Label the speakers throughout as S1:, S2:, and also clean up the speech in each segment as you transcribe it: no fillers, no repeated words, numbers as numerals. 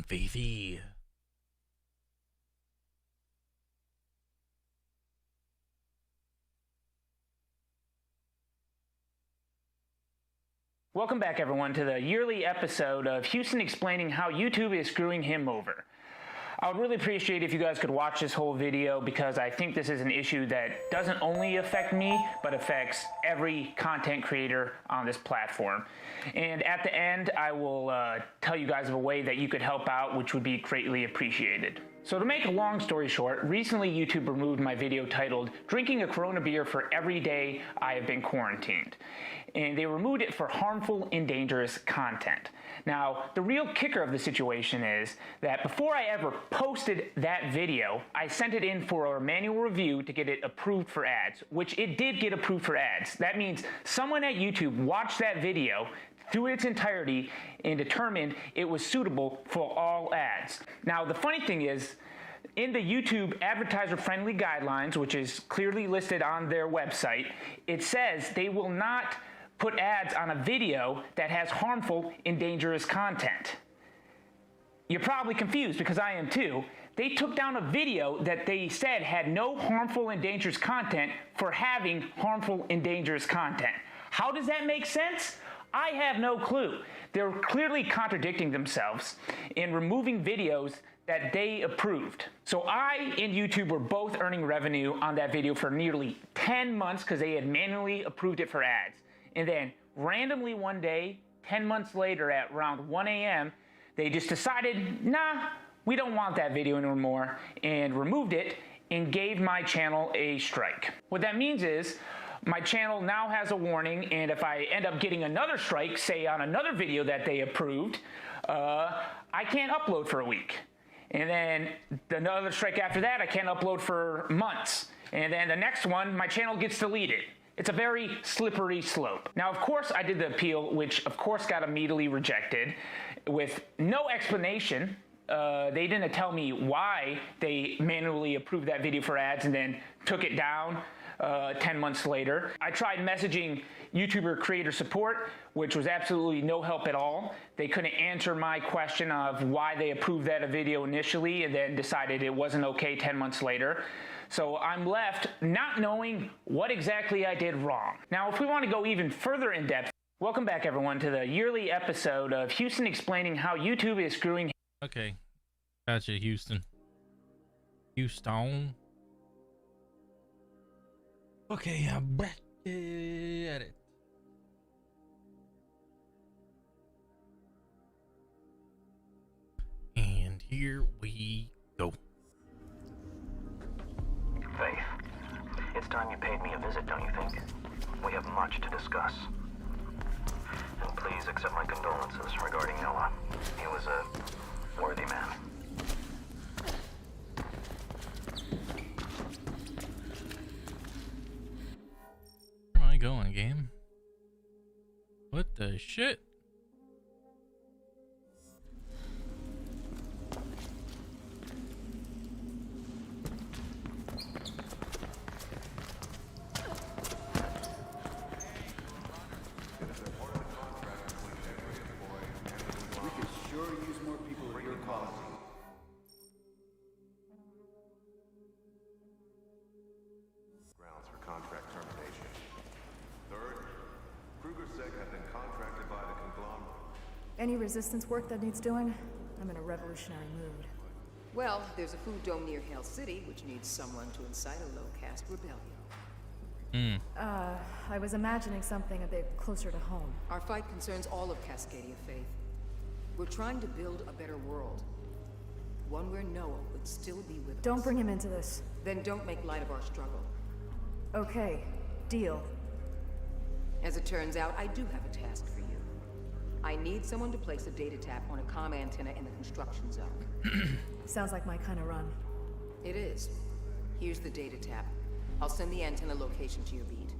S1: Faithy.
S2: Welcome back, everyone, to the yearly episode of Houston explaining how YouTube is screwing him over. I would really appreciate if you guys could watch this whole video because I think this is an issue that doesn't only affect me, but affects every content creator on this platform. And at the end, I will tell you guys of a way that you could help out, which would be greatly appreciated. So to make a long story short, recently YouTube removed my video titled "Drinking a Corona Beer for Every Day I Have Been Quarantined." And they removed it for harmful and dangerous content. Now, the real kicker of the situation is that before I ever posted that video, I sent it in for a manual review to get it approved for ads, which it did get approved for ads. That means someone at YouTube watched that video through its entirety and determined it was suitable for all ads. Now, the funny thing is, in the YouTube advertiser-friendly guidelines, which is clearly listed on their website, it says they will not put ads on a video that has harmful and dangerous content. You're probably confused because I am too. They took down a video that they said had no harmful and dangerous content for having harmful and dangerous content. How does that make sense? I have no clue. They're clearly contradicting themselves in removing videos that they approved. So I and YouTube were both earning revenue on that video for nearly 10 months because they had manually approved it for ads. And then randomly one day, 10 months later at around 1 a.m., they just decided, nah, we don't want that video anymore, and removed it and gave my channel a strike. What that means is my channel now has a warning, and if I end up getting another strike, say on another video that they approved, I can't upload for a week. And then another strike after that, I can't upload for months. And then the next one, my channel gets deleted. It's a very slippery slope. Now, of course, I did the appeal, which of course got immediately rejected with no explanation. They didn't tell me why they manually approved that video for ads and then took it down 10 months later. I tried messaging YouTuber creator support, which was absolutely no help at all. They couldn't answer my question of why they approved that video initially and then decided it wasn't okay 10 months later. So I'm left not knowing what exactly I did wrong. Now, if we want to go even further in depth, welcome back, everyone, to the yearly episode of Houston explaining how YouTube is screwing.
S1: Okay, gotcha, Houston. Houston. Okay, I'm back at it. And here we go.
S3: Faith, it's time you paid me a visit, don't you think? We have much to discuss. And please accept my condolences regarding Noah. He was a worthy man.
S1: Where am I going, game? What the shit?
S4: Any resistance work that needs doing? I'm in a revolutionary mood.
S5: Well, there's a food dome near Hell City, which needs someone to incite a low-caste rebellion.
S4: I was imagining something a bit closer to home.
S5: Our fight concerns all of Cascadia, Faith. We're trying to build a better world. One where Noah would still be with us.
S4: Don't bring him into this.
S5: Then don't make light of our struggle.
S4: Okay, deal.
S5: As it turns out, I do have a task for you. I need someone to place a data tap on a comm antenna in the construction zone.
S4: Sounds like my kind of run.
S5: It is. Here's the data tap. I'll send the antenna location to your beat.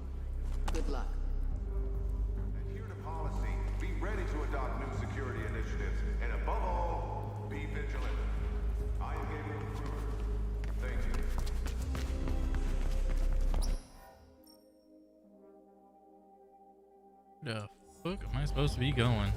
S5: Good luck.
S6: Adhere to policy. Be ready to adopt new security initiatives. And above all, be vigilant. I am Gabriel Kruger. Thank you.
S1: The fuck am I supposed to be going?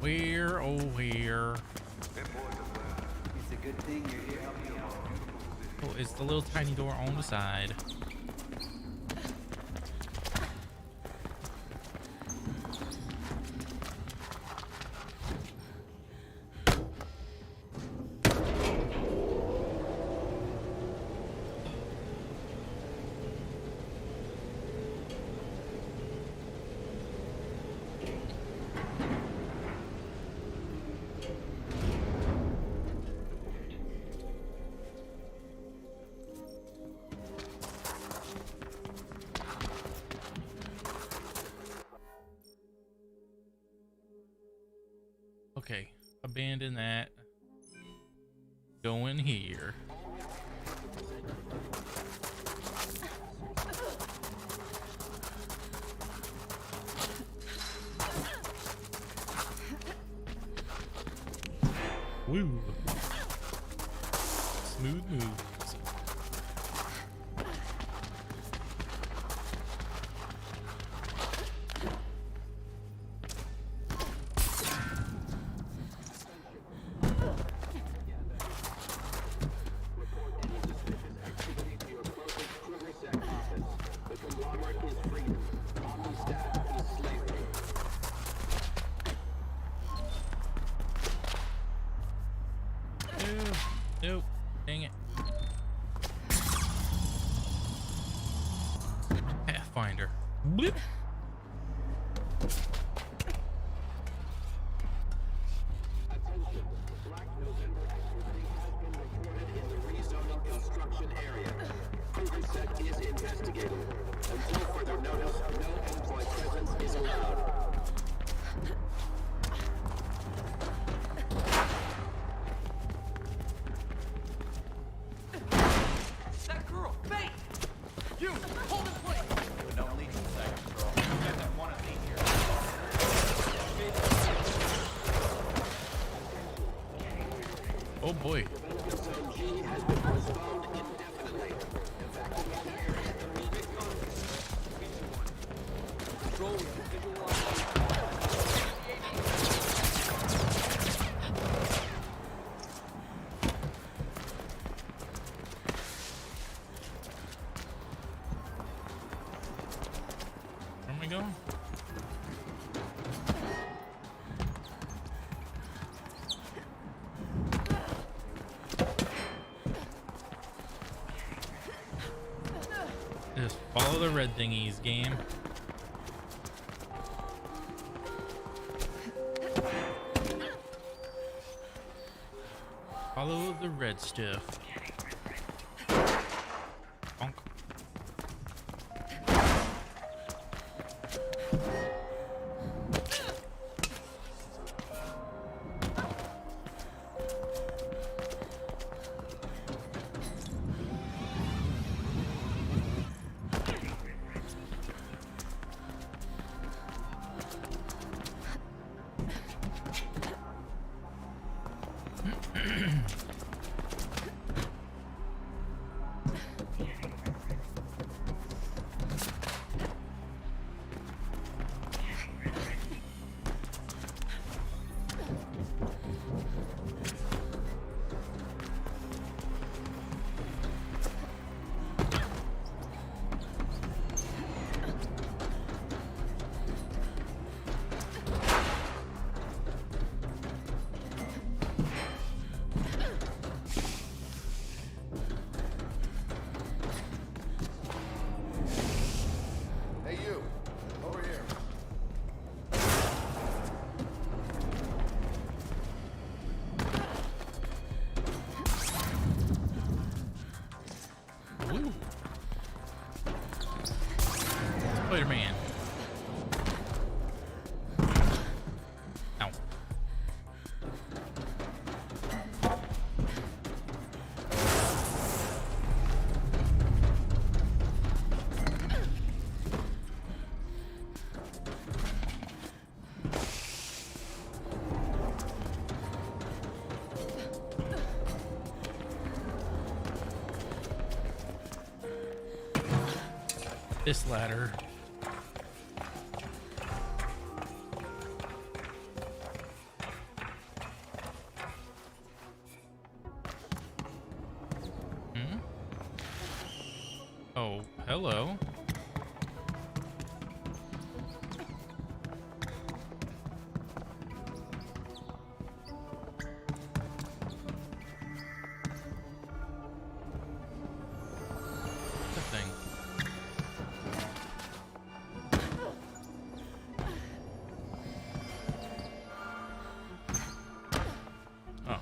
S1: Where, oh where?
S7: It's a good thing you're here helping me out.
S1: Oh, it's the little tiny door on the side. Okay, abandon that. Go in here. Woo! Smooth moves. Nope. Dang it. Pathfinder. Bloop.
S8: Attention. Black November activity has been reported in the rezoning construction area. Proven Sec is investigating. Until further notice, no employee presence is allowed.
S7: That girl, Faith! You, hold in place! No legal seconds, girl. You guys have one of me here.
S1: Oh boy.
S8: Zone G has been postponed indefinitely. Evacuate the area immediately.
S7: Control, visual on.
S1: Where am I going? Just follow the red thingies, game. Follow the red stuff. Bonk.
S6: Hey, you. Over here.
S1: Woo. Spider-Man. Ow. This ladder. Oh, hello. The thing. Oh.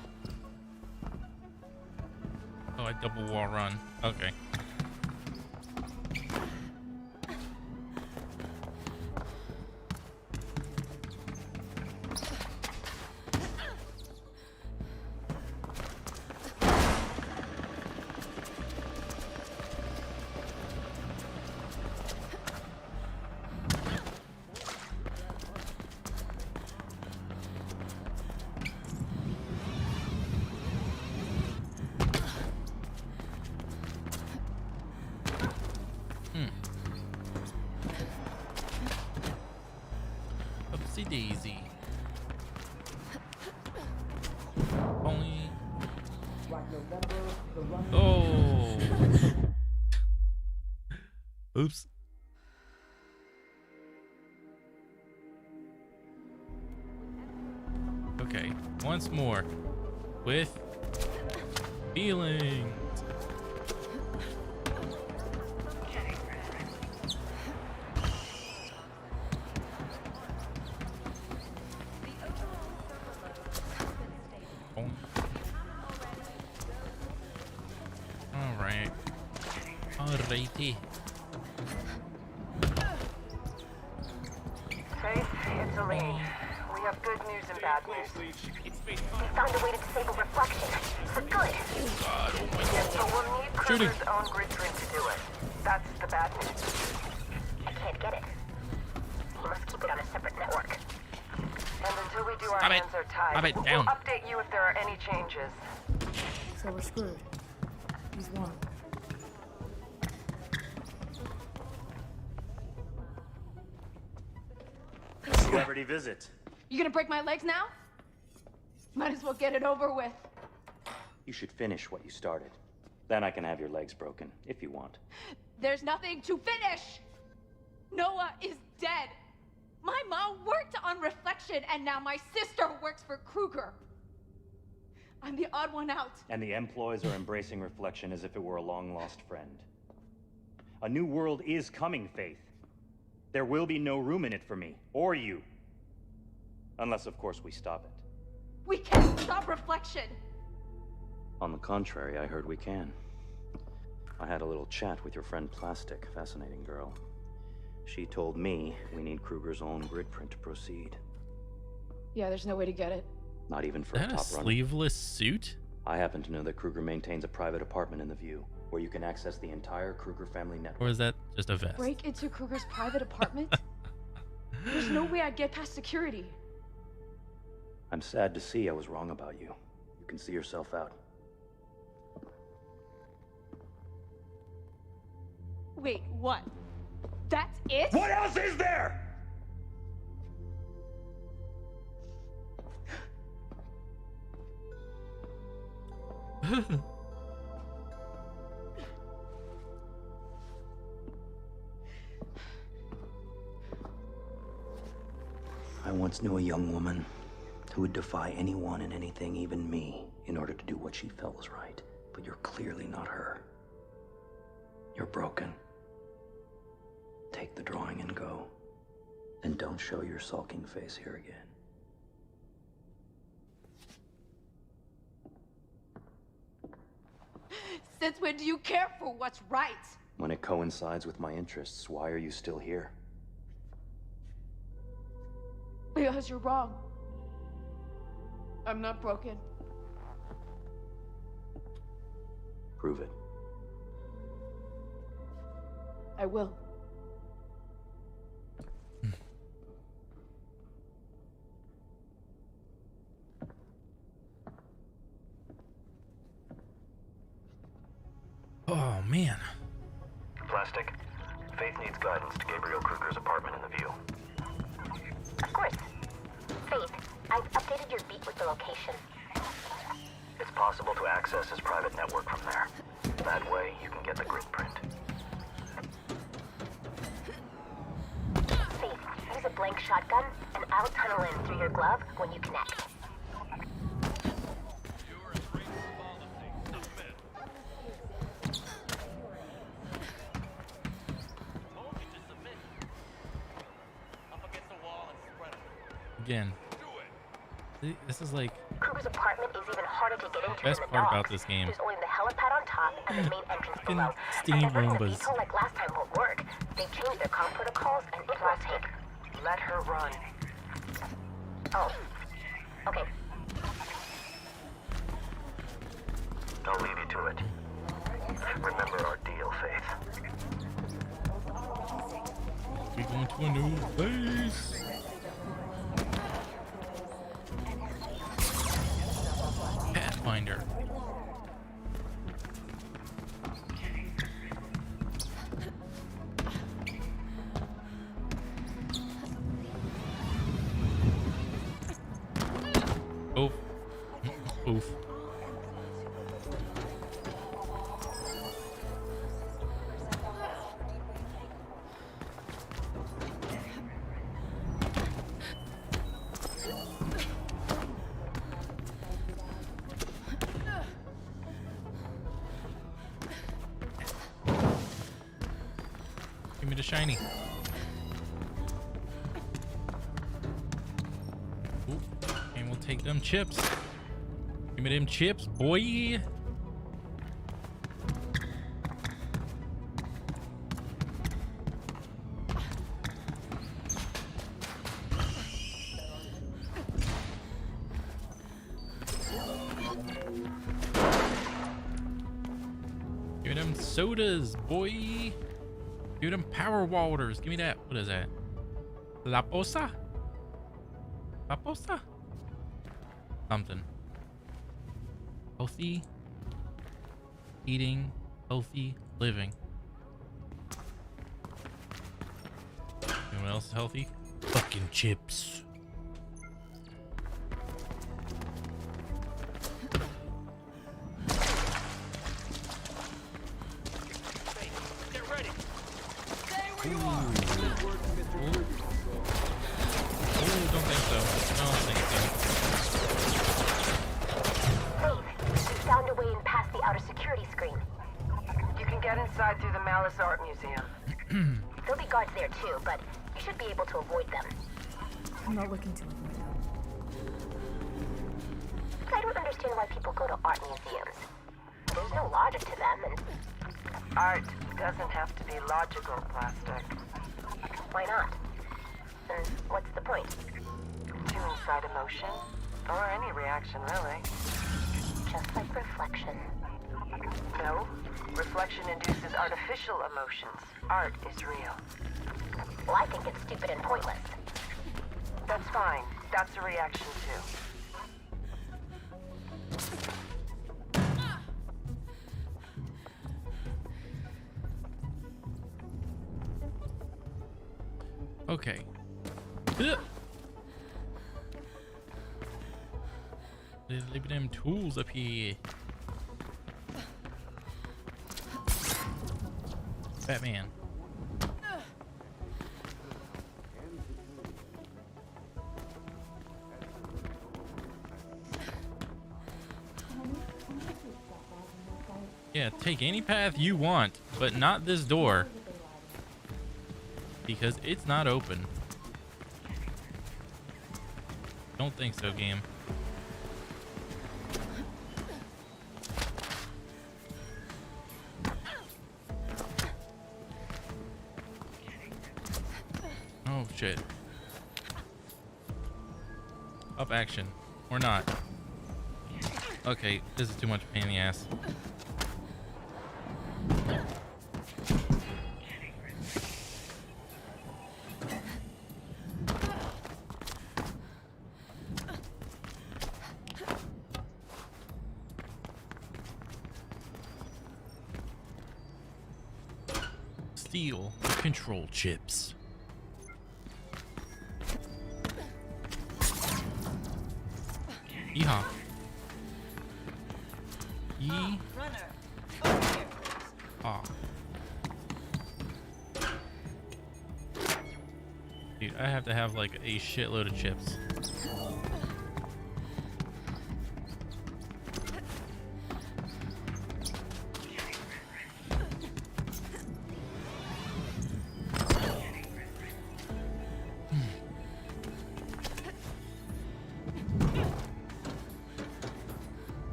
S1: Oh, I double wall run. Okay. Oopsie daisy. Only. Oh. Oops. Okay, once more. With feelings. Alright. Alrighty.
S9: Faith, it's Elaine. We have good news and bad news. We found a way to disable reflection. For good.
S1: Oh god, oh my
S9: Yes, but we'll need
S1: Shooting.
S9: Kruger's own grid print to do it. That's the bad news.
S10: I can't get it. You must keep it on a separate network.
S9: And until we do, our
S1: Stop it.
S9: hands are tied.
S1: Stop it,
S9: We'll
S1: down.
S9: update you if there are any changes.
S4: So we're screwed. He's won.
S11: Celebrity visit.
S12: You gonna break my legs now? Might as well get it over with.
S11: You should finish what you started. Then I can have your legs broken, if you want.
S12: There's nothing to finish! Noah is dead! My mom worked on Reflection, and now my sister works for Kruger. I'm the odd one out.
S11: And the employees are embracing Reflection as if it were a long-lost friend. A new world is coming, Faith. There will be no room in it for me, or you. Unless, of course, we stop it.
S12: We can't stop Reflection!
S11: On the contrary, I heard we can. I had a little chat with your friend Plastic, fascinating girl. She told me we need Kruger's own grid print to proceed.
S12: Yeah, there's no way to get it.
S11: Not even for
S1: Is
S11: a
S1: that a
S11: top runner.
S1: sleeveless suit?
S11: I happen to know that Kruger maintains a private apartment in the View, where you can access the entire Kruger family network.
S1: Or is that just a vest?
S12: Break into Kruger's private apartment? There's no way I'd get past security.
S11: I'm sad to see I was wrong about you. You can see yourself out.
S12: Wait, what? That's it?
S11: What else is there? I once knew a young woman who would defy anyone and anything, even me, in order to do what she felt was right. But you're clearly not her. You're broken. Take the drawing and go. And don't show your sulking face here again.
S12: Since when do you care for what's right?
S11: When it coincides with my interests, why are you still here?
S12: Because you're wrong. I'm not broken.
S11: Prove it.
S12: I will.
S1: Oh, man.
S3: Plastic, Faith needs guidance to Gabriel Kruger's apartment in the View.
S10: Of course. Faith, I've updated your beat with the location.
S3: It's possible to access his private network from there. That way, you can get the grid print.
S10: blank shotgun, and I'll tunnel in through your glove when you connect.
S1: Again. See, this is like
S10: Kruger's apartment is even harder to get into
S1: best
S10: than the
S1: part
S10: docks.
S1: about this game.
S10: There's only the helipad on top and the main entrance below.
S1: Steam
S10: and
S1: room
S10: the
S1: was
S10: detail like last time won't work. They changed their comm protocols and it will take.
S9: Let her run.
S10: Oh. Okay.
S3: I'll leave you to it. Remember our deal, Faith.
S1: we going to a new place. Pathfinder. Oof. Oof. Give me the shiny. Ooh, and we'll take them chips. Give me them chips, boy. Give me them sodas, boy. Give me them power waters. Give me that. What is that? La Posa? La Posa? Something. Healthy eating, healthy living. Anyone else healthy? Fucking chips.
S7: Get ready. Stay where you are.
S1: Oh, don't think so. No, I don't think so.
S10: Faith, we found a way in past the outer security screen.
S9: You can get inside through the Malice Art Museum.
S10: There'll be guards there too, but you should be able to avoid them.
S4: I'm not looking to avoid them.
S10: I don't understand why people go to art museums. There's no logic to them, and
S9: Art doesn't have to be logical, Plastic.
S10: why not? And what's the point?
S9: To incite emotion, or any reaction, really.
S10: Just like reflection.
S9: No, reflection induces artificial emotions. Art is real.
S10: Well, I think it's stupid and pointless.
S9: That's fine. That's a reaction, too.
S1: Okay. Ugh. Leave them tools up here. Batman. Yeah, take any path you want, but not this door. Because it's not open. Don't think so, game. Oh, shit. Up action. Or not. Okay, this is too much pain in the ass. Steal control chips. Yeehaw. Yee. Ah. Dude, I have to have like a shitload of chips.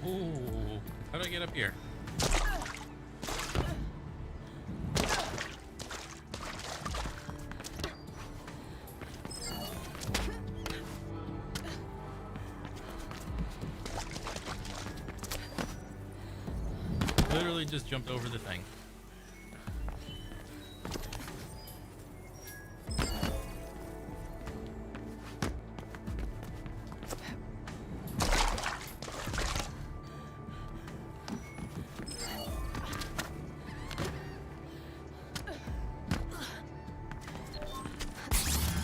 S1: Ooh, how do I get up here? Literally just jumped over the thing.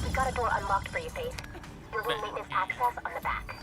S10: We got a door unlocked for you, Faith. Your room maintenance access on the back.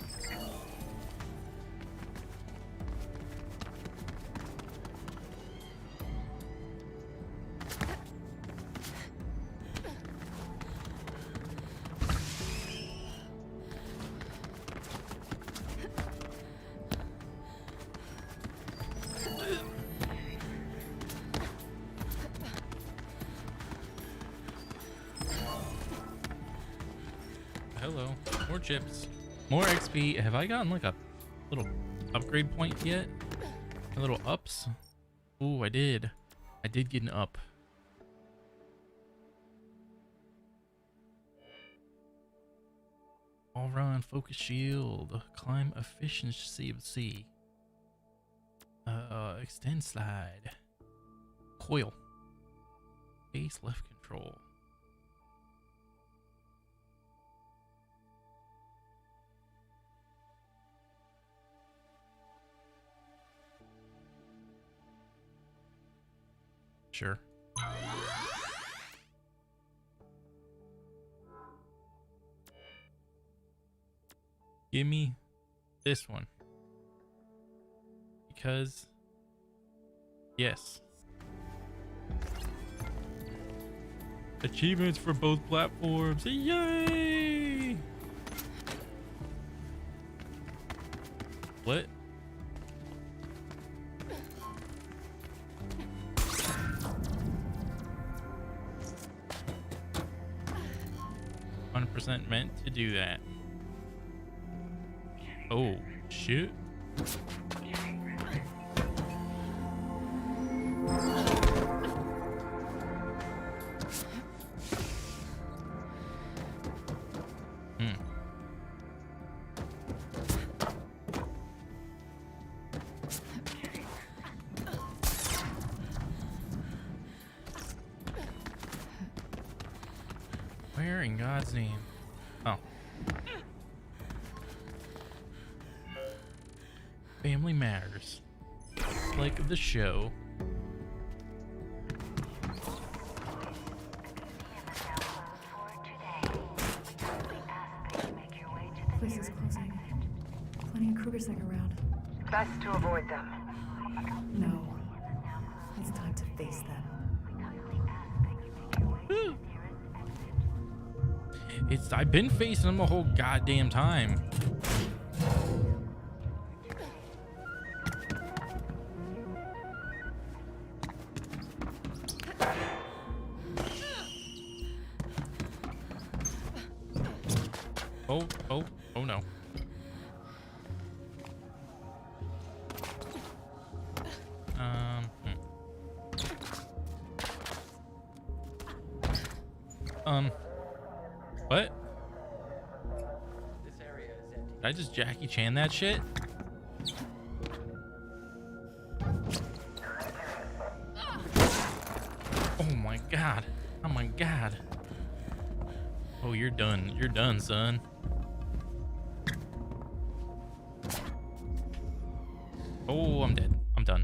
S1: Hello, more chips, more XP. Have I gotten like a little upgrade point yet? A little ups? Ooh, I did get an up. All run, focus shield, climb efficiency of C. Extend slide. Coil. Base left control. Sure. Give me this one. Because, yes. Achievements for both platforms. Yay! What? Meant to do that. Oh shit. Where in God's name? Oh. Family matters. Like the show.
S4: Place is closing. Plenty of Kruger Sec around.
S9: Best to avoid them.
S4: No. It's time to face them.
S1: I've been facing them the whole goddamn time. Oh no. What?
S7: This area is empty.
S1: Did I just Jackie Chan that shit? my god. Oh, you're done. You're done, son. Oh, I'm dead. I'm done.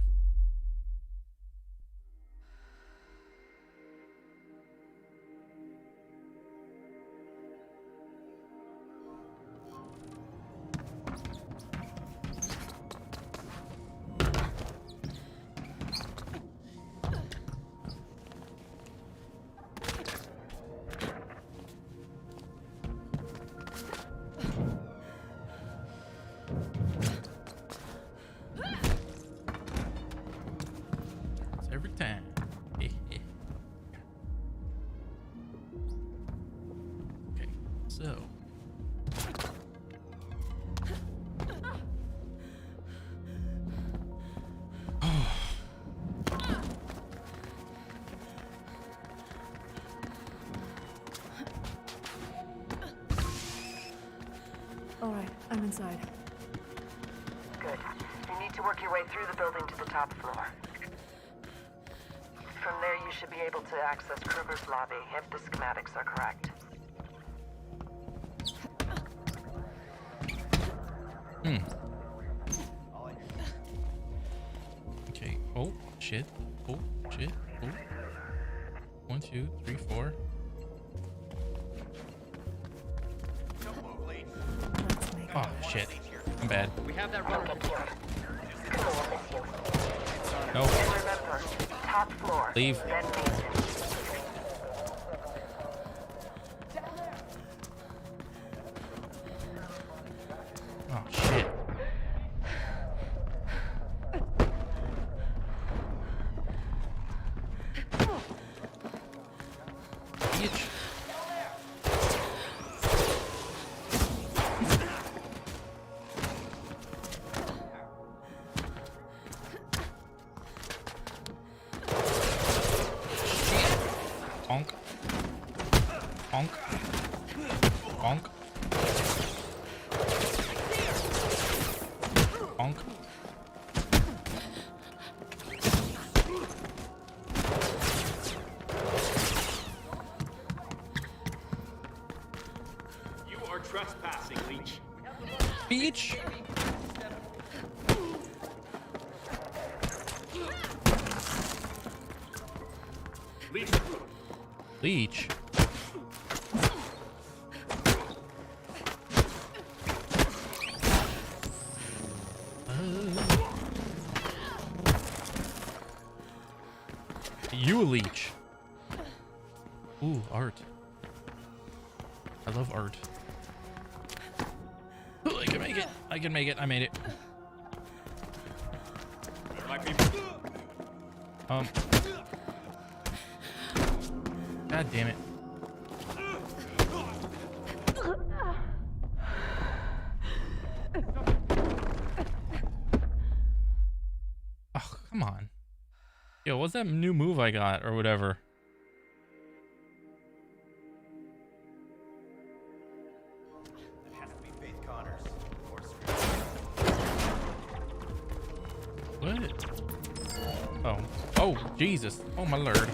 S1: Every time. Okay, so.
S4: All right, I'm inside.
S9: Good. You need to work your way through the building to the top floor. From there, you should be able to access Kruger's lobby, if the schematics are correct.
S1: Okay. Oh, shit. Oh, shit. Oh. 1, 2, 3, 4. Oh, shit. I'm bad.
S7: We have that run.
S1: No.
S9: And remember, top floor.
S1: Leave.
S9: Then maintenance.
S1: Oh, shit. Bitch. Bonk. Bonk. Bonk. Bonk.
S8: You are trespassing, Leech.
S1: Beach.
S8: Leech.
S1: Leech. You a leech. Ooh, art. I love art. Ooh, I can make it. I can make it. I made it.
S8: My people.
S1: God damn it. Oh, come on. Yo, what's that new move I got or whatever?
S3: It has to be Faith Connors.
S1: What? Oh. Oh, Jesus. Oh, my lord.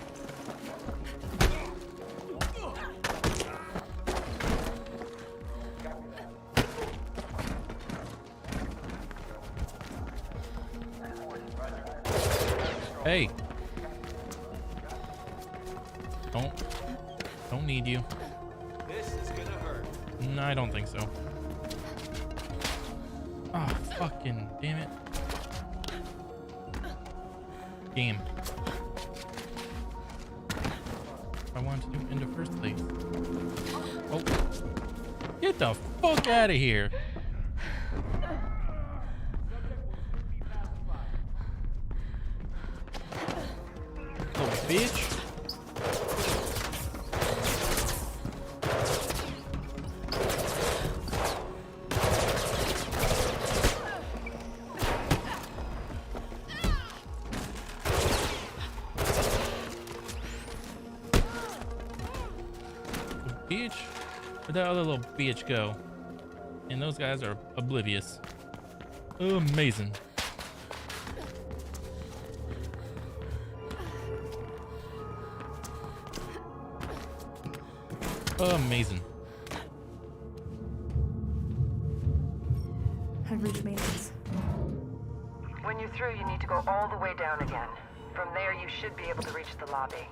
S1: Hey. Don't need you.
S8: This is gonna hurt.
S1: No, I don't think so. Oh, fucking damn it. Game. I wanted to do in the first place. Oh. Get the fuck out of here. Little bitch. Bitch. Where'd that other little bitch go? And those guys are oblivious. Amazing. Amazing.
S4: I've reached maintenance.
S9: When you're through, you need to go all the way down again. From there, you should be able to reach the lobby.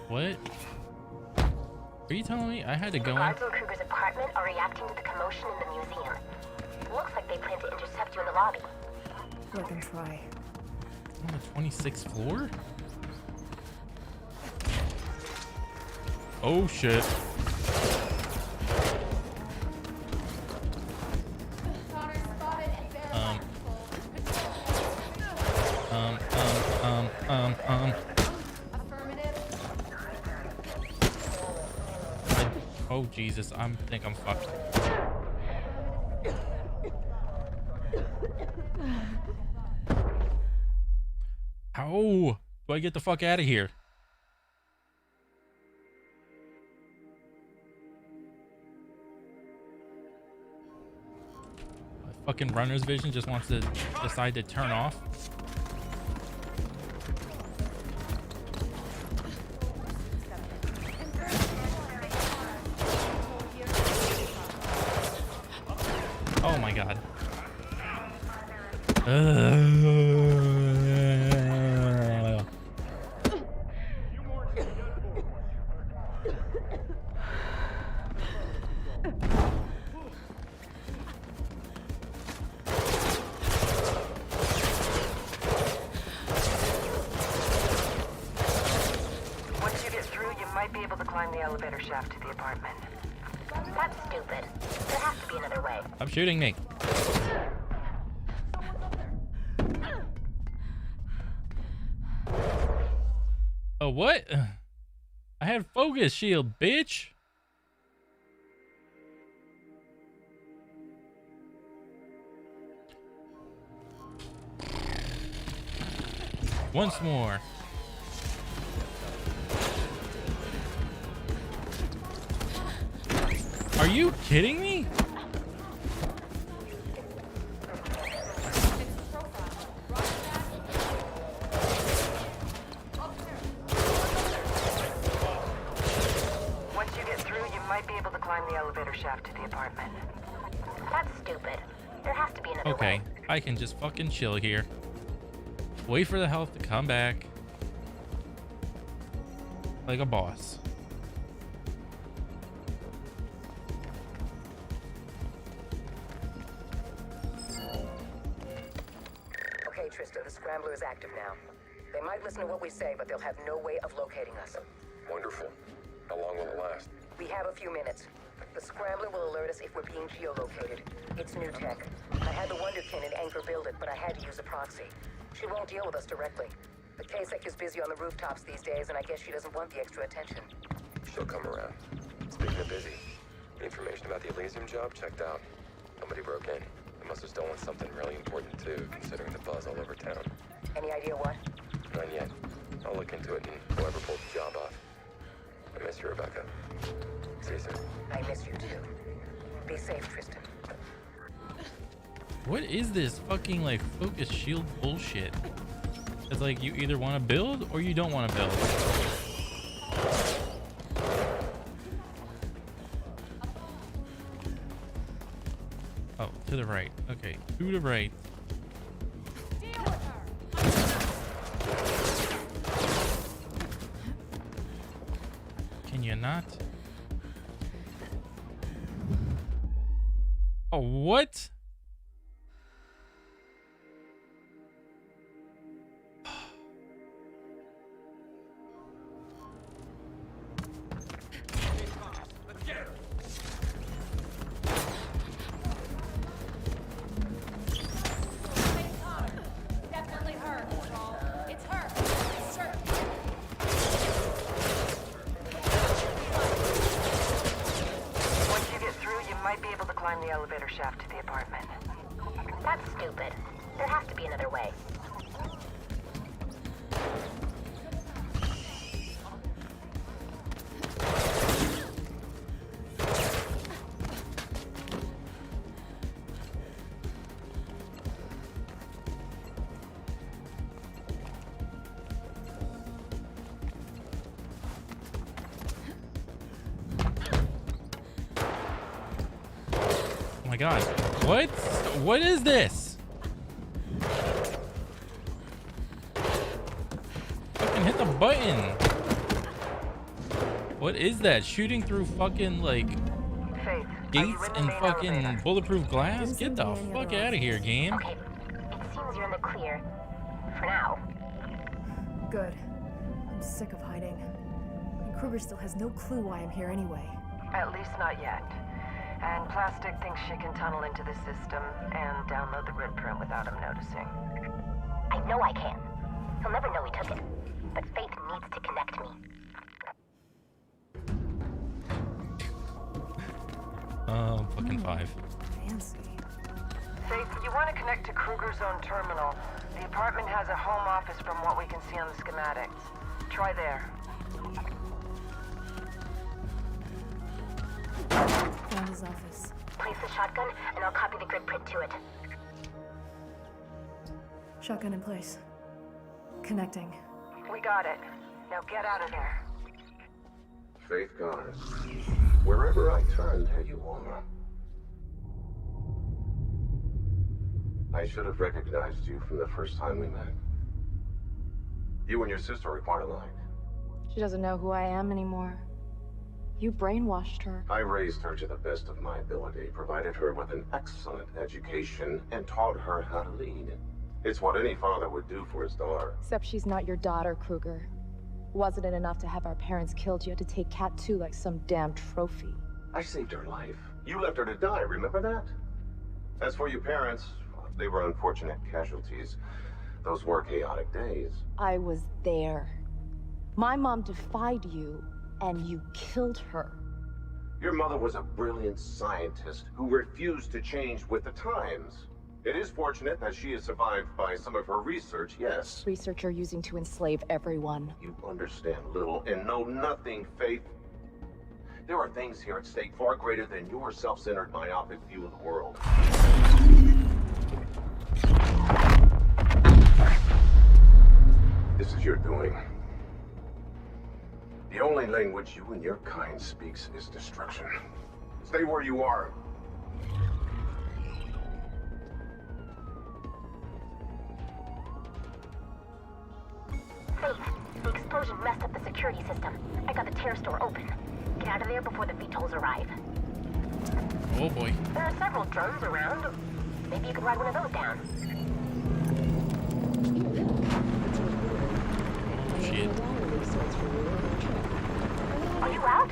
S1: What? Are you telling me I had to go in?
S10: Guards in Kruger's apartment are reacting to the commotion in the museum. Looks like they plan to intercept you in the lobby.
S4: Let them try.
S1: On the 26th floor? Oh shit. Oh Jesus, I think I'm fucked. How do I get the fuck out of here? My fucking runner's vision just wants to decide to turn off. Oh my god.
S9: Once you get through, you might be able to climb the elevator shaft to the apartment.
S10: That's stupid. There has to be another way.
S1: Stop shooting me. Oh, what? I had focus shield, bitch. Once more. Are you kidding me?
S9: Once you get through, you might be able to climb the elevator shaft to the apartment.
S10: That's stupid. There has to be another way.
S1: Okay, I can just fucking chill here. Wait for the health to come back. Like a boss.
S5: Okay, Trista, the Scrambler is active now. They might listen to what we say, but they'll have no way of locating us.
S6: Wonderful. How long will it last?
S5: We have a few minutes. The Scrambler will alert us if we're being geolocated. It's new tech. I had the Wonderkin and Anchor build it, but I had to use a proxy. She won't deal with us directly. The K-Sec is busy on the rooftops these days, and I guess she doesn't want the extra attention.
S6: She'll come around. Speaking of busy, the information about the Elysium job checked out. Somebody broke in. They must have stolen something really important too, considering the buzz all over town.
S5: Any idea what?
S6: Not yet. I'll look into it and whoever pulled the job off. I miss you, Rebecca. See you soon.
S5: I miss you too. Be safe, Tristan.
S1: What is this fucking like focus shield bullshit? It's like you either want to build or you don't want to build. Oh, to the right. Okay, to the right. Can you not? Oh, what?
S9: The elevator shaft to the apartment.
S10: That's stupid. There has to be another way.
S1: my god. What? What is this? Fucking hit the button. What is that? Shooting through fucking like gates and fucking bulletproof glass? Get the fuck out of here, game.
S10: Okay, it seems you're in the clear. For now.
S4: Good. I'm sick of hiding. And Kruger still has no clue why I'm here anyway.
S13: At least not yet. And Plastic thinks she can tunnel into the system and download the grid print without him noticing.
S10: I know I can. He'll never know he took it. But Faith needs to connect me.
S1: Fucking 5.
S4: Fancy.
S13: Faith, you want to connect to Kruger's own terminal. The apartment has a home office from what we can see on the schematics. Try there.
S4: Found his office.
S10: Place the shotgun, and I'll copy the grid print to it.
S4: Shotgun in place. Connecting.
S13: We got it. Now get out of there.
S6: Faith Garner. Wherever I turned, had you on. I should have recognized you from the first time we met. You and your sister are quite alike.
S14: She doesn't know who I am anymore. You brainwashed her.
S6: I raised her to the best of my ability, provided her with an excellent education, and taught her how to lead. It's what any father would do for his daughter.
S14: Except she's not your daughter, Kruger. Wasn't it enough to have our parents killed? You had to take Cat too like some damn trophy.
S6: I saved her life. You left her to die, remember that? As for your parents, they were unfortunate casualties. Those were chaotic days.
S14: I was there. My mom defied you, and you killed her.
S6: Your mother was a brilliant scientist who refused to change with the times. It is fortunate that she is survived by some of her research, yes.
S14: Research you're using to enslave everyone.
S6: You understand little and know nothing, Faith. There are things here at stake far greater than your self-centered, myopic view of the world. This is your doing. The only language you and your kind speaks is destruction. Stay where you are.
S10: Faith, the explosion messed up the security system. I got the terrace door open. Get out of there before the VTOLs arrive.
S1: Oh boy.
S10: There are several drones around. Maybe you could ride one of those down.
S1: Shit.
S10: Are you out?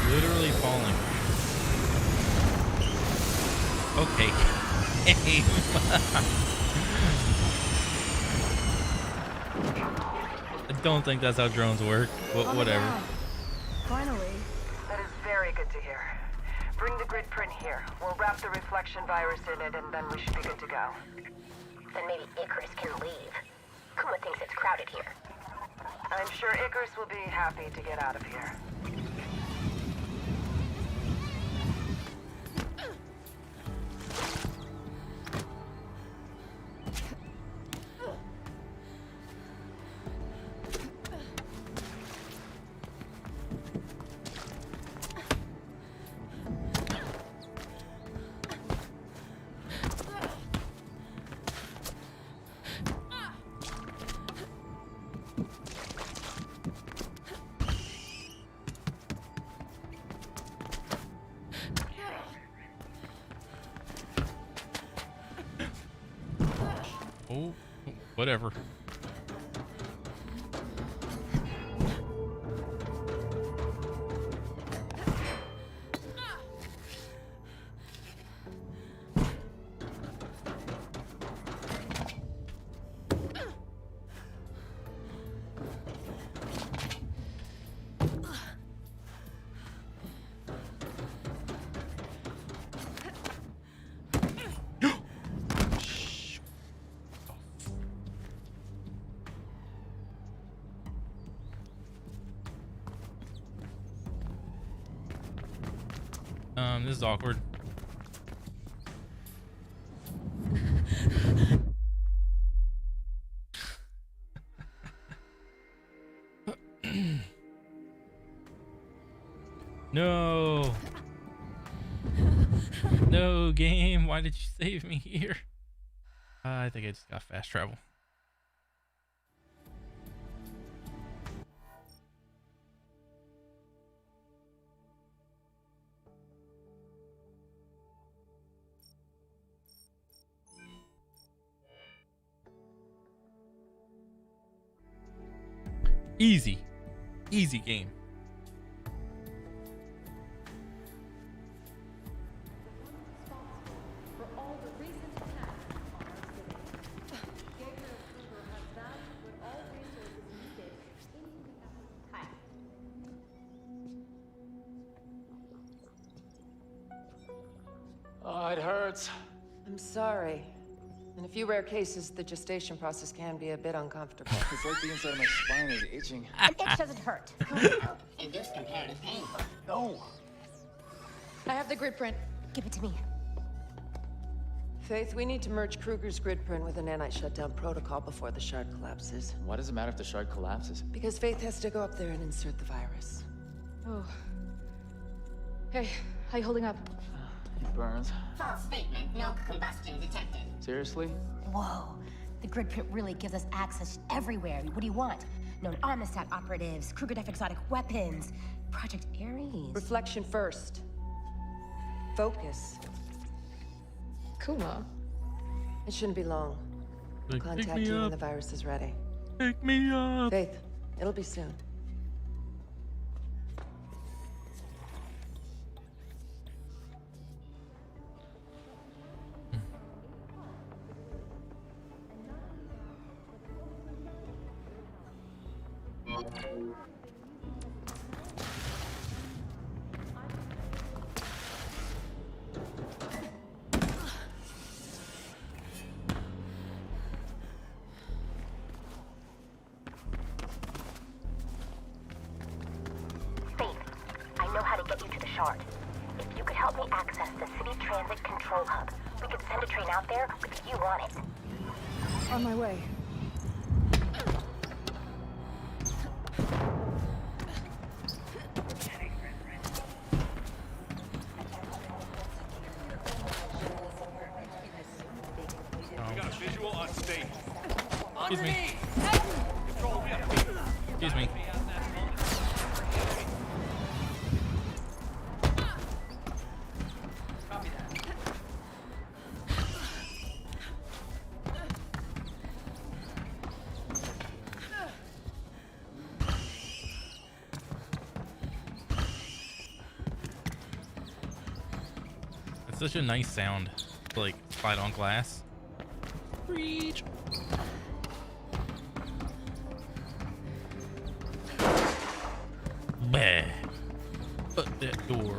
S1: Literally falling. Okay. I don't think that's how drones work, but whatever.
S4: Finally.
S13: That is very good to hear. Bring the grid print here. We'll wrap the reflection virus in it, and then we should be good to go.
S10: Then maybe Icarus can leave. Kuma thinks it's crowded here.
S13: I'm sure Icarus will be happy to get out of here.
S1: Oh, whatever. This is awkward. No. No, game. Why did you save me here? I think I just got fast travel. Easy. Easy game.
S13: Oh, it hurts. I'm sorry. In a few rare cases, the gestation process can be a bit uncomfortable.
S7: It's like the inside of my spine is itching.
S10: An itch doesn't hurt. Induce comparative pain.
S7: No.
S14: I have the grid print.
S10: Give it to me.
S13: Faith, we need to merge Kruger's grid print with a nanite shutdown protocol before the shard collapses.
S7: Why does it matter if the shard collapses?
S13: Because Faith has to go up there and insert the virus.
S14: Oh. Hey, how you holding up?
S7: It burns.
S10: False statement. No combustion detected.
S7: Seriously?
S10: Whoa. The grid print really gives us access everywhere. What do you want? Known Amistad operatives, Kruger exotic weapons, Project Ares.
S13: Reflection first. Focus.
S14: Kuma.
S13: It shouldn't be long.
S1: Like,
S13: Contact you when the virus is ready.
S1: Pick me up.
S13: Faith, it'll be soon.
S10: If you could help me access the city transit control hub, we could send a train out there with you on it.
S4: On my way.
S6: We got a visual on state.
S1: Excuse me.
S6: Control, we have
S1: Excuse me. It's such a nice sound to like slide on glass. Reach. Bah. Shut that door.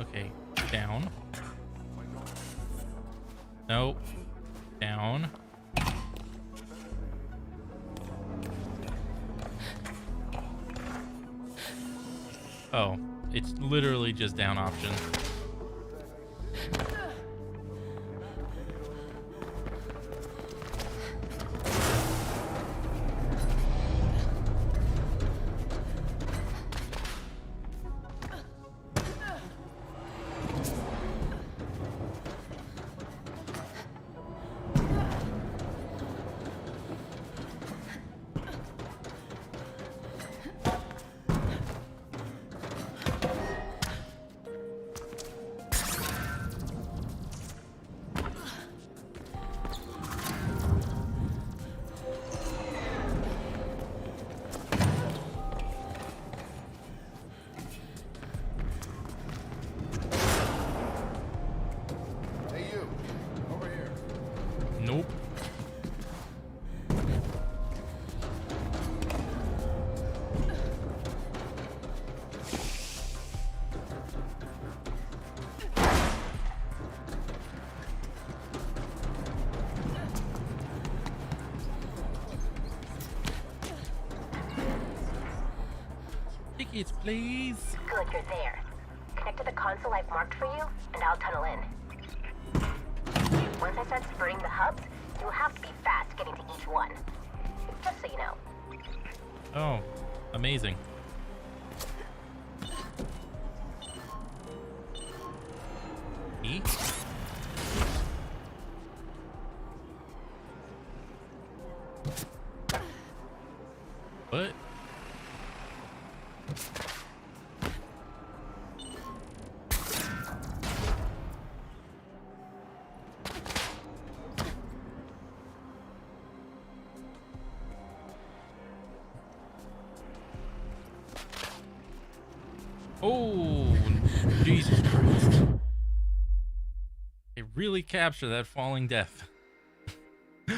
S1: Okay, down. Nope. Down. Oh, it's literally just down option.
S6: Hey, you. Over here.
S1: Nope. Tickets, please.
S10: Good.
S9: you're there. Connect to the console I've marked for you, and I'll tunnel in. Once I start spurring the hubs, you'll have to be fast getting to each one. Just so you know.
S1: Oh, amazing. E? What? Oh, Jesus Christ. They really capture that falling death.
S9: Good,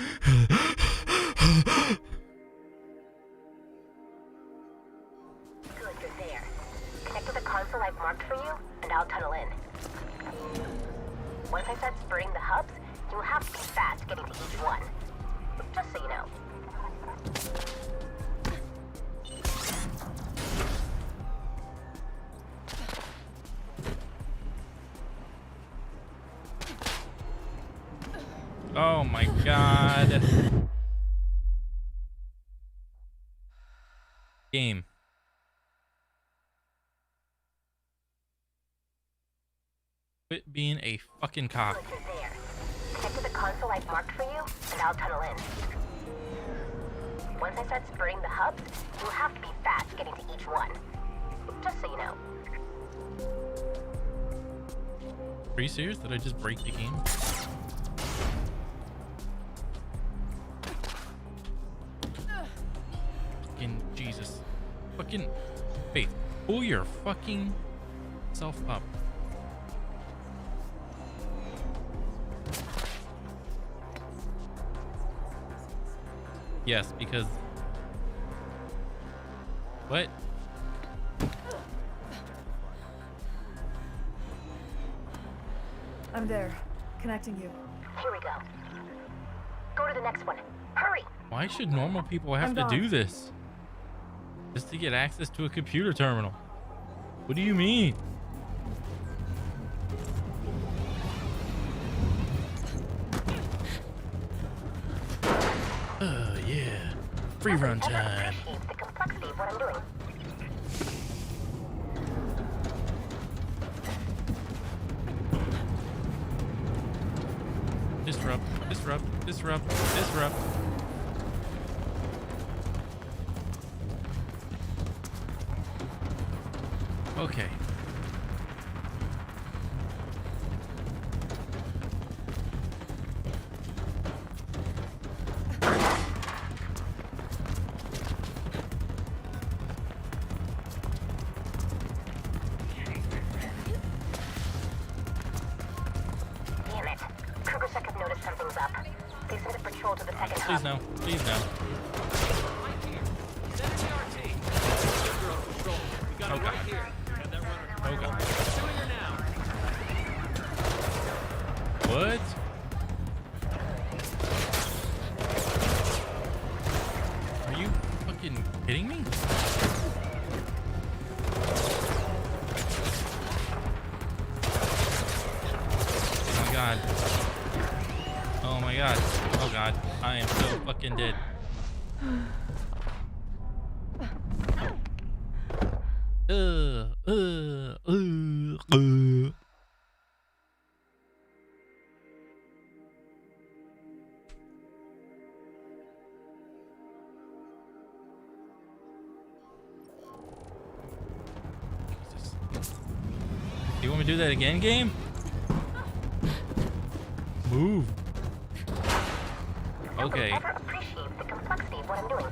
S9: you're there. Connect to the console I've marked for you, and I'll tunnel in. Once I start spurring the hubs, you'll have to be fast getting to each one. Just so you know.
S1: Oh my God. Game. Quit being a fucking cock.
S9: Good, you're there. Connect to the console I've marked for you, and I'll tunnel in. Once I start spurring the hubs, you'll have to be fast getting to each one. Just so you know.
S1: Are you serious? Did I just break the game? Fucking Jesus. Fucking Faith, pull your fucking self up. Yes, because what?
S4: I'm there. Connecting you.
S9: Here we go. Go to the next one. Hurry!
S1: Why should normal people have to do this? Just to get access to a computer terminal. What do you mean? Oh yeah. Free run time.
S9: The complexity of what I'm doing.
S1: Disrupt, disrupt, disrupt, disrupt. Okay.
S9: Damn it. Kruger Sec have noticed something's up. They sent a patrol to the second
S1: Please
S9: hub.
S1: no. Please no. Oh god. Oh god. What? Are you fucking kidding me? Oh my god. Oh my god. Oh god. I am so fucking dead. You want me to do that again, game? Move. Okay.
S9: Ever appreciate the complexity of what I'm doing.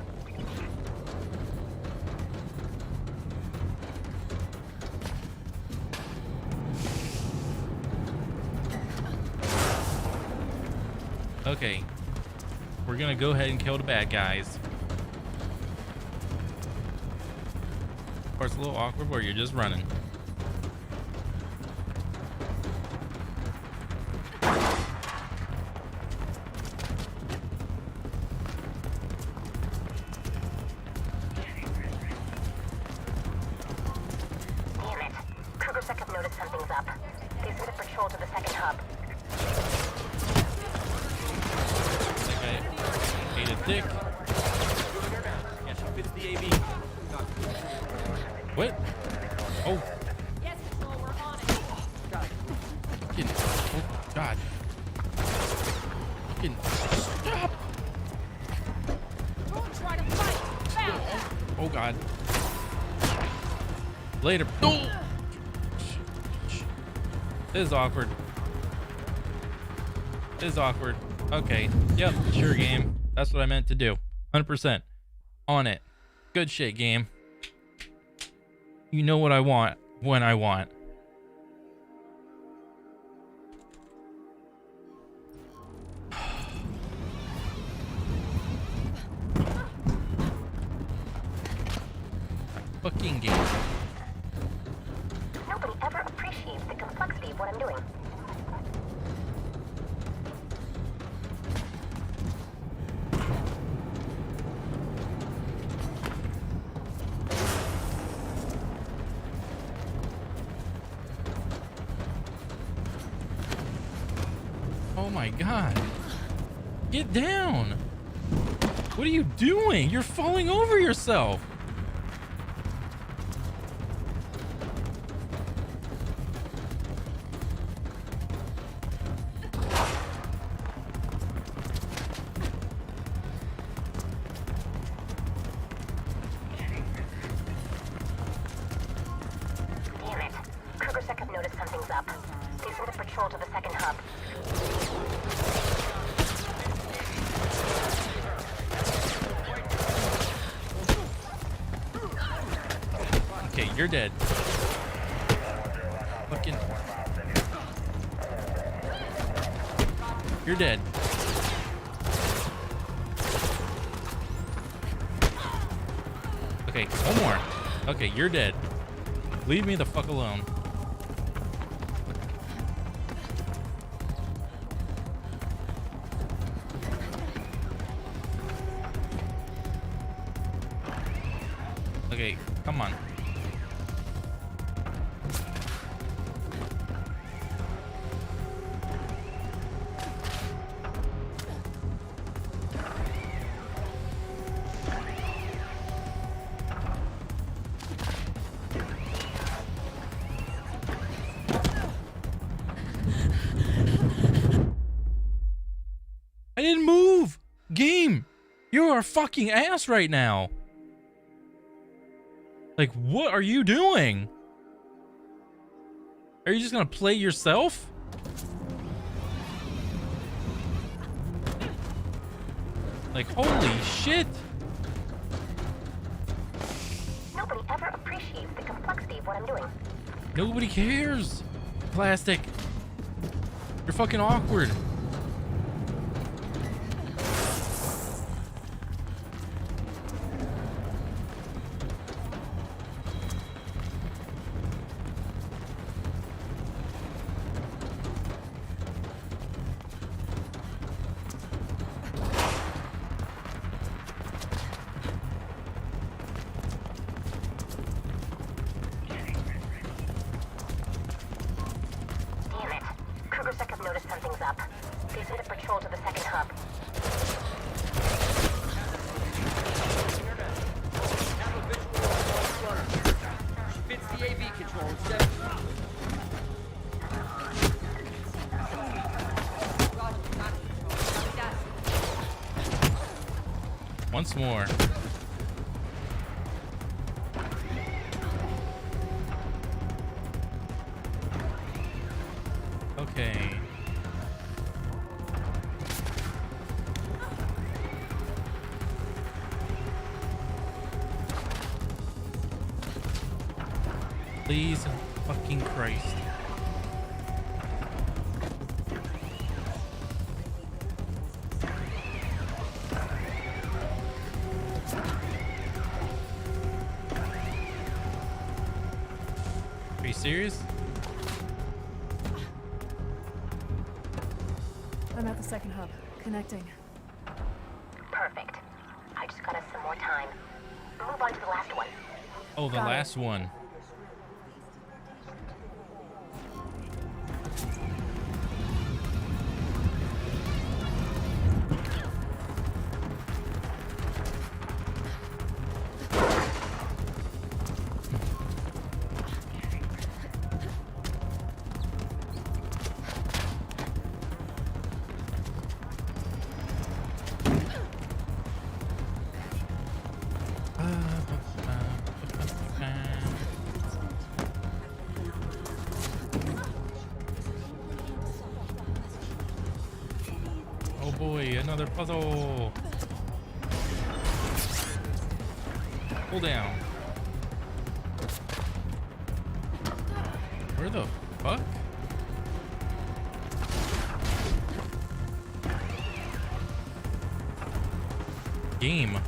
S1: Okay. We're gonna go ahead and kill the bad guys. Of course, a little awkward where you're just running.
S9: Damn it.
S1: dick.
S7: Yeah, she fits the AV.
S1: What? Oh.
S12: Yes, Control, we're on it.
S1: Fucking, oh God. Fucking stop.
S12: Don't try to fight. Fast.
S1: Oh God. Later. Oh. This is awkward. This is awkward. Okay. Yep. Sure, game. That's what I meant to do. 100%. On it. Good shit, game. You know what I want when I want. Fucking game.
S9: Nobody ever appreciates the complexity of what I'm doing.
S1: Oh my God. Get down. What are you doing? You're falling over yourself.
S9: Damn it. Krugersec have noticed something's up. They sent a patrol to the second hub.
S1: Okay, you're dead. Fucking. You're dead. Okay, one more. Okay, you're dead. Leave me the fuck alone. Okay, come on. I didn't move! Game! You are fucking ass right now! Like, what are you doing? Are you just gonna play yourself? Like, holy shit!
S9: Nobody ever appreciates the complexity of what I'm doing.
S1: Nobody cares! Plastic! You're fucking awkward!
S9: Damn it. Krugersec have noticed something's up. They sent a patrol to the second hub.
S7: She fits the AV control instead of...
S1: Once more. Okay. Please, fucking Christ. Are you serious?
S4: I'm at the second hub. Connecting.
S9: Perfect. I just got us some more time. Move on to the last one.
S1: Oh, the last one. another puzzle. Pull down. Where the fuck? Game.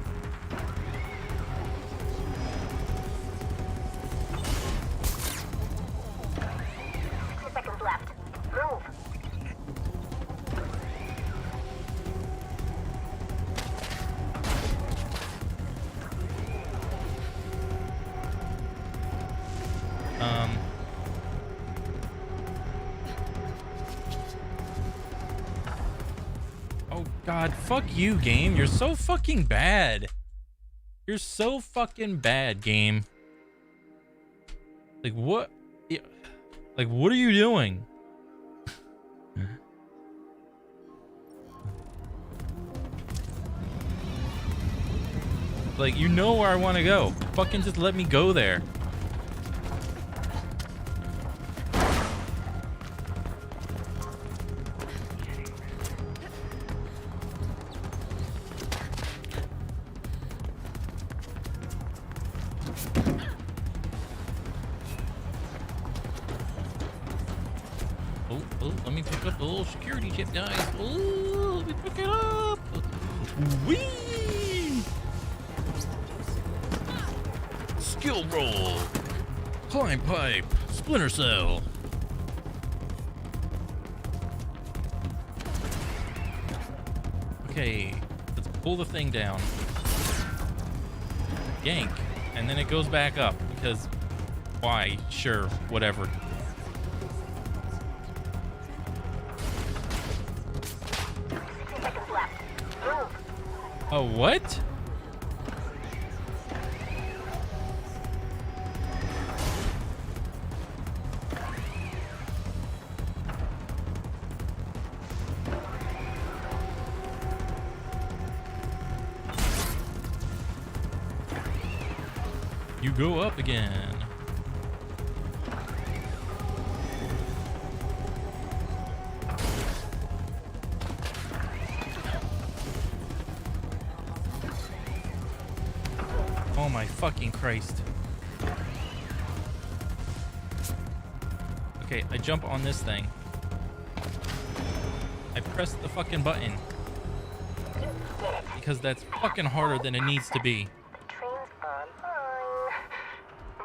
S9: 2 seconds left. Move.
S1: Oh God, fuck you, game. You're so fucking bad. You're so fucking bad, game. Like what? Like what are you doing? Like you know where I want to go. Fucking just let me go there. Oh, let me pick up the little security chip, guys. Oh, let me pick it up. Whee! Skill roll. Climb pipe. Splinter cell. Okay, let's pull the thing down. Yank. And then it goes back up because why? Sure, whatever. Oh, what? You go up again. Oh my fucking Christ. Okay, I jump on this thing. I press the fucking button. Because that's fucking harder than it needs to be.
S9: The train's online.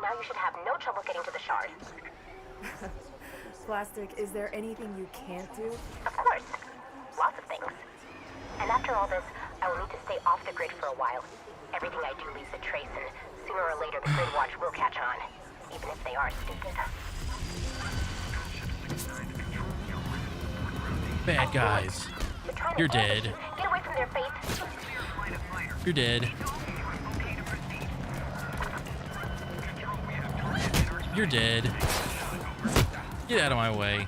S9: Now you should have no trouble getting to the shard.
S4: Plastic, is there anything you can't do?
S9: Of course. Lots of things. And after all this, I will need to stay off the grid for a while. Everything I do leaves a trace, and sooner or later the Grid Watch will catch on, even if they are stupid.
S1: Bad guys. You're dead.
S9: Get away from their faith.
S1: You're dead. You're dead. Get out of my way.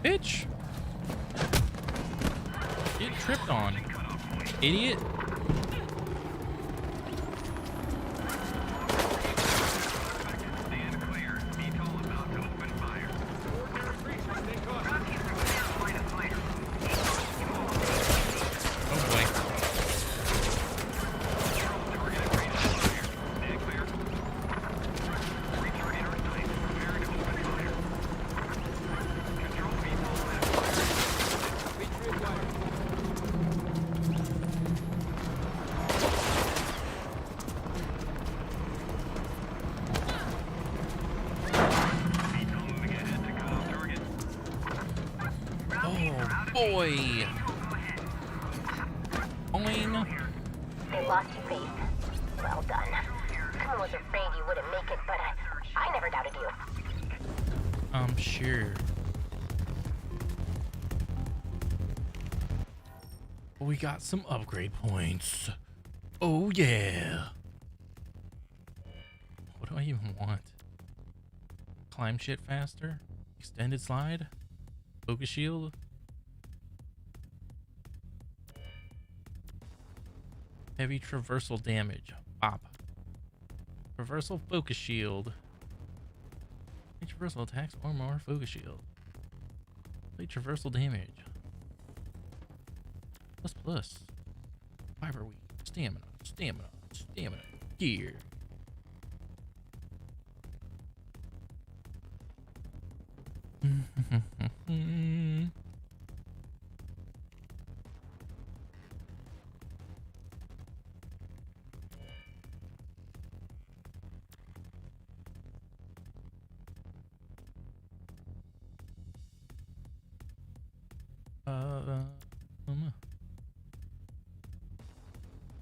S1: Bitch. Get tripped on. Idiot. Boy. Oing.
S9: They lost you, Faith. Well done. Someone was afraid you wouldn't make it, but I never doubted you.
S1: I'm sure. We got some upgrade points. Oh yeah. What do I even want? Climb shit faster? Extended slide? Focus shield? Heavy traversal damage. Bop. Reversal focus shield. Each traversal attacks or more focus shield. Play traversal damage. Plus. Fiber weak. Stamina. Gear.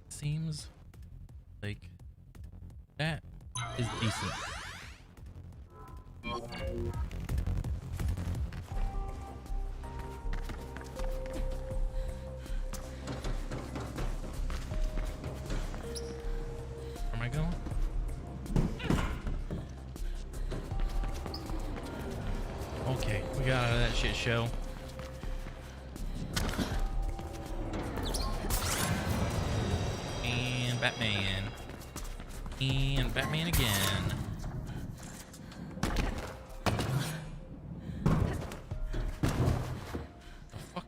S1: Seems like that is decent. Where am I going? Okay, we got out of that shit show. Batman. And Batman again. The fuck?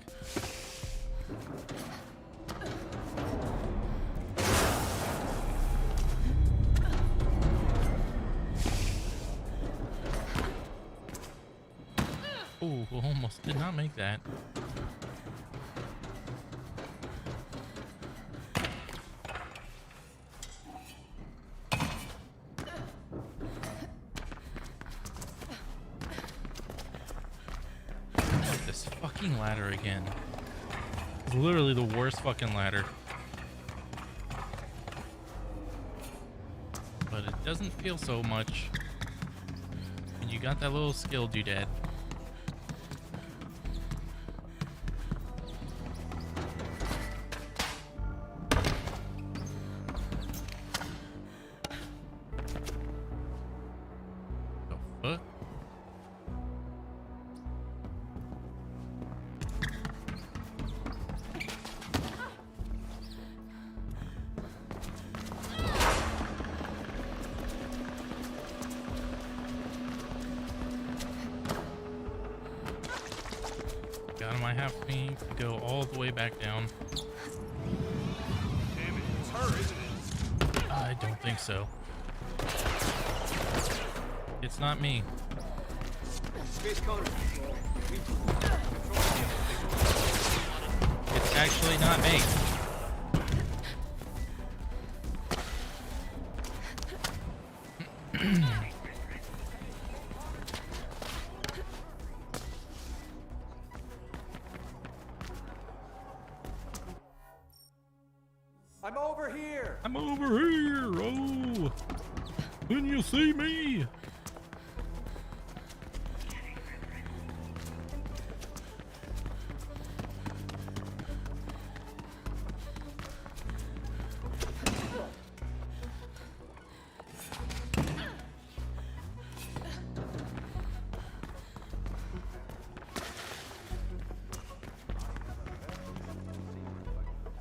S1: Oh, almost did not make that. Ladder again. It's literally the worst fucking ladder. But it doesn't feel so much. And you got that little skill doodad. The fuck? God, am I having to go all the way back down?
S6: Damn it, it's her, isn't it?
S1: I don't think so. It's not me.
S7: Space Color.
S1: It's actually not me.
S7: I'm over here.
S1: I'm over here. Oh, can you see me?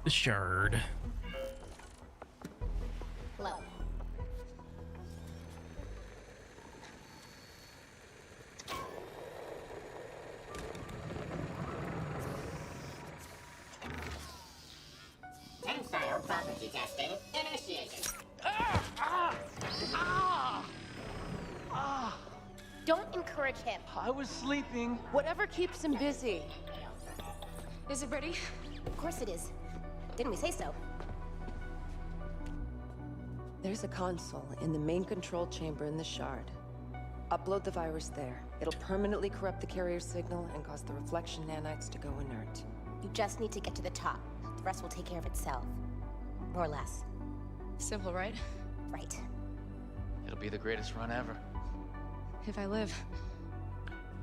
S1: The shard.
S10: Low.
S9: Tensile property testing initiated. Don't encourage him.
S13: I was sleeping.
S14: Whatever keeps him busy.
S12: Is it ready?
S10: Of course it is. Didn't we say so?
S15: There's a console in the main control chamber in the shard. Upload the virus there. It'll permanently corrupt the carrier signal and cause the reflection nanites to go inert.
S10: You just need to get to the top. The rest will take care of itself. More or less.
S12: Simple, right?
S10: Right.
S7: It'll be the greatest run ever.
S12: If I live.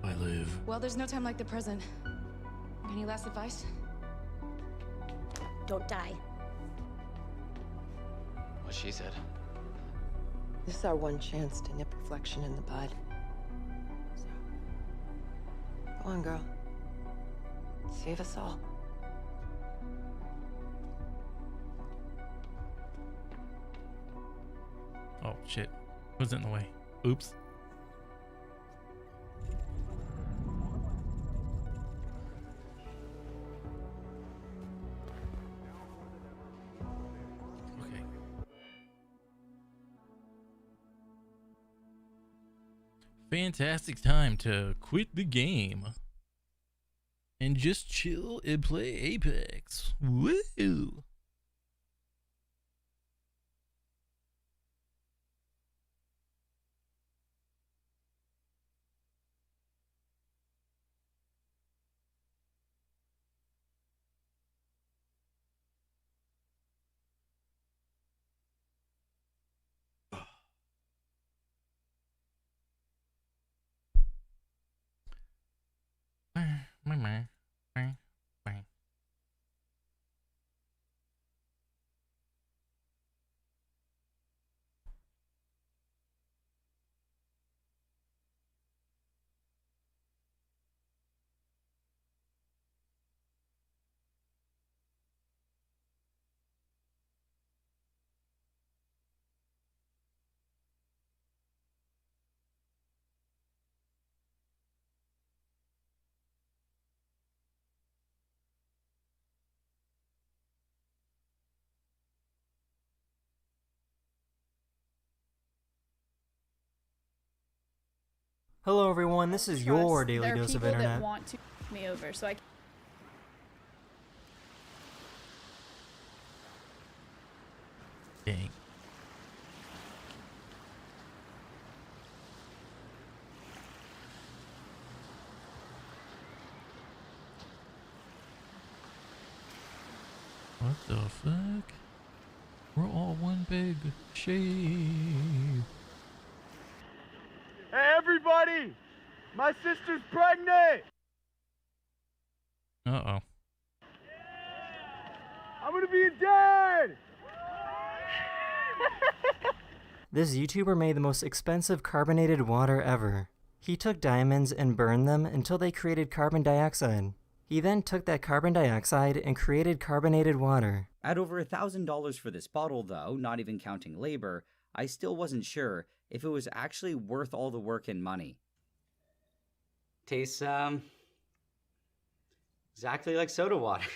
S1: I live.
S12: Well, there's no time like the present. Any last advice?
S10: Don't die.
S7: What she said.
S15: This is our one chance to nip reflection in the bud. So, go on, girl. Save us all.
S1: Oh, shit. Was in the way. Oops. Okay. Fantastic time to quit the game and just chill and play Apex. Woo!
S16: Hello everyone, this is your daily dose of internet.
S17: There are people that want to f me over, so I
S1: Dang. What the fuck? We're all one big shave.
S18: Hey, everybody! My sister's pregnant!
S1: Uh-oh.
S18: I'm gonna be a dad!
S16: This YouTuber made the most expensive carbonated water ever. He took diamonds and burned them until they created carbon dioxide. He then took that carbon dioxide and created carbonated water.
S19: At over $1,000 for this bottle though, not even counting labor, I still wasn't sure if it was actually worth all the work and money. Tastes, exactly like soda water.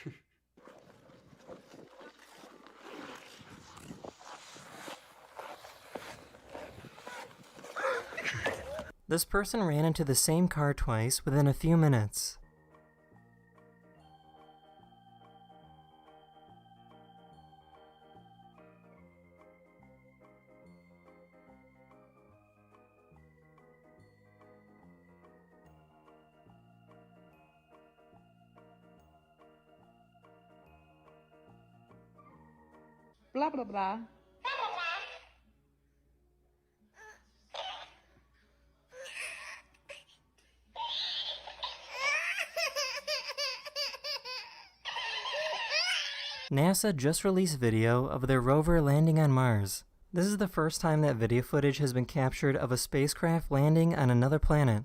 S16: This person ran into the same car twice within a few minutes.
S17: blah blah blah.
S16: NASA just released video of their rover landing on Mars. This is the first time that video footage has been captured of a spacecraft landing on another planet.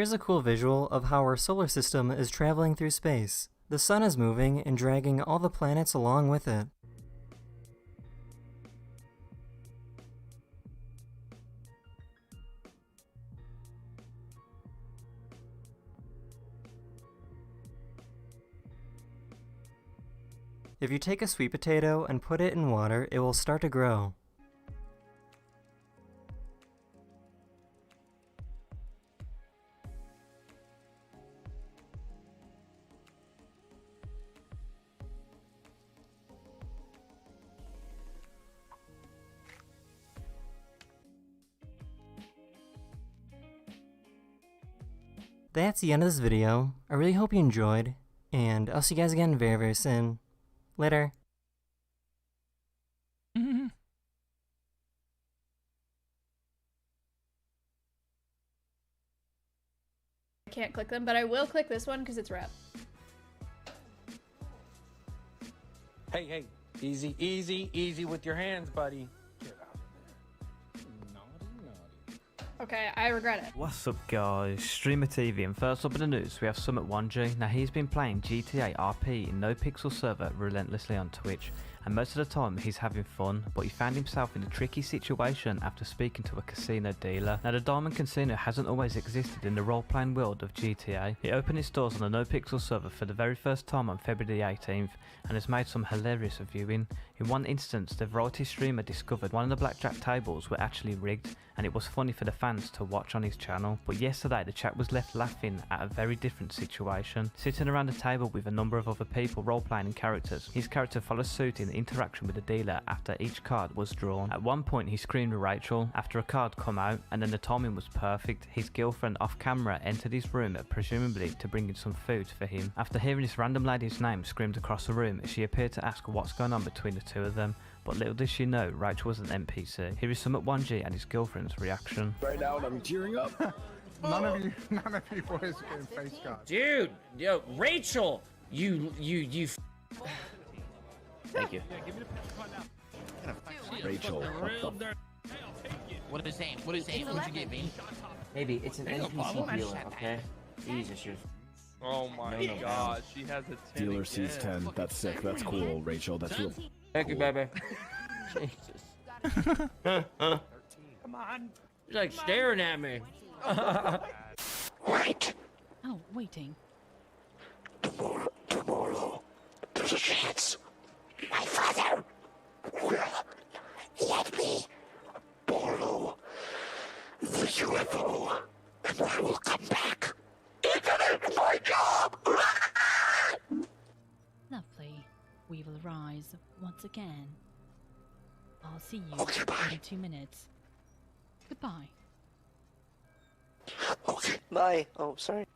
S16: Here's a cool visual of how our solar system is traveling through space. The sun is moving and dragging all the planets along with it. If you take a sweet potato and put it in water, it will start to grow. That's the end of this video. I really hope you enjoyed, and I'll see you guys again very, very soon. Later.
S17: I can't click them, but I will click this one because it's rep.
S20: Hey, hey, easy, easy, easy with your hands, buddy. Get out of there. Naughty, naughty.
S17: Okay, I regret it.
S21: What's up guys, Streamer TV, and first up in the news we have Summit 1G. Now he's been playing GTA RP in No Pixel server relentlessly on Twitch, and most of the time he's having fun, but he found himself in a tricky situation after speaking to a casino dealer. Now the Diamond Casino hasn't always existed in the role-playing world of GTA. It opened its doors on the No Pixel server for the very first time on February the 18th and has made some hilarious viewing. In one instance, the variety streamer discovered one of the blackjack tables were actually rigged, and it was funny for the fans to watch on his channel. But yesterday the chat was left laughing at a very different situation. Sitting around the table with a number of other people role-playing in characters, his character follows suit in the interaction with the dealer after each card was drawn. At one point he screamed at Rachel after a card come out, and then the timing was perfect. His girlfriend off camera entered his room, presumably to bring in some food for him. After hearing this random lady's name screamed across the room, she appeared to ask what's going on between the two of them, but little did she know Rachel was an NPC. Here is Summit 1G and his girlfriend's reaction.
S22: Right now I'm tearing up. None of you boys are getting face cards.
S20: Dude, yo, Rachel, you. Thank you.
S22: Rachel,
S23: what is aim? What is aim? What'd you get me?
S24: Maybe it's an NPC dealer, okay? Jesus, you're...
S25: Oh my god, she has a 10
S22: dealer sees 10. That's sick. That's cool, Rachel. That's real.
S20: Thank you, baby. Jesus.
S23: Come on.
S20: She's like staring at me.
S23: Wait. Oh, waiting.
S26: Tomorrow, there's a chance my father will let me borrow the UFO, and I will come back. Even it's my job!
S23: Lovely. We will arise once again. I'll see you in 2 minutes. Goodbye.
S26: Okay. Bye. Oh, sorry.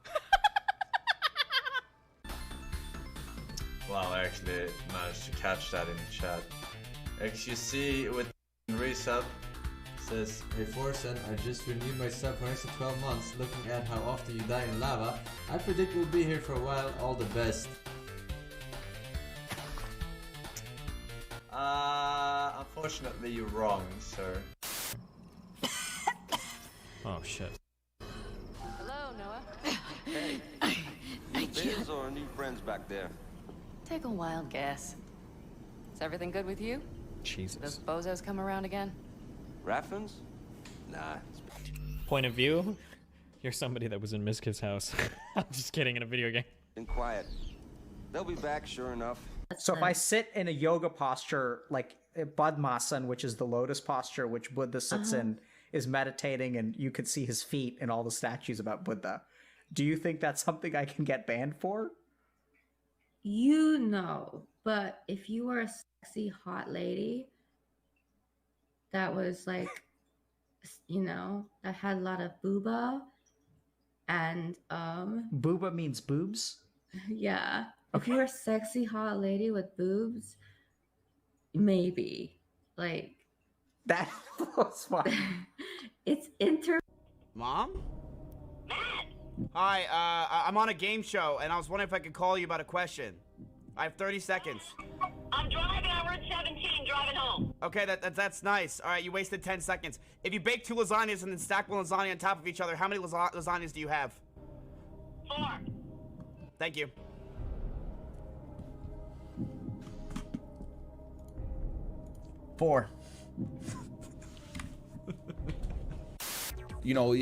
S27: Wow, I actually managed to catch that in the chat. As you see with resub, says, "Hey Forsen, I just renewed my sub for next 12 months. Looking at how often you die in lava, I predict we'll be here for a while. All the best." Unfortunately you're wrong, sir.
S28: Oh shit.
S15: Hello, Noah.
S29: Hey, new biz or new friends back there?
S15: Take a wild guess. Is everything good with you?
S28: Jesus.
S15: Those bozos come around again?
S29: Raffins? Nah.
S28: Point of view? You're somebody that was in Miskiv's house. I'm just kidding, in a video game.
S29: Been quiet. They'll be back, sure enough.
S30: So if I sit in a yoga posture, like Padmasana, which is the lotus posture, which Buddha sits in, is meditating, and you could see his feet in all the statues about Buddha. Do you think that's something I can get banned for?
S31: You know, but if you were a sexy hot lady that was like, you know, that had a lot of booba and
S30: Booba means boobs?
S31: Yeah. If you were a sexy hot lady with boobs, maybe. Like
S30: that was fine.
S31: It's
S18: Mom? Hi, I'm on a game show, and I was wondering if I could call you about a question. I have 30 seconds.
S32: I'm driving on Route 17, driving home.
S18: Okay, that's nice. All right, you wasted 10 seconds. If you bake 2 lasagnas and then stack 1 lasagna on top of each other, how many lasagnas do you have?
S32: 4.
S18: Thank you.
S30: Four.
S33: You know,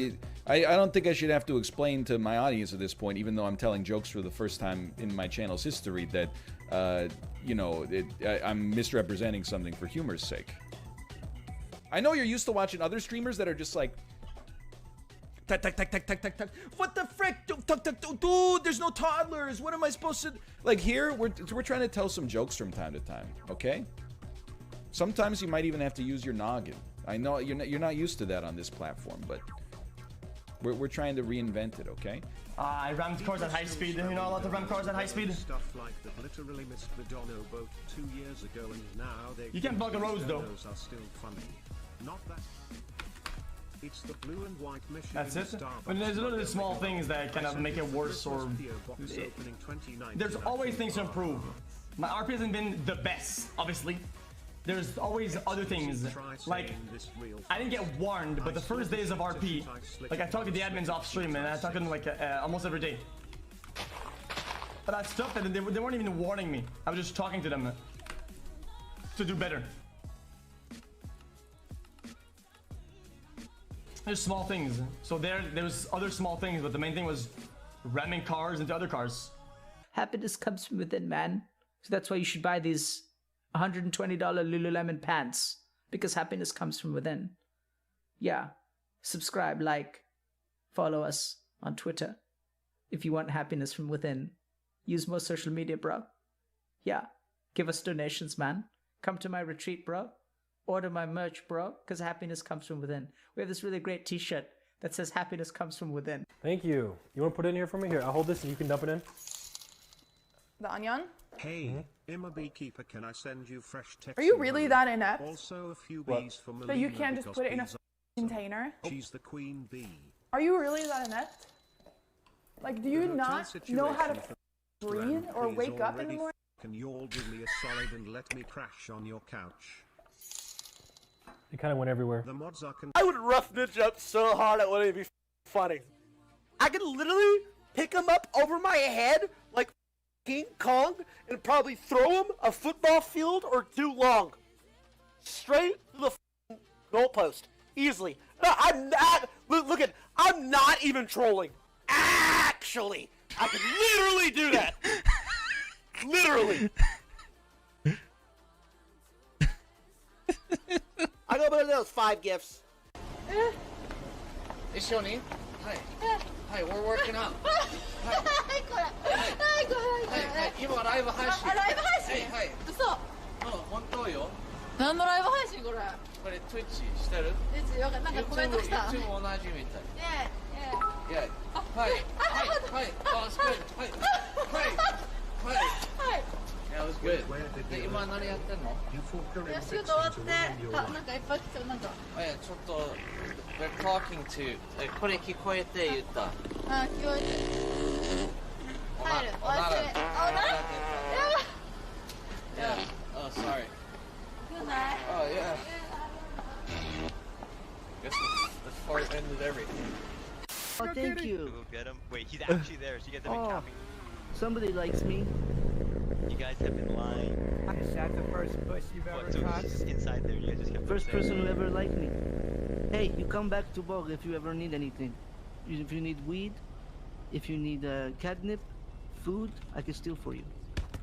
S33: I don't think I should have to explain to my audience at this point, even though I'm telling jokes for the first time in my channel's history, that, you know, I'm misrepresenting something for humor's sake. I know you're used to watching other streamers that are just like, tuck, tuck, tuck, tuck, tuck, tuck, tuck. What the frick? Dude, there's no toddlers. What am I supposed to... Like here, we're trying to tell some jokes from time to time, okay? Sometimes you might even have to use your noggin. I know you're not used to that on this platform, but we're trying to reinvent it, okay?
S34: I rammed cars at high speed. You're not allowed to ram cars at high speed.
S35: Stuff like that literally missed the Dono boat 2 years ago, and now they...
S34: You can't block the roads, though.
S35: Are still funny. Not that... It's the blue and white mission.
S34: That's it. But there's little small things that kind of make it worse, or there's always things to improve. My RP hasn't been the best, obviously. There's always other things. Like, I didn't get warned, but the first days of RP, like I talked to the admins off stream, and I talked to them like almost every day. But that stuff that they weren't even warning me. I was just talking to them to do better. There's small things. So there was other small things, but the main thing was ramming cars into other cars.
S30: Happiness comes from within, man. So that's why you should buy these $120 Lululemon pants, because happiness comes from within. Yeah. Subscribe, like, follow us on Twitter if you want happiness from within. Use more social media, bro. Yeah. Give us donations, man. Come to my retreat, bro. Order my merch, bro, because happiness comes from within. We have this really great t-shirt that says happiness comes from within.
S1: Thank you. You want to put it in here for me? Here, I'll hold this and you can dump it in.
S17: The onion?
S35: Hey, I'm a beekeeper. Can I send you fresh text?
S17: Are you really that inept?
S35: Also a few bees for Melina.
S17: So you can't just put it in a
S35: bees
S17: container?
S35: She's the queen bee.
S17: Are you really that inept? Like, do you not know how to breathe or wake up in the morning?
S35: Can you all give me a solid and let me crash on your couch?
S1: It kind of went everywhere.
S35: The mods are
S2: I would rough Ninja up so hard it wouldn't be funny. I could literally pick him up over my head like King Kong and probably throw him a football field or two long. Straight to the goalpost. Easily. No, I'm not. Look at. I'm not even trolling. Actually, I could literally do that. Literally. I got one of those 5 gifts.
S3: Hey, Shoni. Hi. Hi, we're working out. Hi. Hi. 今ライブ配信。ライブ配信？はい。嘘。本当よ。何のライブ配信これ？これ Twitch してる？なんかコメント来た。YouTube 同じみたい。Yeah. はい。はい。Oh, it's good. はい。はい。はい。Yeah, it was good. で、今何やってんの？いや、仕事終わって、なんかいっぱい来てる、なんか。ちょっと、we're talking to、これ聞こえて言った。聞こえて。入る。おなら。Yeah. Oh, sorry. Good night. Oh, yeah. Guess the fart ended everything.
S4: Oh, thank you.
S5: Go get him. Wait, he's actually there, so you guys have been capping.
S4: Somebody likes me.
S5: You guys have been lying.
S4: Is that the first push you've ever
S5: so
S4: caught?
S5: he's just inside there, you guys just kept
S4: First person who ever liked me. Hey, you come back to Bog if you ever need anything. If you need weed, if you need catnip, food, I can steal for you.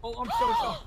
S1: Oh, I'm so sorry.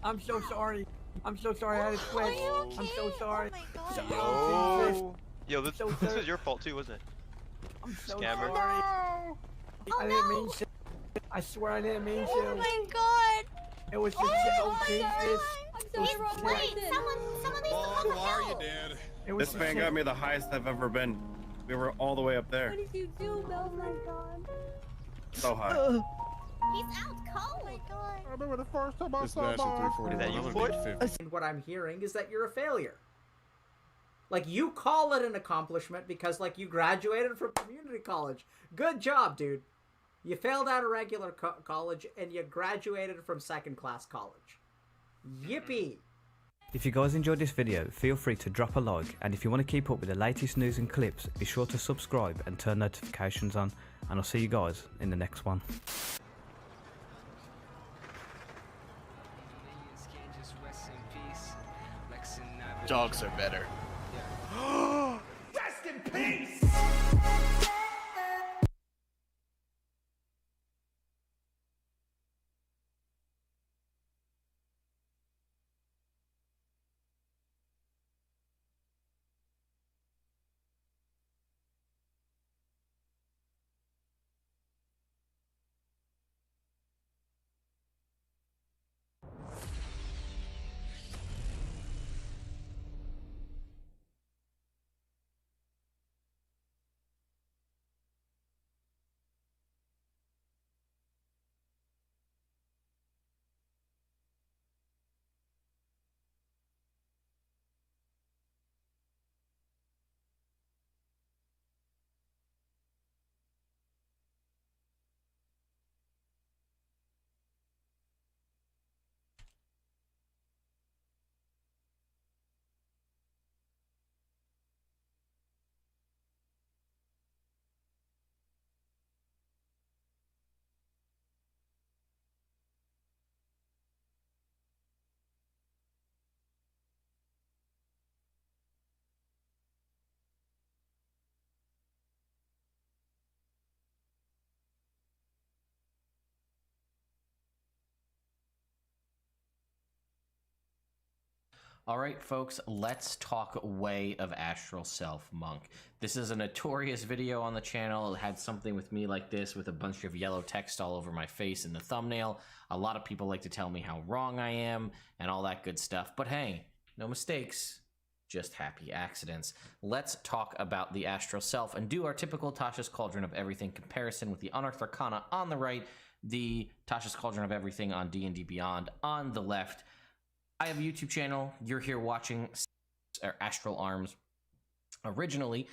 S1: I'm so sorry. I'm so sorry. I had to switch. I'm so sorry.
S5: Yo, this was your fault too, wasn't it?
S1: I'm so
S5: Scammer.
S1: sorry. I didn't mean to. I swear I didn't mean to.
S6: Oh my god!
S1: It was just business.
S6: I'm so wrong. Wait, someone needs to call the help.
S7: This fan got me the highest I've ever been. We were all the way up there.
S6: What did you do, Bill? Oh my god.
S7: So high.
S6: He's out cold. Oh my god.
S7: I remember the first time I saw
S33: Is that you, Floyd?
S30: And what I'm hearing is that you're a failure. Like, you call it an accomplishment because, like, you graduated from community college. Good job, dude. You failed out of regular college and you graduated from second-class college. Yippee!
S8: If you guys enjoyed this video, feel free to drop a like, and if you want to keep up with the latest news and clips, be sure to subscribe and turn notifications on, and I'll see you guys in the next one.
S34: Dogs are better.
S18: Rest in peace!
S9: Alright folks, let's talk Way of Astral Self Monk. This is a notorious video on the channel. It had something with me like this with a bunch of yellow text all over my face in the thumbnail. A lot of people like to tell me how wrong I am and all that good stuff, but hey, no mistakes, just happy accidents. Let's talk about the Astral Self and do our typical Tasha's Cauldron of Everything comparison with the Unearthed Arcana on the right, the Tasha's Cauldron of Everything on D&D Beyond on the left. I have a YouTube channel. You're here watching Astral Arms. Originally,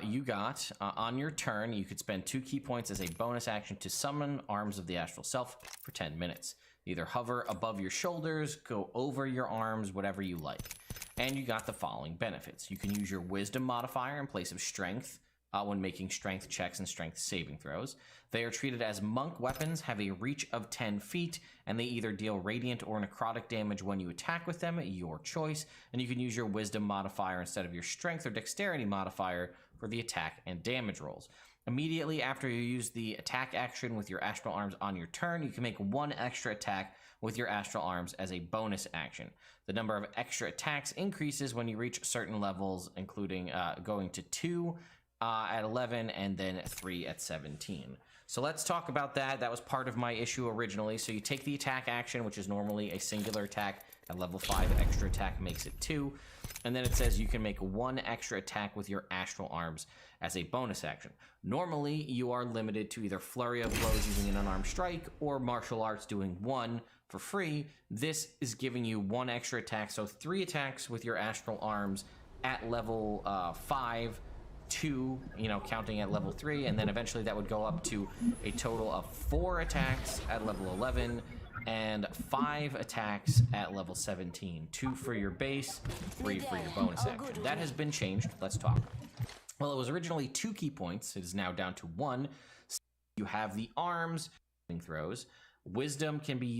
S9: you got, on your turn, you could spend 2 key points as a bonus action to summon Arms of the Astral Self for 10 minutes. Either hover above your shoulders, go over your arms, whatever you like. And you got the following benefits. You can use your Wisdom modifier in place of Strength when making strength checks and strength saving throws. They are treated as monk weapons, have a reach of 10 feet, and they either deal radiant or necrotic damage when you attack with them, your choice, and you can use your Wisdom modifier instead of your Strength or Dexterity modifier for the attack and damage rolls. Immediately after you use the attack action with your Astral Arms on your turn, you can make 1 extra attack with your Astral Arms as a bonus action. The number of extra attacks increases when you reach certain levels, including going to 2 at 11 and then 3 at 17. So let's talk about that. That was part of my issue originally. So you take the attack action, which is normally a singular attack. At level 5, extra attack makes it 2. And then it says you can make 1 extra attack with your Astral Arms as a bonus action. Normally, you are limited to either Flurry of Blows using an unarmed strike or Martial Arts doing 1 for free. This is giving you 1 extra attack, so 3 attacks with your Astral Arms at level 5, 2, counting at level 3, and then eventually that would go up to a total of 4 attacks at level 11 and 5 attacks at level 17. 2 for your base, 3 for your bonus action. That has been changed. Let's talk. Well, it was originally 2 key points. It is now down to 1. You have the arms, throws. Wisdom can be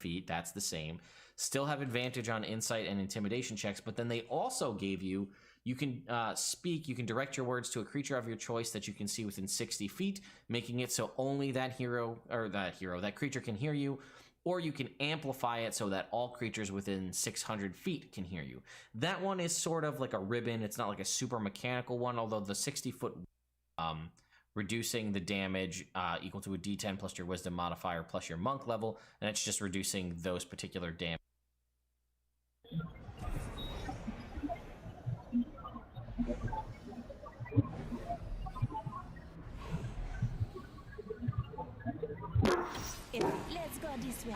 S9: feet, that's the same. Still have advantage on insight and intimidation checks, but then they also gave you can speak, you can direct your words to a creature of your choice that you can see within 60 feet, making it so only that creature can hear you. or you can amplify it so that all creatures within 600 feet can hear you. That one is sort of like a ribbon. It's not like a super mechanical one, although the 60-foot reducing the damage equal to a d10 plus your wisdom modifier plus your monk level, and it's just reducing those particular damage.
S6: Let's go this way.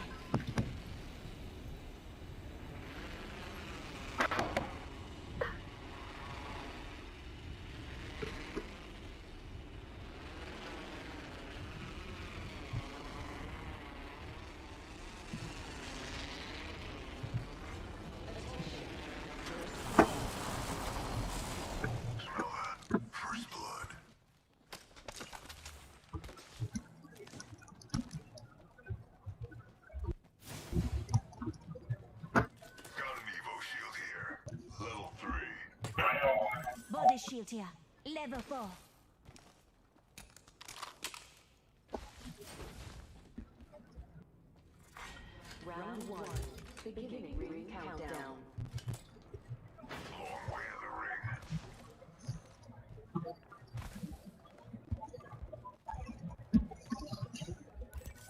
S6: Body shield here. Level 4.
S15: Round 1. Beginning ring countdown.
S35: Long way to the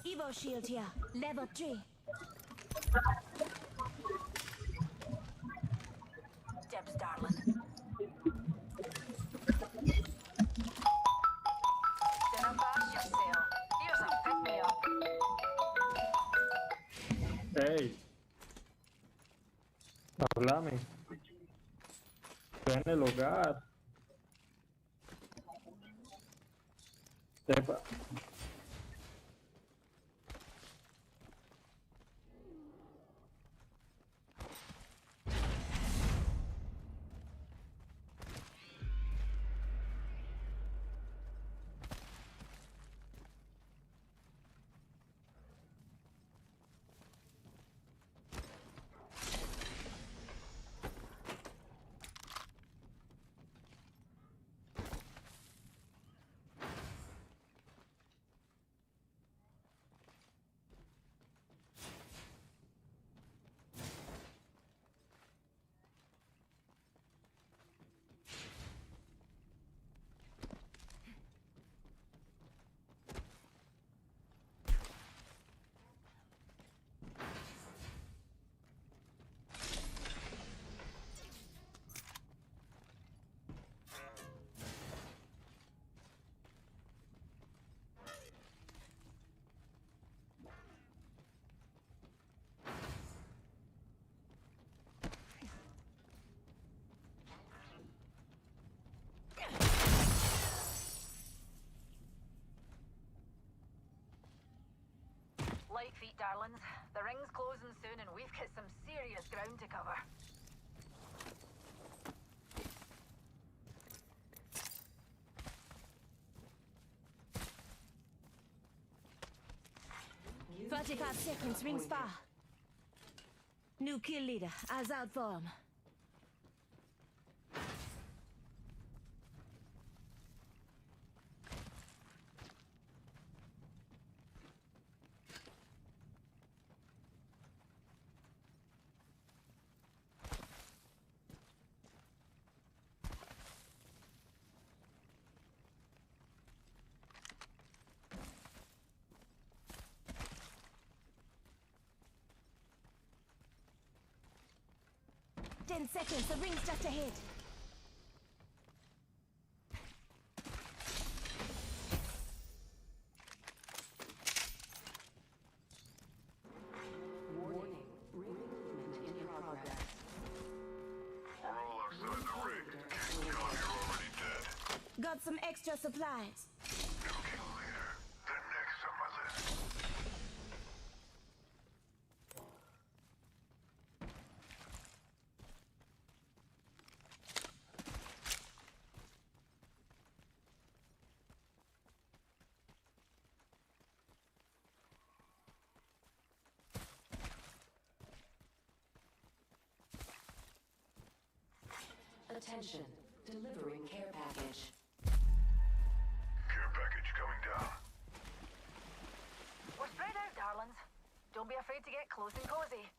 S35: ring.
S6: Evo shield here. Level 3. Debs, darling. Don't embarrass yourself. Here's a pick-me-up.
S10: Hey. Háblame. Estoy en el hogar. Sepa.
S6: Light feet, darlings. The ring's closing soon and we've got some serious ground to cover.
S15: New
S6: 45 seconds, rings far. New kill leader, eyes out for him. Ten seconds, the ring's just ahead.
S15: Warning. Ring movement in progress.
S35: We're all outside the ring. King Kong, you're already dead.
S6: Got some extra supplies.
S35: New kill leader. They're next on my list.
S15: Attention. Delivering care package.
S35: Care package coming down.
S6: We're spread out, darlings. Don't be afraid to get close and cozy.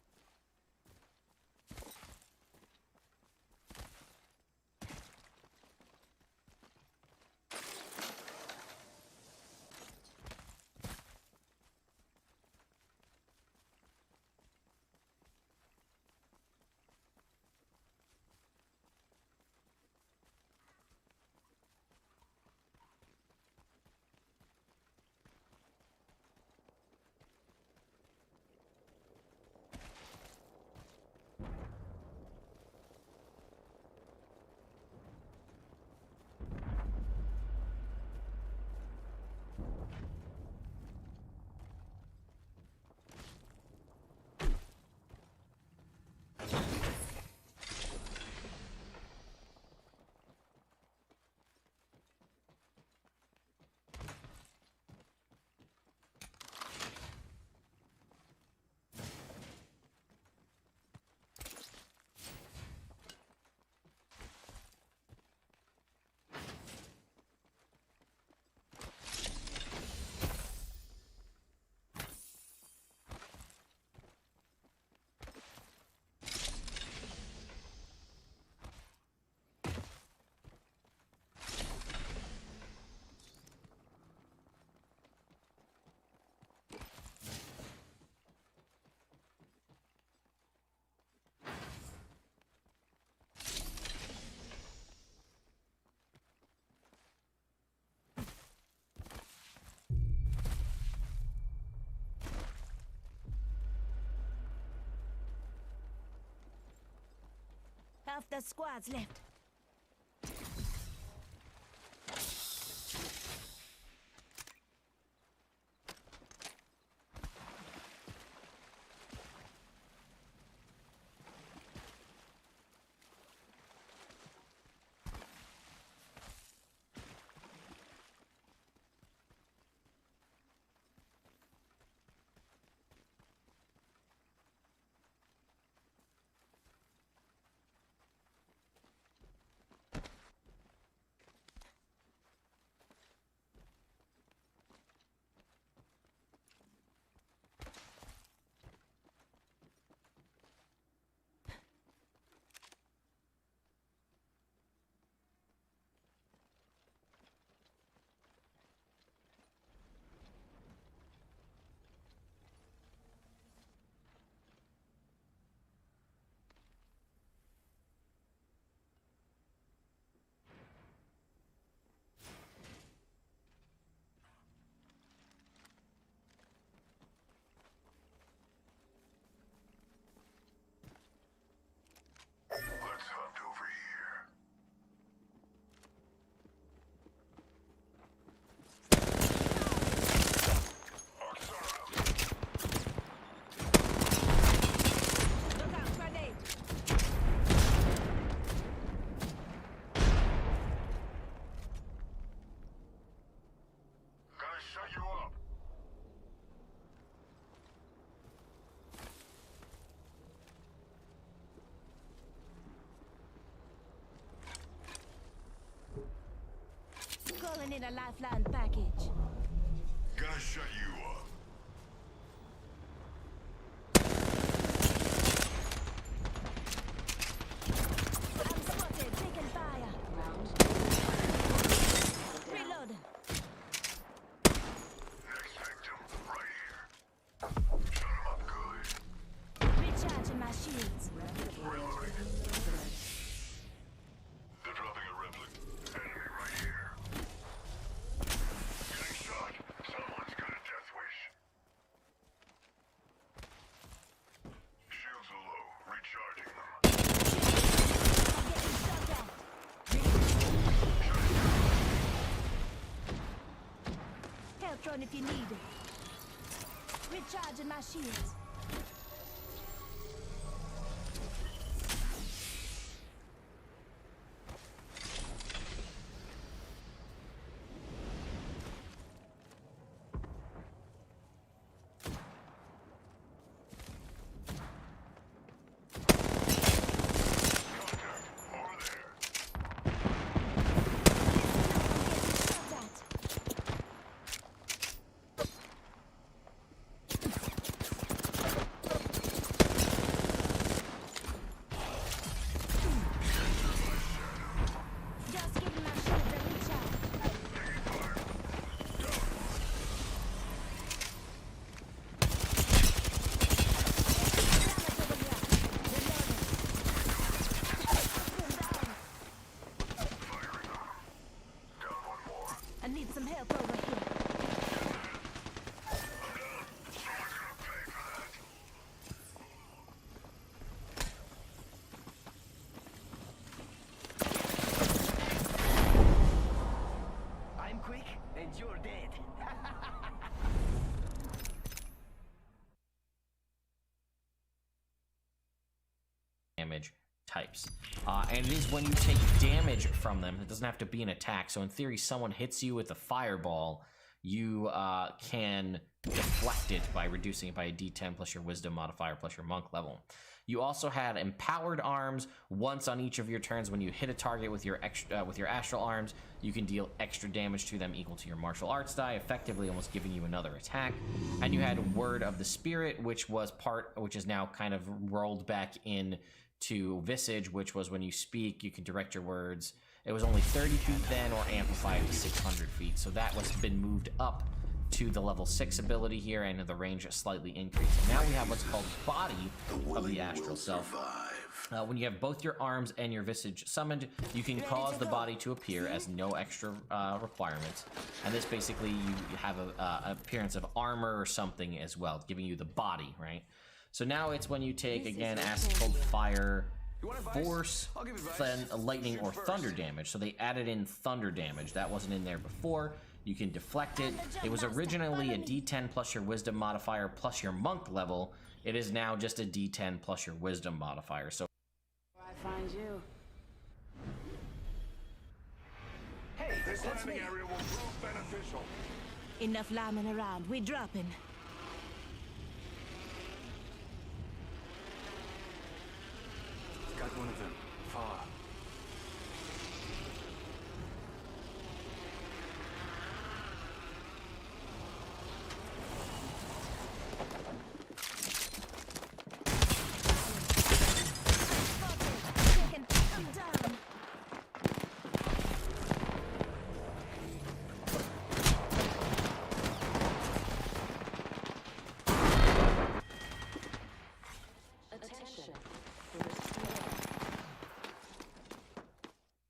S6: Half the squad's left. Calling in a lifeline package.
S35: Gonna shut you up.
S6: I'm spotted, taking fire. Reloading.
S35: Next victim, right here. Shut him up good.
S6: Recharging my shields.
S35: Reloading. They're dropping a replica. Enemy right here. Getting shot. Someone's got a death wish. Shields are low. Recharging them.
S6: Getting shot at. Help run if you need it. Recharging my shields.
S9: And it is when you take damage from them. It doesn't have to be an attack. So in theory, someone hits you with a fireball, you can deflect it by reducing it by a d10 plus your wisdom modifier plus your monk level. You also had empowered arms. Once on each of your turns, when you hit a target with your astral arms, you can deal extra damage to them equal to your martial arts die, effectively almost giving you another attack. And you had Word of the Spirit, which is now kind of rolled back in to Visage, which was when you speak, you can direct your words. It was only 30 feet then, or amplified to 600 feet. So that was been moved up to the level 6 ability here, and the range slightly increased. Now we have what's called Body of the Astral Self. When you have both your arms and your visage summoned, you can cause the body to appear as no extra requirements. And this basically, you have an appearance of armor or something as well, giving you the body, right? So now it's when you take, again, acid, cold, fire, force, then lightning or thunder damage. So they added in thunder damage. That wasn't in there before. You can deflect it. It was originally a d10 plus your wisdom modifier plus your monk level. It is now just a d10 plus your wisdom modifier. So
S6: I find you.
S35: Hey, this landing area will prove beneficial.
S6: Enough lambing around. We're dropping.
S35: Got one of them. Far.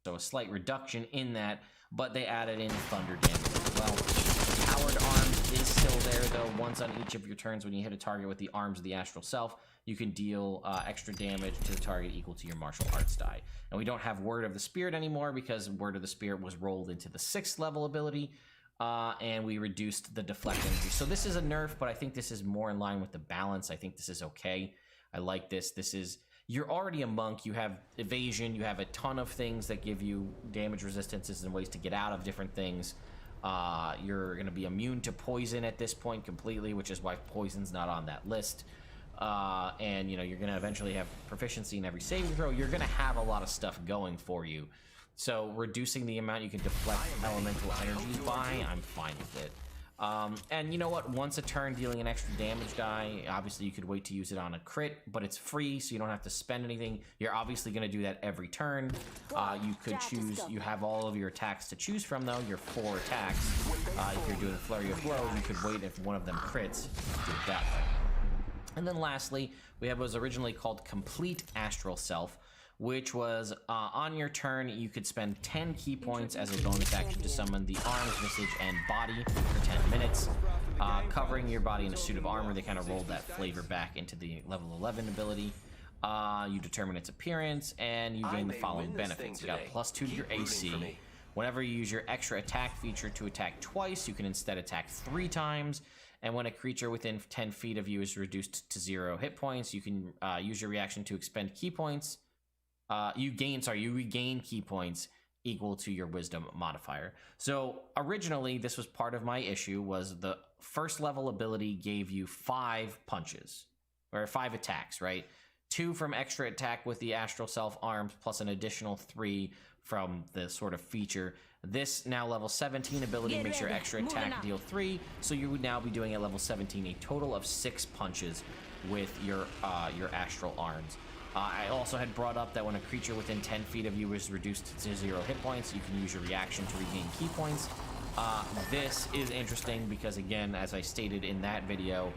S9: So a slight reduction in that, but they added in thunder damage as well. Powered arms is still there though. Once on each of your turns when you hit a target with the arms of the astral self, you can deal extra damage to the target equal to your martial arts die. And we don't have Word of the Spirit anymore because Word of the Spirit was rolled into the 6th level ability, and we reduced the deflect energy. So this is a nerf, but I think this is more in line with the balance. I think this is okay. I like this. You're already a monk, you have evasion, you have a ton of things that give you damage resistances and ways to get out of different things. You're going to be immune to poison at this point completely, which is why poison's not on that list. And you're going to eventually have proficiency in every saving throw. You're going to have a lot of stuff going for you. So reducing the amount you can deflect elemental energies by, I'm fine with it. And you know what? Once a turn dealing an extra damage die, obviously you could wait to use it on a crit, but it's free, so you don't have to spend anything. You're obviously going to do that every turn. You could choose, you have all of your attacks to choose from though, your 4 attacks. If you're doing Flurry of Blows, you could wait if one of them crits, do it that way. And then lastly, we have what was originally called Complete Astral Self, which was on your turn, you could spend 10 key points as a bonus action to summon the arms, visage, and body for 10 minutes. Covering your body in a suit of armor, they kind of rolled that flavor back into the level 11 ability. You determine its appearance, and you gain the following benefits. You got +2 to your AC. Whenever you use your extra attack feature to attack twice, you can instead attack 3 times. And when a creature within 10 feet of you is reduced to 0 hit points, you can use your reaction to expend key points. You regain key points equal to your wisdom modifier. So originally, this was part of my issue, was the first level ability gave you 5 punches, or 5 attacks, right? 2 from extra attack with the astral self arms, plus an additional 3 from the sort of feature. This now level 17 ability makes your extra attack deal 3, so you would now be doing at level 17 a total of 6 punches with your astral arms. I also had brought up that when a creature within 10 feet of you is reduced to 0 hit points, you can use your reaction to regain key points. This is interesting because, again, as I stated in that video,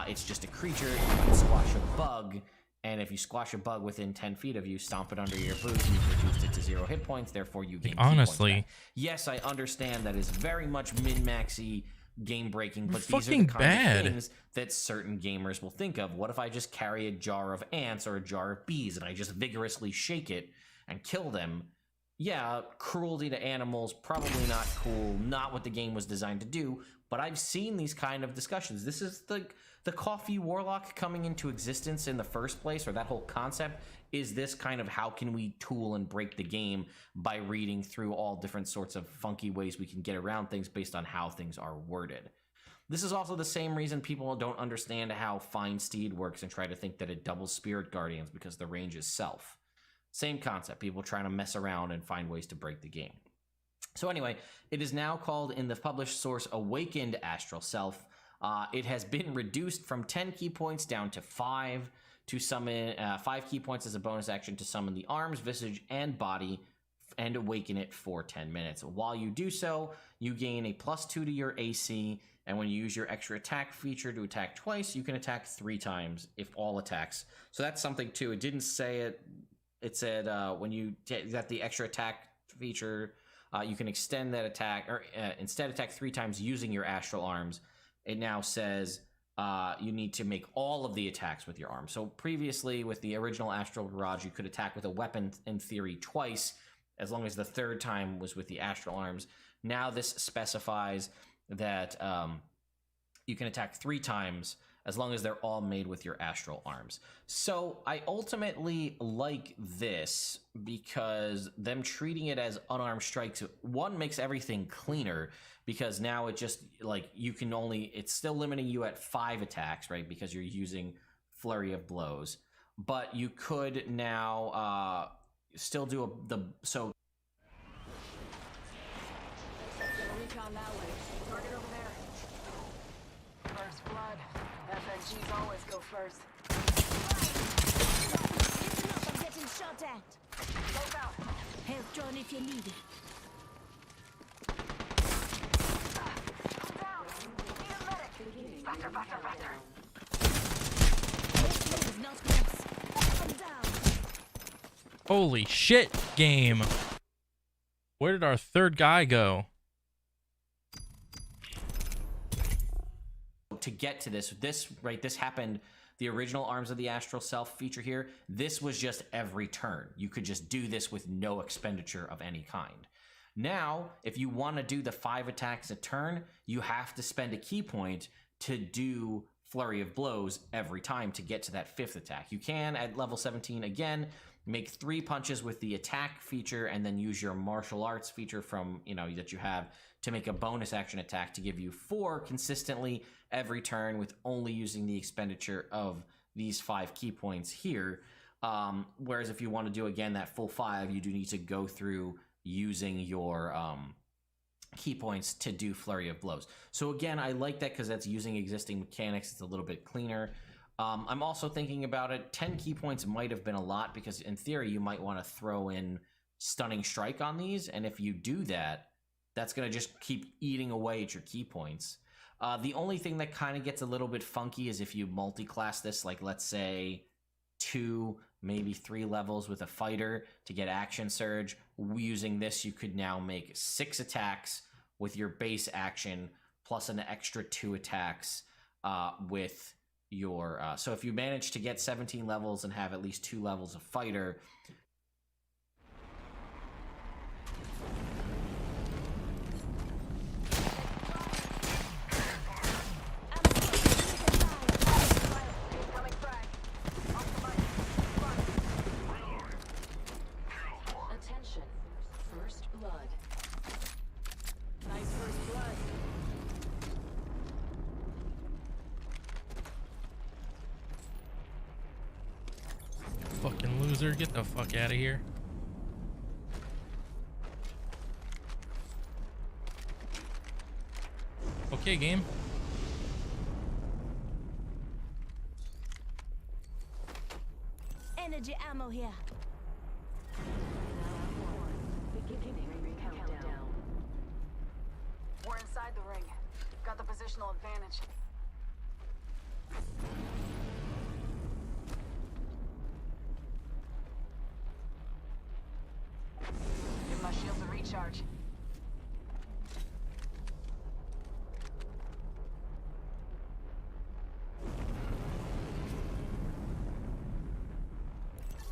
S9: it's just a creature. You can squash a bug, and if you squash a bug within 10 feet of you, stomp it under your boot, and you've reduced it to 0 hit points, therefore you gain key points back. Yes, I understand that is very much min-maxy, game-breaking, but these are the kind of things that certain gamers will think of. What if I just carry a jar of ants or a jar of bees and I just vigorously shake it and kill them? Yeah, cruelty to animals, probably not cool, not what the game was designed to do, but I've seen these kind of discussions. This is the coffee warlock coming into existence in the first place, or that whole concept, is this kind of how can we tool and break the game by reading through all different sorts of funky ways we can get around things based on how things are worded. This is also the same reason people don't understand how Fine Steed works and try to think that it doubles Spirit Guardians because the range is self. Same concept, people trying to mess around and find ways to break the game. So anyway, it is now called in the published source Awakened Astral Self. It has been reduced from 10 key points down to 5 to summon 5 key points as a bonus action to summon the arms, visage, and body and awaken it for 10 minutes. While you do so, you gain a +2 to your AC, and when you use your extra attack feature to attack twice, you can attack 3 times if all attacks. So that's something too. It didn't say it. It said when you got the extra attack feature, you can extend that attack, or instead attack 3 times using your astral arms. It now says you need to make all of the attacks with your arms. So previously with the original Astral Barrage, you could attack with a weapon in theory twice, as long as the 3rd time was with the astral arms. Now this specifies that you can attack 3 times as long as they're all made with your astral arms. So I ultimately like this because them treating it as unarmed strikes, one, makes everything cleaner, because now it just, like, you can only, it's still limiting you at 5 attacks, right, because you're using Flurry of Blows. But you could now still do so.
S32: Recon that way. Target over there. First blood. FNGs always go first.
S6: Listen up, I'm getting shot at.
S32: Both out.
S6: Health drone if you need it.
S32: I'm down. Need a medic. Faster, faster, faster.
S6: This is not close. I'm down.
S11: Holy shit, game. Where did our 3rd guy go?
S9: To get to this happened, the original Arms of the Astral Self feature here, this was just every turn. You could just do this with no expenditure of any kind. Now, if you want to do the 5 attacks a turn, you have to spend a key point to do Flurry of Blows every time to get to that 5th attack. You can, at level 17, again, make 3 punches with the attack feature and then use your martial arts feature from, that you have to make a bonus action attack to give you 4 consistently every turn with only using the expenditure of these 5 key points here. Whereas if you want to do, again, that full 5, you do need to go through using your key points to do Flurry of Blows. So again, I like that because that's using existing mechanics. It's a little bit cleaner. I'm also thinking about it. 10 key points might have been a lot because in theory, you might want to throw in Stunning Strike on these. And if you do that, that's going to just keep eating away at your key points. The only thing that kind of gets a little bit funky is if you multi-class this, like let's say 2, maybe 3 levels with a fighter to get Action Surge. Using this, you could now make 6 attacks with your base action plus an extra 2 attacks with your... so if you manage to get 17 levels and have at least 2 levels of fighter...
S11: Fucking loser, get the fuck out of here. Okay, game.
S6: Energy ammo here.
S32: We're inside the ring. Got the positional advantage. Give my shields a recharge.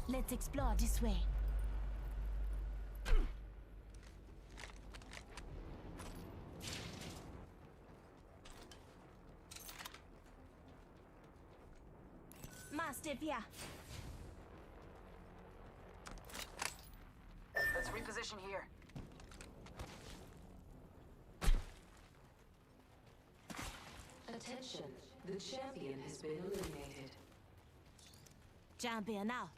S6: Let's explore this way. Mastiff here.
S32: position here.
S15: Attention, the champion has been eliminated.
S6: Champion out.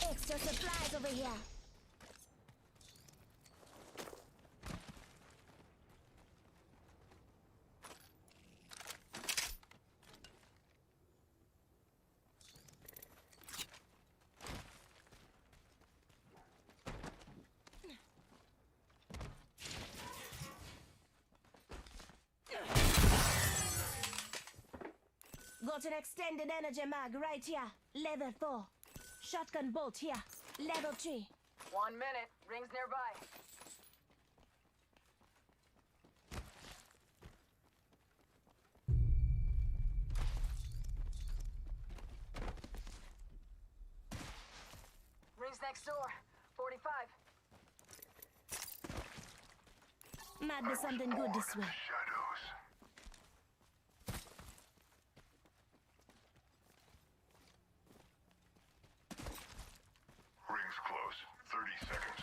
S6: Extra supplies over here. Got an extended energy mag right here. Level 4. Shotgun bolt here. Level 3.
S32: 1 minute. Rings nearby. Rings next door. 45.
S6: Might be something good this way.
S35: Rings close. 30 seconds.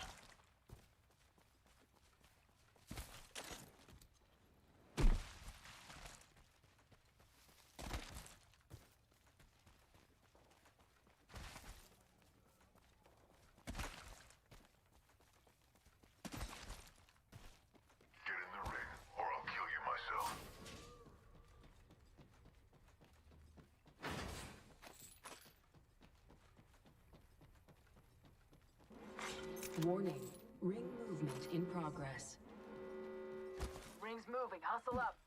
S35: Get in the ring, or I'll kill you myself.
S15: Warning, ring movement in progress.
S32: Rings moving. Hustle up.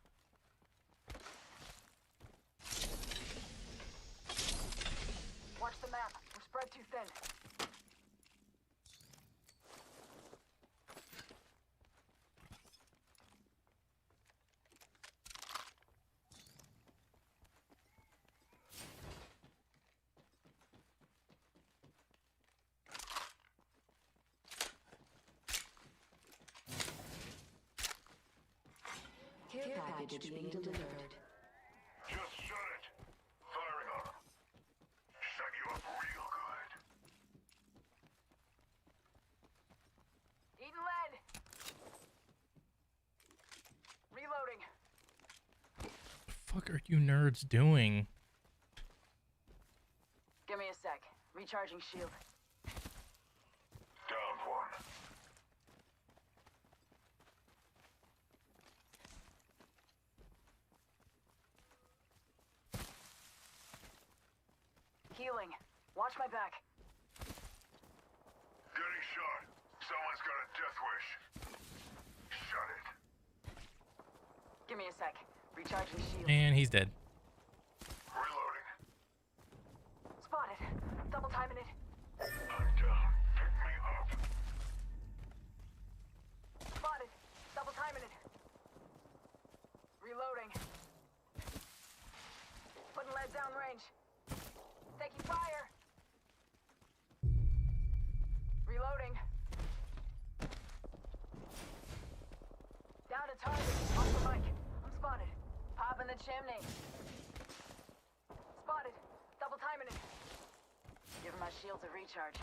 S32: Watch the map. We're spread too thin.
S15: Care package being delivered.
S35: Just shut it. Firing on him. Shut you up real good.
S32: Eating lead. Reloading.
S11: Fuck are you nerds doing?
S32: Give me a sec. Recharging shield.
S35: Down one.
S32: Healing. Watch my back.
S35: Getting shot. Someone's got a death wish. Shut it.
S32: Give me a sec. Recharging shield.
S11: And he's dead.
S35: Reloading.
S32: Spotted. Double timing it.
S35: I'm down. Pick me up.
S32: Spotted. Double timing it. Reloading. Putting lead down range. Taking fire. Reloading. Down to target. Off the mic. I'm spotted. Pop in the chimney. Spotted. Double timing it. Giving my shields a recharge.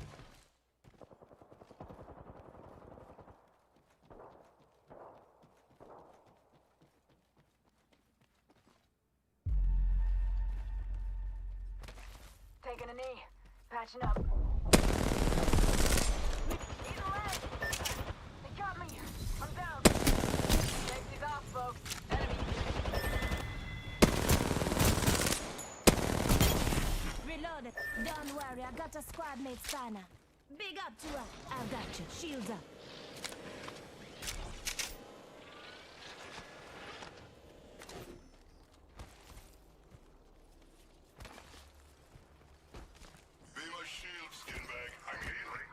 S32: Taking a knee. Patching up. Need a leg. They got me. I'm down. Safety's off, folks. Enemy.
S6: Reloaded. Don't worry, I got a squad mate spanner. Big up to her. I've got you. Shields up.
S35: Be my shield, skinbag. I'm healing.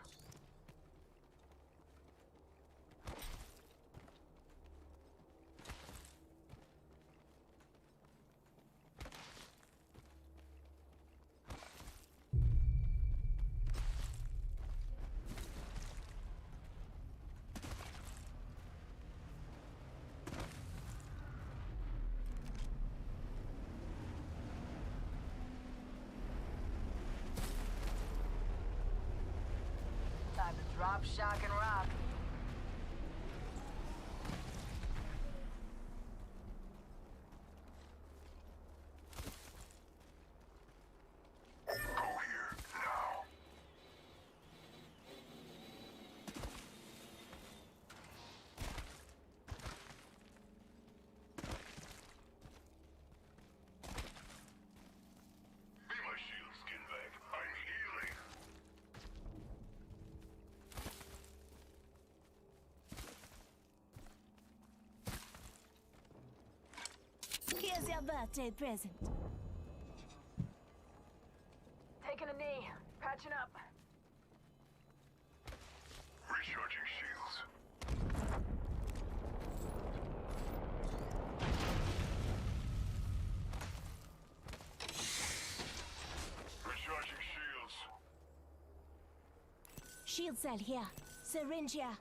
S32: Drop, shock, and rob.
S6: Here's your birthday present.
S32: Taking a knee. Patching up.
S35: Recharging shields. Recharging shields.
S6: Shield cell here. Syringe here.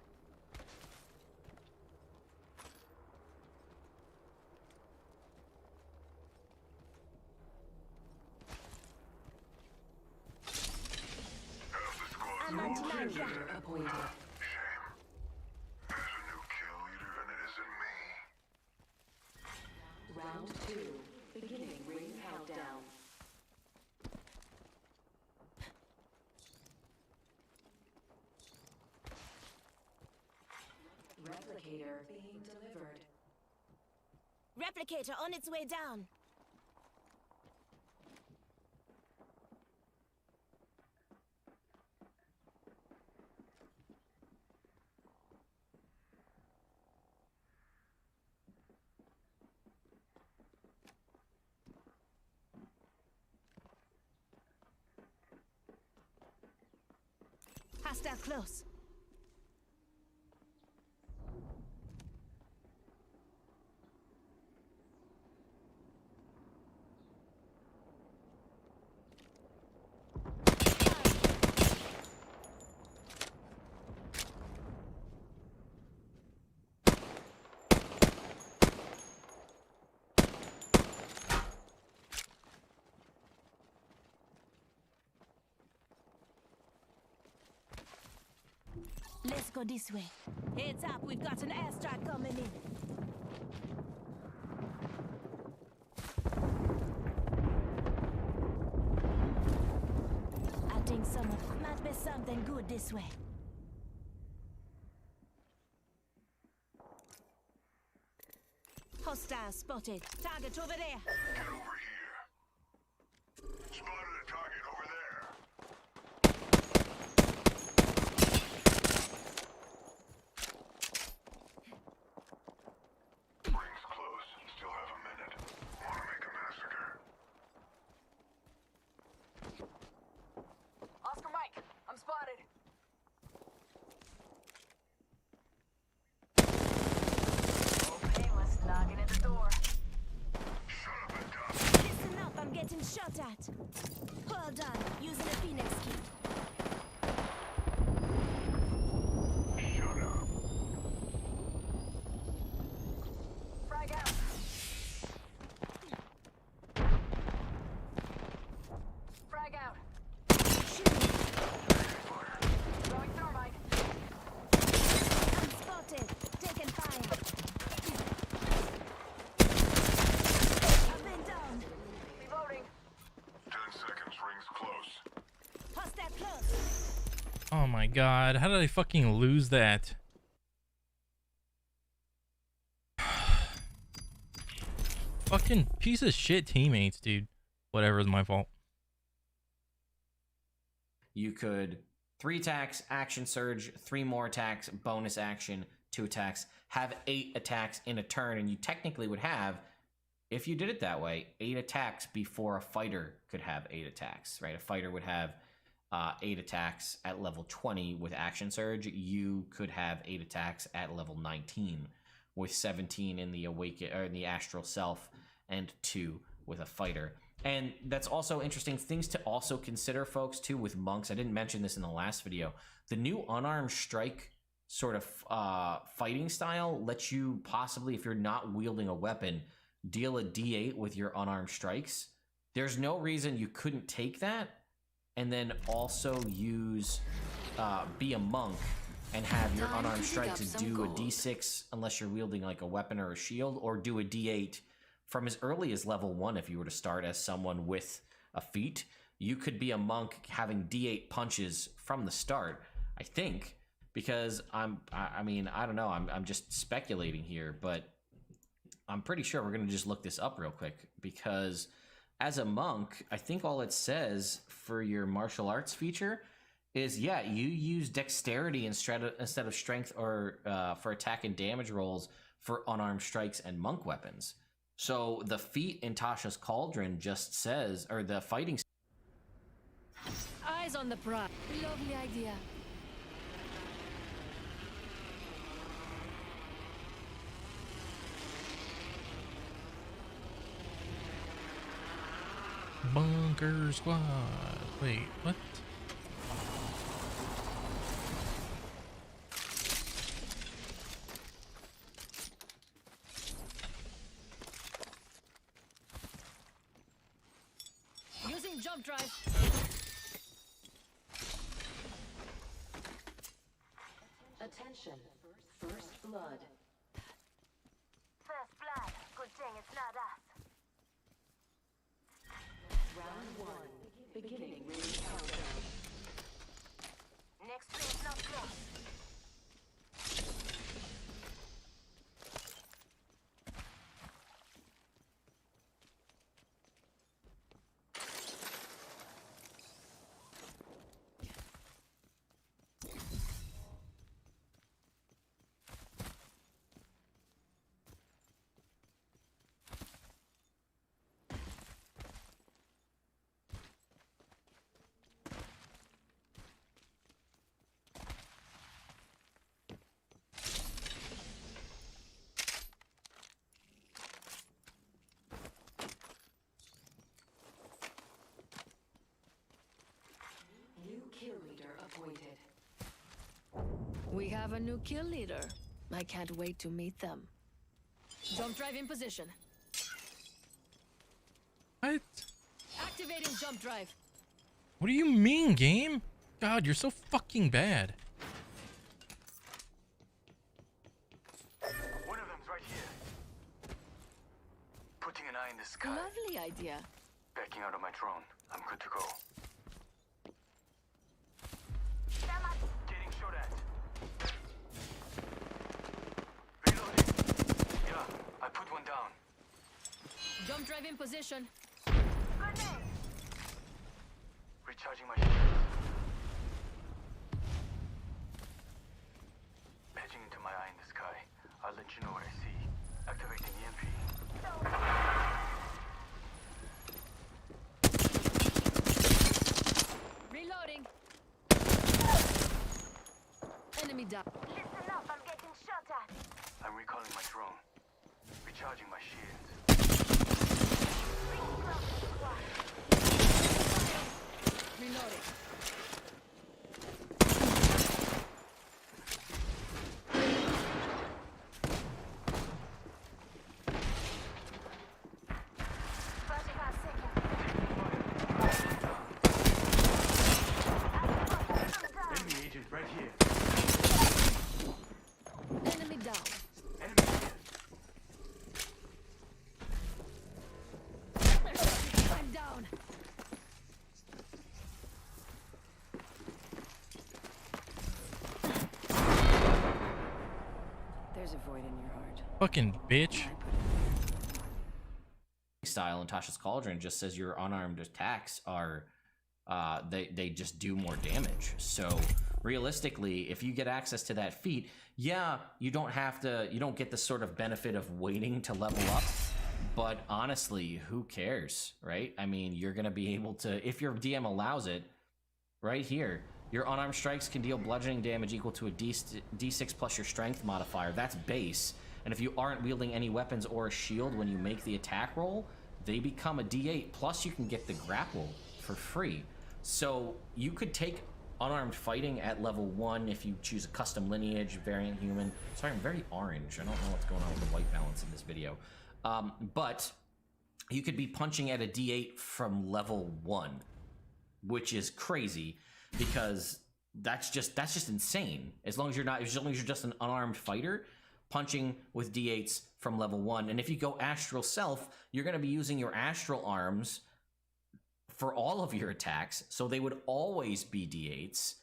S6: I'm 99 here.
S35: Appointed. Shame. There's a new kill leader and it isn't me.
S15: Round 2. Beginning ring countdown. Replicator being delivered.
S6: Replicator on its way down. Hostile close. Let's go this way. Heads up, we've got an airstrike coming in. I think some might be something good this way. Hostile spotted. Target over there.
S35: Get over here. Spotted a target over there. Ring's close. Still have a minute. Wanna make a massacre?
S32: Oscar Mike, I'm spotted. Painless, knocking at the door.
S6: Listen up, I'm getting shot at. Hold on, using a Phoenix kit.
S32: Frag out. Frag out. Throwing thermite.
S6: I'm spotted. Taking fire. I've been down.
S32: Reloading.
S35: 10 seconds. Ring's close.
S6: Hostile close.
S11: Oh my god, how did I fucking lose that? Fucking piece of shit teammates, dude. Whatever, it's my fault.
S9: You could 3 attacks, action surge, 3 more attacks, bonus action, 2 attacks, have 8 attacks in a turn, and you technically would have, if you did it that way, 8 attacks before a fighter could have 8 attacks, right? A fighter would have 8 attacks at level 20 with action surge. You could have 8 attacks at level 19 with 17 in the awaken or in the astral self and 2 with a fighter. And that's also interesting things to also consider, folks, too, with monks. I didn't mention this in the last video. The new unarmed strike sort of fighting style lets you possibly, if you're not wielding a weapon, deal a D8 with your unarmed strikes. There's no reason you couldn't take that and then also use be a monk and have your unarmed strikes do a D6 unless you're wielding like a weapon or a shield, or do a D8 from as early as level 1 if you were to start as someone with a feat. You could be a monk having D8 punches from the start, I think, because I mean, I don't know, I'm just speculating here, but I'm pretty sure we're going to just look this up real quick, because as a monk, I think all it says for your martial arts feature is, yeah, you use dexterity instead of strength or for attack and damage rolls for unarmed strikes and monk weapons. So the feat in Tasha's Cauldron just says, or the fighting.
S6: Eyes on the prize. Lovely idea.
S11: Bunker squad. Wait, what?
S6: Using jump drive.
S15: Attention. First blood.
S6: First blood. Good thing it's not us.
S15: Round 1. Beginning ring countdown.
S6: Next ring's not close.
S15: Kill leader appointed.
S6: We have a new kill leader. I can't wait to meet them. Jump drive in position.
S11: What?
S6: Activating jump drive.
S11: What do you mean, game? God, you're so fucking bad.
S35: One of them's right here. Putting an eye in the sky.
S6: Lovely idea.
S35: Backing out of my drone. I'm good to go. Getting shot at. Reloading. Yeah, I put one down.
S6: Jump drive in position.
S35: Recharging my shields. Patching into my eye in the sky. I'll let you know what I see. Activating EMP.
S6: Reloading. Enemy down. Listen up, I'm getting shot at.
S35: I'm recalling my drone. Recharging my shields.
S6: Reloading.
S35: Enemy agent right here.
S6: Enemy down.
S35: Enemy here.
S6: I'm down.
S15: There's a void in your heart.
S11: Fucking bitch.
S9: Style in Tasha's Cauldron just says your unarmed attacks are they just do more damage. So realistically, if you get access to that feat, yeah, you don't get the sort of benefit of waiting to level up, but honestly, who cares, right? I mean, you're gonna be able to, if your DM allows it, right here, your unarmed strikes can deal bludgeoning damage equal to a D6 plus your strength modifier. That's base. And if you aren't wielding any weapons or a shield when you make the attack roll, they become a D8, plus you can get the grapple for free. So you could take unarmed fighting at level 1 if you choose a custom lineage, variant human. Sorry, I'm very orange. I don't know what's going on with the white balance in this video. But you could be punching at a D8 from level 1, which is crazy because That's just insane. As long as you're just an unarmed fighter punching with D8s from level 1. And if you go astral self, you're going to be using your astral arms for all of your attacks, so they would always be D8s.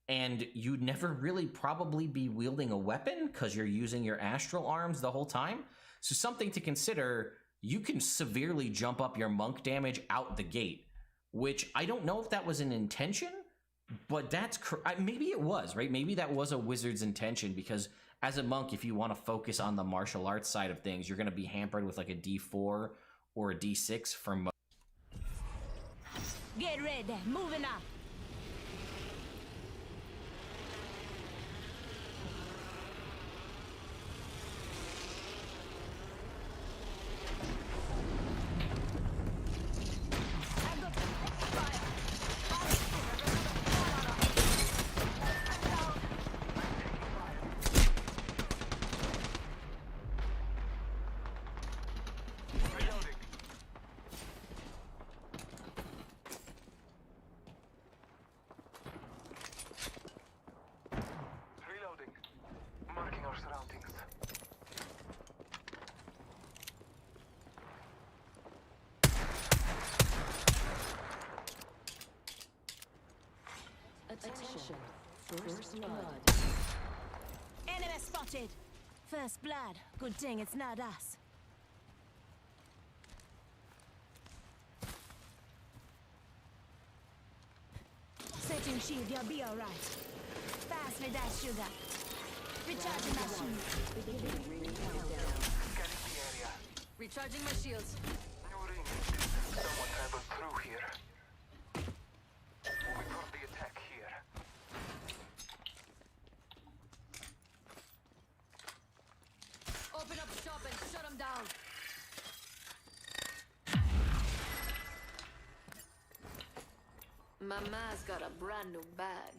S9: And you'd never really probably be wielding a weapon because you're using your astral arms the whole time. So something to consider, you can severely jump up your monk damage out the gate, which I don't know if that was an intention, but maybe it was, right? Maybe that was a wizard's intention, because as a monk, if you want to focus on the martial arts side of things, you're going to be hampered with like a D4 or a D6 for most.
S6: Get ready, moving up.
S15: Attention. First blood.
S6: Enemy spotted. First blood. Good thing it's not us. Setting shield, you'll be alright. Pass me that sugar. Recharging my shield.
S32: Recharging my shields.
S35: New ring. Someone traveled through here. Moving for the attack here.
S32: Open up shop and shut them down.
S15: Mama's got a brand new bag.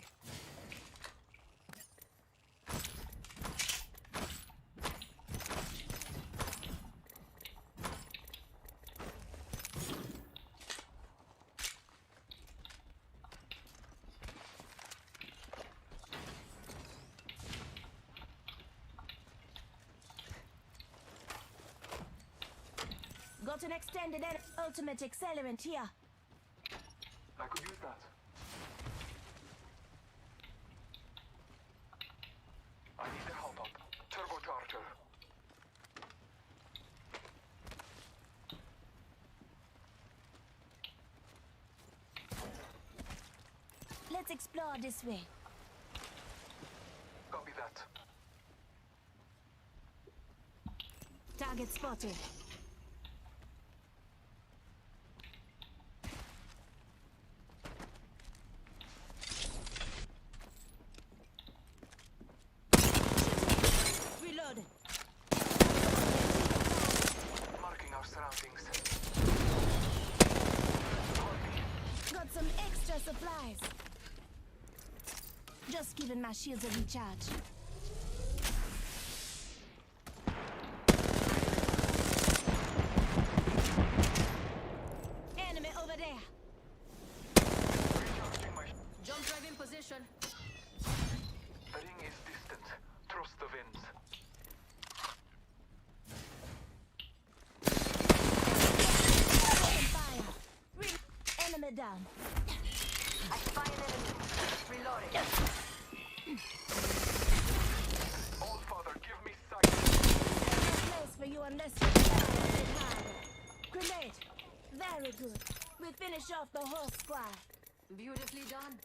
S6: Got an extended ultimate accelerant here.
S35: I could use that. I need a help up. Turbocharger.
S6: Let's explore this way.
S35: Copy that.
S6: Target spotted. Reload.
S35: Marking our surroundings.
S6: Got some extra supplies. Just giving my shields a recharge. Enemy over there.
S32: Jump drive in position.
S35: The ring is distant. Trust the winds.
S6: Open fire. Enemy down.
S32: I spy an enemy. Reloading.
S35: All father, give me sight.
S6: No place for you unless you try a bit harder. Grenade. Very good. We finish off the whole squad.
S32: Beautifully done.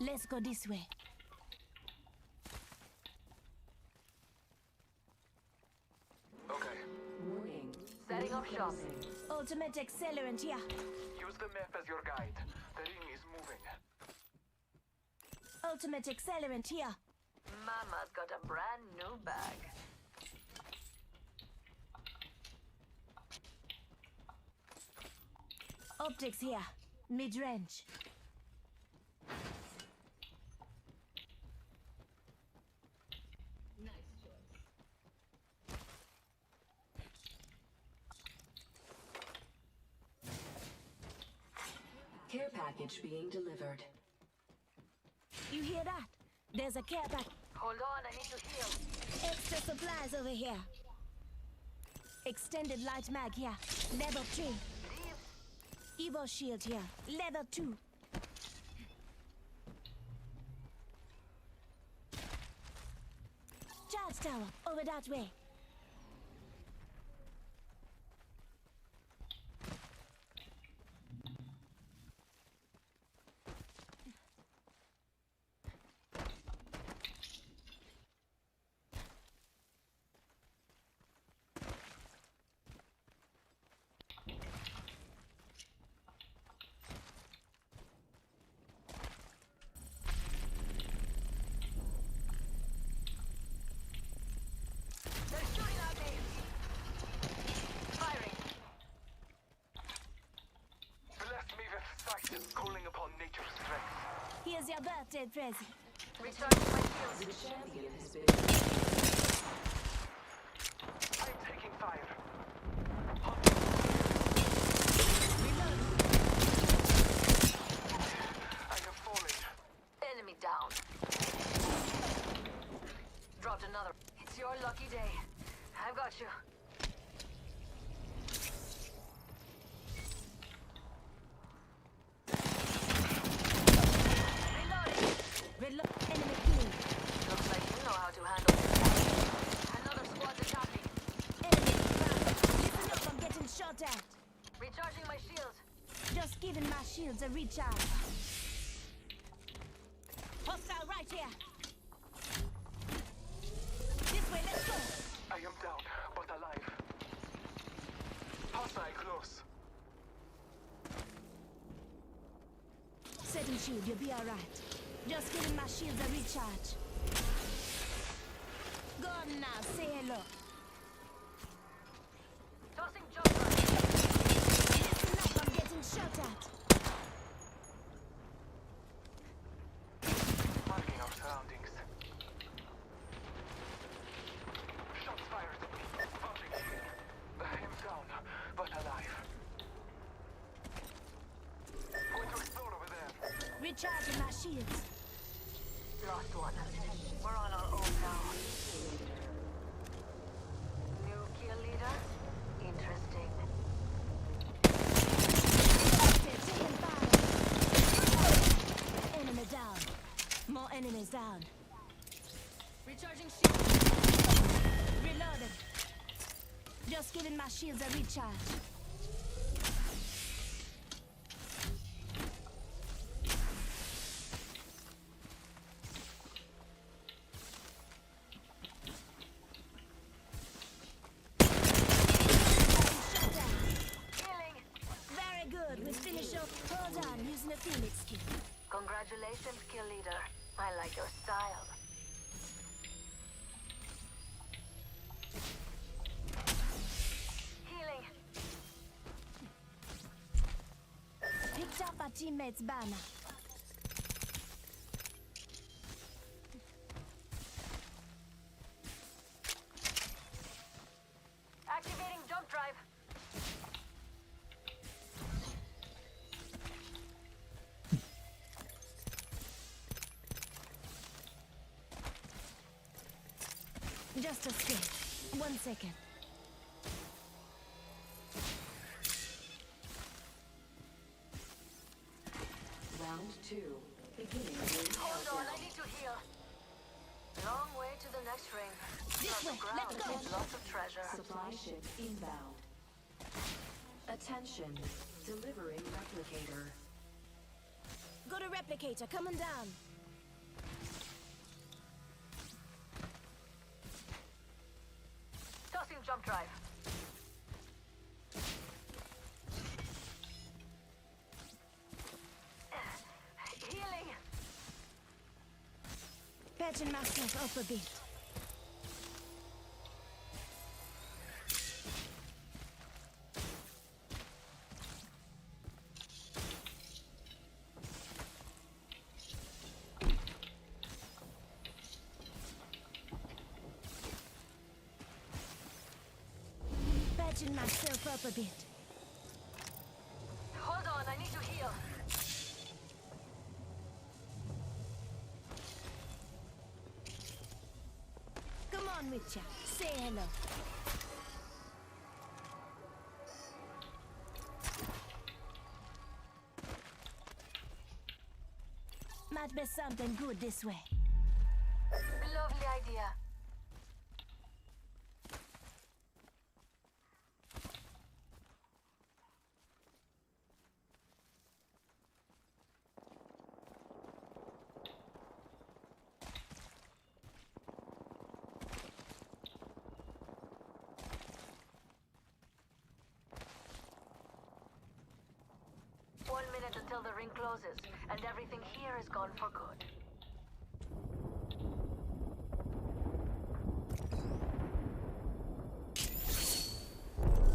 S6: Let's go this way.
S35: Okay.
S15: Warning.
S32: Setting up shop.
S6: Ultimate accelerant here.
S35: Use the map as your guide. The ring is moving.
S6: Ultimate accelerant here.
S32: My Grandma's got a brand new bag.
S6: Optics here. Mid-range.
S32: Care package being delivered.
S6: You hear that? There's a care pack.
S32: Hold on, I need to heal.
S6: Extra supplies over here. Extended light mag here. Level 3. Evo shield here. Level 2. Charge tower over that way.
S32: They're shooting at me. Firing.
S35: Bless me with sight, calling upon nature's strength.
S6: Here's your birthday present.
S32: Recharging my shields. The champion has been.
S35: I'm taking fire. I have fallen.
S32: Enemy down. Dropped another. It's your lucky day. I've got you.
S6: Reload. Enemy killing.
S32: Looks like you know how to handle this. Another squad's attacking.
S6: Enemy ground. Listen up, I'm getting shot at.
S32: Recharging my shield.
S6: Just giving my shields a recharge. Hostile right here. This way, let's go.
S35: I am down, but alive. Hostile close.
S6: Setting shield, you'll be alright. Just giving my shields a recharge. Go on now, say hello.
S32: Tossing jump drive.
S6: Listen up, I'm getting shot at.
S35: Marking our surroundings. Shots fired. Punching. I am down, but alive. Going to explore over there.
S6: Recharging my shields.
S32: Lost one. We're on our own now. New kill leader? Interesting.
S6: Taking fire. Enemy down. More enemies down.
S32: Recharging shield.
S6: Reloaded. Just giving my shields a recharge.
S32: Healing.
S6: Very good. We finish off. Hold on, using a Phoenix kit.
S32: Congratulations, kill leader. I like your style. Healing.
S6: Picked up our teammate's banner.
S32: Activating jump drive.
S6: Just a sec. 1 second.
S32: Round 2. Beginning ring. Hold on, I need to heal. Long way to the next ring.
S6: This way, let's go.
S32: Lots of treasure.
S15: Supply ship inbound. Attention, delivering replicator.
S6: Go to replicator, coming down.
S32: Tossing jump drive.
S6: Patching myself up a bit. Patching myself up a bit.
S32: Hold on, I need to heal.
S6: Come on, Witcher. Say hello. Might be something good this way.
S32: Lovely idea. Until the ring closes, and everything here is gone for good.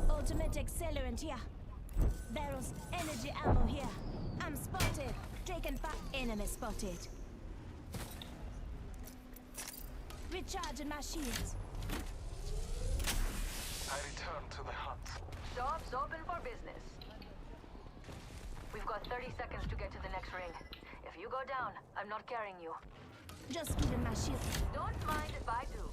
S6: Ultimate accelerant here. Barrels, energy ammo here. I'm spotted. Taken back. Enemy spotted. Recharging my shields.
S32: I return to the hunt. Shops open for business. We've got 30 seconds to get to the next ring. If you go down, I'm not carrying you.
S6: Just giving my shield.
S32: Don't mind if I do.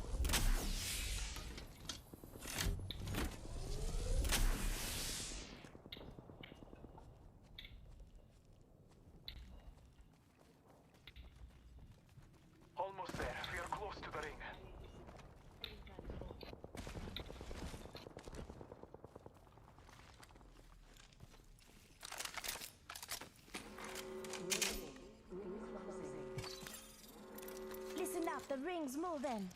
S35: Almost there. We are close to the ring.
S6: Listen up, the ring's moving.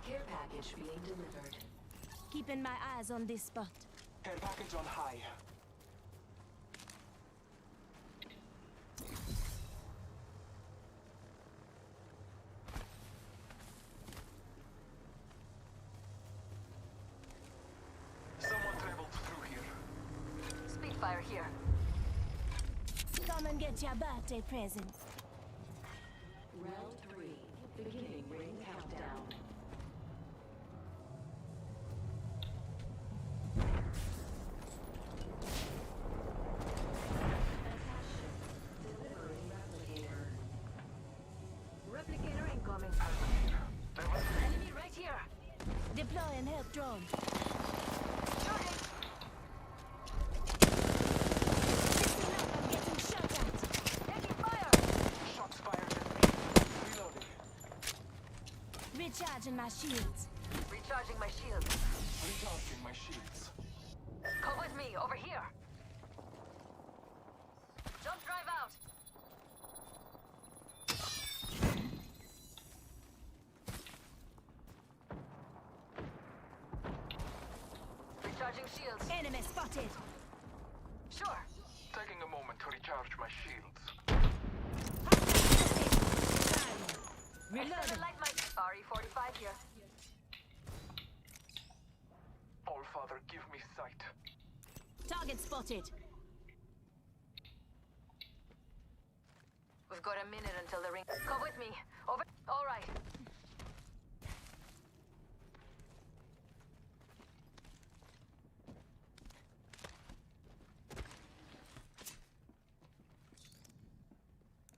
S32: Care package being delivered.
S6: Keeping my eyes on this spot.
S35: Care package on high. Someone traveled through here.
S32: Spitfire here.
S6: Come and get your birthday present.
S32: Round 3. Beginning ring countdown. Replicator incoming. Enemy right here.
S6: Deploying help drone.
S32: Shooting.
S6: Listen up, I'm getting shot at.
S32: Taking fire.
S35: Shots fired at me. Reloading.
S6: Recharging my shields.
S32: Recharging my shield.
S35: Recharging my shields.
S32: Come with me, over here. Jump drive out. Recharging shields.
S6: Enemy spotted.
S32: Sure.
S35: Taking a moment to recharge my shields.
S6: Reloading.
S32: Light my RE45 here.
S35: All Father, give me sight.
S6: Target spotted.
S32: We've got a minute until the ring. Come with me. Over. All right.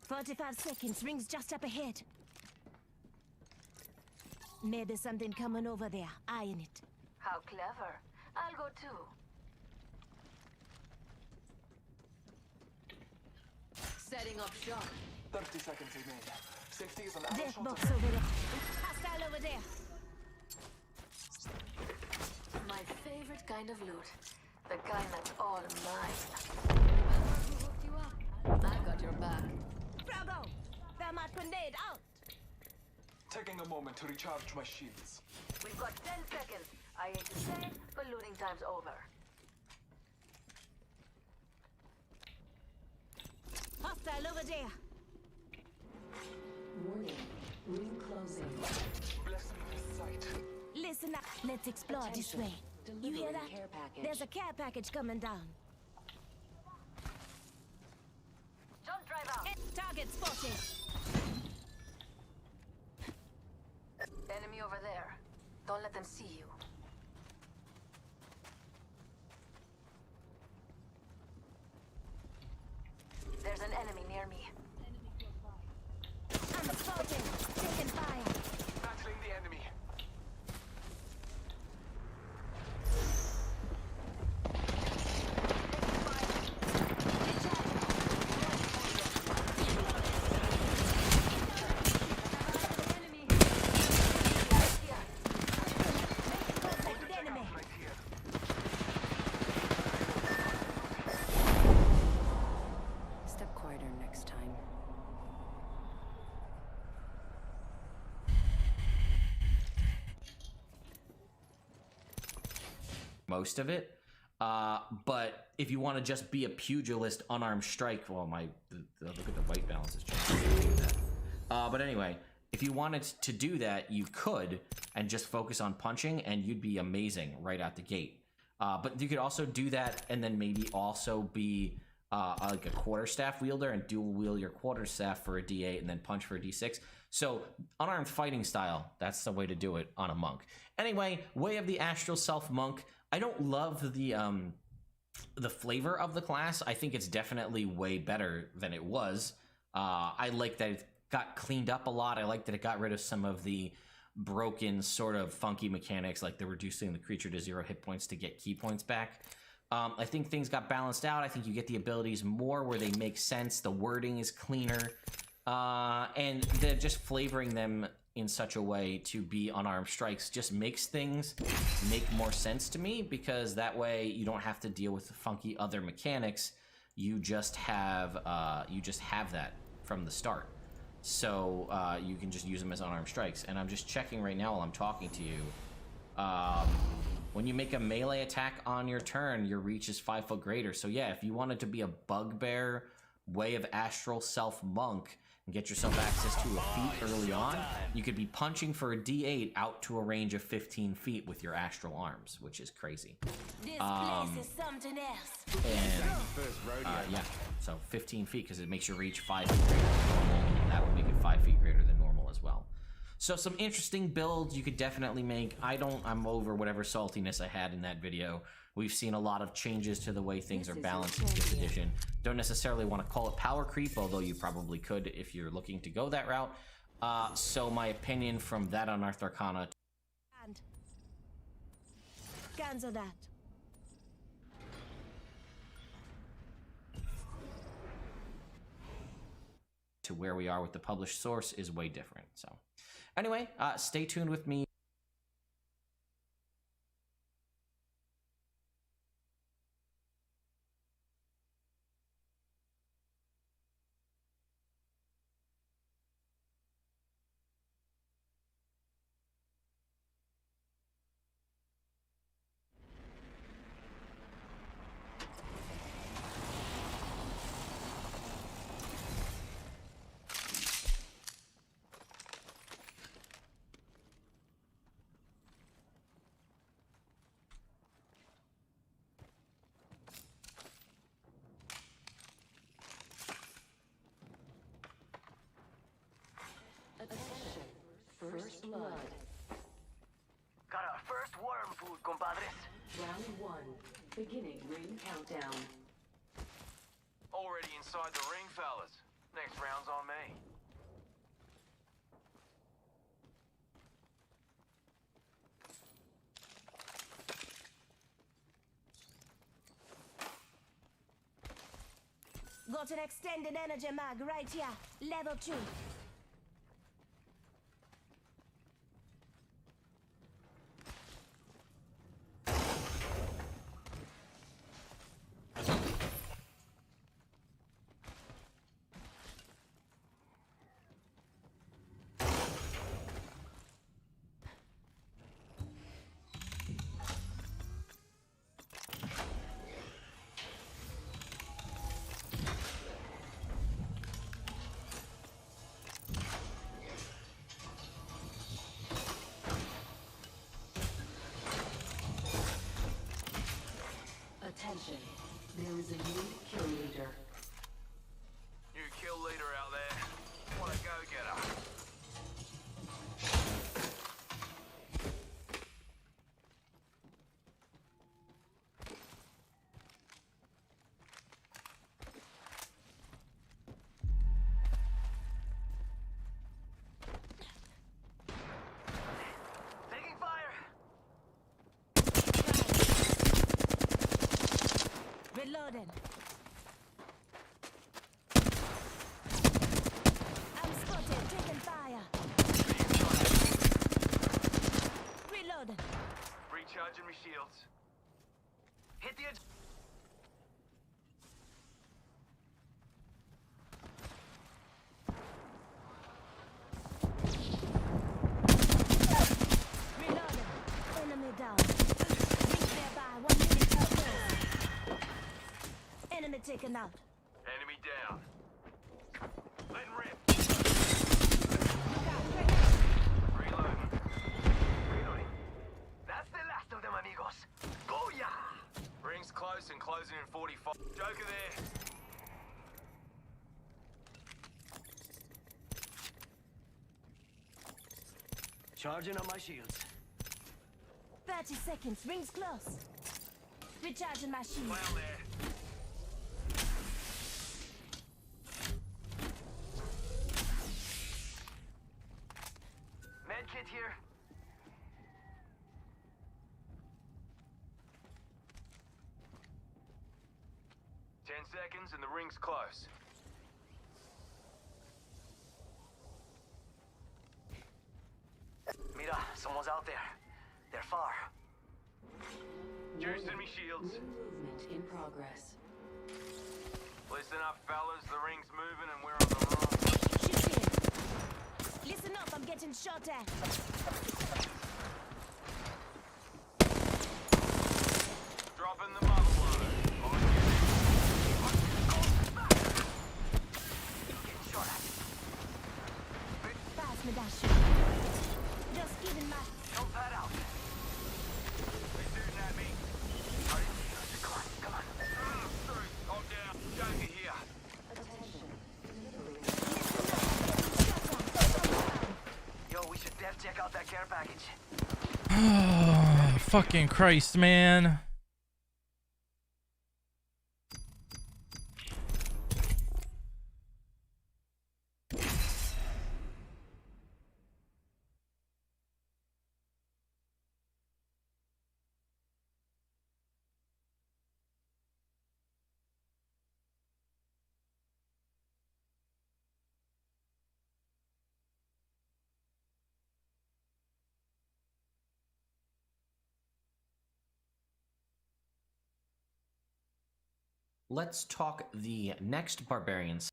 S6: "45 seconds. Ring's just up ahead. Maybe something coming over there. Eyeing it.
S32: How clever. I'll go too. Setting up shop.
S35: 30 seconds remain. Safety is an
S6: Death box over there. Hostile over there.
S32: My favorite kind of loot. The kind that's all mine. Who hooked you up? I got your back.
S6: Froggo! Thermite grenade out!
S35: Taking a moment to recharge my shields.
S32: We've got 10 seconds. I hate to say, but looting time's over.
S6: Hostile over there.
S15: Warning. Ring closing.
S35: Bless me with sight.
S6: Listen up. Let's explore this way. You hear that?
S15: Care package.
S6: There's a care package coming down.
S32: Jump drive out.
S6: Target spotted.
S32: Enemy over there. Don't let them see you. There's an enemy near me.
S6: I'm spotted. Taking fire.
S35: Battling the enemy.
S15: Step quieter next time.
S9: Most of it. But if you want to just be a pugilist unarmed strike, well, look at the white balance has changed. But anyway, if you wanted to do that, you could, and just focus on punching, and you'd be amazing right out the gate. But you could also do that, and then maybe also be like a quarterstaff wielder and dual wield your quarterstaff for a D8 and then punch for a D6. So unarmed fighting style, that's the way to do it on a monk. Anyway, Way of the Astral Self Monk. I don't love the flavor of the class. I think it's definitely way better than it was. I like that it got cleaned up a lot. I like that it got rid of some of the broken sort of funky mechanics, like the reducing the creature to 0 hit points to get key points back. I think things got balanced out. I think you get the abilities more where they make sense. The wording is cleaner. And they're just flavoring them in such a way to be unarmed strikes just makes things make more sense to me, because that way you don't have to deal with the funky other mechanics. You just have that from the start. So you can just use them as unarmed strikes. And I'm just checking right now while I'm talking to you. When you make a melee attack on your turn, your reach is 5 foot greater. So yeah, if you wanted to be a bugbear Way of Astral Self Monk and get yourself access to a feat early on, you could be punching for a D8 out to a range of 15 feet with your astral arms, which is crazy.
S6: This place is something else.
S9: And yeah, so 15 feet because it makes your reach 5 feet greater than normal, and that would make it 5 feet greater than normal as well. So some interesting builds you could definitely make. I'm over whatever saltiness I had in that video. We've seen a lot of changes to the way things are balanced in this edition. Don't necessarily want to call it power creep, although you probably could if you're looking to go that route. So my opinion from that Unearthed Arcana
S6: Cancel that.
S9: to where we are with the published source is way different. So anyway, stay tuned with me.
S15: First blood.
S32: Got our first worm food, compadres.
S15: Round 1. Beginning ring countdown.
S35: Already inside the ring, fellas. Next round's on me.
S6: Got an extended energy mag right here. Level 2.
S15: Attention, there is a new kill leader.
S35: New kill leader out there. What a go-getter. Taking fire.
S6: Reloading. I'm spotted, taking fire. Reloading.
S35: Recharging my shields. Hit the edge.
S6: Reloading. Enemy down. Reach nearby. 1 minute per kill. Enemy taken out.
S35: Enemy down. Letting rip. Reloading. Reloading. That's the last of them, amigos. Booyah! Rings close and closing in 45. Joker there. Charging on my shields.
S6: 30 seconds. Rings close. Recharging my shield.
S35: Clown there. Medkit here. Ten seconds and the ring's close. Mira, someone's out there. They're far. Juicing me shields.
S15: Movement in progress.
S35: Listen up, fellas. The ring's moving and we're on the run.
S6: Shoot in. Listen up, I'm getting shot at.
S35: Dropping the bubble load. On you. Getting shot at.
S6: Pass me that shit. Just giving my...
S35: Don't pad out. They're shooting at me. Come on. I'm down. Joker here. Yo, we should def check out that care package.
S11: Fucking Christ, man.
S9: Let's talk the next barbarians.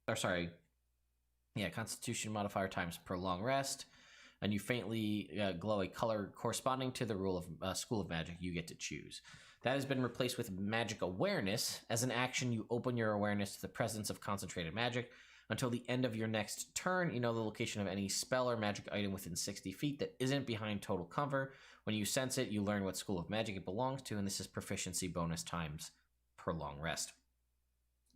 S9: Or sorry, yeah, Constitution modifier times prolonged rest, and you faintly glow a color corresponding to the rule of School of Magic you get to choose. That has been replaced with Magic Awareness. As an action, you open your awareness to the presence of concentrated magic. Until the end of your next turn, you know the location of any spell or magic item within 60 feet that isn't behind total cover. When you sense it, you learn what School of Magic it belongs to, and this is proficiency bonus times prolonged rest.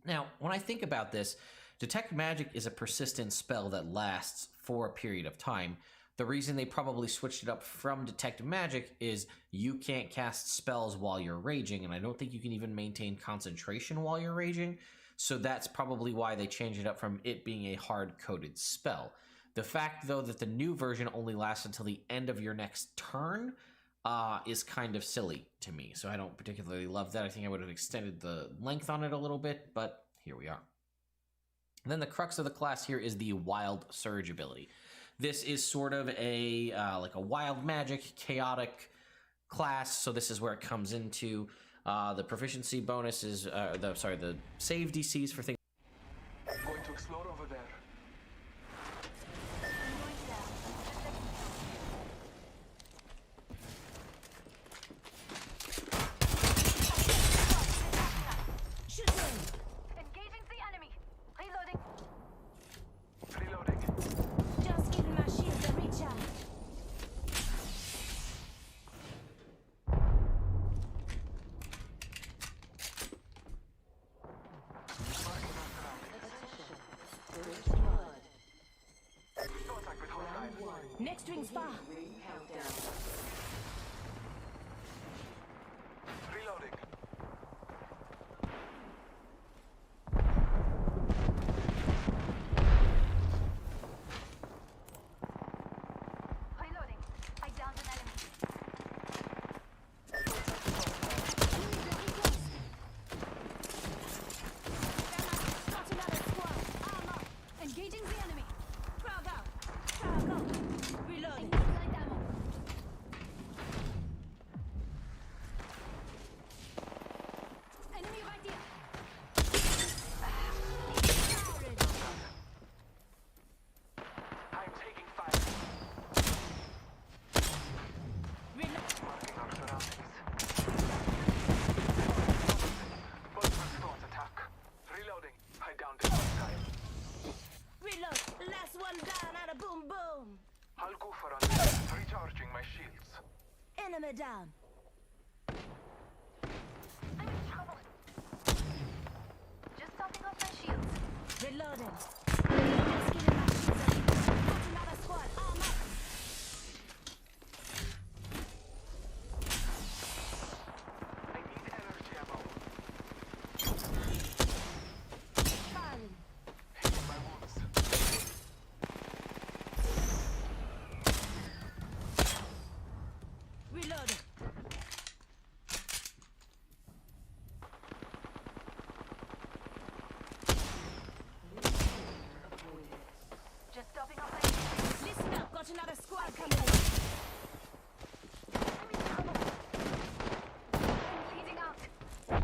S9: Now, when I think about this, Detect Magic is a persistent spell that lasts for a period of time. The reason they probably switched it up from Detect Magic is you can't cast spells while you're raging, and I don't think you can even maintain concentration while you're raging, so that's probably why they changed it up from it being a hard-coded spell. The fact, though, that the new version only lasts until the end of your next turn is kind of silly to me, so I don't particularly love that. I think I would have extended the length on it a little bit, but here we are. And then the crux of the class here is the Wild Surge ability. This is sort of a like a wild magic, chaotic class, so this is where it comes into. The proficiency bonus is, the save DCs for things.
S35: Going to explode over there.
S32: Engaging the enemy. Reloading.
S35: Reloading.
S6: Just giving my shield a recharge.
S35: Recharging my shields.
S6: Enemy down.
S32: I'm in trouble. Just topping off my shields.
S6: Reloading. Rescuing my shields. Got another squad. Arm up.
S35: I need energy ammo.
S6: Firing.
S35: Healing my wounds.
S6: Reloading.
S32: Just topping off my shields.
S6: Listen up. Got another squad coming in.
S32: I'm in trouble. I'm bleeding out.
S6: I'm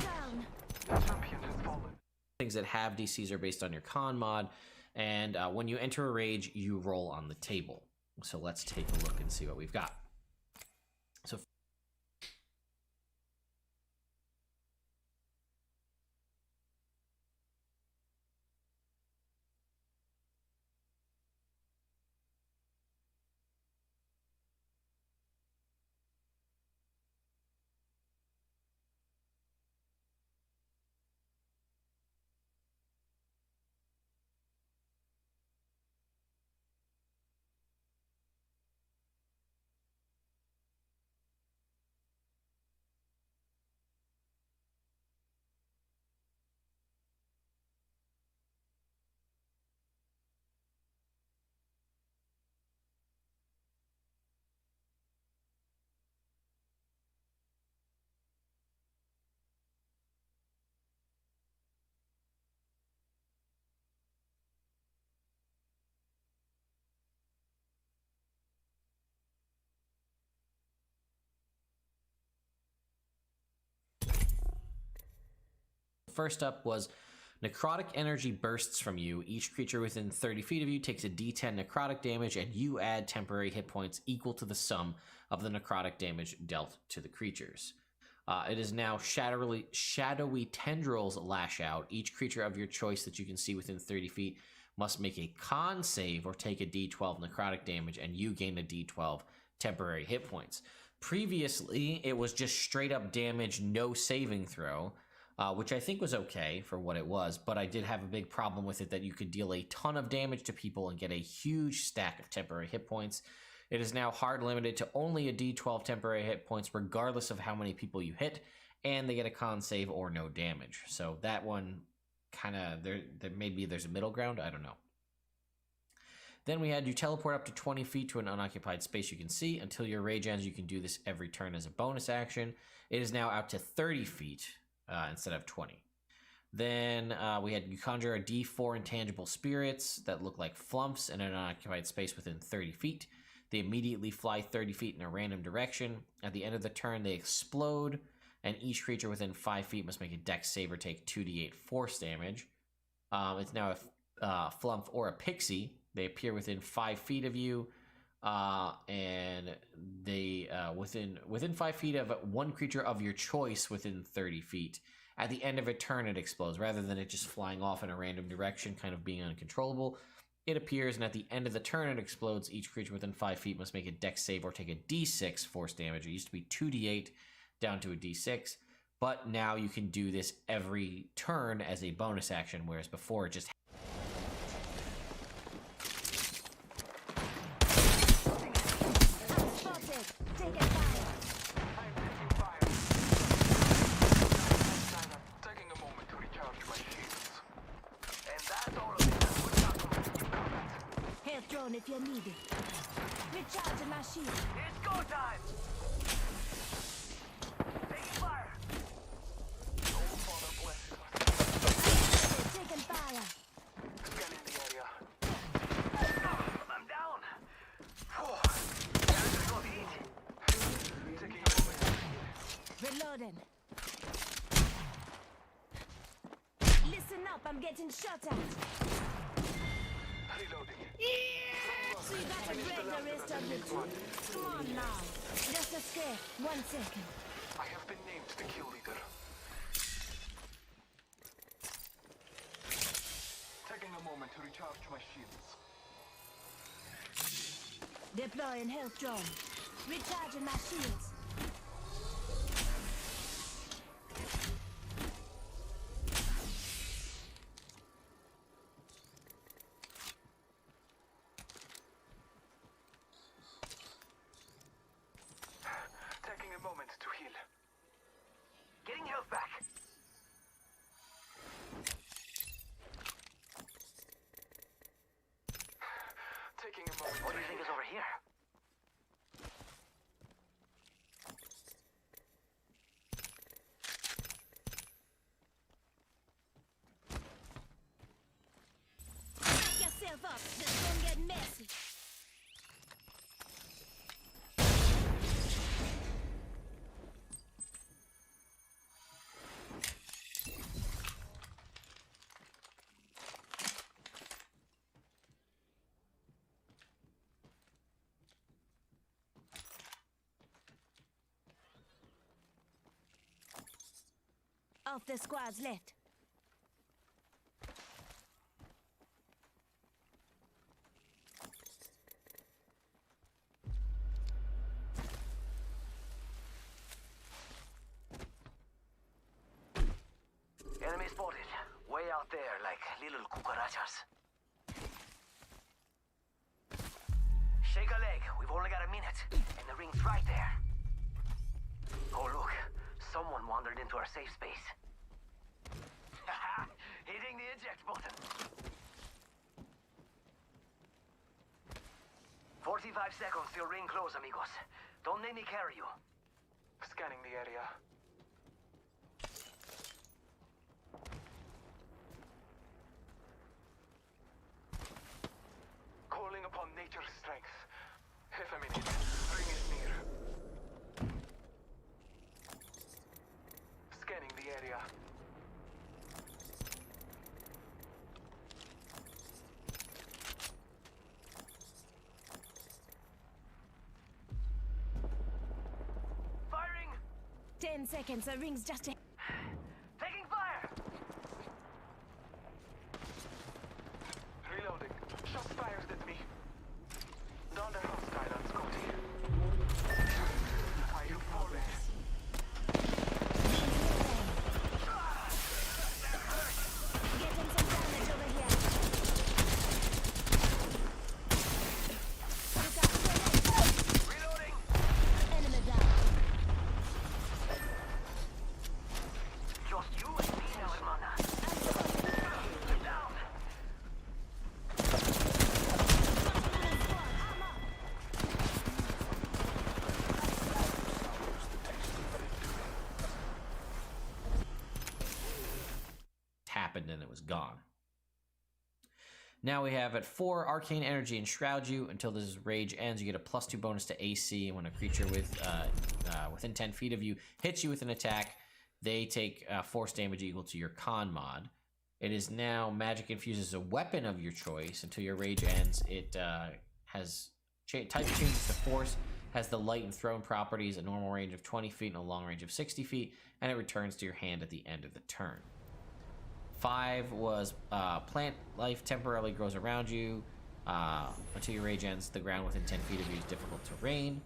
S6: down.
S35: The champion has fallen.
S9: Things that have DCs are based on your con mod, and when you enter a rage, you roll on the table. So let's take a look and see what we've got. So first up was necrotic energy bursts from you. Each creature within 30 feet of you takes a d10 necrotic damage, and you add temporary hit points equal to the sum of the necrotic damage dealt to the creatures. It is now shadowy tendrils lash out. Each creature of your choice that you can see within 30 feet must make a con save or take a d12 necrotic damage, and you gain a d12 temporary hit points. Previously, it was just straight up damage, no saving throw, which I think was okay for what it was, but I did have a big problem with it that you could deal a ton of damage to people and get a huge stack of temporary hit points. It is now hard limited to only a d12 temporary hit points regardless of how many people you hit, and they get a con save or no damage. So that one kind of, maybe there's a middle ground, I don't know. Then we had you teleport up to 20 feet to an unoccupied space you can see. Until your rage ends, you can do this every turn as a bonus action. It is now out to 30 feet instead of 20. Then we had you conjure a d4 intangible spirits that look like flumps in an unoccupied space within 30 feet. They immediately fly 30 feet in a random direction. At the end of the turn, they explode, and each creature within 5 feet must make a dex save or take 2d8 force damage. It's now a flump or a pixie. They appear within 5 feet of you, and they within 5 feet of one creature of your choice within 30 feet. At the end of a turn, it explodes. Rather than it just flying off in a random direction, kind of being uncontrollable, it appears, and at the end of the turn, it explodes. Each creature within 5 feet must make a dex save or take a d6 force damage. It used to be 2d8 down to a d6, but now you can do this every turn as a bonus action, whereas before it just
S6: If you need it. Recharging my shield.
S35: It's go time! Taking fire! Oh, Father bless you.
S6: Taking fire.
S35: Scanning the area. I'm down! I got heat. Taking over.
S6: Reloading. Listen up, I'm getting shot at.
S35: Reloading.
S6: So you gotta break the rest of the two. Come on now. Just escape. 1 second.
S35: I have been named the kill leader. Taking a moment to recharge my shields.
S6: Deploying health drone. Recharging my shields.
S35: Taking a moment to heal. Getting health back. Taking a moment. What do you think is over here?
S6: Back yourself up. This gon' get messy. Off the squad's left.
S35: Enemy spotted. Way out there, like little cucarachas. Shake a leg. We've only got a minute. And the ring's right there. Oh, look. Someone wandered into our safe space. Hitting the eject button. 45 seconds till ring close, amigos. Don't make me carry you. Scanning the area. Calling upon nature's strength. Half a minute. Ring is near. Scanning the area. Firing!
S6: 10 seconds, the ring's just a...
S35: Taking fire! Reloading. Shots fired at me. Down the hostile on Scotty. Are you falling?
S6: Getting some damage over here. Look out, grenade.
S35: Reloading!
S6: Enemy down.
S35: Just you and me now, hermana. Down!
S9: Happened and it was gone. Now we have at 4 arcane energy enshroud you until this rage ends. You get a +2 bonus to AC, and when a creature within 10 feet of you hits you with an attack, they take force damage equal to your con mod. It is now magic infuses a weapon of your choice until your rage ends. It has type changes to force, has the light and thrown properties, a normal range of 20 feet and a long range of 60 feet, and it returns to your hand at the end of the turn. 5 was plant life temporarily grows around you until your rage ends. The ground within 10 feet of you is difficult to rain.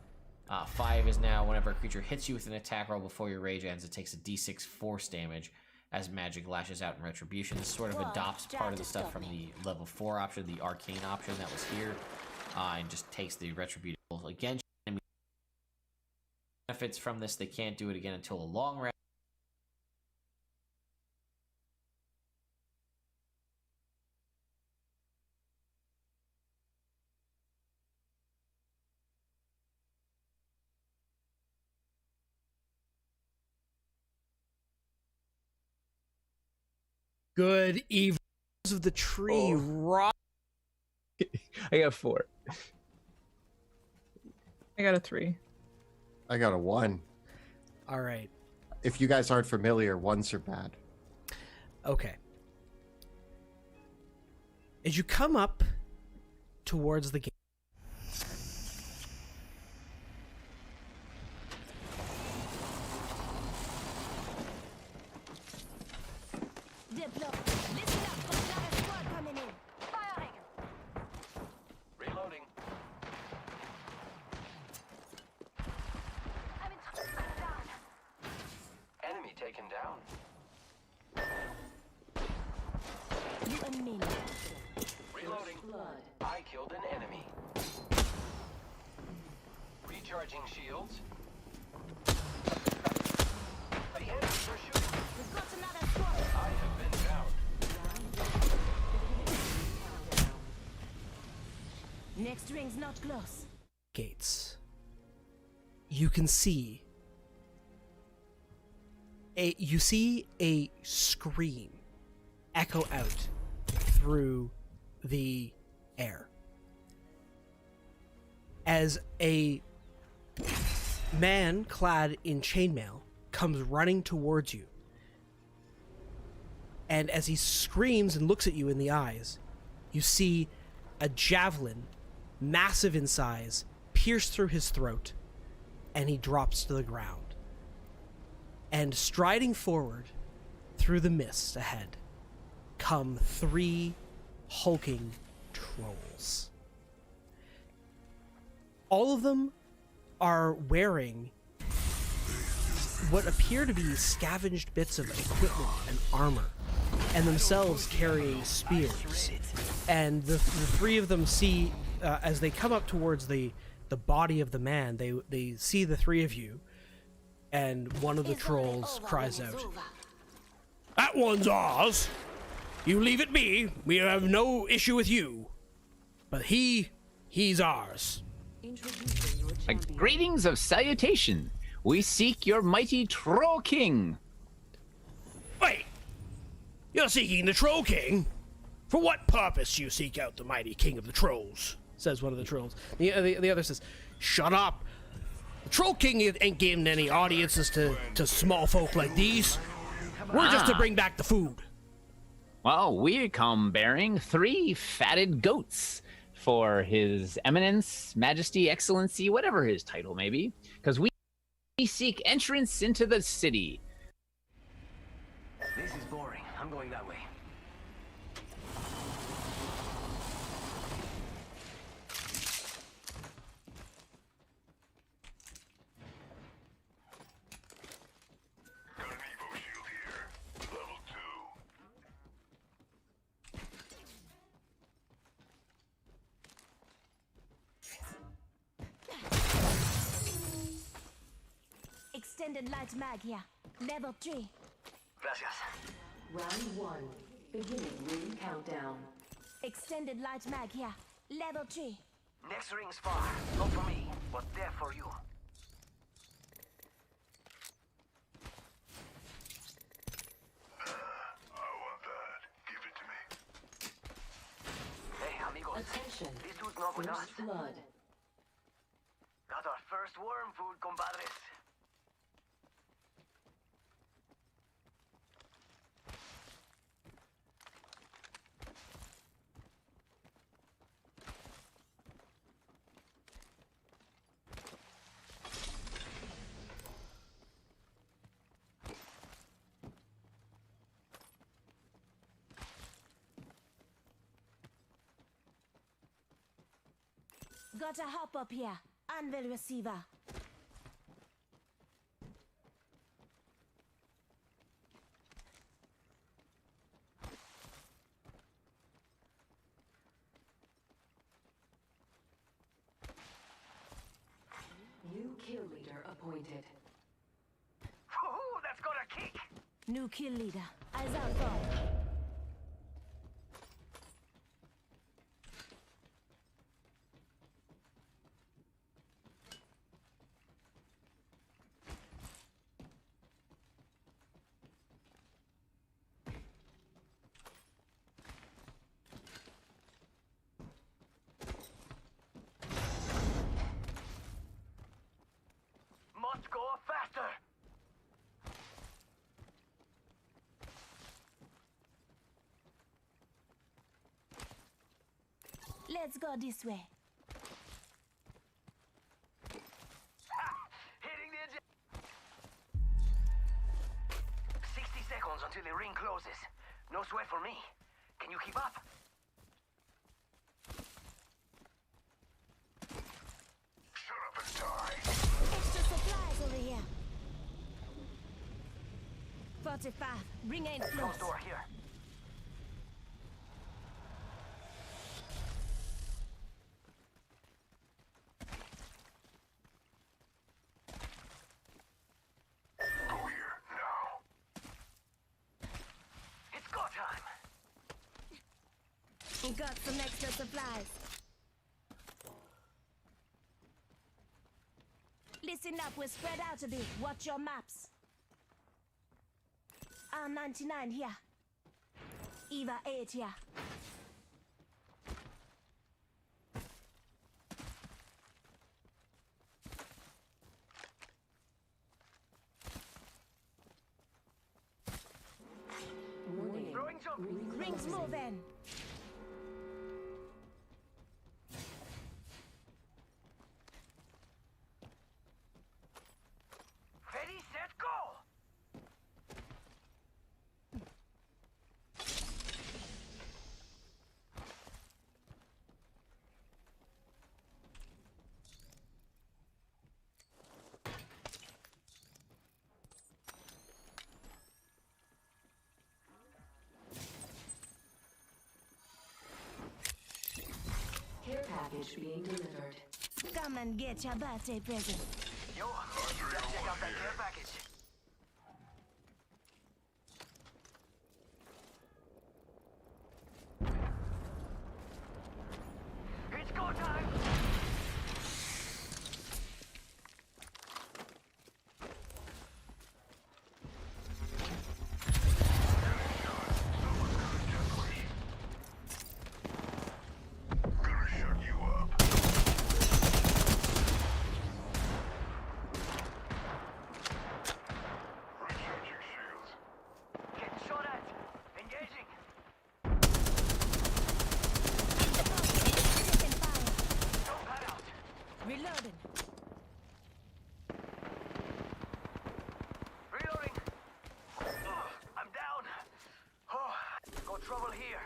S9: 5 is now whenever a creature hits you with an attack roll before your rage ends, it takes a d6 force damage as magic lashes out in retribution. This sort of adopts part of the stuff from the level 4 option, the arcane option that was here, and just takes the retribution again. Benefits from this, they can't do it again until a long rest.
S12: Good evening. Of the tree, rock.
S13: I got 4.
S17: I got a 3.
S13: I got a 1.
S12: All right.
S13: If you guys aren't familiar, 1s are bad.
S12: Okay. As you come up towards the gate,
S6: Deploy. Listen up, we've got a squad coming in. Firing.
S35: Reloading. Charging shields. The enemies are shooting.
S6: We've got another squad.
S35: I have been down.
S6: Next ring's not close.
S12: Gates. You can see a scream echo out through the air as a man clad in chainmail comes running towards you. And as he screams and looks at you in the eyes, you see a javelin, massive in size, pierce through his throat, and he drops to the ground. And striding forward through the mist ahead come 3 hulking trolls. All of them are wearing what appear to be scavenged bits of equipment and armor, and themselves carrying spears. And the 3 of them see, as they come up towards the body of the man, they see the 3 of you, and one of the trolls cries out, "That one's ours! You leave it be, we have no issue with you. But he's ours."
S2: Greetings of salutation. We seek your mighty Troll King.
S12: Wait! You're seeking the Troll King? For what purpose do you seek out the mighty king of the trolls? Says one of the trolls. The other says, "Shut up! The Troll King ain't giving any audiences to small folk like these. We're just to bring back the food."
S2: Well, we come bearing 3 fatted goats for his eminence, majesty, excellency, whatever his title may be, because we seek entrance into the city.
S35: This is boring. I'm going that way.
S6: Extended light mag here. Level 3.
S35: Gracias.
S15: Round 1. Beginning ring countdown.
S6: Extended light mag here. Level 3.
S35: Next ring's far. Not for me, but there for you. I want that. Give it to me. Hey, amigos.
S15: Attention.
S35: This dude's not with us.
S15: First blood.
S35: Got our first worm food, compadres.
S6: Got a hop up here. Anvil receiver.
S15: New kill leader appointed.
S35: Woohoo! That's got a kick!
S6: New kill leader. Eyes out for.
S35: Must go faster!
S6: Let's go this way.
S35: Hitting the edge. 60 seconds until the ring closes. No sweat for me. Can you keep up? Shut up and die.
S6: Extra supplies over here. 45. Ring ain't close.
S35: Close door here.
S6: Got some extra supplies. Listen up, we're spread out a bit. Watch your maps. R99 here. Eva 8 here. Rings moving.
S35: Ready, set, go!
S15: Care package being delivered.
S6: Come and get your birthday present.
S35: Yo, check out that care package. It's go time! Getting shot at! Engaging! Don't pad out!
S6: Reloading.
S35: Reloading! I'm down! Oh, got trouble here.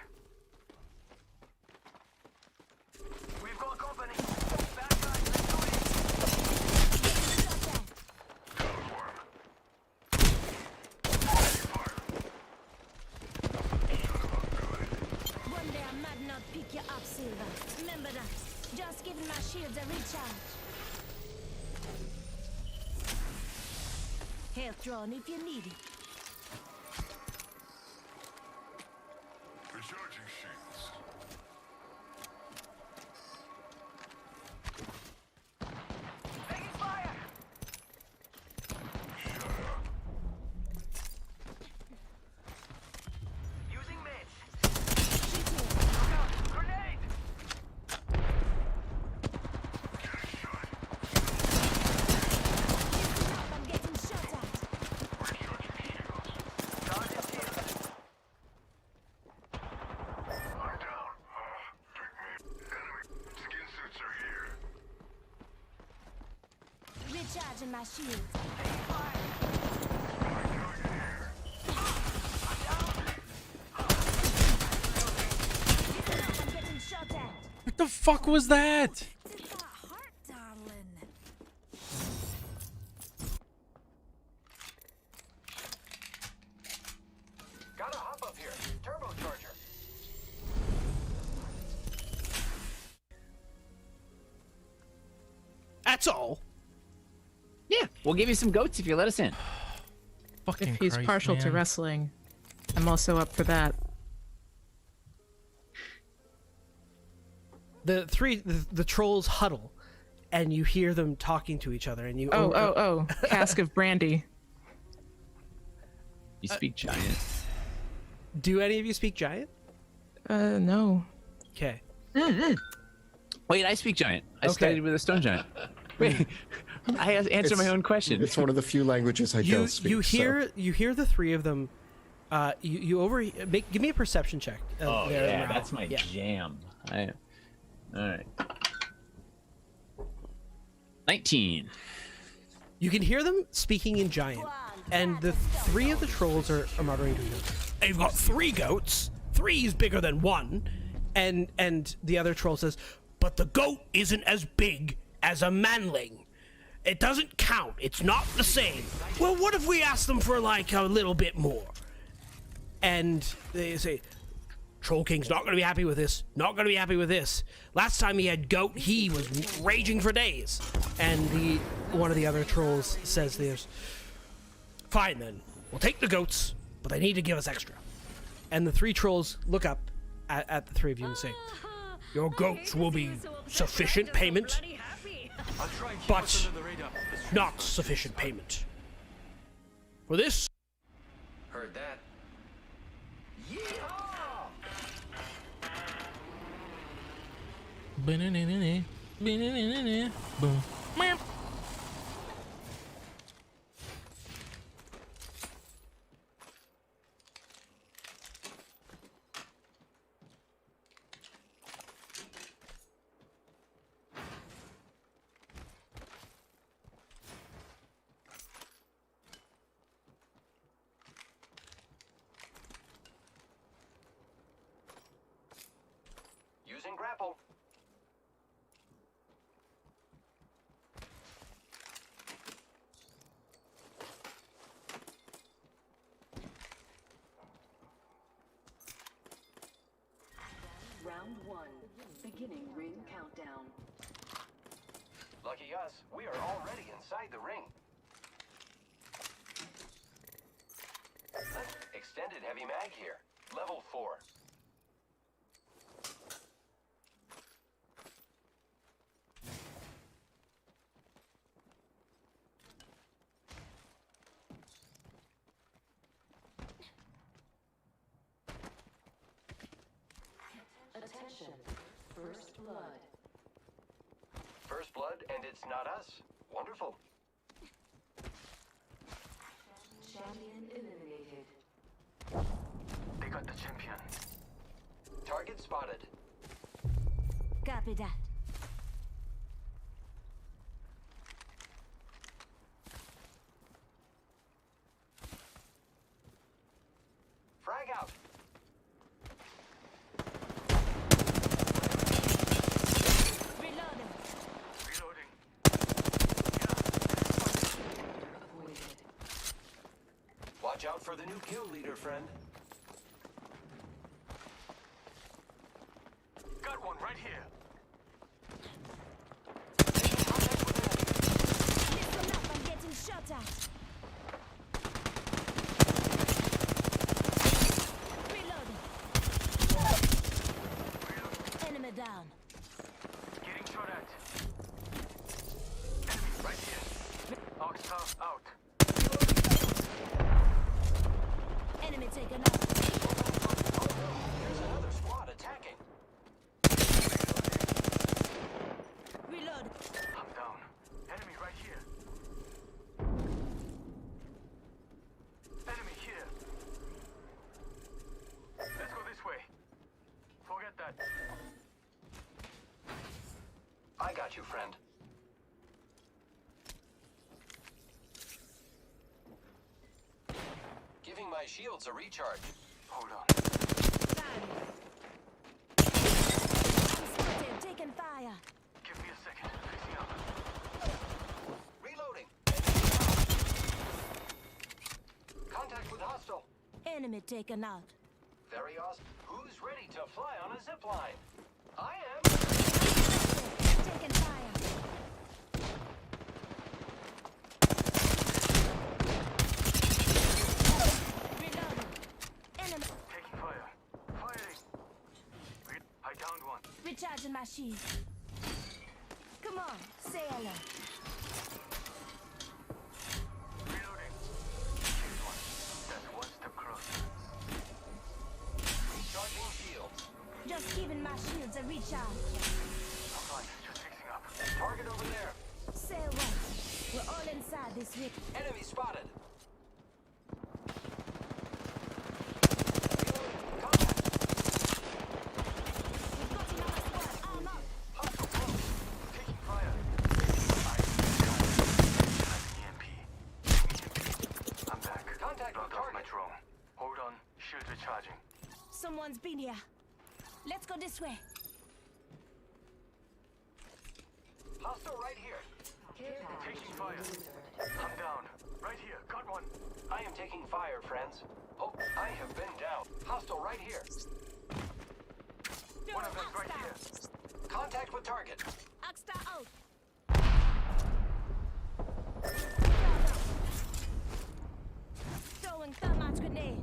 S35: We've got company. Bad guys, let's do
S6: One day I might not pick you up, Silver. Remember that. Just giving my shields a recharge. Health drone if you need it.
S35: Recharging shields. Taking fire! Using meds. Look out! Grenade!
S6: I'm getting shot at.
S35: Charging shield. I'm down. Enemy skin suits are here.
S6: Recharging my shields.
S35: Taking fire!
S6: I'm getting shot at.
S11: What the fuck was that?
S6: Did that hurt, darling?
S35: Gotta hop up here. Turbocharger.
S12: That's all.
S2: Yeah, we'll give you some goats if you let us in.
S11: Fucking
S3: If he's
S11: Christ,
S3: partial to
S11: man.
S3: wrestling, I'm also up for that.
S12: The trolls huddle, and you hear them talking to each other, and you
S3: Cask of brandy.
S2: You speak giant.
S12: Do any of you speak giant?
S3: No.
S12: Okay.
S2: Wait, I speak giant. I
S12: Okay.
S2: studied with a stone giant. Wait, I answered my own question.
S13: It's one of the few languages I don't speak.
S12: You hear the three of them. Give me a perception check.
S2: Oh
S12: there,
S2: yeah,
S12: Ralph.
S2: that's my
S12: Yeah.
S2: jam. All right. 19.
S12: You can hear them speaking in giant, and the three of the trolls are muttering to you. They've got 3 goats. 3 is bigger than 1, and the other troll says, "But the goat isn't as big as a manling. It doesn't count. It's not the same. Well, what if we ask them for like a little bit more?" And they say, "Troll King's not going to be happy with this. Not going to be happy with this. Last time he had goat, he was raging for days." And one of the other trolls says this, "Fine then, we'll take the goats, but they need to give us extra." And the 3 trolls look up, at the three of you and say, "Your goats will be sufficient payment, but not sufficient payment. For this."
S35: Heard that.
S11: Boom.
S35: Using grapple.
S32: Round 1. Beginning ring countdown.
S35: Lucky us, we are already inside the ring. Extended heavy mag here. Level 4.
S32: Attention. First blood.
S35: First blood, and it's not us. Wonderful.
S32: Champion eliminated.
S35: They got the champion. Target spotted.
S6: Copy that.
S35: Frag out.
S6: Reloading.
S35: Reloading. Watch out for the new kill leader, friend. Got one right here.
S6: Listen up, I'm getting shot at. Reloading. Enemy down.
S35: Getting shot at. Enemy right here. Oxstar out.
S6: Enemy taken out.
S35: There's another squad attacking.
S6: Reload.
S35: I'm down. Enemy right here. Enemy here. Let's go this way. Forget that. I got you, friend. Giving my shields a recharge. Hold on.
S6: Spotted, taking fire.
S35: Give me a second. Fixing up. Reloading. Contact with hostile.
S6: Enemy taken out.
S35: Very awesome. Who's ready to fly on a zip line? I am.
S6: Taking fire. Reloading. Enemy.
S35: Taking fire. Firing. I downed one.
S6: Recharging my shield. Come on, sailor.
S35: Reloading. Here's one. That's one step closer. Recharging shields.
S6: Just giving my shields a recharge.
S35: I'm fine. Just fixing up. Target over there.
S6: Sail one. We're all inside this rig.
S35: Enemy spotted.
S6: Someone's been here. Let's go this way.
S35: Hostile right here. Taking fire. I'm down. Right here. Got one. I am taking fire, friends. Oh, I have been down. Hostile right here. One of them right here. Contact with target.
S6: Oxstar out. Throwing thermite grenade.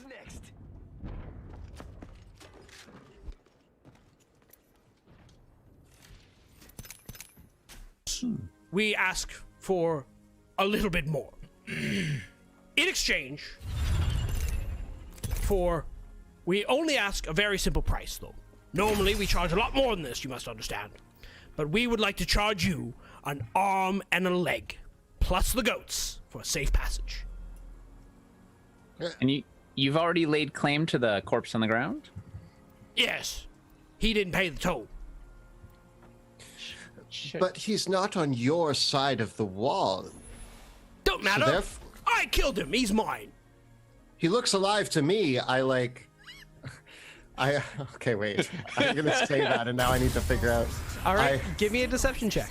S35: Who's next?
S12: We ask for a little bit more. In exchange for... We only ask a very simple price, though. Normally, we charge a lot more than this, you must understand. But we would like to charge you an arm and a leg, plus the goats, for a safe passage.
S2: And you've already laid claim to the corpse on the ground?
S12: Yes. He didn't pay the toll.
S13: But he's not on your side of the wall.
S12: Don't matter. I killed him. He's mine.
S13: He looks alive to me. Okay, wait. I'm gonna say that, and now I need to figure out.
S12: All right, give me a deception check.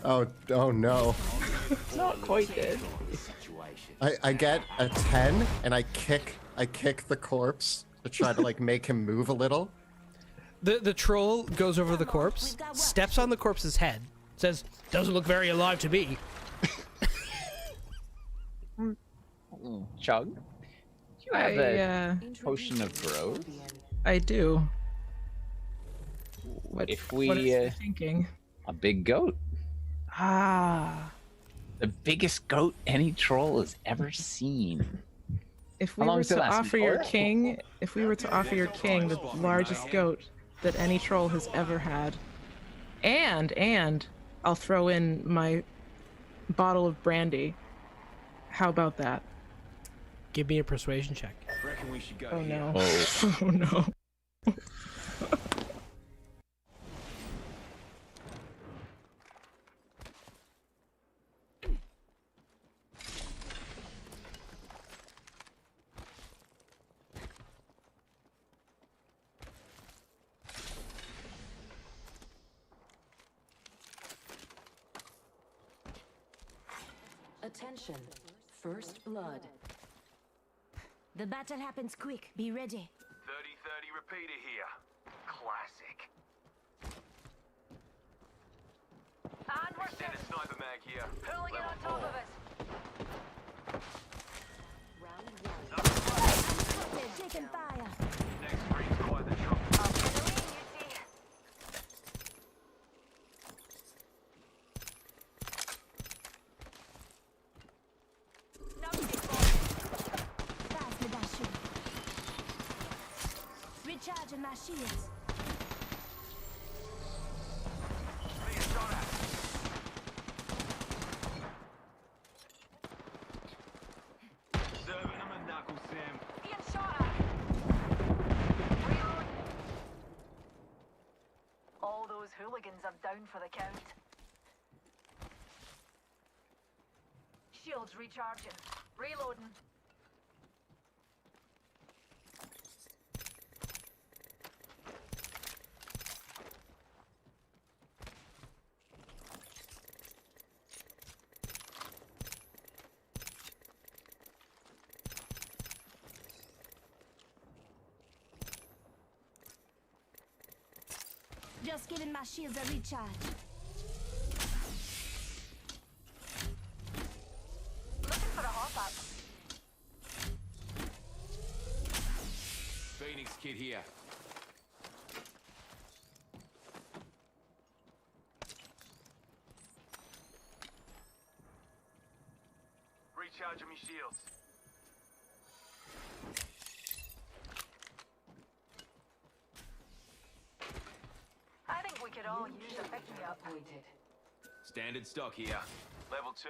S13: Oh no.
S3: Not quite dead.
S13: I get a 10, and I kick the corpse to try to like make him move a little.
S12: The troll goes over the corpse, steps on the corpse's head, says, "Doesn't look very alive to me."
S2: Chug? Do you have a potion of growth?
S3: I do.
S2: What is
S3: he thinking?
S2: A big goat.
S3: Ah.
S2: The biggest goat any troll has ever seen.
S3: If we were to offer your king, the largest goat that any troll has ever had, and I'll throw in my bottle of brandy. How about that?
S12: Give me a persuasion check.
S35: Reckon we should go
S3: Oh
S35: here.
S3: no. Oh no.
S15: Attention. First blood.
S6: The battle happens quick. Be ready.
S35: 30-30 repeater here. Classic.
S32: And we're
S35: Extended sniper mag here.
S32: pulling it on top of us.
S6: They're taking fire.
S35: Next ring's quite the trouble.
S6: Pass me that shield. Recharging my shields.
S35: Serving him a knuckle, Sam.
S32: Being shot at. Reload. All those hooligans are down for the count. Shields recharging. Reloading.
S6: Just giving my shields a recharge.
S32: Looking for a hop up.
S35: Phoenix kid here. Recharging me shields.
S32: I think we could all use a pick me up.
S35: Standard stock here. Level 2.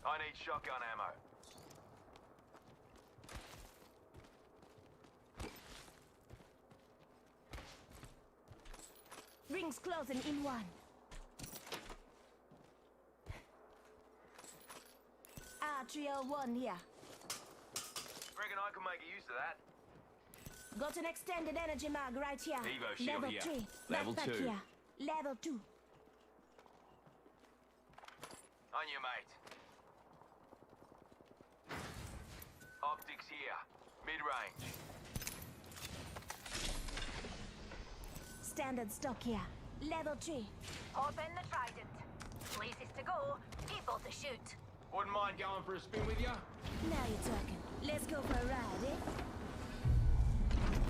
S35: I need shotgun ammo.
S6: Rings closing in one. Trio 1 here.
S35: Reckon I can make use of that.
S6: Got an extended energy mag right here.
S35: Evo shield
S6: Level
S35: here.
S6: 3.
S35: Level
S6: Backpack
S35: 2.
S6: here. Level 2.
S35: On you, mate. Optics here. Mid-range.
S6: Standard stock here. Level 3.
S32: Open the trident. Place is to go, people to shoot.
S35: Wouldn't mind going for a spin with you.
S6: Now you're talking. Let's go for a ride, eh?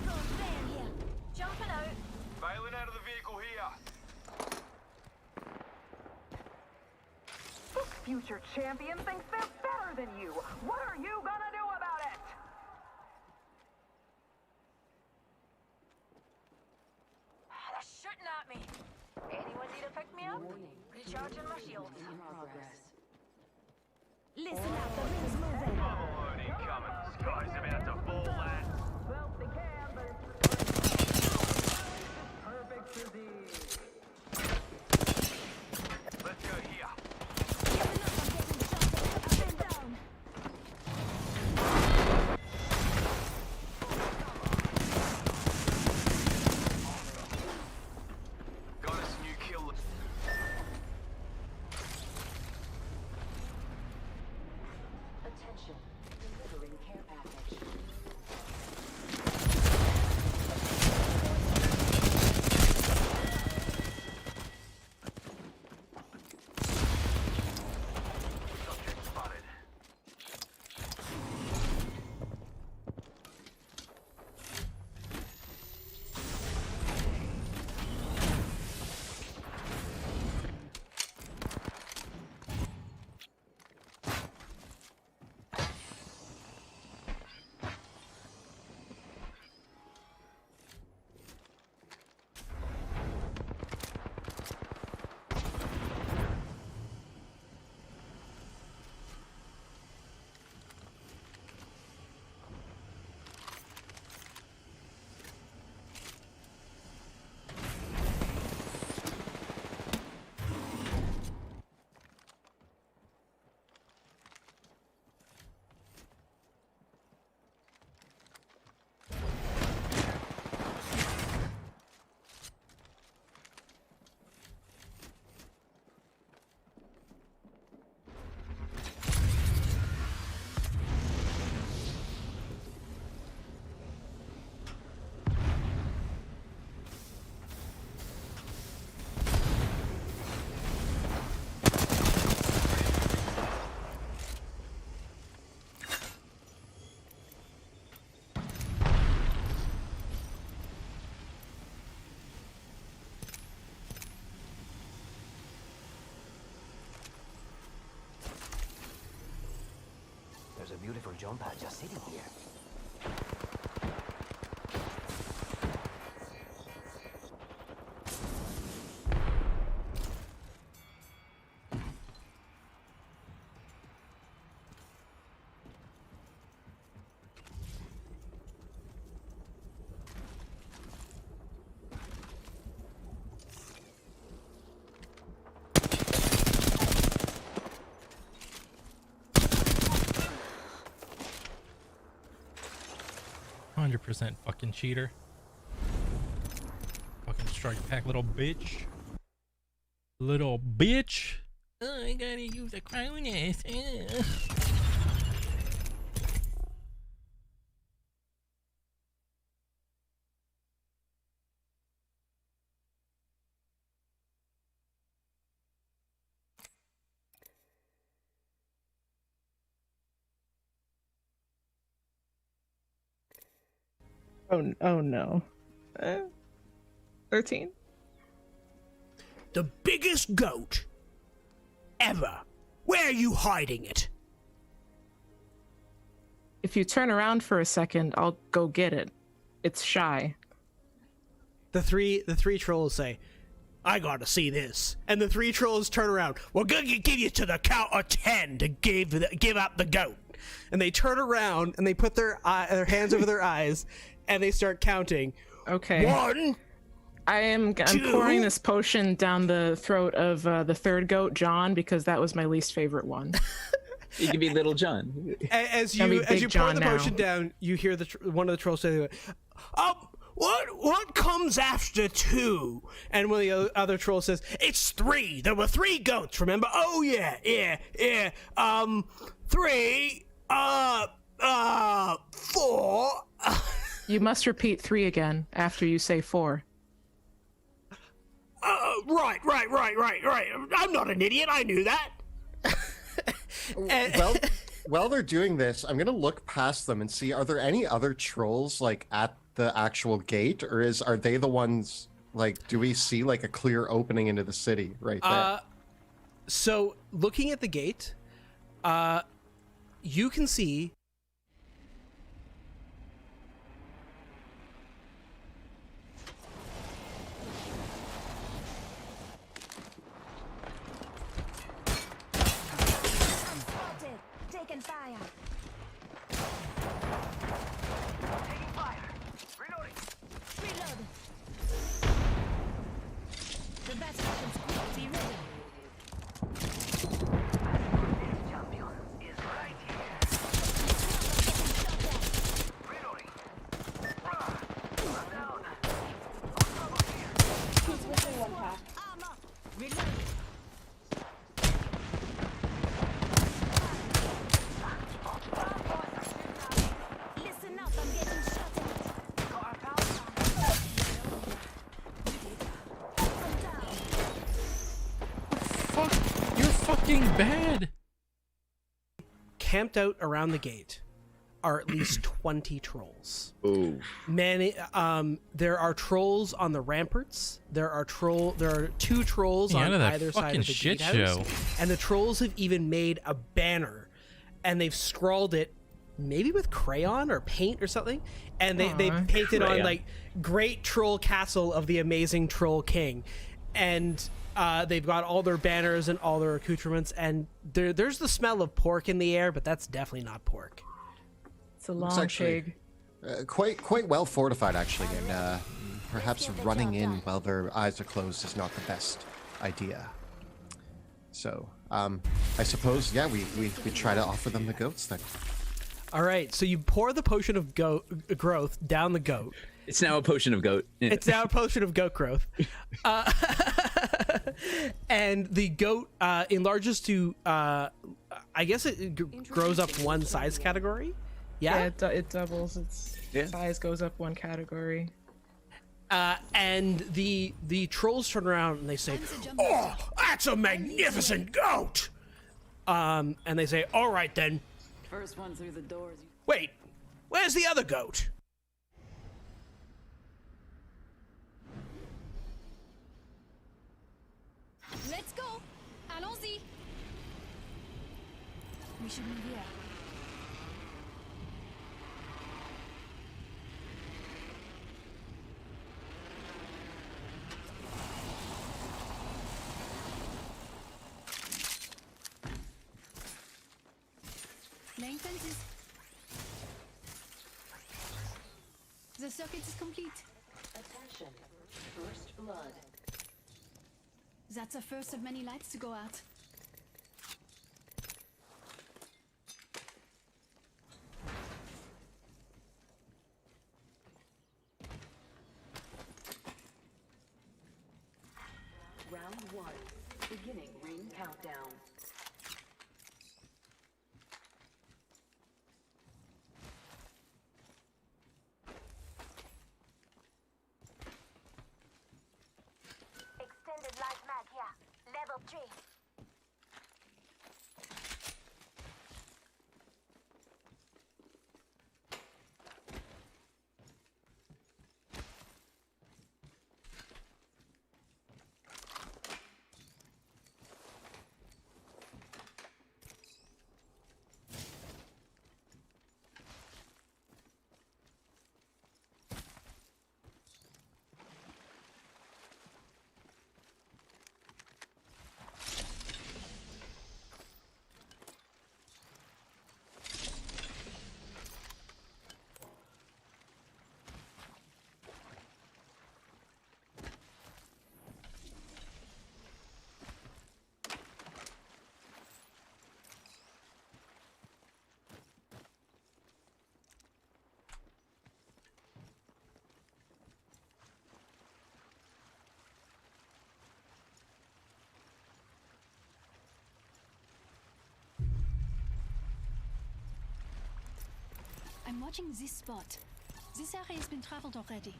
S6: Going fan here.
S32: Jumping out.
S35: Bailing out of the vehicle here.
S32: This future champion thinks they're better than you. What are you gonna do about it? They're shooting at me. Anyone need to pick me up? Recharging my shields.
S6: Listen up, the ring's moving.
S35: Overload incoming. This guy's about to ball that.
S32: Well, they can, but it's
S35: Perfect physique. Let's go here.
S6: Up and down.
S35: Got us a new kill.
S32: attention. Delivering care package.
S4: There's a beautiful jump pad just sitting here.
S11: %, fucking cheater. Fucking strike pack, little bitch. Little bitch. Oh, I gotta use a Cronus.
S3: 'Oh no. 13?
S12: The biggest goat ever. Where are you hiding it?
S3: If you turn around for a second, I'll go get it. It's shy.
S12: The three trolls say, I gotta see this. And the three trolls turn around. We're gonna give you to the count of 10 to give up the goat. And they turn around and they put their hands over their eyes and they start counting.
S3: Okay.
S12: 1.
S3: I'm pouring this potion down the throat of the third goat, John, because that was my least favorite one.
S2: You can be Little John.
S12: As you pour the potion down, you hear one of the trolls say, what comes after 2? And one of the other trolls says, it's 3. There were 3 goats, remember? Oh yeah. 3, 4.
S3: You must repeat 3 again after you say 4.
S12: Right. I'm not an idiot. I knew that.
S13: While they're doing this, I'm gonna look past them and see, are there any other trolls like at the actual gate, or are they the ones, like, do we see like a clear opening into the city right there?
S12: So looking at the gate, you can see
S6: Taking fire.
S35: Taking fire. Reloading.
S6: Reload. The best weapons quick. Be ready.
S35: This champion is right here. Reloading. I'm down. On top of here.
S17: He's missing one half.
S6: Armor. Reload. Listen up, I'm getting shot at.
S11: Fuck, you're fucking bad.
S12: camped out around the gate are at least 20 trolls.
S2: Ooh.
S12: There are trolls on the ramparts. There are 2 trolls on either side of the gatehouse. And the trolls have even made a banner, and they've scrawled it, maybe with crayon or paint or something, and they painted on like "Great Troll Castle of the Amazing Troll King," and they've got all their banners and all their accoutrements, and there's the smell of pork in the air, but that's definitely not pork.
S3: It's a long pig.
S13: Quite well fortified, actually, and perhaps running in while their eyes are closed is not the best idea. So, I suppose, yeah, we try to offer them the goats then.
S12: All right, so you pour the potion of growth down the goat.
S2: It's now a potion of goat.
S12: It's now a potion of goat growth. And the goat enlarges to, I guess it grows up one size category. Yeah,
S3: it doubles. Its size goes up one category.
S12: And the trolls turn around and they say, "Oh, that's a magnificent goat!" And they say, "All right then."
S5: First one through the doors.
S12: Wait, where's the other goat?
S6: Let's go. Allons-y. We should move here. Laying fences. The circuit is complete.
S5: Attention. First blood.
S6: That's a first of many lights to go out.
S5: Round 1. Beginning ring countdown.
S6: Extended light mag here. Level 3. I'm watching this spot. This area has been traveled already.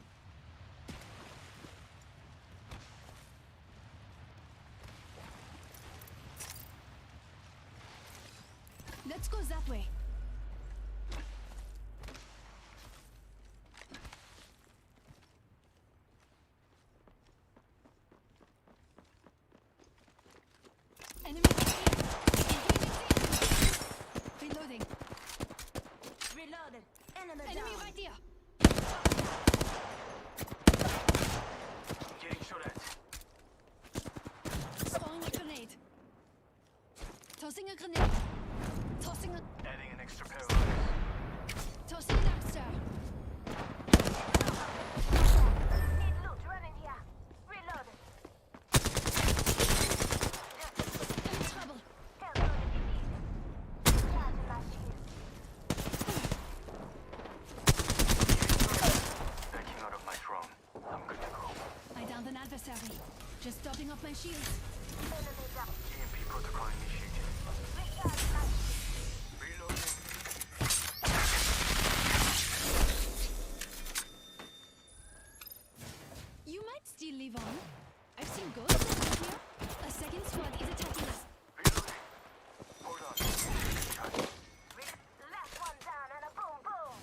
S6: Let's go that way. Enemy reloading. Reloaded. Enemy right here.
S35: Getting shot at.
S6: Throwing a grenade. Tossing a grenade. Tossing a.
S35: Adding an extra pair of eyes.
S6: Tossing an axe star. Need loot running here. Reloaded. In trouble.
S35: Backing out of my drone. I'm good to go.
S6: I downed an adversary. Just topping up my shields.
S35: EMP protocol initiated. Reloading.
S6: You might still live on. I've seen ghosts around here. A second squad is attacking us.
S35: Hold on.
S6: Last one down and a boom boom.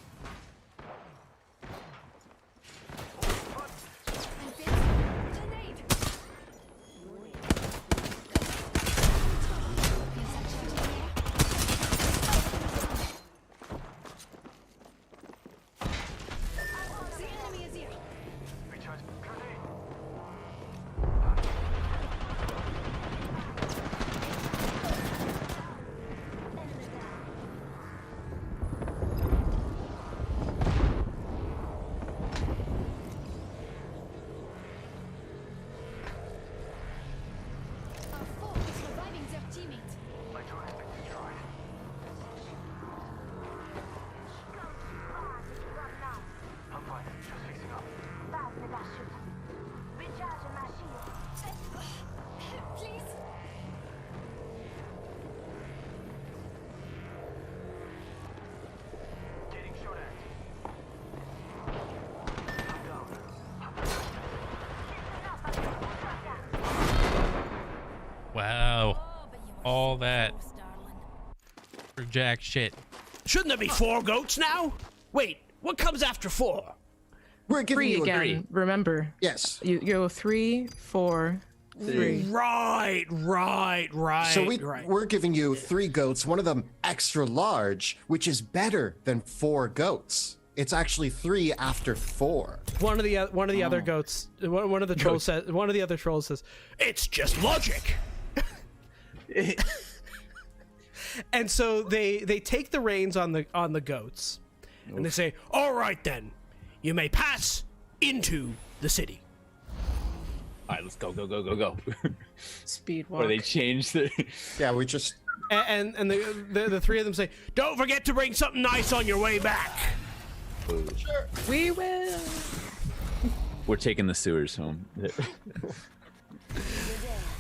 S6: Grenade. The enemy is here.
S35: Recharge. Grenade.
S6: Our foe is reviving their teammate.
S35: My drone has been destroyed. I'm fine. Just fixing up.
S6: Recharging my shield. Please.
S35: Getting shot at. I'm down.
S11: Wow. All that for jack shit.
S12: Shouldn't there be 4 goats now? Wait, what comes after 4?
S13: We're giving
S3: Three
S13: you
S3: again.
S13: a
S3: Remember.
S13: Yes.
S3: You go 3, 4, 3.
S12: Right.
S13: So
S12: right.
S13: we're giving you 3 goats, one of them extra large, which is better than 4 goats. It's actually 3 after 4.
S12: One of the other goats. One of the trolls says. One of the other trolls says, "It's just logic." And so they take the reins on the goats, and they say, "All right then, you may pass into the city."
S2: All right, let's go.
S3: Speed walk.
S2: Or they change the.
S13: Yeah, we just.
S12: And the 3 of them say, "Don't forget to bring something nice on your way back."
S3: Sure. We will.
S2: We're taking the sewers home.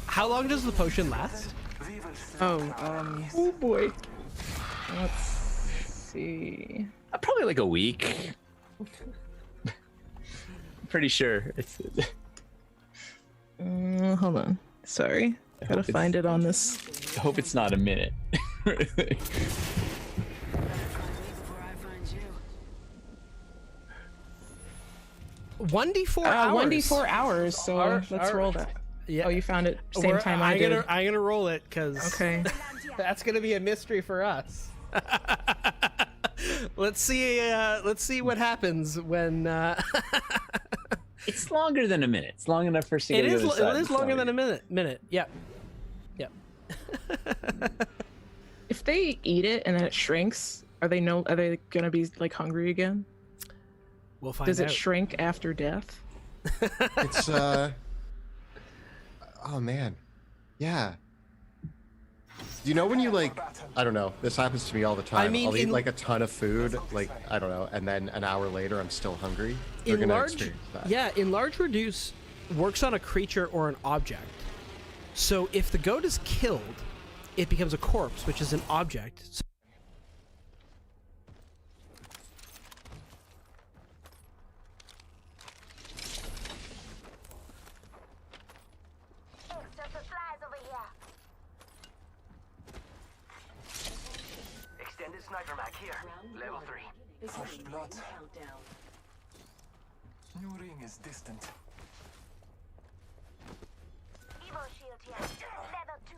S12: How long does the potion last?
S3: Oh boy. Let's see.
S2: Probably like a week. Pretty sure.
S3: Hold on. Sorry. Gotta find it on this.
S2: I hope it's not a minute.
S12: 1d4 hours.
S3: 1d4 hours. So let's roll that.
S12: Yeah.
S3: Oh, you found it same time I did.
S12: I'm gonna roll it because
S3: okay.
S12: That's gonna be a mystery for us. Let's see what happens when.
S2: It's longer than a minute. It's long enough for us to get
S12: It is.
S2: the other side.
S12: It is longer than a minute. Yep.
S3: If they eat it and then it shrinks, are they gonna be like hungry again?
S12: We'll find out.
S3: Does it shrink after death?
S13: It's oh man, yeah. You know when you like, I don't know, this happens to me all the time.
S12: I mean,
S13: I'll eat like a ton of food, like I don't know, and then an hour later I'm still hungry. They're gonna experience that.
S12: Yeah, enlarge reduce works on a creature or an object. So if the goat is killed, it becomes a corpse, which is an object. So
S6: Extra supplies over here.
S35: sniper mag here. Level 3.
S5: Fresh blood.
S35: New ring is distant.
S6: Evo shield here. Level 2.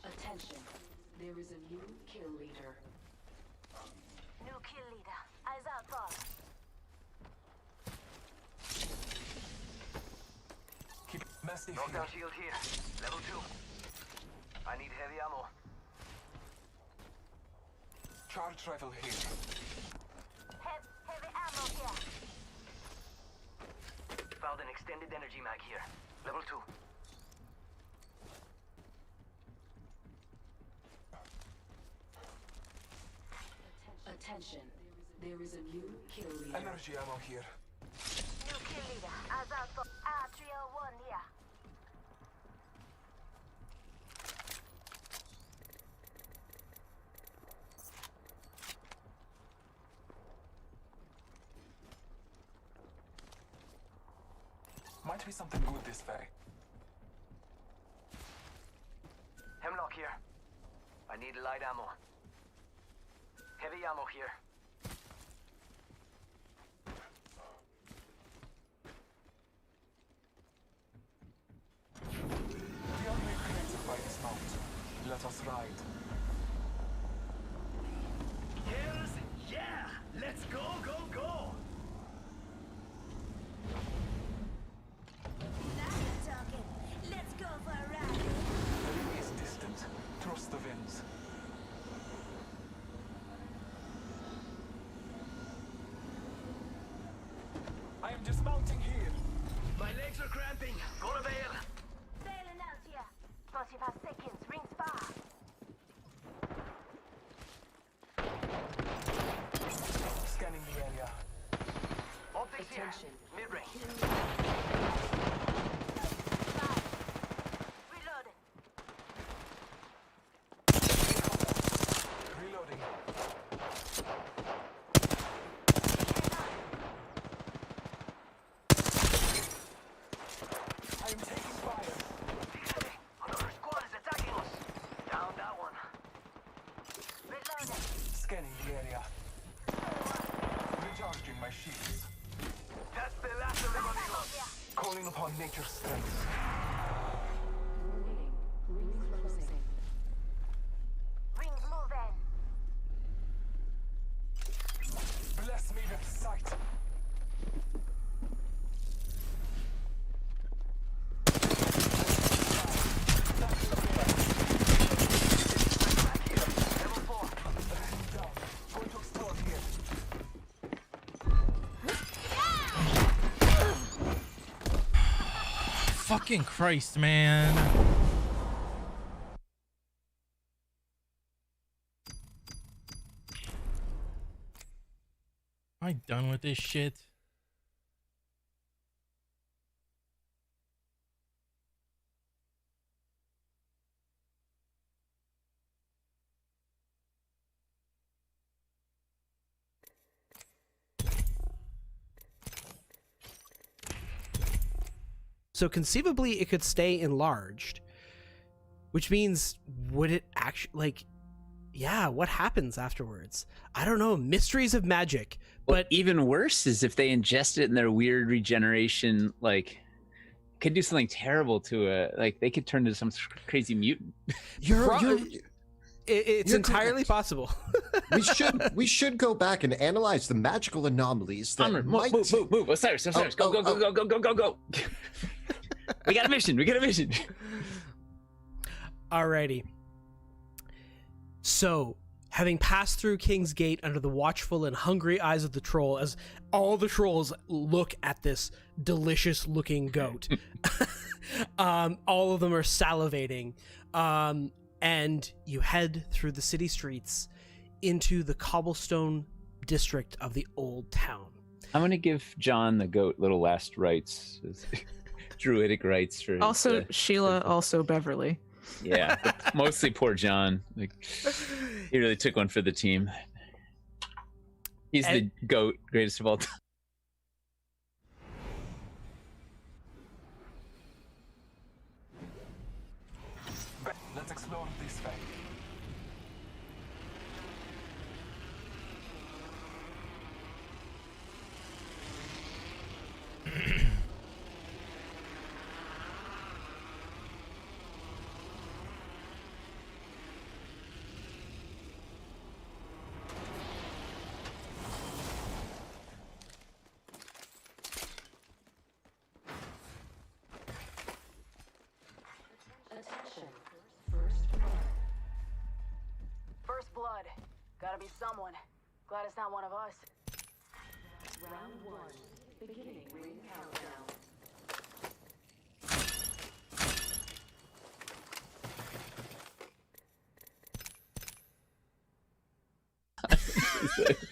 S6: Attention. There is a new kill leader. New kill leader. Eyes out, boss.
S35: Keep massive. Knockdown shield here. Level 2. I need heavy ammo. Charge rifle here.
S6: Heavy ammo here.
S35: Found an extended energy mag here. Level 2.
S5: Attention. There is a new kill leader.
S35: Energy ammo here.
S6: New kill leader. Eyes out, boss. 301 here.
S35: Might be something good this way. Hemlock here. I need light ammo. Heavy ammo here. We are made creative by this mount. Let us ride.
S6: Kills? Yeah! Let's go, go, go! Now you're talking. Let's go for a ride.
S35: The ring is distant. Trust the winds. I am dismounting here.
S6: My legs are cramping. Go to bail. Bailing out here. 45 seconds. Rings fast.
S35: Scanning the area. Optics here. Mid-range.
S6: Reloading.
S35: Reloading. I am taking fire.
S6: Another squad is attacking us. Down that one. Reloading.
S35: Scanning the area. Recharging my shields.
S6: That's the last of them, amigos.
S35: Calling upon nature's strength.
S6: Rings moving.
S35: Bless me with sight.
S11: Fucking Christ, man. Am I done with this shit?
S12: So conceivably it could stay enlarged, which means would it actually, like, yeah, what happens afterwards? I don't know. Mysteries of magic.
S2: But even worse is if they ingest it in their weird regeneration, like, could do something terrible to it. Like, they could turn into some crazy mutant.
S12: It's entirely possible.
S13: we should go back and analyze the magical anomalies that might...
S2: Move. Osiris, go. We got a mission.
S12: Alrighty. So, having passed through King's Gate under the watchful and hungry eyes of the troll, as all the trolls look at this delicious-looking goat, all of them are salivating, and you head through the city streets into the cobblestone district of the old town.
S2: I'm gonna give John the goat little last rites. druidic rights for
S3: Also Sheila, also Beverly.
S2: Yeah, but mostly poor John. Like, he really took one for the team. He's the GOAT, greatest of all time.
S35: Let's explore this way.
S5: Attention. First blood.
S32: First blood. Gotta be someone. Glad it's not one of us.
S5: Round 1. Beginning ring countdown.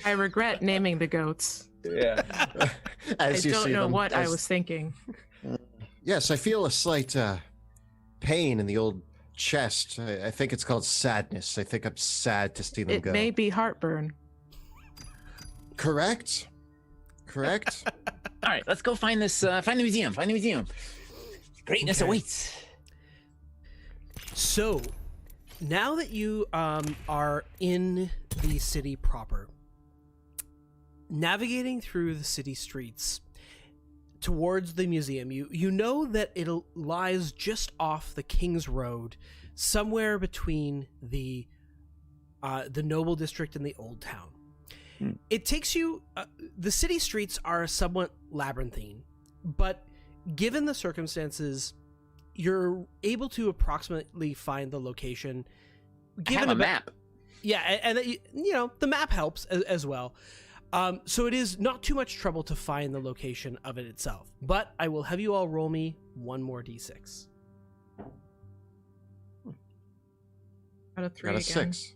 S3: I regret naming the goats.
S2: Yeah.
S3: I don't know what I was thinking.
S13: Yes, I feel a slight pain in the old chest. I think it's called sadness. I think I'm sad to see them
S3: It
S13: go.
S3: may be heartburn.
S13: Correct.
S2: All right, let's go find this. Find the museum. Greatness awaits.
S12: So, now that you are in the city proper, navigating through the city streets towards the museum, you know that it lies just off the King's Road, somewhere between the Noble District and the Old Town. It takes you. The city streets are somewhat labyrinthine, but given the circumstances, you're able to approximately find the location. Given
S2: I have a map.
S12: Yeah, and you know the map helps as well. So it is not too much trouble to find the location of it itself. But I will have you all roll me one more d6.
S3: Out of 3
S13: Got a
S3: again.
S13: 6.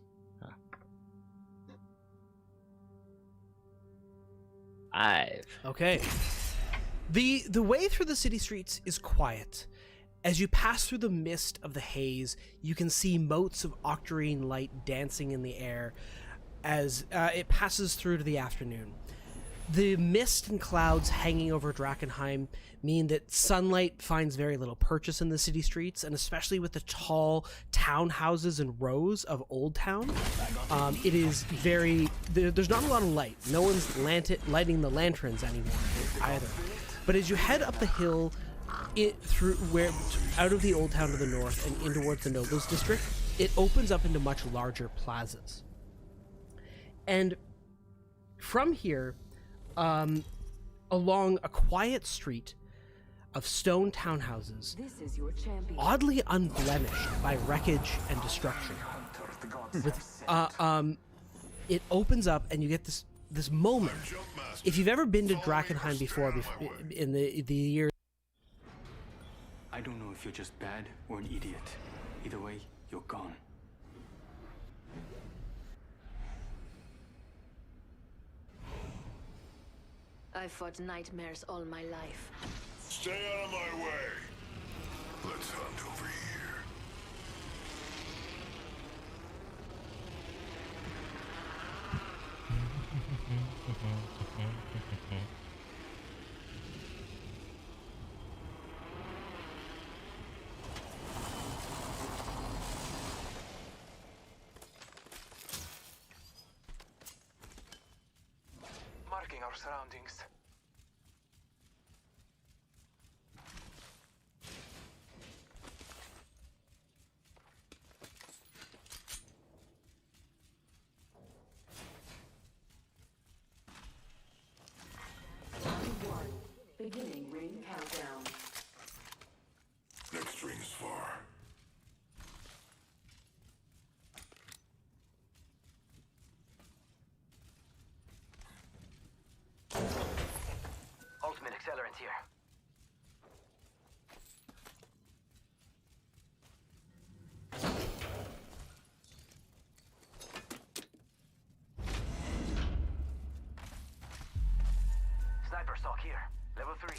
S2: 5.
S12: Okay. The way through the city streets is quiet. As you pass through the mist of the haze, you can see motes of octarine light dancing in the air as it passes through to the afternoon. The mist and clouds hanging over Drakenheim mean that sunlight finds very little purchase in the city streets, and especially with the tall townhouses and rows of Old Town, it is very... There's not a lot of light. No one's lighting the lanterns anymore either. But as you head up the hill out of the Old Town to the north and in towards the Nobles District, it opens up into much larger plazas. And from here, along a quiet street of stone townhouses,
S5: This is your champion.
S12: oddly unblemished by wreckage and destruction, it opens up and you get this moment. If you've ever been to Drakenheim before in the year,
S35: I don't know if you're just bad or an idiot. Either way, you're gone.
S5: I fought nightmares all my life.
S1: Stay out of my way. Let's hunt over here.
S35: Marking our surroundings.
S5: Round 1. Beginning ring countdown.
S1: Next ring's far.
S4: Ultimate accelerant here. Sniper stock here. Level 3.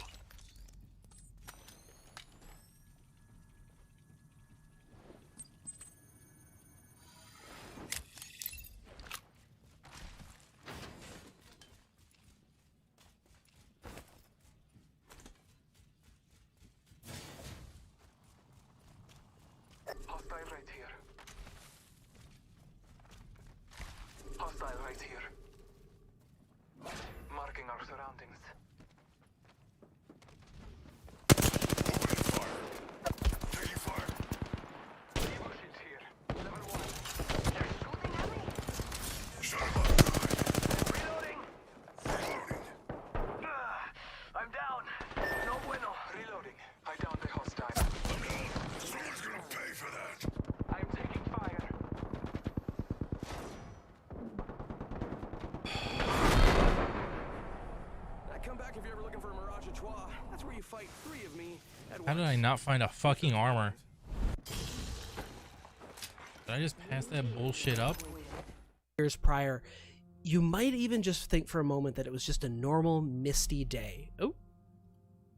S35: No bueno. Reloading. I downed the hostile.
S1: Someone's gonna pay for that.
S35: I'm taking fire.
S7: Come back if you're ever looking for a Mirage à Trois. That's where you fight 3 of me at
S11: How did I not find a fucking armor? Did I just pass that bullshit up?
S12: Years prior, you might even just think for a moment that it was just a normal misty day. Oh,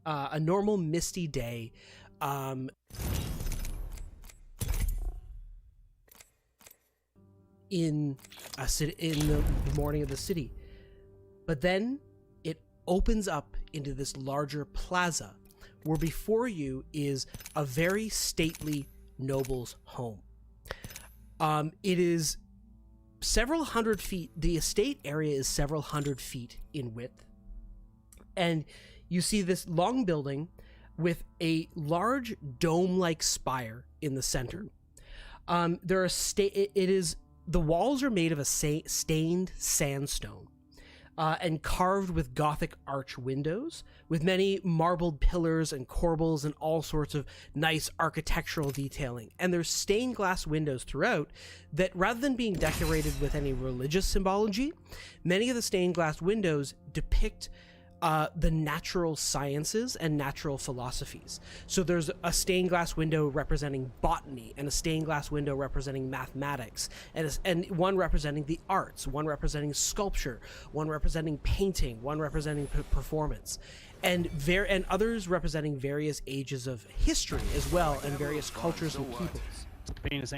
S12: a normal misty day. In a city, in the morning of the city, but then it opens up into this larger plaza, where before you is a very stately noble's home. It is several hundred feet. The estate area is several hundred feet in width, and you see this long building with a large dome-like spire in the center. The walls are made of a stained sandstone and carved with Gothic arch windows, with many marbled pillars and corbels and all sorts of nice architectural detailing. And there's stained glass windows throughout that, rather than being decorated with any religious symbology, many of the stained glass windows depict the natural sciences and natural philosophies. So there's a stained glass window representing botany, and a stained glass window representing mathematics, and one representing the arts, one representing sculpture, one representing painting, one representing performance, and others representing various ages of history as well, and various cultures and peoples.
S14: Penis.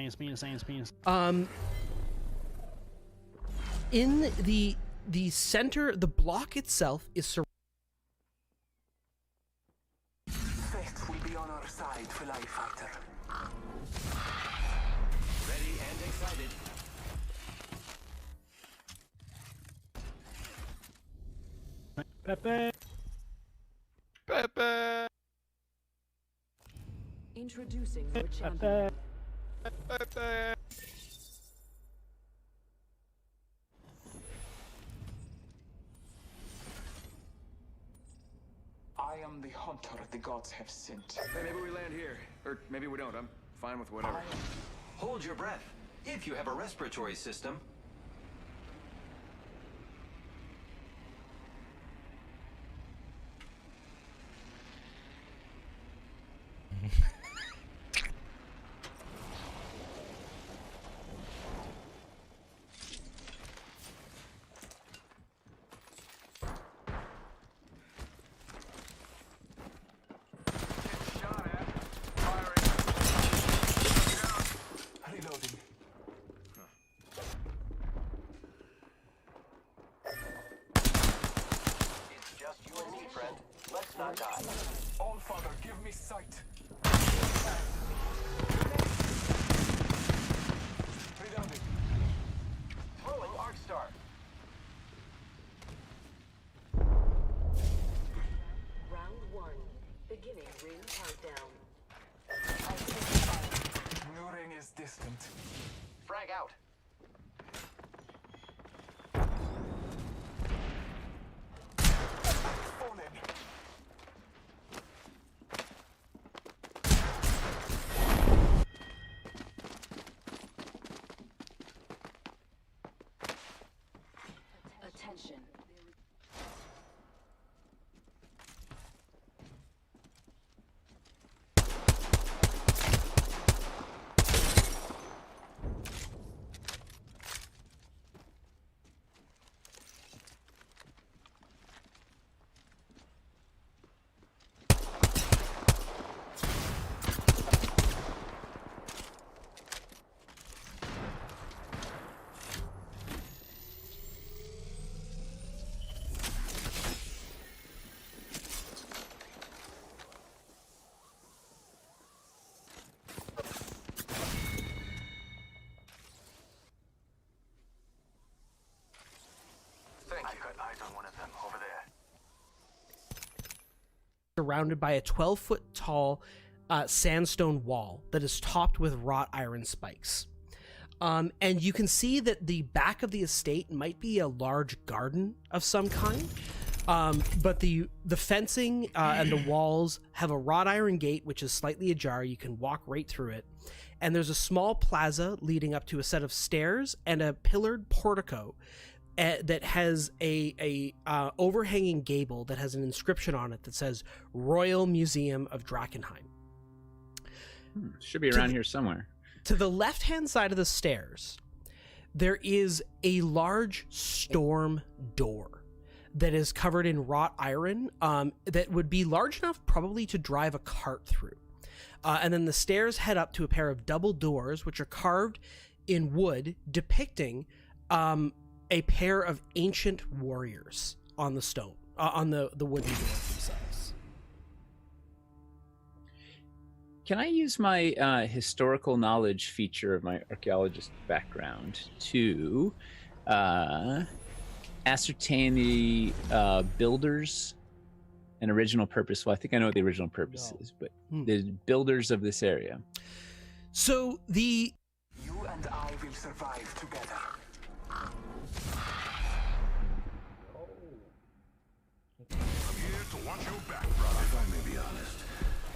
S12: In the center, the block itself is surrounded.
S35: Fate will be on our side for life, Fighter.
S7: Ready and excited.
S14: Pepe.
S5: Introducing your champion.
S14: Pepe.
S35: I am the hunter the gods have sent.
S7: Hey, maybe we land here. Or maybe we don't. I'm fine with whatever.
S16: Hold your breath. If you have a respiratory system.
S35: Reloading.
S16: It's just you and me, friend. Let's not die.
S35: All Father, give me sight. Reloading.
S16: Throwing Arc Star.
S5: Round 1. Beginning ring countdown.
S35: New ring is distant.
S16: Frag out.
S35: Fallen.
S5: Attention.
S35: I've got eyes on one of them over there.
S12: Surrounded by a 12-foot tall sandstone wall that is topped with wrought iron spikes. And you can see that the back of the estate might be a large garden of some kind, But the fencing and the walls have a wrought iron gate, which is slightly ajar. You can walk right through it. And there's a small plaza leading up to a set of stairs and a pillared portico that has a overhanging gable that has an inscription on it that says Royal Museum of Drakkenheim.
S2: Should be around here somewhere.
S12: To the left-hand side of the stairs, there is a large storm door that is covered in wrought iron that would be large enough probably to drive a cart through. And then the stairs head up to a pair of double doors, which are carved in wood, depicting a pair of ancient warriors on the stone, on the wooden doors themselves.
S2: Can I use my historical knowledge feature of my archaeologist background to ascertain the builders and original purpose? Well, I think I know what the original purpose is, but the builders of this area.
S12: So
S35: You and I will survive together.
S1: I'm here to watch your back, brother. If I may be honest,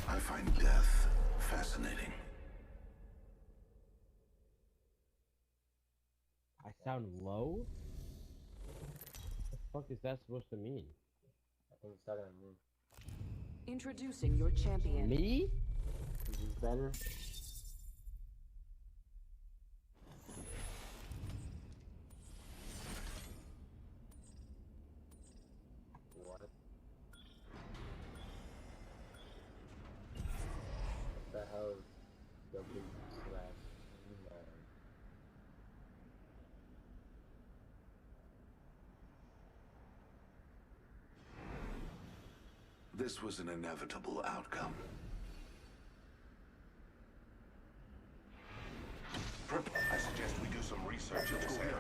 S1: I find death fascinating.
S8: I sound low? What the fuck is that supposed to mean? I think it's talking to me.
S5: Introducing your champion.
S8: Me? Is this better? What? What the hell is W/E?
S1: This was an inevitable outcome. I suggest we do some research in this area.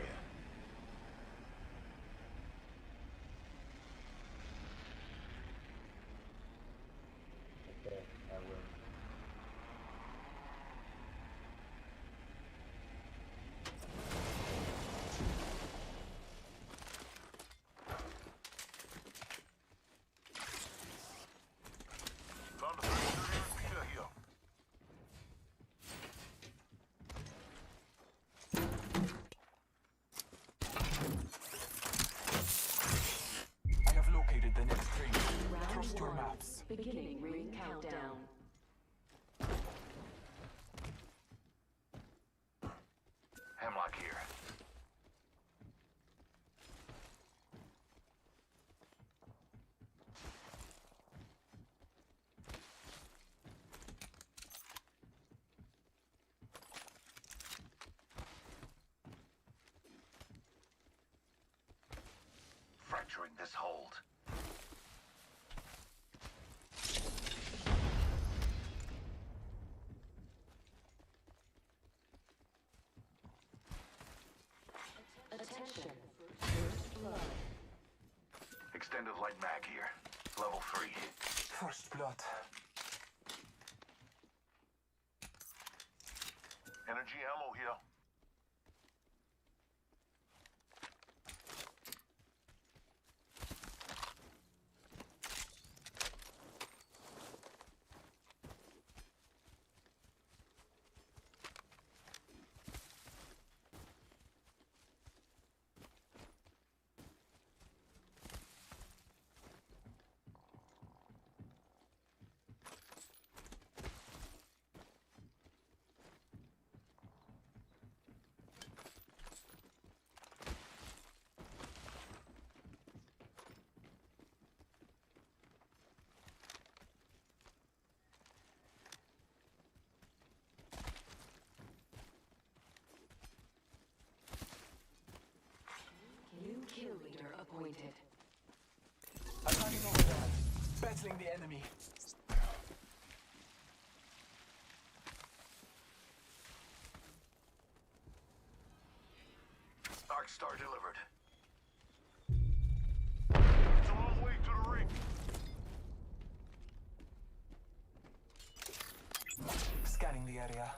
S8: Okay, I will.
S1: Found a 30 meter here.
S35: I have located the next ring. Trust your maps.
S5: Beginning ring countdown.
S35: Hemlock here. Fracturing this hold.
S5: Attention. First blood.
S35: Extended light mag here. Level 3. First blood.
S1: Energy ammo here.
S5: New kill leader appointed.
S35: Attacking over there. Battling the enemy.
S1: Arc Star delivered. It's a long way to the ring.
S35: Scanning the area.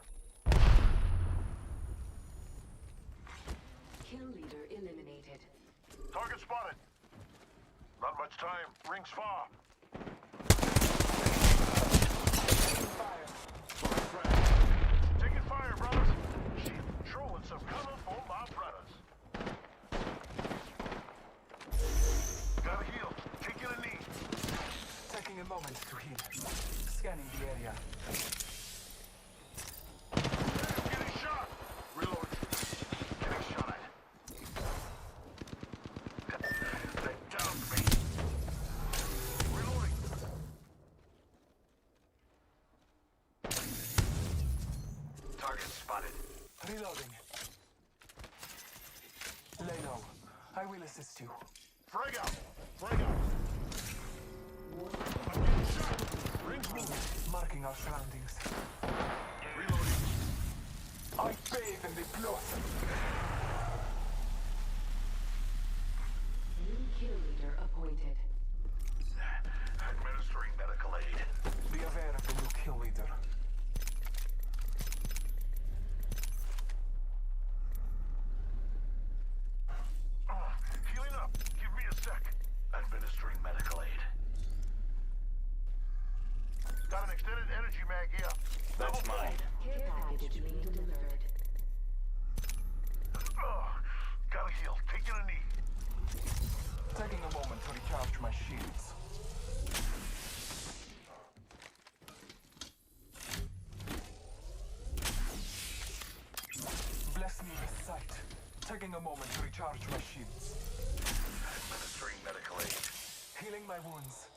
S5: Kill leader eliminated.
S1: Target spotted. Not much time. Ring's far. Taking fire, brothers. Trolling some colorful my brothers. Gotta heal. Taking a knee.
S35: Taking a moment to heal. Scanning the area.
S1: Getting shot. Reload. Getting shot at. They downed me. Reloading. Target spotted.
S35: Reloading. Lay low. I will assist you.
S1: Frag out. Frag out. I'm getting shot. Rings moving.
S35: Marking our surroundings.
S1: Reloading.
S35: I bathe in the blood.
S5: New kill leader appointed.
S1: Administering medical aid.
S35: Be aware of the new kill leader.
S1: Healing up. Give me a sec. Administering medical aid. Got an extended energy mag here. That's mine.
S5: Care package being delivered.
S1: Gotta heal. Taking a knee.
S35: Taking a moment to recharge my shields. Bless me with sight. Taking a moment to recharge my shields.
S1: Administering medical aid.
S35: Healing my wounds.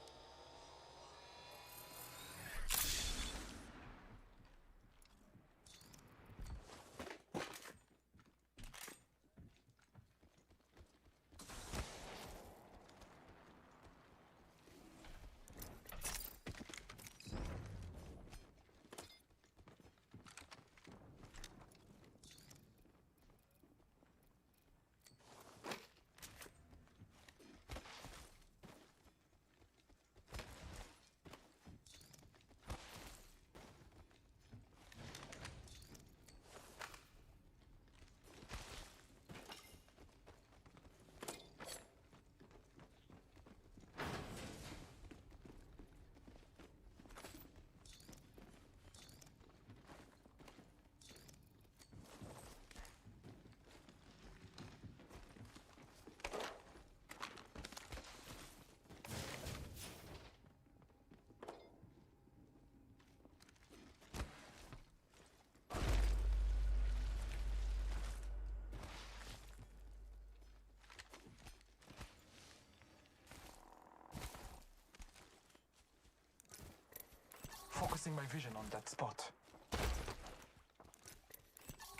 S35: Focusing my vision on that spot.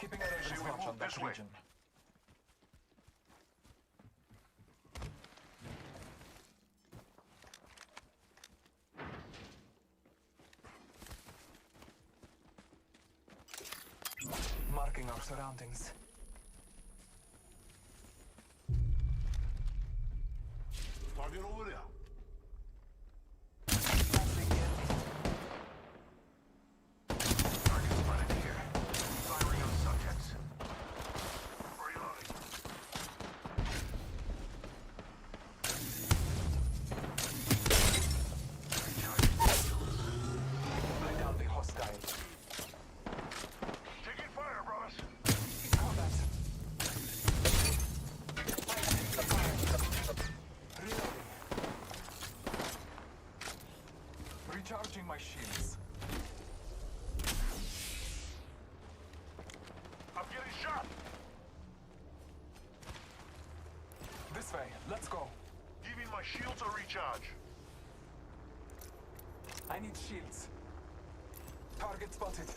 S35: Keeping a raven's watch on that region. Marking our surroundings.
S1: Target over there.
S35: Recharging my shields.
S1: I'm getting shot.
S35: This way, let's go.
S1: Giving my shields a recharge.
S35: I need shields. Target spotted.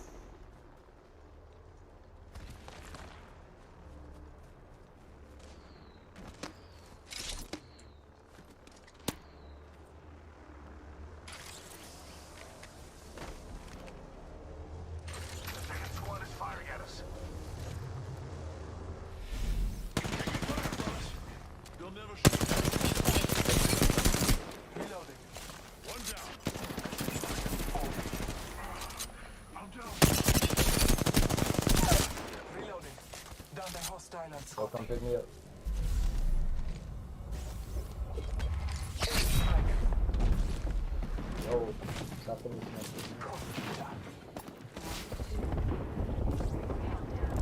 S10: Go come pick me up.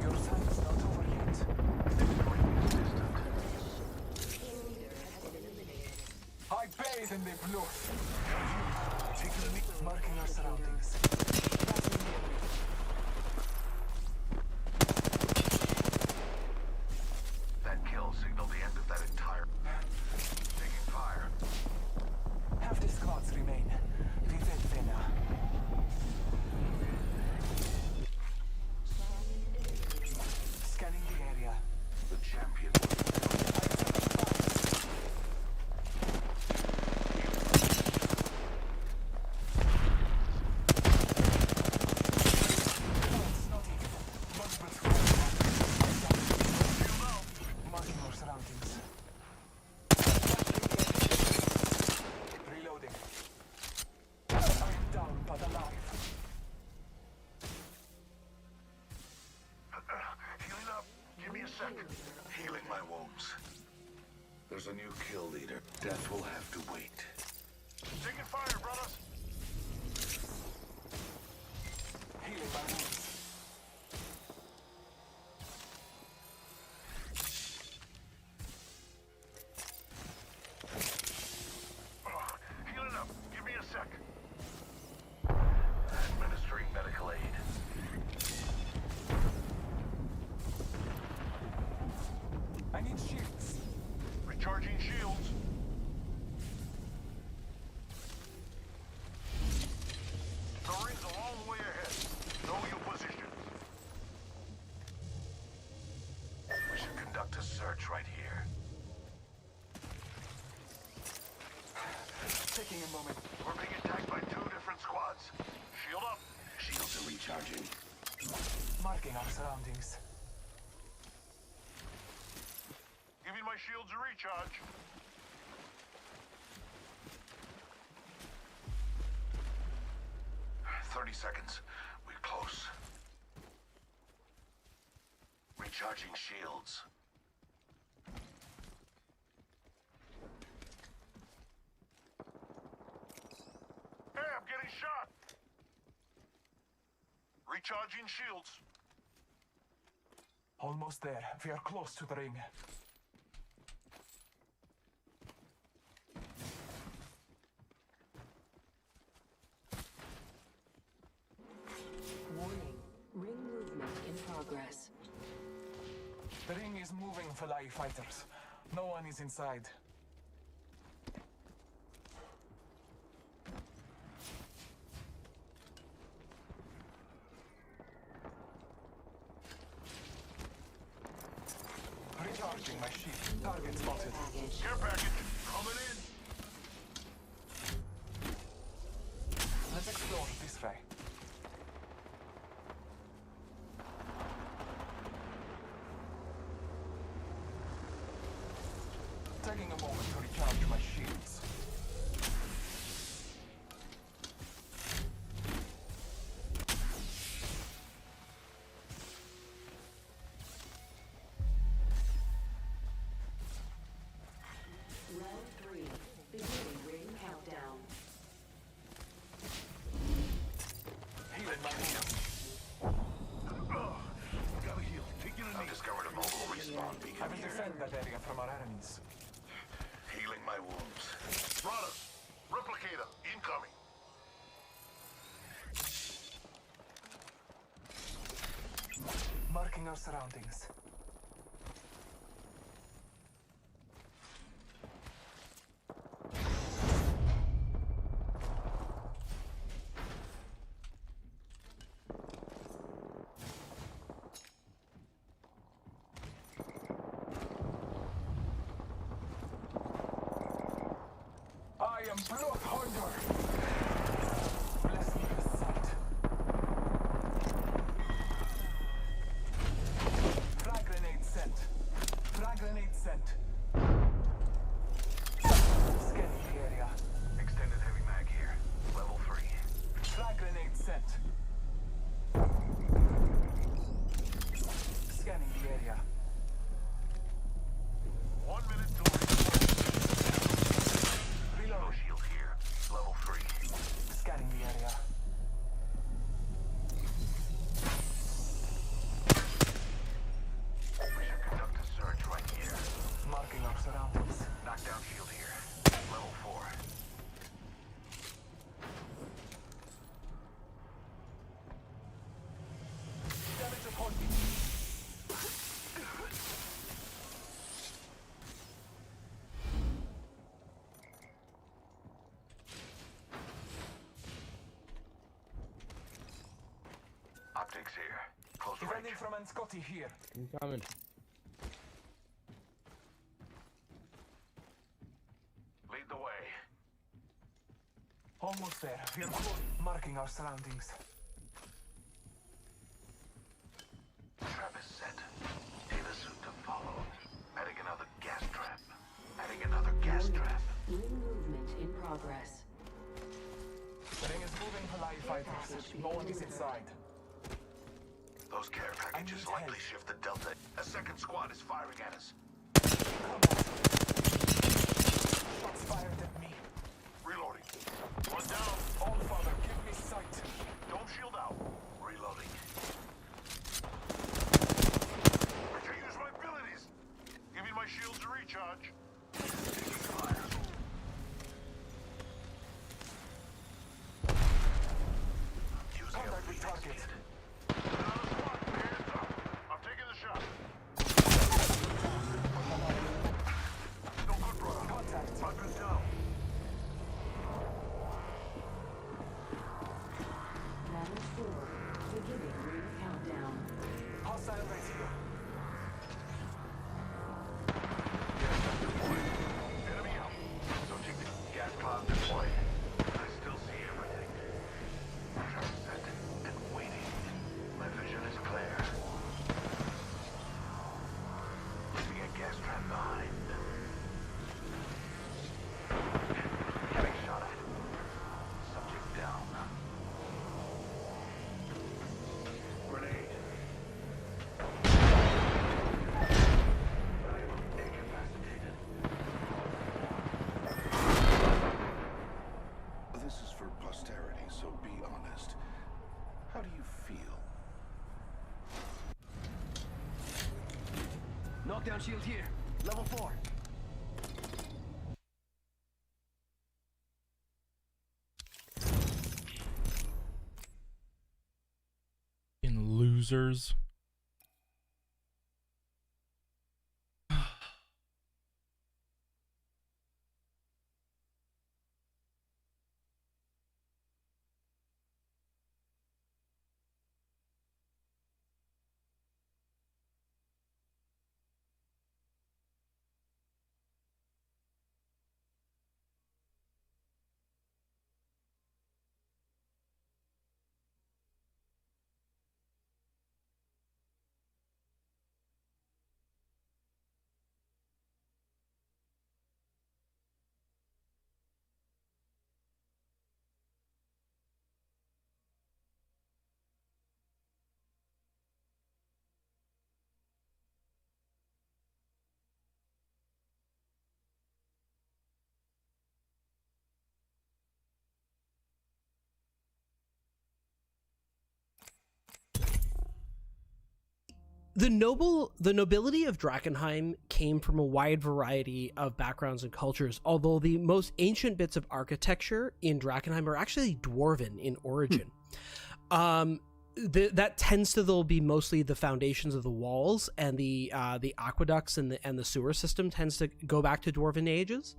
S35: Your time is not over yet. I bathe in the blood. Marking our surroundings.
S1: That kill signaled the end of that entire... Taking fire.
S35: Half the squads remain. Vive Vena. Scanning the area.
S1: The champion.
S35: Marking our surroundings. Reloading. I am down but alive.
S1: Healing up. Give me a sec. Healing my wounds. There's a new kill leader. Death will have to wait. Taking fire, brothers.
S35: Healing my wounds.
S1: Healing up. Give me a sec. Administering medical aid.
S35: I need shields.
S1: Recharging shields. The ring's a long way ahead. Know your position. We should conduct a search right here.
S35: Taking a moment.
S1: We're being attacked by 2 different squads. Shield up. Shields are recharging.
S35: Marking our surroundings.
S1: Giving my shields a recharge. "30 seconds. We're close. Recharging shields. Hey, I'm getting shot. Recharging shields.
S35: Almost there. We are close to the ring.
S5: Warning. Ring movement in progress.
S35: The ring is moving for live fighters. No one is inside. Recharging my shield. Target spotted.
S1: Care package coming in.
S35: Let's explore this way. Taking a moment to recharge my shields.
S5: Round 3. Beginning ring countdown.
S35: Healing my wounds.
S1: Gotta heal. Taking a knee. I've discovered a mobile respawn
S35: I
S1: beacon
S35: will
S1: here.
S35: defend that area from our enemies.
S1: Healing my wounds. Brothers, replicator incoming.
S35: Marking our surroundings. I am blood hunger. Bless me with sight. Frag grenade sent. Frag grenade sent. Scanning the area.
S1: Extended heavy mag here. Level 3.
S35: Frag grenade sent. Scanning the area.
S1: 1 minute till reload. Shield here. Level 3.
S35: Landing from Anscotti here.
S8: I'm coming.
S1: Lead the way.
S35: Almost there. We are close. Marking our surroundings.
S1: Trap is set. Data suit to follow. Adding another gas trap. Adding another gas trap.
S5: Ring movement in progress.
S35: The ring is moving for live fighters. No one is inside.
S1: Those care packages likely shift the delta. A second squad is firing at us.
S35: Shots fired at me.
S1: Reloading. One down.
S35: All father, give me sight.
S1: Don't shield out. Reloading. I can use my abilities. Giving my shields a recharge. Taking fire. Using a Phoenix kit. Another squad. Hands up. I'm taking the shot. No good, brother.
S35: Contact.
S1: I've been down.
S5: Round 4. Beginning ring countdown.
S35: Hostile right here.
S1: Enemy out. Subject gas cloud deployed. I still see everything. Trap set and waiting. My vision is clear. Leaving a gas trap behind. Getting shot at. Subject down. Grenade. I'm incapacitated. This is for posterity, so be honest. How do you feel?
S4: Knockdown shield here. Level 4.
S11: In losers.
S12: The nobility of Drakenheim came from a wide variety of backgrounds and cultures, although the most ancient bits of architecture in Drakenheim are actually dwarven in origin. That tends to be mostly the foundations of the walls, and the aqueducts and the sewer system tends to go back to dwarven ages.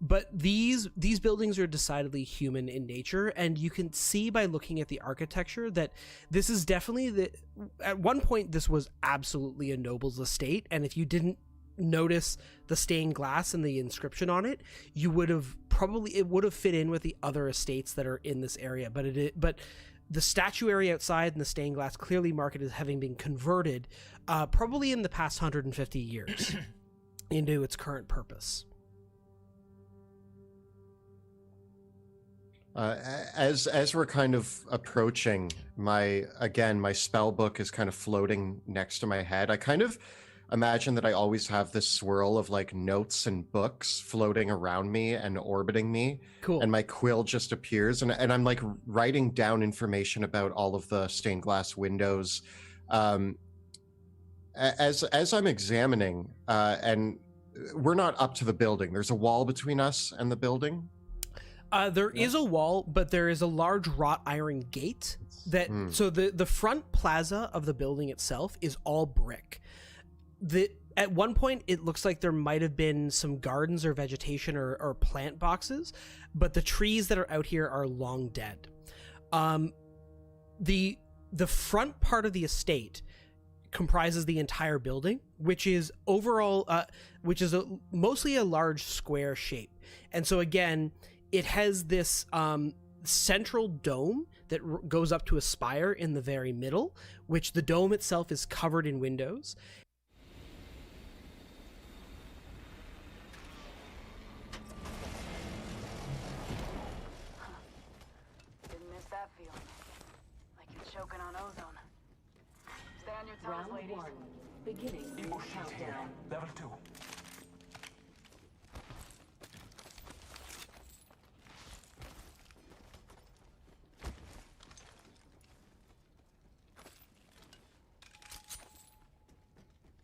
S12: But these buildings are decidedly human in nature, and you can see by looking at the architecture that this is definitely at one point this was absolutely a noble's estate, and if you didn't notice the stained glass and the inscription on it, you would have it would have fit in with the other estates that are in this area. But the statuary outside and the stained glass clearly mark it as having been converted probably in the past 150 years into its current purpose.
S13: As we're kind of approaching, my spell book is kind of floating next to my head. I kind of imagine that I always have this swirl of like notes and books floating around me and orbiting me.
S12: Cool.
S13: And my quill just appears, and I'm like writing down information about all of the stained glass windows. As I'm examining, and we're not up to the building. There's a wall between us and the building.
S12: There is a wall, but there is a large wrought iron gate that so the front plaza of the building itself is all brick. At one point it looks like there might have been some gardens or vegetation or plant boxes, but the trees that are out here are long dead. The front part of the estate comprises the entire building, which is overall, mostly a large square shape. And so again, it has this central dome that goes up to a spire in the very middle, which the dome itself is covered in windows.
S32: Didn't miss that feeling. Like you're choking on ozone. Stay on your toes,
S5: Round
S32: ladies.
S5: 1. Beginning ring countdown.
S35: Level 2.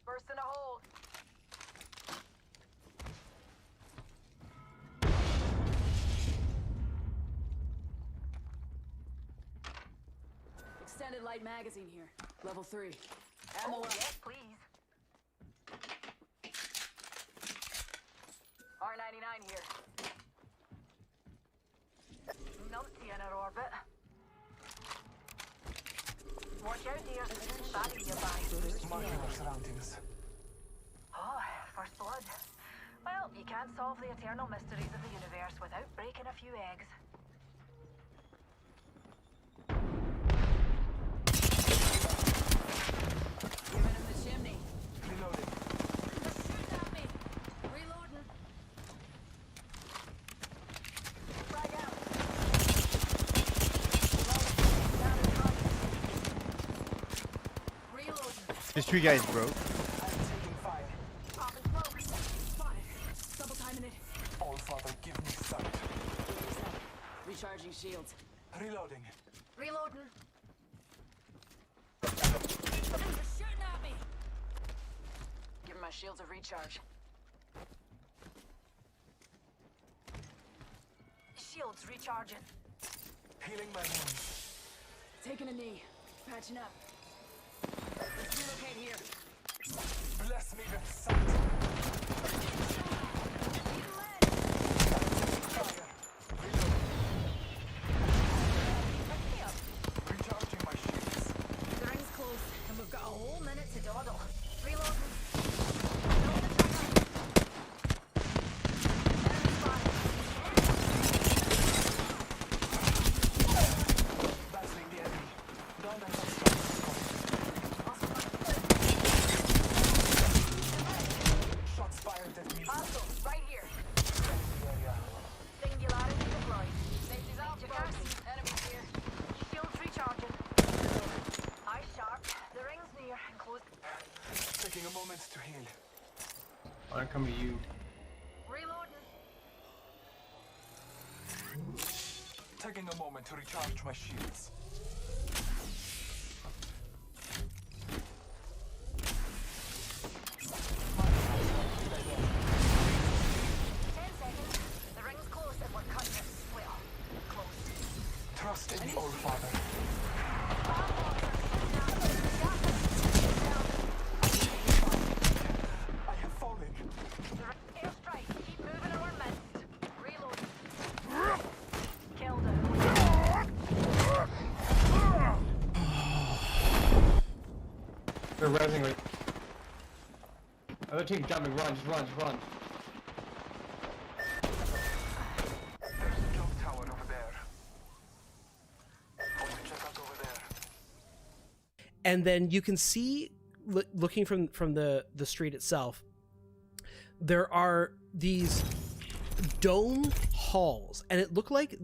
S32: Burst in a hole.
S5: Extended light magazine here. Level 3.
S32: Ammo yes, please. R99 here. Numpty in our orbit. Watch out, dear. Body nearby.
S35: Marking our surroundings.
S32: Oh, first blood. Well, you can't solve the eternal mysteries of the universe without breaking a few eggs.
S5: Giving him the chimney.
S35: Reloading.
S5: Shoot at me. Reloading.
S32: Frag out.
S5: Reloading.
S19: This tree guy is broke.
S32: Popping smoke.
S5: Spotted. Double timing it.
S35: All Father, give me sight.
S5: Recharging shields.
S35: Reloading.
S32: Reloading.
S5: They're shooting at me.
S32: Giving my shields a recharge. Shields recharging.
S35: Healing my wounds.
S5: Taking a knee. Patching up. Let's relocate here.
S35: Bless me with sight. Fire. Recharging my shields.
S32: The ring's close, and we've got a whole minute to dawdle. Reloading.
S35: Battling the enemy. Down and shots fired at me.
S32: Hostile, right here.
S35: Area.
S32: Singularity deployed. Safety's off, Jackson. Enemies here. Shields recharging. Eyes sharp. The ring's near and close.
S35: Taking a moment to heal.
S10: I come to you.
S32: Reloading.
S35: Taking a moment to recharge my shields.
S32: The ring's close and we're cutting it. Well, close.
S35: Trust in the Old Father. I have fallen.
S32: Airstrike. Keep moving or we're missed. Reload. Killed it.
S10: They're resing me. Other team jumping, run, just run, just run.
S35: There's a jump tower over there. I want to check out over there.
S12: And then you can see, looking from the street itself, there are these dome halls, and it looked like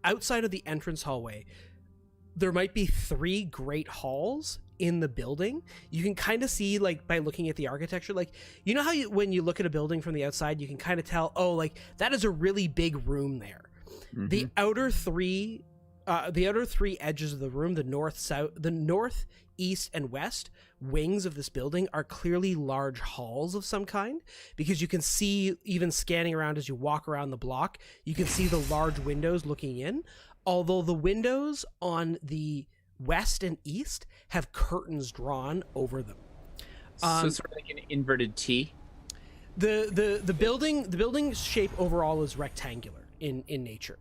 S12: outside of the entrance hallway there might be 3 great halls in the building. You can kind of see, like, by looking at the architecture, like, you know how when you look at a building from the outside, you can kind of tell, oh, like, that is a really big room there. Mm-hmm. The outer three edges of the room, the north, east, and west wings of this building are clearly large halls of some kind, because you can see, even scanning around as you walk around the block, you can see the large windows looking in, although the windows on the west and east have curtains drawn over them.
S2: So it's sort of like an inverted T.
S12: The building shape overall is rectangular in nature.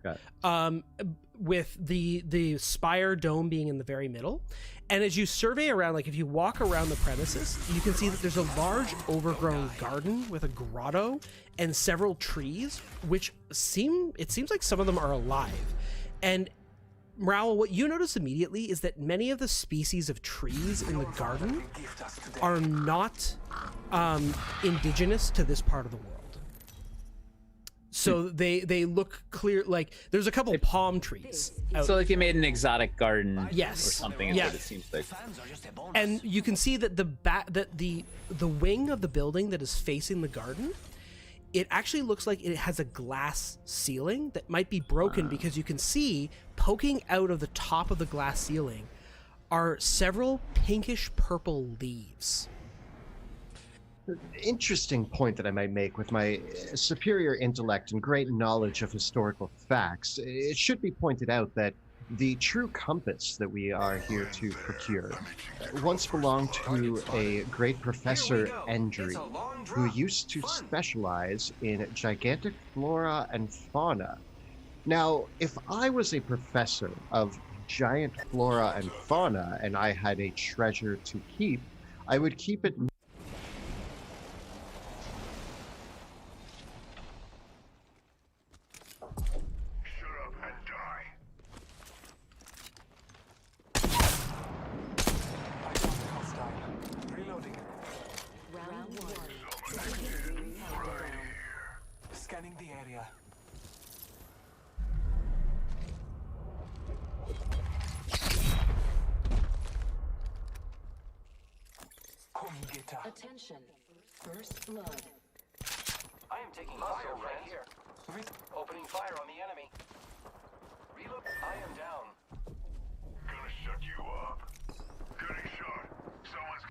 S12: with the spire dome being in the very middle. And as you survey around, like if you walk around the premises, you can see that there's a large overgrown garden with a grotto and several trees, which seems like some of them are alive. And Raoul, what you notice immediately is that many of the species of trees in the garden are not indigenous to this part of the world. So they look clear, like there's a couple palm trees.
S2: So like they made an exotic garden,
S12: yes,
S2: or something. Is what it seems like.
S12: And you can see that the wing of the building that is facing the garden, it actually looks like it has a glass ceiling that might be broken because you can see poking out of the top of the glass ceiling are several pinkish purple leaves.
S13: Interesting point that I might make with my superior intellect and great knowledge of historical facts. It should be pointed out that the true compass that we are here to procure once belonged to a great Professor Endry, who used to specialize in gigantic flora and fauna. Now, if I was a professor of giant flora and fauna and I had a treasure to keep, I would keep it
S35: Scanning the area.
S5: Attention. First blood.
S35: I am taking fire right here. Opening fire on the enemy. Reload. I am down.
S1: Gonna shut you up. Getting shot. Someone's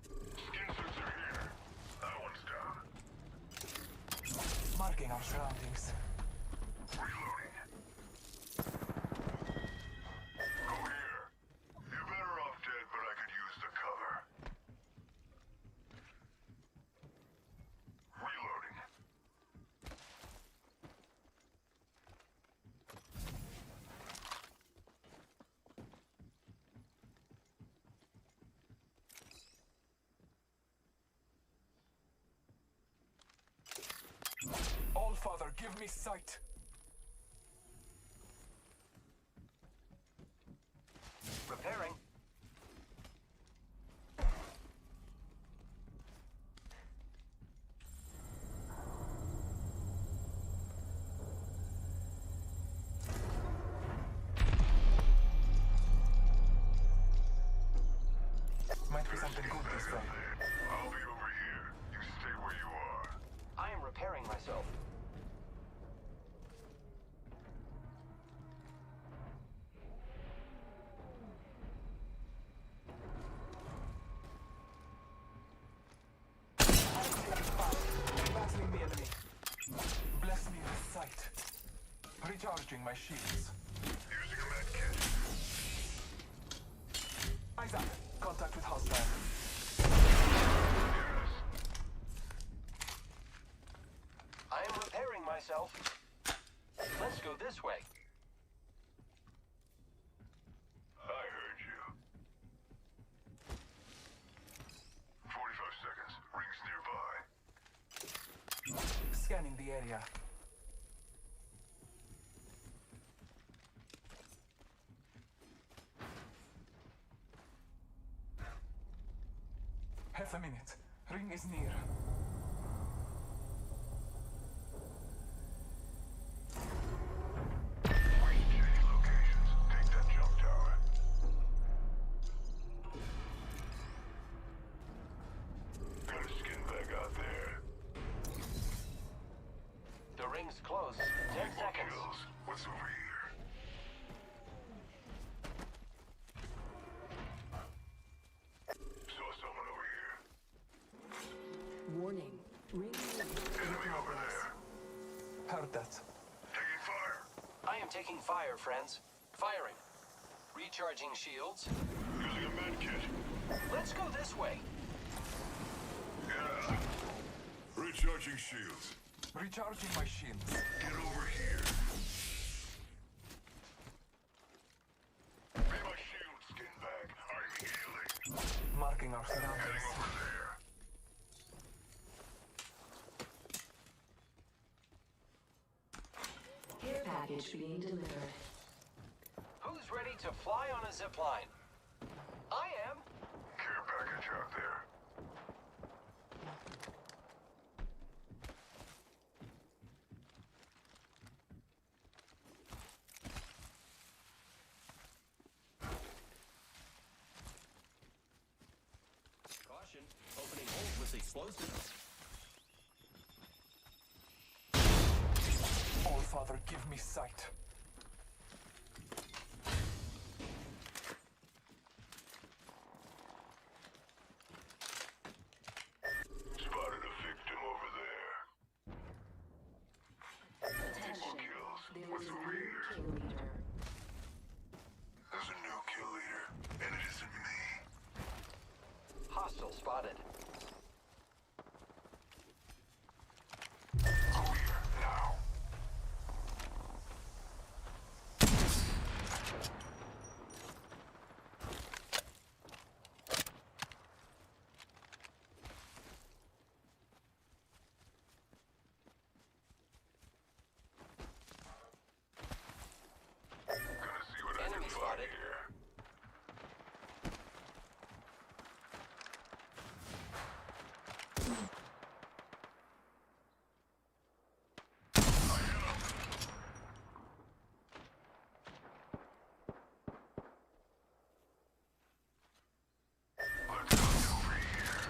S1: skin suits are here. That one's down.
S35: Marking our surroundings.
S1: Reloading. Go here. You're better off dead, but I could use the cover. Reloading.
S35: All Father, give me sight. Repairing. Might be something good this way.
S1: I'll be over here. You stay where you are.
S35: I am repairing myself. Battling the enemy. Bless me with sight. Recharging my shields.
S1: Using a med kit.
S35: Eyes up. Contact with hostile. I am repairing myself. Let's go this way.
S1: I heard you. 45 seconds. Rings nearby.
S35: Scanning the area. Half a minute. Ring is near.
S1: Take that jump tower. Got a skin bag out there.
S35: The ring's close. 10 seconds.
S1: Kills. What's over here? Saw someone over here.
S5: Warning. Ring
S1: Enemy over there.
S35: Heard that.
S1: Taking fire.
S35: I am taking fire, friends. Firing. Recharging shields.
S1: Using a med kit.
S35: Let's go this way.
S1: Yeah. Recharging shields.
S35: Recharging my shields.
S1: Get over here.
S32: package being delivered.
S16: Who's ready to fly on a zip line? I am.
S1: Care package out there.
S16: Caution, opening hold with explosives.
S35: All Father, give me sight.
S1: Spotted a victim over there.
S32: Attention.
S1: Kills.
S32: There
S1: What's
S32: is a
S1: over
S32: new
S1: here?
S32: kill leader.
S1: There's a new kill leader, and it isn't me.
S16: Hostile spotted.
S1: Go here, now. Gonna see what I
S16: Enemy
S1: can find
S16: spotted.
S1: here. Let's hunt over here.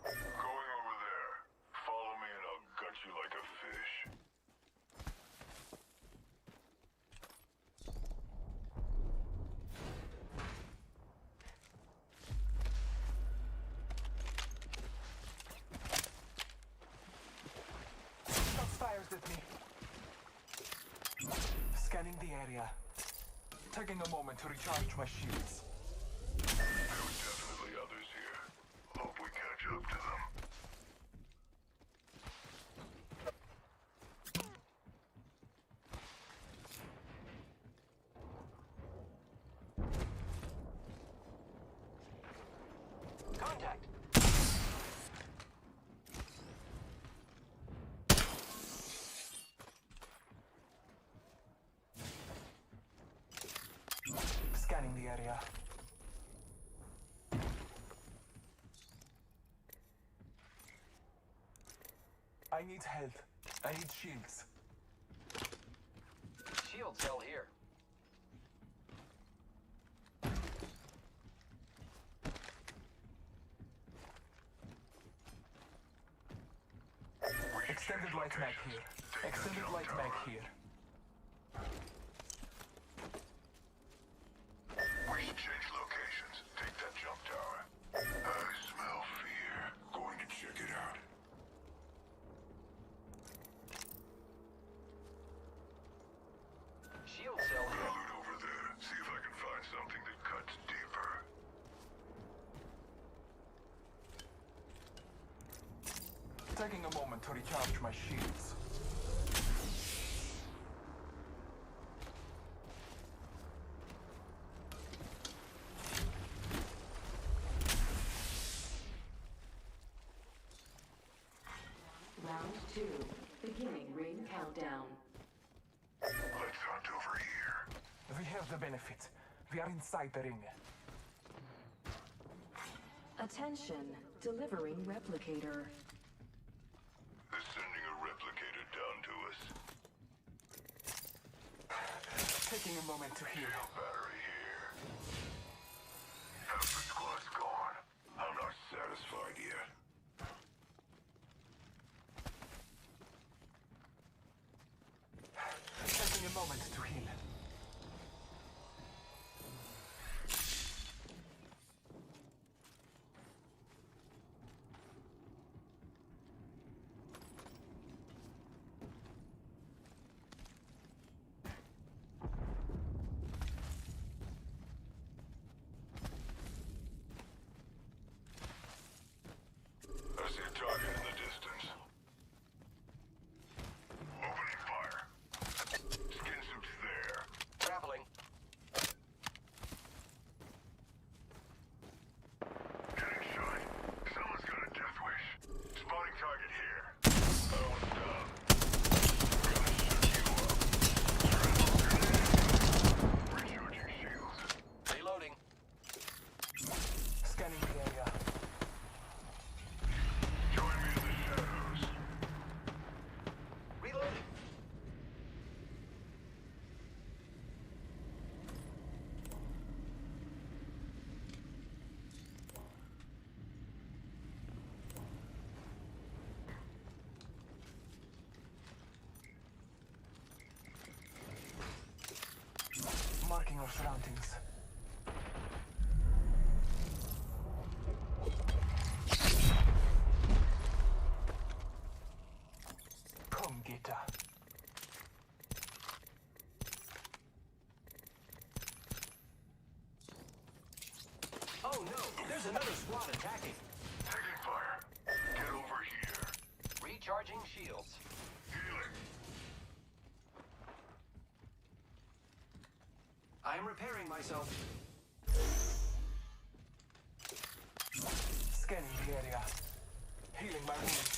S1: Going over there. Follow me and I'll gut you like a fish.
S35: Shots fired at me. Scanning the area. Taking a moment to recharge my shields.
S1: There were definitely others here. Hope we catch up to them.
S16: Contact.
S35: Scanning the area. I need help. I need shields.
S16: Shield cell here.
S35: Extended light mag here. Extended light mag here.
S1: We should change locations. Take that jump tower. I smell fear. Going to check it out.
S16: Shield cell
S1: Gonna
S16: here.
S1: loot over there. See if I can find something that cuts deeper.
S35: Taking a moment to recharge my shields.
S32: Round 2. Beginning ring countdown.
S1: Let's hunt over here.
S35: We have the benefit. We are inside the ring.
S32: Attention. Delivering replicator.
S1: They're sending a replicator down to us.
S35: Taking a moment to heal.
S1: Shield battery here. Half the squad's gone. I'm not satisfied yet.
S35: Taking a moment to heal.
S1: I see a target in the distance. Opening fire. Skin suit's there.
S4: Marking our surroundings. Come, Gita.
S16: Oh no, there's another squad attacking.
S1: Taking fire. Get over here.
S16: Recharging shields.
S1: Healing.
S16: I'm repairing myself.
S4: Scanning the area. Healing my wounds.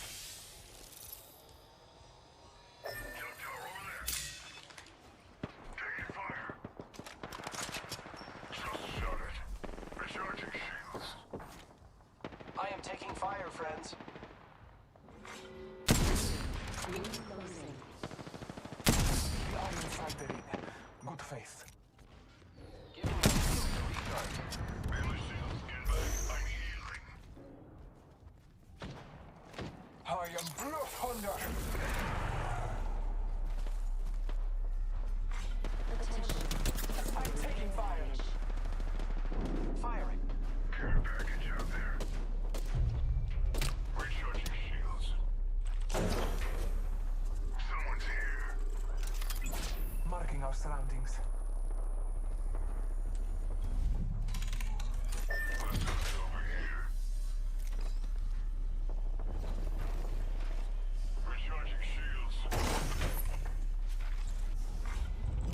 S1: Jump tower over there. Taking fire. Just shut it. Recharging shields.
S16: I am taking fire, friends.
S6: Closing.
S4: The arm inside the ring. Good faith.
S16: Giving me shield to recharge.
S1: Melee shields inbound. I'm healing.
S4: I am blood hunter.
S6: Attention.
S4: I'm taking fire.
S16: Firing.
S1: Care package out there. Recharging shields. Someone's here.
S4: Marking our surroundings.
S1: Hostiles over here. Recharging shields.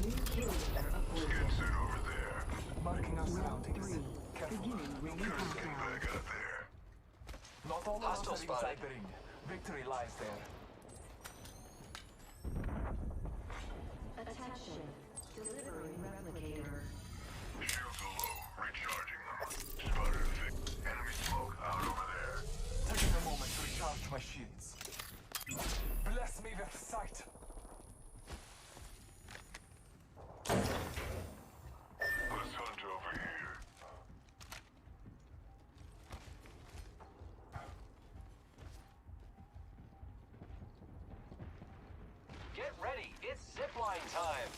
S6: New kill leader uploaded.
S1: Get set over there.
S4: Marking our
S6: Round
S4: surroundings.
S6: 3.
S4: Careful.
S6: Beginning ring
S1: Get
S6: countdown.
S1: back out there.
S4: Not all of us
S16: Hostile
S4: are
S16: spotted.
S4: inside the ring. Victory lies there.
S6: Attention. Delivering replicator.
S1: Shields are low. Recharging them. Spotted a thing. Enemy smoke out over there.
S4: Taking a moment to recharge my shields. Bless me with sight.
S1: Let's hunt over here.
S16: Get ready. It's zipline time.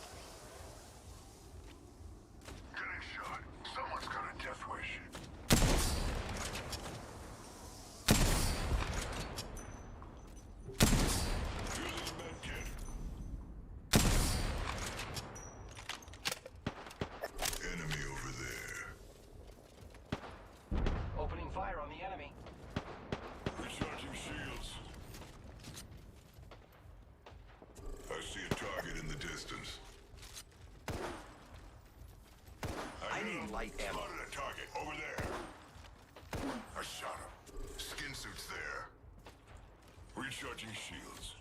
S1: Getting shot. Someone's got a death wish. Using medkit. Enemy over there.
S16: Opening fire on the enemy.
S1: Recharging shields. I see a target in the distance.
S16: I need light ammo.
S1: Spotted a target over there. I shot him. Skin suit's there. Recharging shields.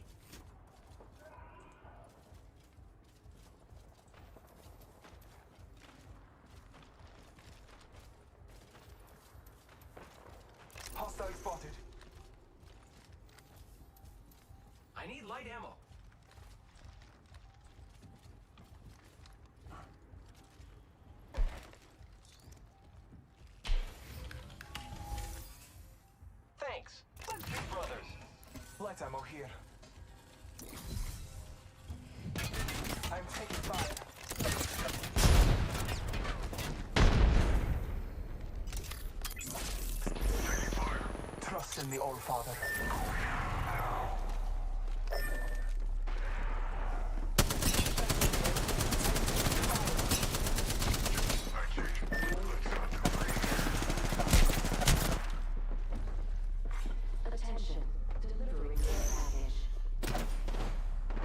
S4: Hostile spotted.
S16: I need light ammo. Thanks. Let's be brothers.
S4: Light ammo here. I'm taking fire.
S1: Taking fire.
S4: Trust in the All Father.
S1: I take it. Let's hunt over here.
S6: Attention. Delivering care package.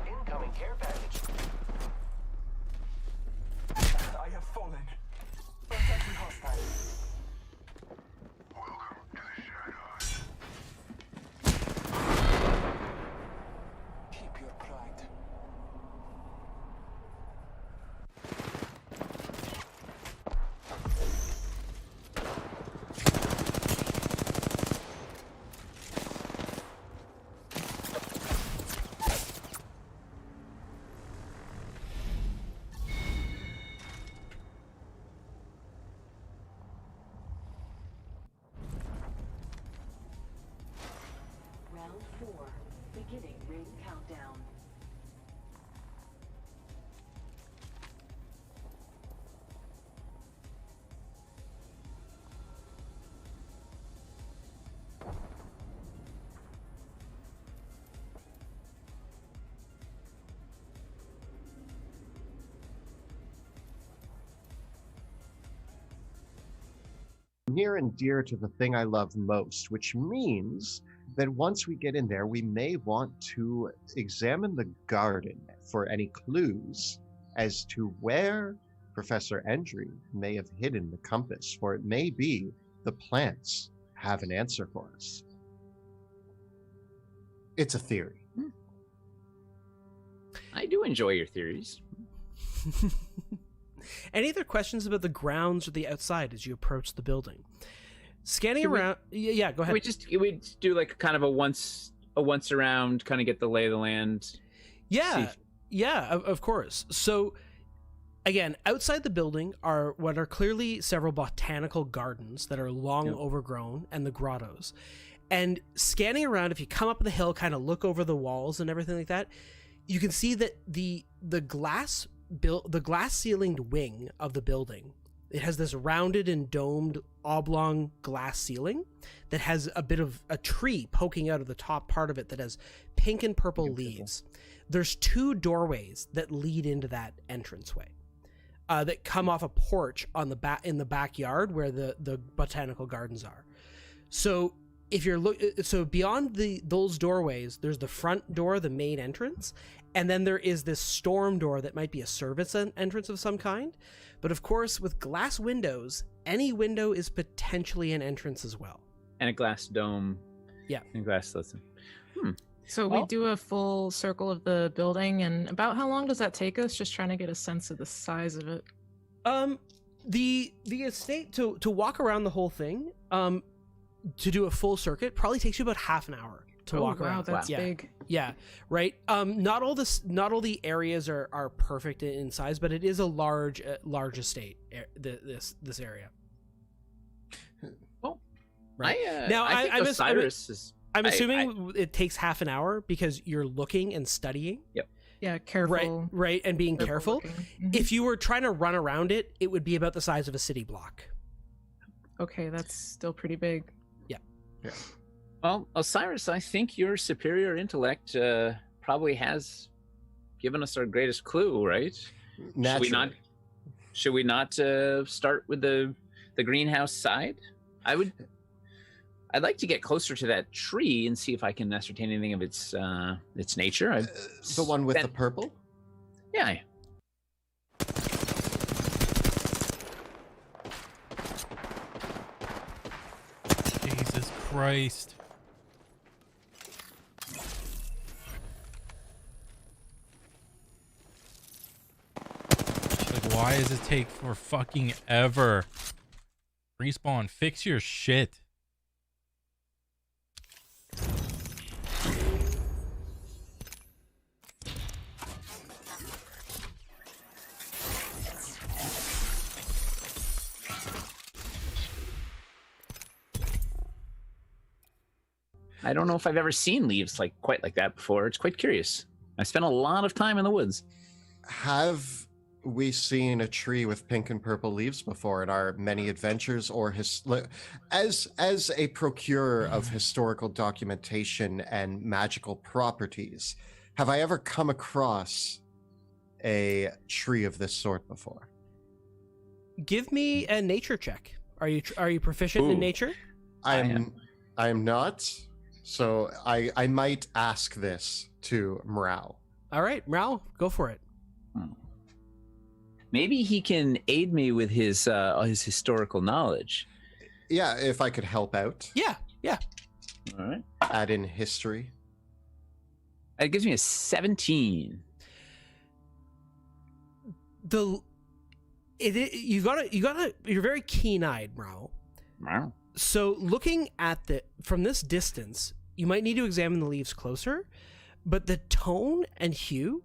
S16: Incoming care package.
S4: I have fallen. Attacking hostile.
S1: Welcome to the shadows.
S4: Keep your pride.
S6: Round 4. Beginning ring countdown.
S13: near and dear to the thing I love most, which means that once we get in there, we may want to examine the garden for any clues as to where Professor Endry may have hidden the compass, for it may be the plants have an answer for us. It's a theory.
S2: I do enjoy your theories.
S12: Any other questions about the grounds or the outside as you approach the building? Scanning around. Yeah, go ahead.
S2: We do like kind of a once around, kind of get the lay of the land.
S12: Yeah, of course. So, again, outside the building are what are clearly several botanical gardens that are long overgrown, and the grottos. And scanning around, if you come up the hill, kind of look over the walls and everything like that, you can see that the glass ceilinged wing of the building, it has this rounded and domed oblong glass ceiling that has a bit of a tree poking out of the top part of it that has pink and purple leaves. There's 2 doorways that lead into that entranceway that come off a porch on the in the backyard where the botanical gardens are. So if you're beyond those doorways, there's the front door, the main entrance, and then there is this storm door that might be a service entrance of some kind. But of course, with glass windows, any window is potentially an entrance as well.
S2: And a glass dome.
S12: Yeah.
S2: And glass listen.
S3: So we do a full circle of the building, and about how long does that take us? Just trying to get a sense of the size of it.
S12: The estate to walk around the whole thing, to do a full circuit probably takes you about half an hour to walk around.
S3: Wow, that's big.
S12: Yeah, right. Not all the areas are perfect in size, but it is a large estate. This area.
S2: Well,
S12: right. I'm assuming it takes half an hour because you're looking and studying.
S2: Yep.
S3: Yeah, careful.
S12: Right, and being careful.
S3: Mm-hmm.
S12: If you were trying to run around it, it would be about the size of a city block.
S3: Okay, that's still pretty big.
S12: Yeah.
S2: Well, Osiris, I think your superior intellect probably has given us our greatest clue, right?
S13: Naturally.
S2: Should we not start with the greenhouse side? I'd like to get closer to that tree and see if I can ascertain anything of its nature.
S13: The one with the purple?
S2: Yeah.
S11: Jesus Christ. Like, why does it take for fucking ever? Respawn, fix your shit.
S2: I don't know if I've ever seen leaves quite like that before. It's quite curious. I spent a lot of time in the woods.
S13: Have we seen a tree with pink and purple leaves before in our many adventures, or as a procurer of historical documentation and magical properties, have I ever come across a tree of this sort before?
S12: Give me a nature check. Are you proficient in nature?
S13: I am not. So I might ask this to Mrau.
S12: All right, Mrau, go for it.
S2: Maybe he can aid me with his historical knowledge.
S13: Yeah, if I could help out.
S12: Yeah.
S2: All right.
S13: Add in history.
S2: It gives me a 17.
S12: You're very keen-eyed, Mrau.
S2: Wow.
S12: So looking at from this distance, you might need to examine the leaves closer, but the tone and hue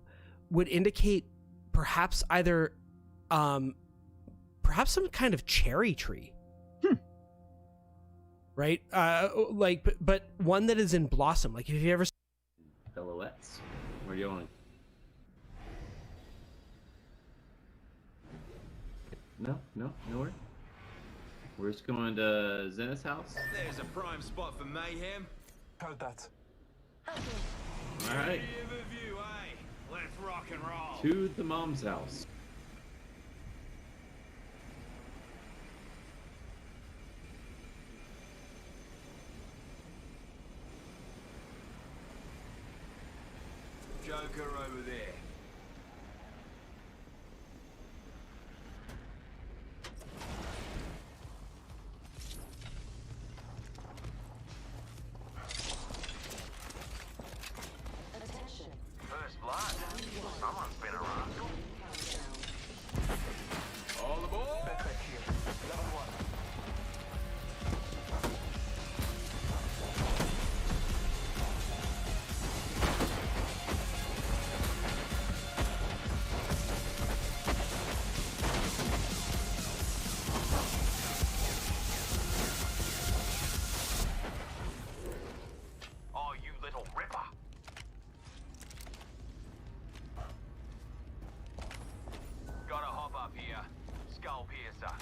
S12: would indicate perhaps either perhaps some kind of cherry tree. Right? But one that is in blossom. Like, if you ever
S8: Silhouettes. Where are you going? No, nowhere. We're just going to Zenith's house.
S7: There's a prime spot for mayhem.
S4: Heard that.
S8: All right.
S7: View, eh? Let's rock and roll.
S8: To the mom's house.
S16: skull piercer.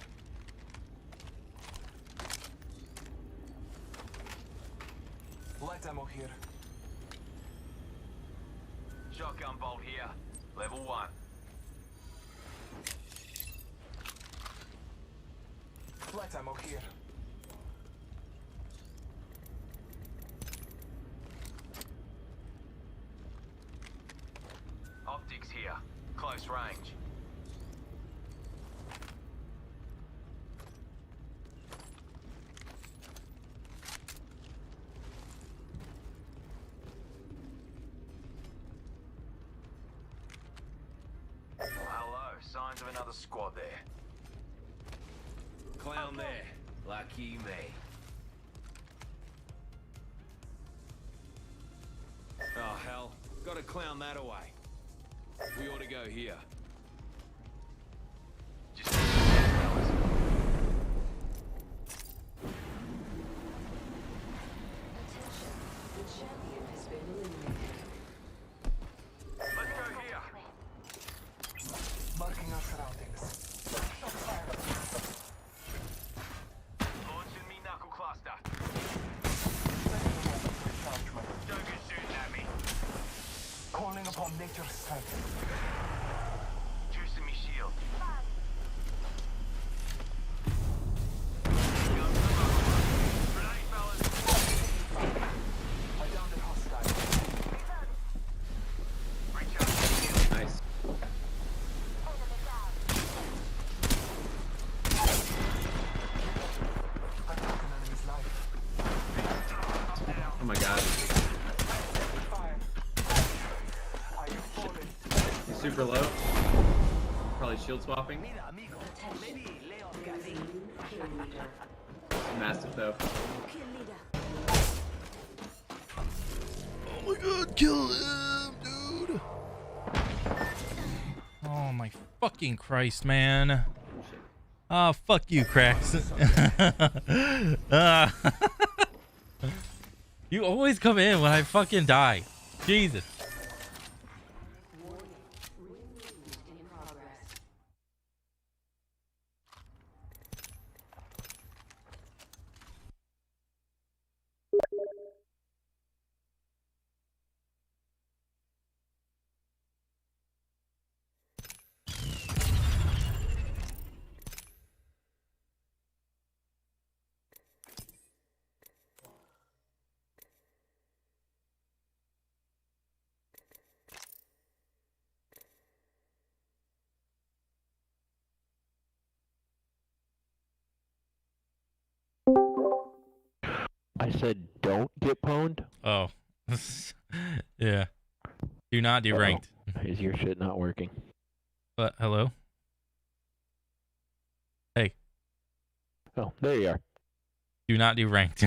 S4: Light ammo here.
S16: Shotgun bolt here. Level 1.
S4: Light ammo here.
S16: Optics here. Close range. Hello. Signs of another squad there. Clown there. Lucky me. Oh, hell. Gotta clown that away. We ought to go here. Just fellas.
S5: Attention. The champion has been eliminated.
S16: Let's go here.
S4: Marking our surroundings.
S16: Launching me knuckle cluster.
S4: Rechargement.
S16: Don't get shooting at me.
S4: Calling upon nature's strength.
S16: Juicing me shield.
S4: I downed a hostile.
S9: Nice.
S4: I took an enemy's life.
S9: Oh my god.
S4: Fire. Are you falling?
S9: He's super low. Probably shield swapping. Massive though.
S11: Oh my god, kill him, dude. Oh my fucking Christ, man. Oh, fuck you, Cracks. You always come in when I fucking die. Jesus.
S19: I said don't get pwned.
S11: Oh. Yeah. Do not deranked.
S19: Is your shit not working?
S11: But hello? Hey.
S19: Oh, there you are.
S11: Do not deranked.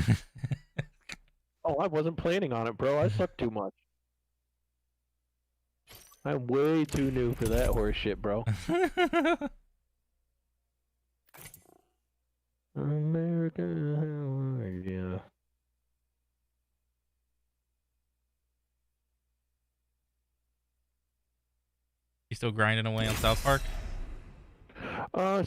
S19: Oh, I wasn't planning on it, bro. I slept too much. I'm way too new for that horse shit, bro. America, how are ya?
S11: You still grinding away on South Park?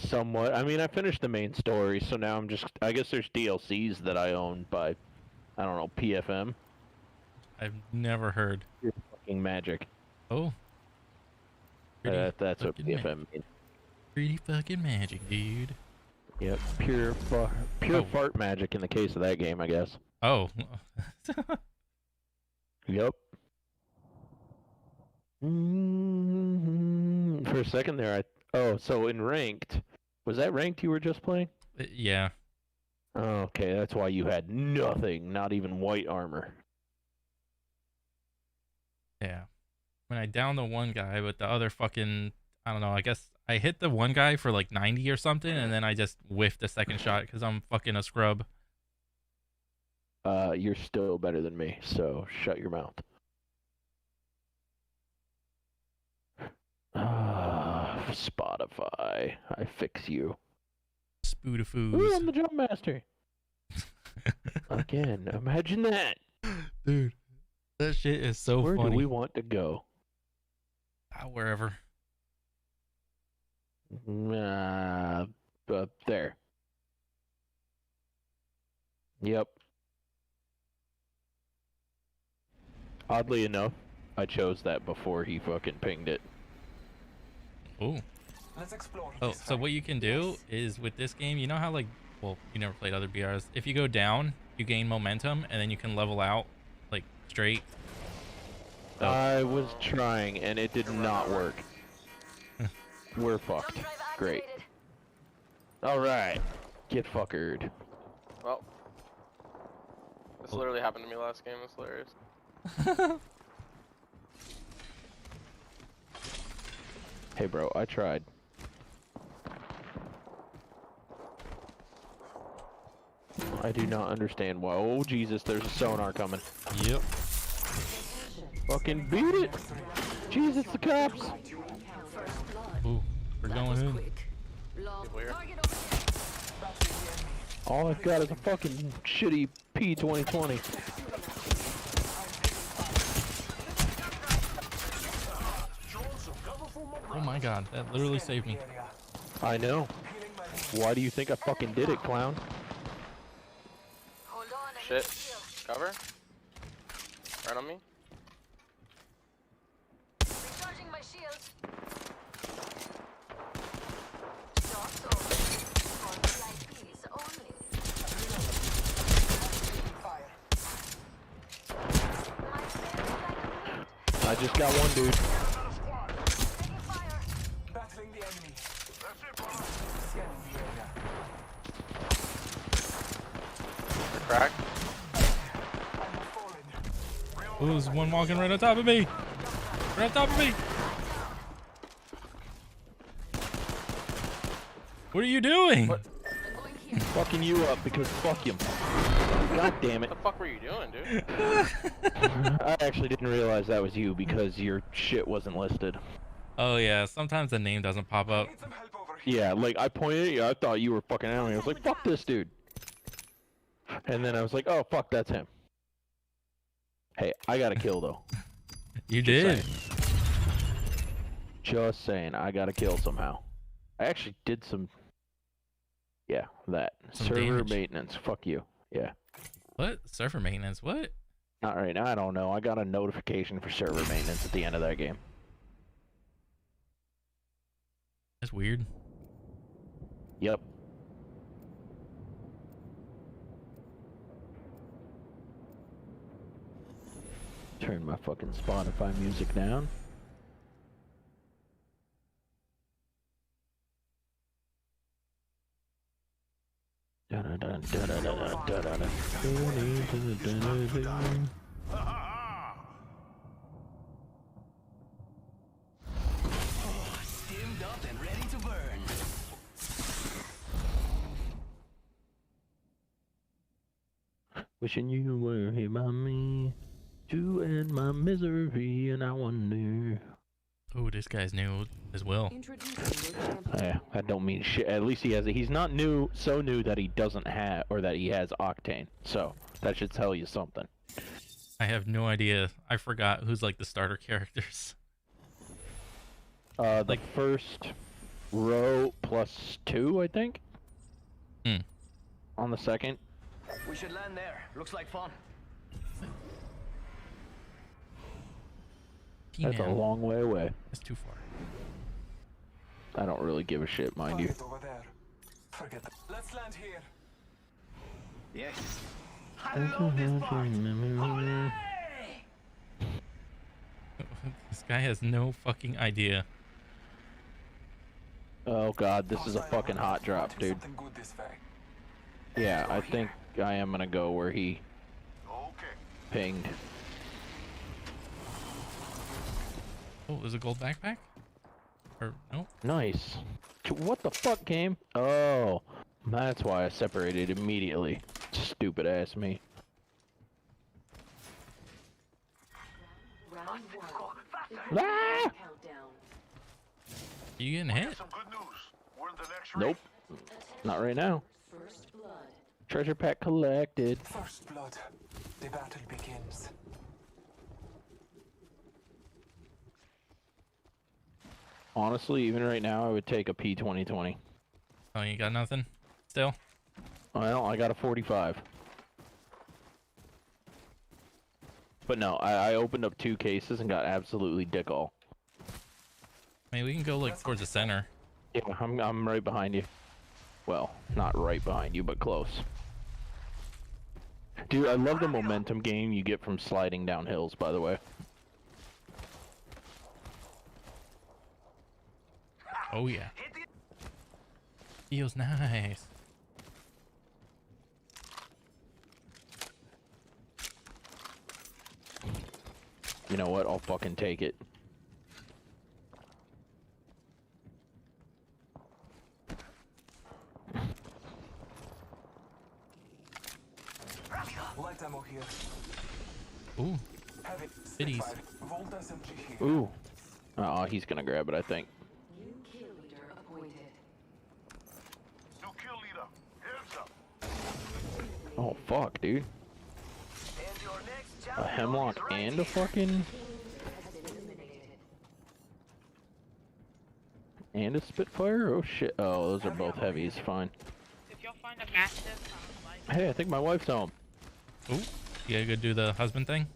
S19: Somewhat. I mean, I finished the main story, so now I'm just... I guess there's DLCs that I own by, I don't know, PFM.
S11: I've never heard.
S19: Pure fucking magic.
S11: Oh.
S19: That's what PFM means.
S11: Pretty fucking magic, dude.
S19: Yep, pure fart magic in the case of that game, I guess.
S11: Oh.
S19: Yep. For a second there, oh, so in ranked, was that ranked you were just playing?
S11: Yeah.
S19: Oh, okay, that's why you had nothing, not even white armor.
S11: Yeah. When I downed the one guy, but the other fucking, I don't know, I guess I hit the one guy for like 90 or something, and then I just whiffed the second shot because I'm fucking a scrub.
S19: You're still better than me, so shut your mouth. Spotify, I fix you.
S11: Spoodafoos.
S19: Ooh, I'm the jump master. Again, imagine that.
S11: Dude, that shit is so
S19: Where
S11: funny.
S19: do we want to go?
S11: Wherever.
S19: there. Yep. Oddly enough, I chose that before he fucking pinged it.
S11: Ooh.
S4: Let's explore.
S11: Oh, so what you can do is with this game, you know how like, well, you never played other BRs. If you go down, you gain momentum, and then you can level out like straight. So.
S19: I was trying, and it did not work. We're fucked. Great. All right, get fuckered.
S14: Well, this literally happened to me last game. It's hilarious.
S19: Hey, bro, I tried. I do not understand why. Oh, Jesus, there's a sonar coming.
S11: Yep.
S19: Fucking beat it! Jesus, the cops!
S11: Ooh, we're going in.
S19: All I've got is a fucking shitty P2020.
S11: Oh my god, that literally saved me.
S19: I know. Why do you think I fucking did it, clown?
S14: Shit. Cover. Right on me.
S32: Recharging my shields.
S19: I just got one dude.
S4: Battling the enemy. Scanning the area.
S14: Crack.
S11: Oh, there's one walking right on top of me. Right on top of me. What are you doing?
S14: What?
S19: Fucking you up because fuck him. God damn it.
S14: What the fuck were you doing, dude?
S19: I actually didn't realize that was you because your shit wasn't listed.
S11: Oh yeah, sometimes the name doesn't pop up.
S19: Yeah, like I pointed at you, I thought you were fucking enemy. I was like, fuck this dude. And then I was like, oh fuck, that's him. Hey, I got a kill though.
S11: You did.
S19: Just saying, I got a kill somehow. I actually did some. Yeah, that.
S11: Some
S19: Server
S11: damage.
S19: maintenance. Fuck you. Yeah.
S11: What? Server maintenance? What?
S19: Not right now. I don't know. I got a notification for server maintenance at the end of that game.
S11: That's weird.
S19: Yep. Turn my fucking Spotify music down.
S16: Steamed up and ready to burn.
S19: Wishing you were here by me to end my misery, and I wonder.
S11: Oh, this guy's new as well.
S19: Yeah, that don't mean shit. At least he has it. He's not new, so new that he doesn't have, or that he has Octane. So that should tell you something.
S11: I have no idea. I forgot who's like the starter characters.
S19: The first row plus 2, I think. On the second.
S16: We should land there. Looks like fun.
S19: That's a long way away.
S11: That's too far.
S19: I don't really give a shit, mind you.
S4: Over there. Forget that. Let's land here.
S16: Yes. I love this part.
S11: This guy has no fucking idea.
S19: Oh god, this is a fucking hot drop, dude. Yeah, I think I am gonna go where he pinged.
S11: Oh, there's a gold backpack? Or, no?
S19: Nice. What the fuck, game? Oh, that's why I separated immediately. Stupid ass me. Ah!
S11: Are you getting hit?
S19: Nope. Not right now. Treasure pack collected.
S4: First blood. The battle begins.
S19: Honestly, even right now, I would take a P2020.
S11: Oh, you got nothing? Still?
S19: Well, I got a 45. But no, I opened up 2 cases and got absolutely dick all.
S11: I mean, we can go like towards the center.
S19: Yeah, I'm right behind you. Well, not right behind you, but close. Dude, I love the momentum gain you get from sliding down hills, by the way.
S11: Oh yeah. Feels nice.
S19: You know what? I'll fucking take it.
S4: Light ammo here.
S11: Ooh.
S4: Have it.
S11: Biddies.
S4: Volt SMG here.
S19: Ooh. Oh, he's gonna grab it, I think.
S32: New kill leader appointed.
S1: New kill leader. Hands up.
S19: Oh, fuck, dude. A hemlock and a fucking... And a Spitfire? Oh shit. Oh, those are both heavies. Fine.
S18: If you'll find a mastiff,
S19: Hey, I think my wife's home.
S11: Ooh. You gotta go do the husband thing?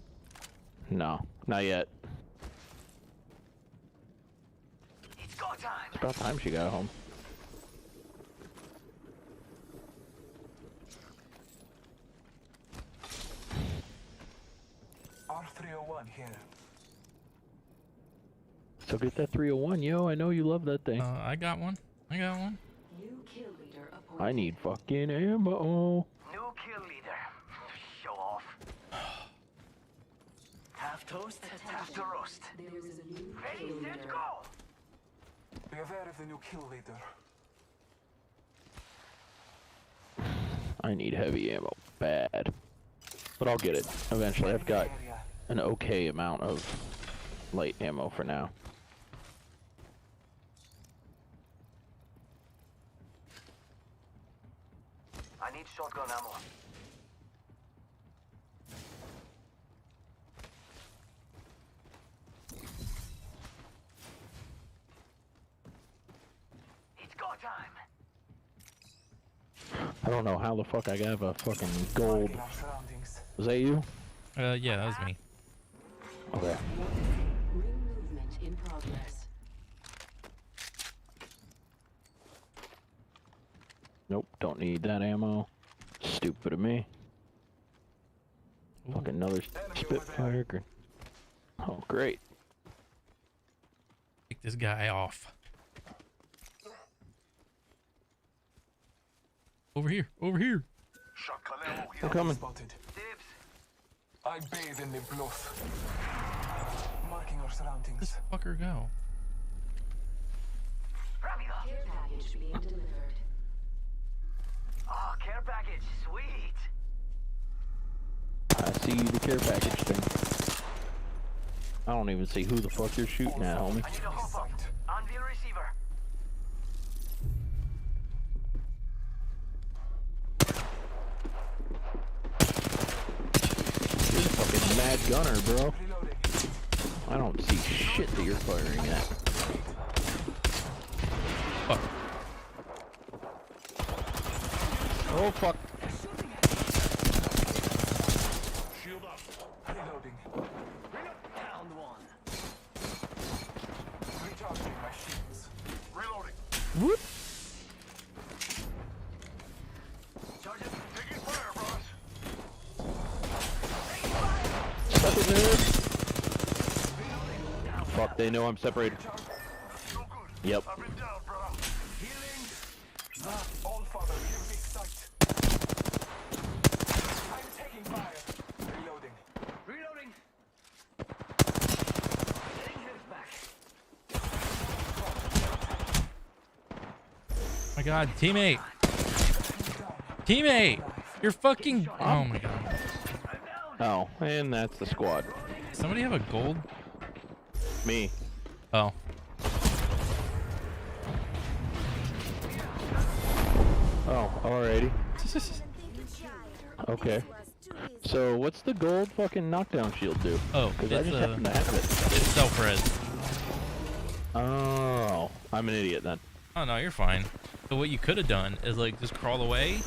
S19: No, not yet.
S16: It's go time.
S19: It's about time she got home.
S4: R301 here.
S19: So get that 301, yo. I know you love that thing.
S11: I got one. I got one.
S32: New kill leader appointed.
S19: I need fucking ammo.
S16: New kill leader. Show off. Half toast, half to roast.
S32: There is a new
S16: Ready,
S32: kill
S16: set,
S32: leader.
S16: go.
S4: Be aware of the new kill leader.
S19: I need heavy ammo bad. But I'll get it eventually. I've got an okay amount of light ammo for now.
S16: I need shotgun ammo. It's go time.
S19: I don't know how the fuck I got a fucking gold. Was that you?
S11: Yeah, that was me.
S19: Okay.
S32: Ring movement in progress.
S19: Nope, don't need that ammo. Stupid of me. Fucking another Spitfire. Oh, great.
S11: Take this guy off. Over here, over here.
S19: I'm coming.
S4: Spotted. I bathe in the blood. Marking our surroundings.
S11: This fucker go.
S32: Care package being delivered.
S16: Oh, care package, sweet.
S19: I see the care package thing. I don't even see who the fuck you're shooting at, homie.
S16: I need a hop up. Anvil receiver.
S19: You're the fucking mad gunner, bro. I don't see shit that you're firing at.
S11: Fuck.
S19: Oh, fuck.
S1: Shield up.
S4: Reloading.
S16: Down one.
S4: Recharging my shields.
S1: Reloading.
S19: Whoop.
S1: Charges. Taking fire, bros.
S19: Stuck in there. Fuck, they know I'm separated. Yep.
S1: I've been down, bro.
S4: Healing. All father, give me sight. I'm taking fire. Reloading.
S16: Reloading. Getting health back.
S11: My god, teammate! Teammate! You're fucking... Oh my god.
S19: Oh, and that's the squad.
S11: Somebody have a gold?
S19: Me.
S11: Oh.
S19: Oh, alrighty. Okay. So, what's the gold fucking knockdown shield do?
S11: Oh,
S19: because I
S11: it's,
S19: just happen to have it.
S11: It's self-res.
S19: Oh, I'm an idiot then.
S11: Oh no, you're fine. So what you could have done is like just crawl away,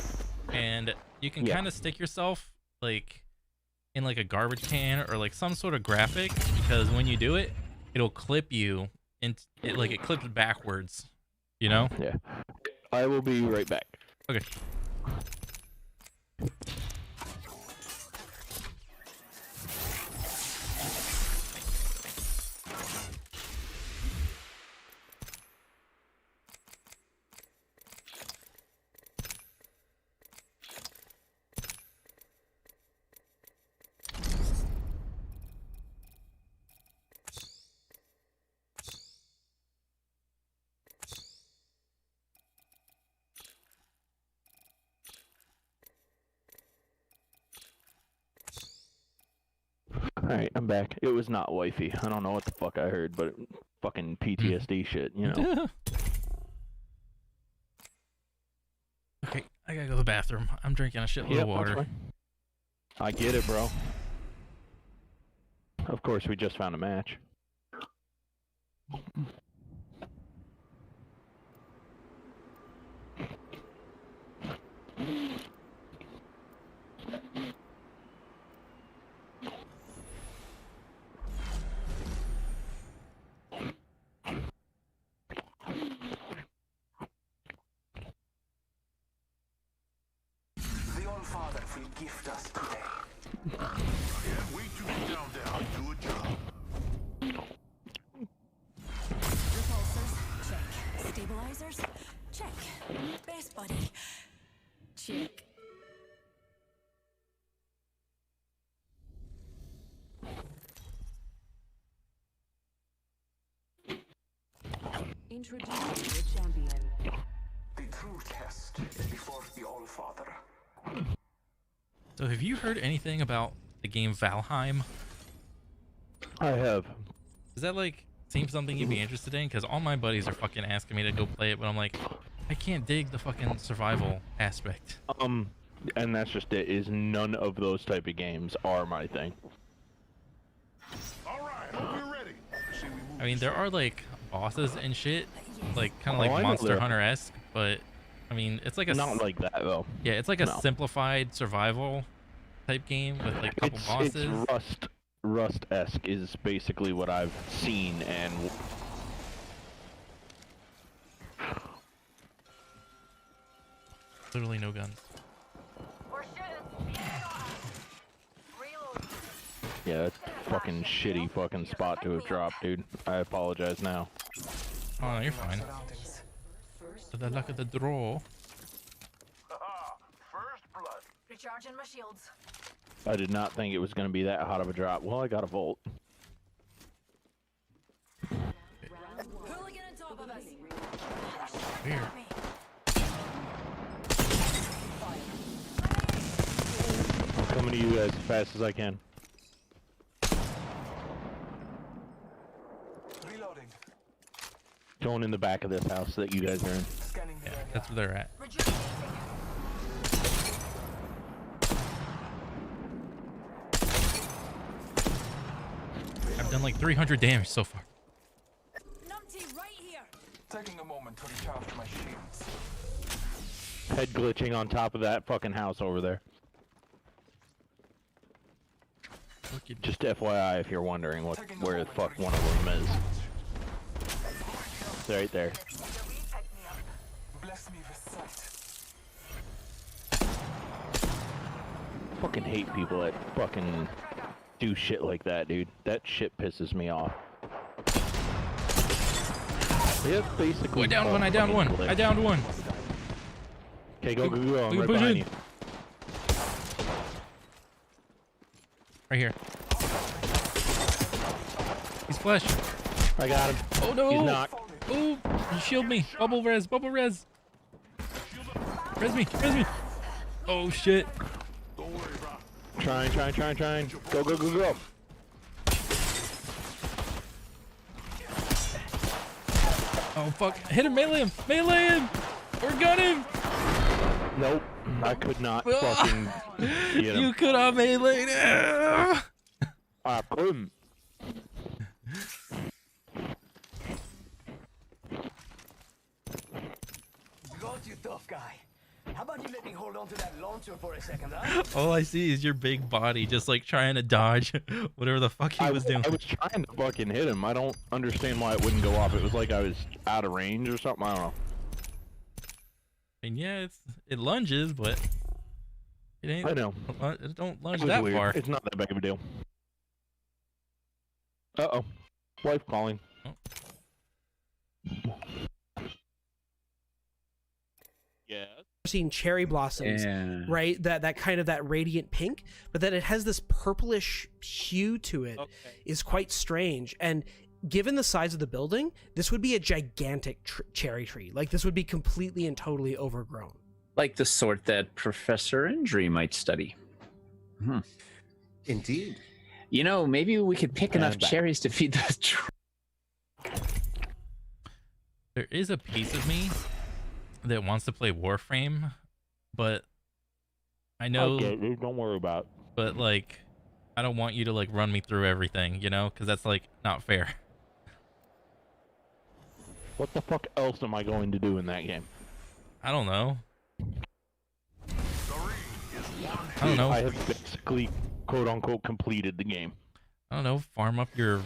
S11: and you can kind of stick yourself like in like a garbage can or like some sort of graphic, because when you do it, it'll clip you and it like it clips backwards, you know?
S19: Yeah. I will be right back.
S11: Okay.
S19: Alright, I'm back. It was not wifey. I don't know what the fuck I heard, but fucking PTSD shit, you know?
S11: Okay, I gotta go to the bathroom. I'm drinking a shitload of water.
S19: I get it, bro. Of course, we just found a match.
S4: The All-Father will gift us today.
S1: Can't wait to be down there and do a job.
S6: Repulsors, check. Stabilizers, check. Best buddy, check.
S5: Introducing the champion.
S4: The true test is before the All-Father.
S11: So have you heard anything about the game Valheim?
S19: I have.
S11: Is that like seems something you'd be interested in? Because all my buddies are fucking asking me to go play it, but I'm like, I can't dig the fucking survival aspect.
S19: And that's just it, is none of those type of games are my thing.
S1: Alright, hope you're ready.
S11: I mean, there are like bosses and shit, like kind of like
S19: I know
S11: Monster
S19: there are.
S11: Hunter-esque, but I mean, it's like a
S19: Not like that though.
S11: Yeah, it's like a
S19: No.
S11: simplified survival type game with like a couple bosses.
S19: It's Rust-esque is basically what I've seen, and
S11: Literally no guns.
S19: yeah, that's a fucking shitty fucking spot to have dropped, dude. I apologize now.
S11: Oh, no, you're fine. For the luck of the draw.
S32: Recharging my shields.
S19: I did not think it was going to be that hot of a drop. Well, I got a volt.
S32: Hooligan on top of us.
S11: Weird.
S19: I'm coming to you guys as fast as I can.
S4: Reloading.
S19: Going in the back of this house that you guys are in.
S11: Yeah, that's where they're at. I've done like 300 damage so far.
S32: Numpty right here.
S4: Taking a moment to recharge my shields.
S19: Head glitching on top of that fucking house over there. Just FYI if you're wondering where the fuck one of them is. It's right there.
S4: Bless me with sight.
S19: Fucking hate people that fucking do shit like that, dude. That shit pisses me off. Yeah, basically.
S11: I downed one, I downed one, I downed one.
S19: Okay, go, I'm right
S11: push
S19: behind
S11: in.
S19: you.
S11: Right here. He's flesh.
S19: I got him.
S11: Oh no!
S19: He's knocked.
S11: Oh, you shield me. Bubble res, bubble res. Res me, res me. Oh shit.
S19: Trying. Go.
S11: Oh fuck. Hit him, melee him. Or gun him.
S19: Nope, I could not fucking get him.
S11: You could have meleeed him.
S19: I couldn't.
S16: got you, tough guy. How about you let me hold on to that launcher for a second, huh?
S11: All I see is your big body just like trying to dodge whatever the fuck he was doing.
S19: I was trying to fucking hit him. I don't understand why it wouldn't go off. It was like I was out of range or something. I don't know.
S11: And yeah, it lunges, but it ain't.
S19: I know.
S11: It don't lunge
S19: It was
S11: that
S19: weird.
S11: far.
S19: It's not that big of a deal. Uh-oh. Wife calling.
S11: Oh.
S19: Yeah.
S12: Seen cherry blossoms, right? That kind of that radiant pink, but then it has this purplish hue to it. Is quite strange. And given the size of the building, this would be a gigantic cherry tree. Like this would be completely and totally overgrown.
S2: Like the sort that Professor Indri might study.
S13: Indeed.
S2: You know, maybe we could pick enough cherries to feed the tree.
S11: There is a piece of me that wants to play Warframe, but I know.
S19: Okay, dude, don't worry about it.
S11: But like, I don't want you to like run me through everything, you know, because that's like not fair.
S19: What the fuck else am I going to do in that game?
S11: I don't know. I don't know.
S19: I have basically, quote unquote, completed the game.
S11: I don't know. Farm up your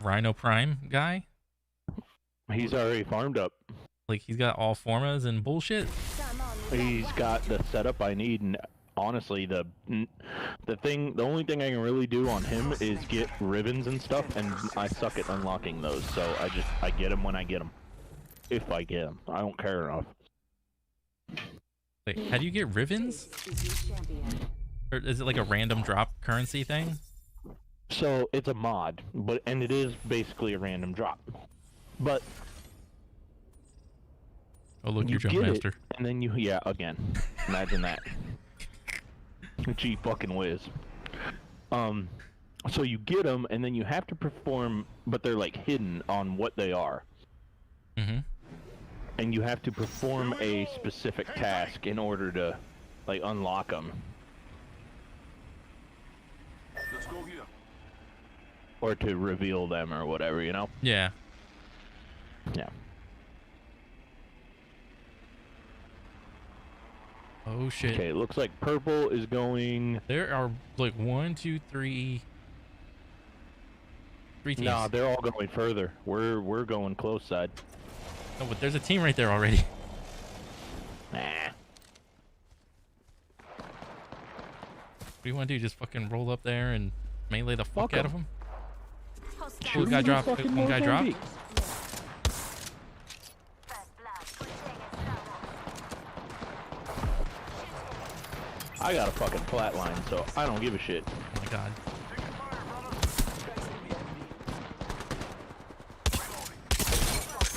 S11: Rhino Prime guy.
S19: He's already farmed up.
S11: Like he's got all formas and bullshit.
S19: He's got the setup I need, and honestly, the only thing I can really do on him is get ribbons and stuff, and I suck at unlocking those. So I get them when I get them, if I get them. I don't care enough.
S11: Wait, how do you get ribbons? Or is it like a random drop currency thing?
S19: So it's a mod, and it is basically a random drop, but.
S11: Oh look, your jump
S19: get
S11: master.
S19: It, and then again. Imagine that. Gee fucking whiz. So you get them, and then you have to perform, but they're like hidden on what they are.
S11: Mm-hmm.
S19: And you have to perform a specific task in order to, like, unlock them.
S1: Let's go here.
S19: Or to reveal them or whatever, you know?
S11: Yeah.
S19: Yeah.
S11: Oh shit.
S19: Okay, it looks like purple is going.
S11: There are like 1, 2, 3 teams.
S19: Nah, they're all going further. We're going close side.
S11: No, but there's a team right there already.
S19: Nah.
S11: What do you want to do? Just fucking roll up there and melee the fuck out of them?
S19: Shoot
S11: One guy dropped. One guy dropped.
S19: I got a fucking flatline, so I don't give a shit.
S11: Oh my god.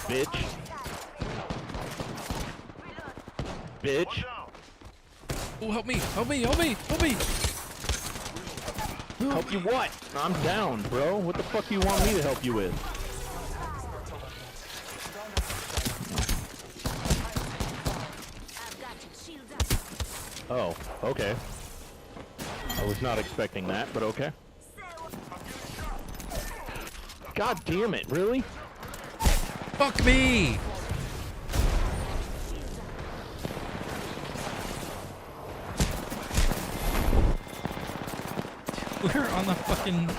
S19: Bitch. Bitch.
S11: Oh, help me! Help me! Help me! Help me!
S19: Help you what? I'm down, bro. What the fuck do you want me to help you with? Oh, okay. I was not expecting that, but okay. God damn it, really?
S11: Fuck me! We're on the fucking...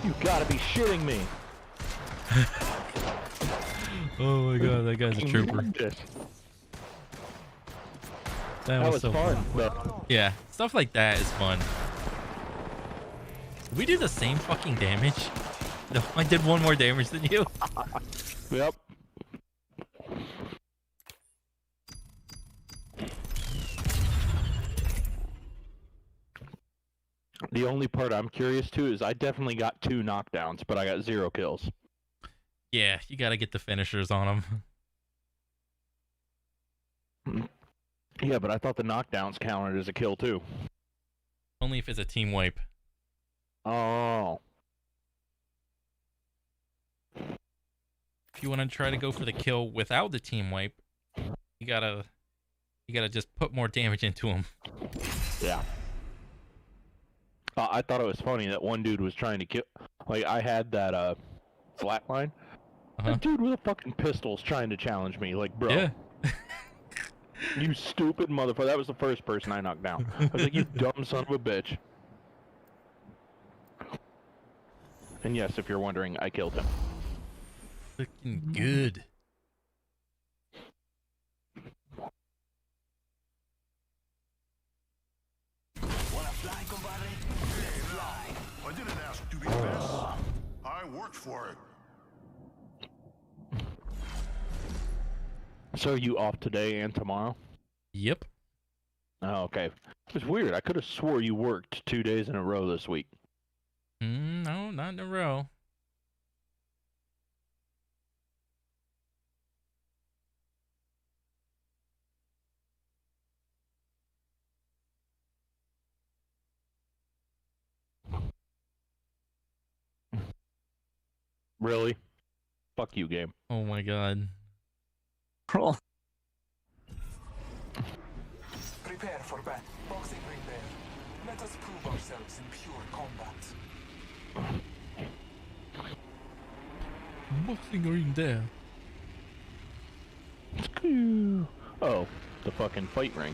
S19: You gotta be shitting me.
S11: Oh my god, that guy's a trooper. That was so
S19: fun.
S11: Yeah, stuff like that is fun. Did we do the same fucking damage? No, I did one more damage than you.
S19: Yep. The only part I'm curious to is I definitely got 2 knockdowns, but I got 0 kills.
S11: Yeah, you gotta get the finishers on them.
S19: Yeah, but I thought the knockdowns counted as a kill too.
S11: Only if it's a team wipe.
S19: Oh.
S11: If you want to try to go for the kill without the team wipe, you gotta just put more damage into him.
S19: Yeah. I thought it was funny that one dude was trying to kill. Like, I had that, flatline. The dude with a fucking pistol's trying to challenge me. Like, bro.
S11: Yeah.
S19: You stupid motherfucker. That was the first person I knocked down. I was like, you dumb son of a bitch. And yes, if you're wondering, I killed him.
S11: Looking good.
S1: Wanna fly, compadre? Fly. I didn't ask to be best. I worked for it.
S19: So are you off today and tomorrow?
S11: Yep.
S19: Oh, okay. It's weird. I could have swore you worked 2 days in a row this week.
S11: No, not in a row.
S19: Really? Fuck you, game.
S11: Oh my god.
S2: Roll.
S4: Prepare for battle. Boxing ring there. Let us prove ourselves in pure combat.
S11: Boxing ring there.
S19: Oh, the fucking fight ring.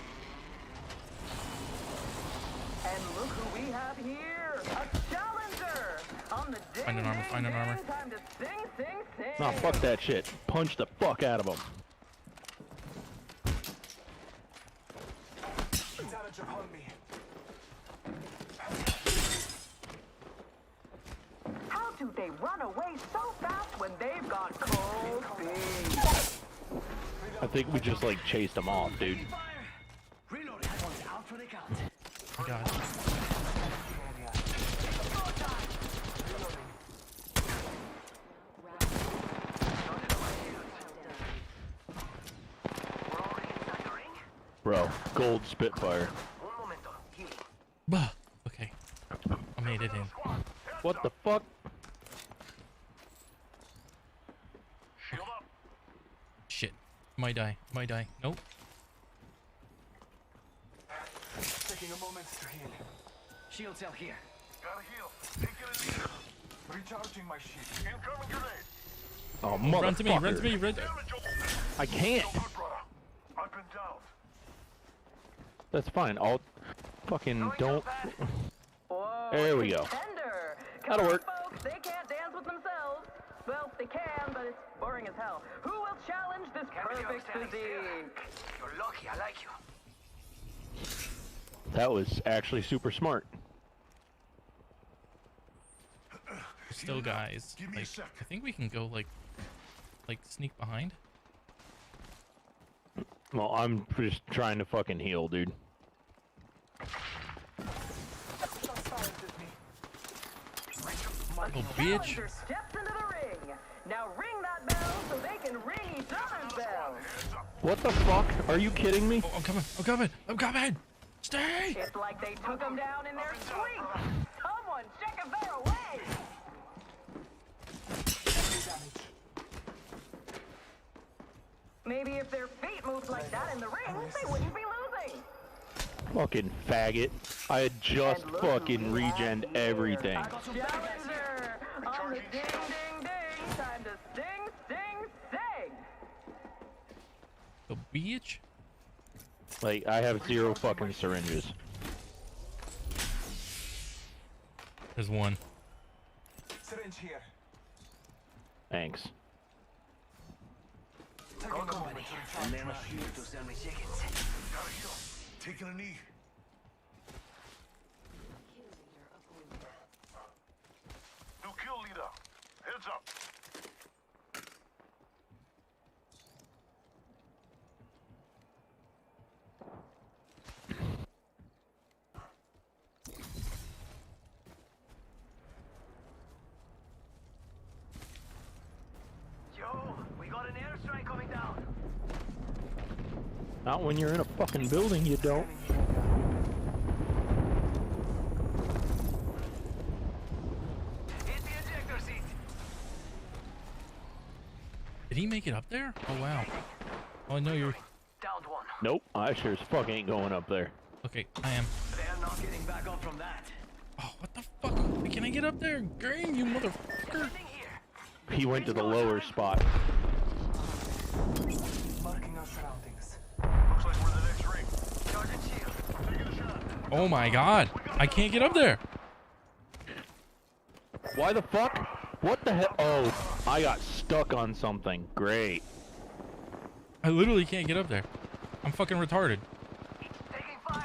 S32: And look who we have here, a challenger. On the ding,
S11: Find an armor, find an armor.
S32: time to sing, sing, sing.
S19: Nah, fuck that shit. Punch the fuck out of him.
S4: Challenge upon me.
S32: How do they run away so fast when they've got cold feet?
S19: I think we just like chased him off, dude.
S16: Reload. That one's out for the count.
S11: Oh my god.
S19: Bro, gold Spitfire.
S11: Bah. Okay. I made it in.
S19: What the fuck?
S11: Shit. Might die. Might die. Nope.
S4: Taking a moment to heal.
S16: Shield cell here.
S1: Gotta heal. Take it in.
S4: Recharging my shield.
S1: Incoming grenade.
S19: Oh, motherfucker.
S11: Run to me. Run to me. Run.
S19: I can't.
S1: I've been down.
S19: That's fine. I'll fucking don't. There we go.
S32: Tender.
S19: That'll work.
S32: Folks, they can't dance with themselves. Well, they can, but it's boring as hell. Who will challenge this perfect physique?
S16: You're lucky. I like you.
S19: That was actually super smart.
S11: Still, guys. Like, I think we can go like sneak behind.
S19: Well, I'm just trying to fucking heal, dude.
S11: Oh, bitch.
S32: Challenger steps into the ring. Now ring that bell so they can ring each other's bells.
S19: What the fuck? Are you kidding me?
S11: Oh, I'm coming. I'm coming. I'm coming. Stay.
S32: It's like they took them down in their sleep. Someone check if they're awake. Maybe if their feet moved like that in the ring, they wouldn't be losing.
S19: Fucking faggot. I had just fucking regened everything.
S32: Challenger! On the ding, ding, ding! Time to sing, sing, sing!
S11: The bitch.
S19: Like, I have 0 fucking syringes.
S11: There's one.
S4: Syringe here.
S19: Thanks.
S16: Go, company. And then I'm here to sell me chickens.
S1: Gotta heal. Taking a knee. New kill leader. Heads up.
S16: Yo, we got an airstrike coming down.
S19: Not when you're in a fucking building, you don't.
S16: Hit the ejector seat.
S11: Did he make it up there? Oh wow. Oh no, you're.
S16: Downed one.
S19: Nope, I sure as fuck ain't going up there.
S11: Okay, I am.
S16: They're not getting back up from that.
S11: Oh, what the fuck? Can I get up there? Green, you motherfucker.
S19: He went to the lower spot.
S4: Marking our surroundings.
S1: Looks like we're the next ring. Target shield. Taking a shot.
S11: Oh my god. I can't get up there.
S19: Why the fuck? What the hell? Oh, I got stuck on something. Great.
S11: I literally can't get up there. I'm fucking retarded.
S35: Taking fire.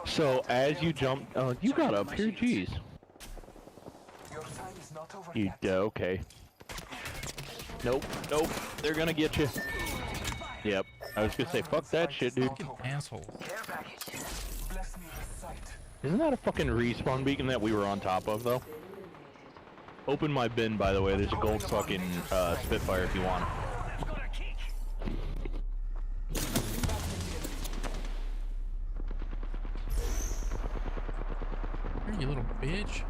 S19: So as you jump, oh, you got up here, jeez.
S4: Your time is not over
S19: You okay? Nope, nope. They're gonna get you. Yep. I was gonna say, fuck that shit, dude.
S11: Asshole.
S4: Bless me with sight.
S19: Isn't that a fucking respawn beacon that we were on top of, though? Open my bin, by the way. There's a gold fucking Spitfire if you want it.
S11: Here, you little bitch.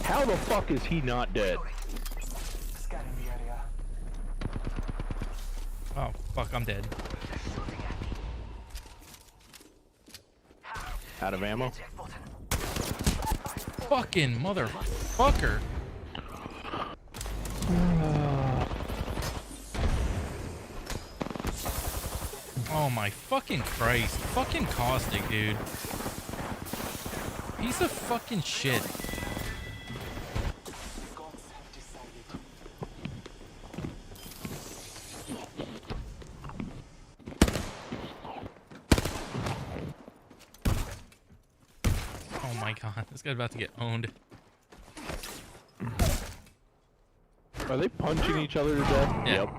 S19: How the fuck is he not dead?
S4: Scanning the area.
S11: Oh, fuck, I'm dead.
S19: Out of ammo?
S11: Fucking motherfucker. Oh my fucking Christ. Fucking Caustic, dude. Piece of fucking shit. Oh my god, this guy's about to get owned.
S19: Are they punching each other to death?
S11: Yeah.
S19: Yep.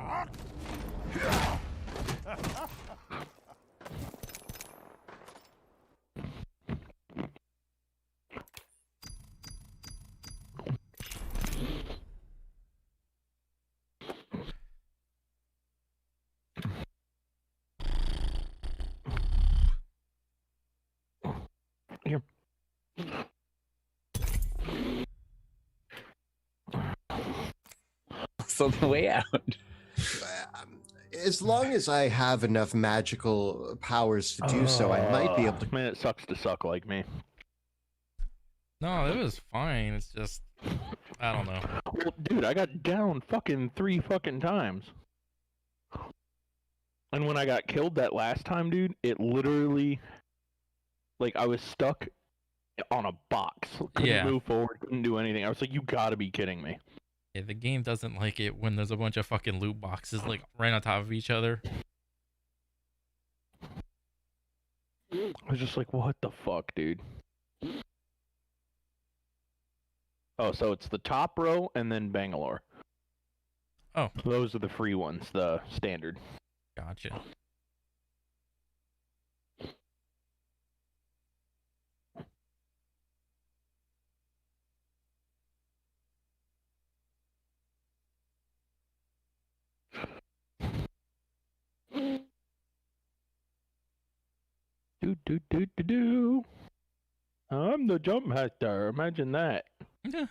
S19: Here.
S2: So the way out.
S13: As long as I have enough magical powers to do so, I might be able to.
S19: Man, it sucks to suck like me.
S11: No, it was fine. It's just, I don't know.
S19: Well, dude, I got down fucking 3 fucking times. And when I got killed that last time, dude, it literally, like, I was stuck on a box. Couldn't move forward, couldn't do anything. I was like, you gotta be kidding me.
S11: Yeah, the game doesn't like it when there's a bunch of fucking loot boxes like right on top of each other.
S19: I was just like, what the fuck, dude? Oh, so it's the top row and then Bangalore.
S11: Oh.
S19: Those are the free ones, the standard.
S11: Gotcha.
S19: Do. I'm the jump master. Imagine that.
S11: Yeah.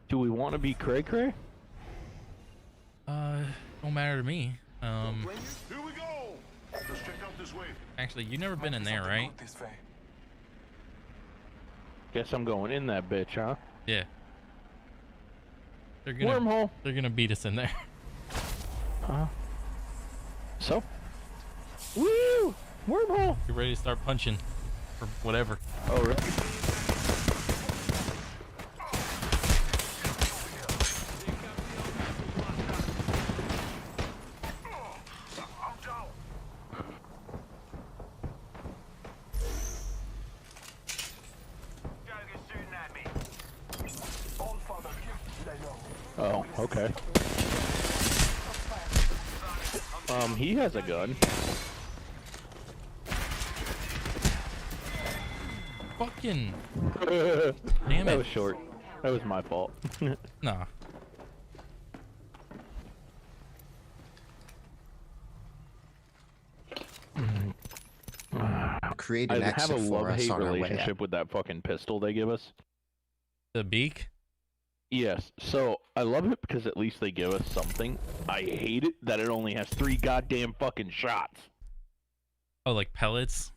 S19: Do we want to be cray cray?
S11: Don't matter to me.
S1: Here we go. Let's check out this way.
S11: Actually, you've never been in there, right?
S19: Guess I'm going in that bitch, huh?
S11: Yeah. They're gonna,
S19: wormhole.
S11: They're gonna beat us in there.
S19: So? Woo! Wormhole!
S11: You're ready to start punching. Or whatever.
S19: Oh, really? Oh, okay. He has a gun.
S11: Fucking. Damn
S19: That
S11: it.
S19: was short. That was my fault.
S11: Nah.
S13: create
S19: I
S13: an
S19: have a
S13: exit for us
S19: love-hate
S13: on our way
S19: relationship
S13: out.
S19: with that fucking pistol they give us.
S11: The beak?
S19: Yes, so I love it because at least they give us something. I hate it that it only has 3 goddamn fucking shots.
S11: Oh, like pellets?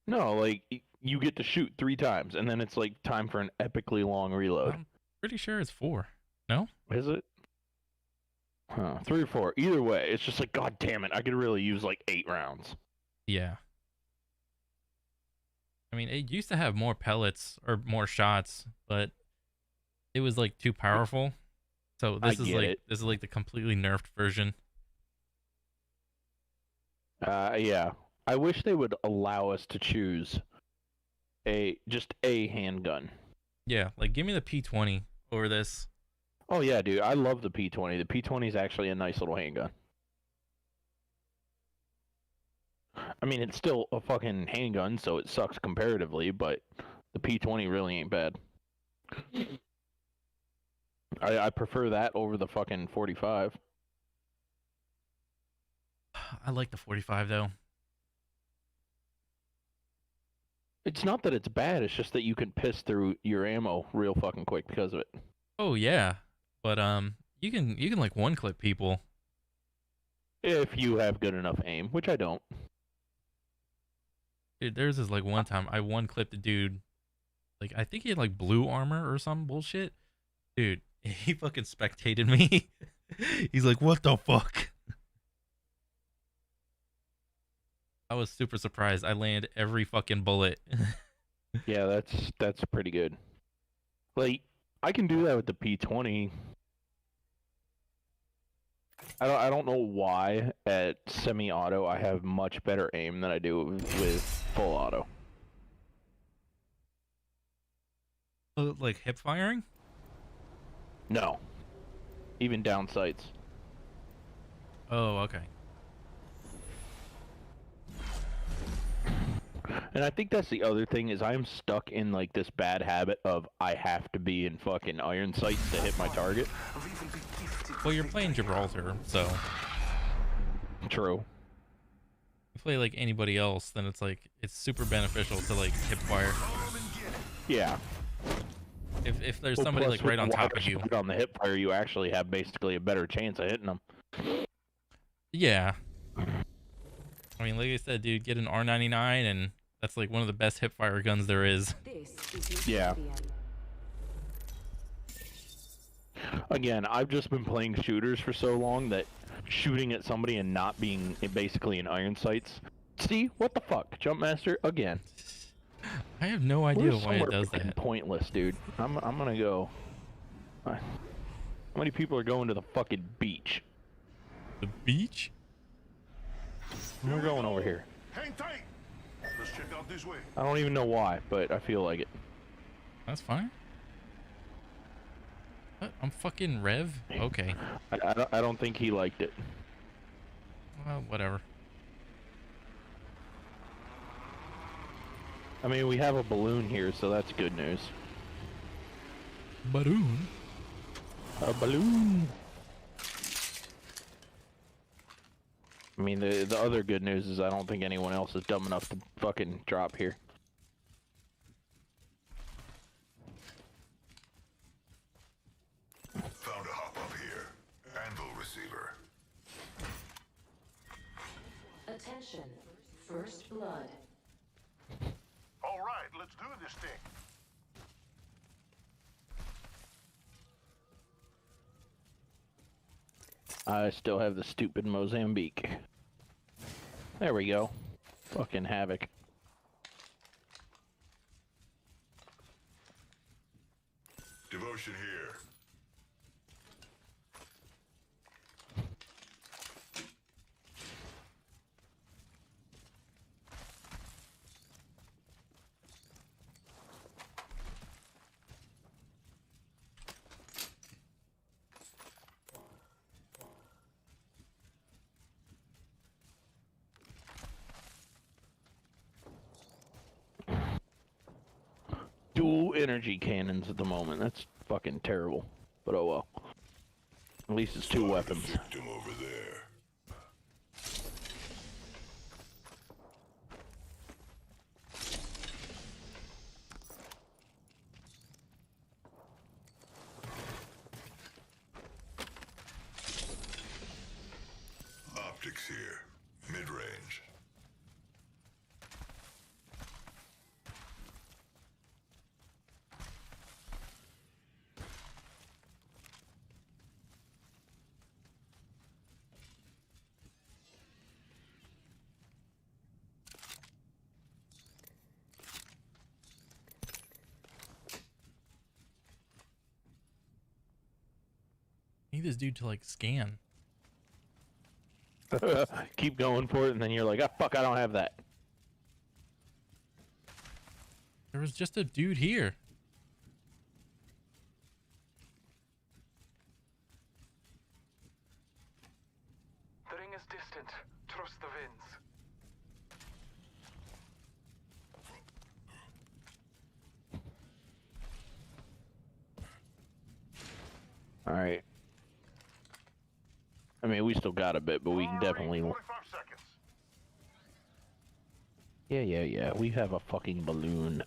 S19: No, like, you get to shoot 3 times, and then it's like time for an epically long reload.
S11: I'm pretty sure it's 4. No?
S19: Is it? Huh, 3 or 4. Either way, it's just like, god damn it, I could really use like 8 rounds.
S11: Yeah. I mean, it used to have more pellets or more shots, but it was like too powerful. So this is like the completely nerfed version.
S19: Yeah. I wish they would allow us to choose just a handgun.
S11: Yeah, like give me the P20 over this.
S19: Oh yeah, dude, I love the P20. The P20 is actually a nice little handgun. I mean, it's still a fucking handgun, so it sucks comparatively, but the P20 really ain't bad. I prefer that over the fucking 45.
S11: I like the 45 though.
S19: It's not that it's bad, it's just that you can piss through your ammo real fucking quick because of it.
S11: Oh yeah, but you can like one clip people
S19: if you have good enough aim, which I don't.
S11: Dude, there's this like one time I one clipped a dude, like I think he had like blue armor or some bullshit. Dude, he fucking spectated me. He's like, what the fuck? I was super surprised. I landed every fucking bullet.
S19: Yeah, that's pretty good. Like, I can do that with the P20. I don't know why at semi-auto I have much better aim than I do with full auto.
S11: Like hip firing?
S19: No. Even down sights.
S11: Oh, okay.
S19: And I think that's the other thing is I'm stuck in like this bad habit of I have to be in fucking iron sights to hit my target.
S11: Well, you're playing Gibraltar, so
S19: true.
S11: If you play like anybody else, then it's like it's super beneficial to like hip fire.
S19: Yeah.
S11: If there's somebody like right on top of you
S19: on the hip fire, you actually have basically a better chance of hitting them.
S11: Yeah. I mean, like I said, dude, get an R99 and that's like one of the best hip fire guns there is.
S19: Yeah. Again, I've just been playing shooters for so long that shooting at somebody and not being basically in iron sights. See? What the fuck? Jumpmaster again.
S11: I have no idea why it does that.
S19: Pointless, dude. I'm gonna go. How many people are going to the fucking beach?
S11: The beach?
S19: We're going over here.
S1: Hang tight. Let's check out this way.
S19: I don't even know why, but I feel like it.
S11: That's fine. What? I'm fucking Rev? Okay.
S19: I don't think he liked it.
S11: Well, whatever.
S19: I mean, we have a balloon here, so that's good news.
S11: Balloon?
S19: A balloon. I mean, the other good news is I don't think anyone else is dumb enough to fucking drop here.
S1: Found a hop up here. Anvil receiver.
S5: Attention. First blood.
S1: All right, let's do this thing.
S19: I still have the stupid Mozambique. There we go. Fucking havoc.
S1: Devotion here.
S19: Dual energy cannons at the moment. That's fucking terrible. But oh well. At least it's 2 weapons.
S1: Victim over there.
S11: this dude to like scan.
S19: Keep going for it, and then you're like, ah, fuck, I don't have that.
S11: There was just a dude here.
S4: The ring is distant. Trust the winds.
S19: All right. I mean, we still got a bit, but we can definitely.
S1: 45 seconds.
S19: Yeah. We have a fucking balloon.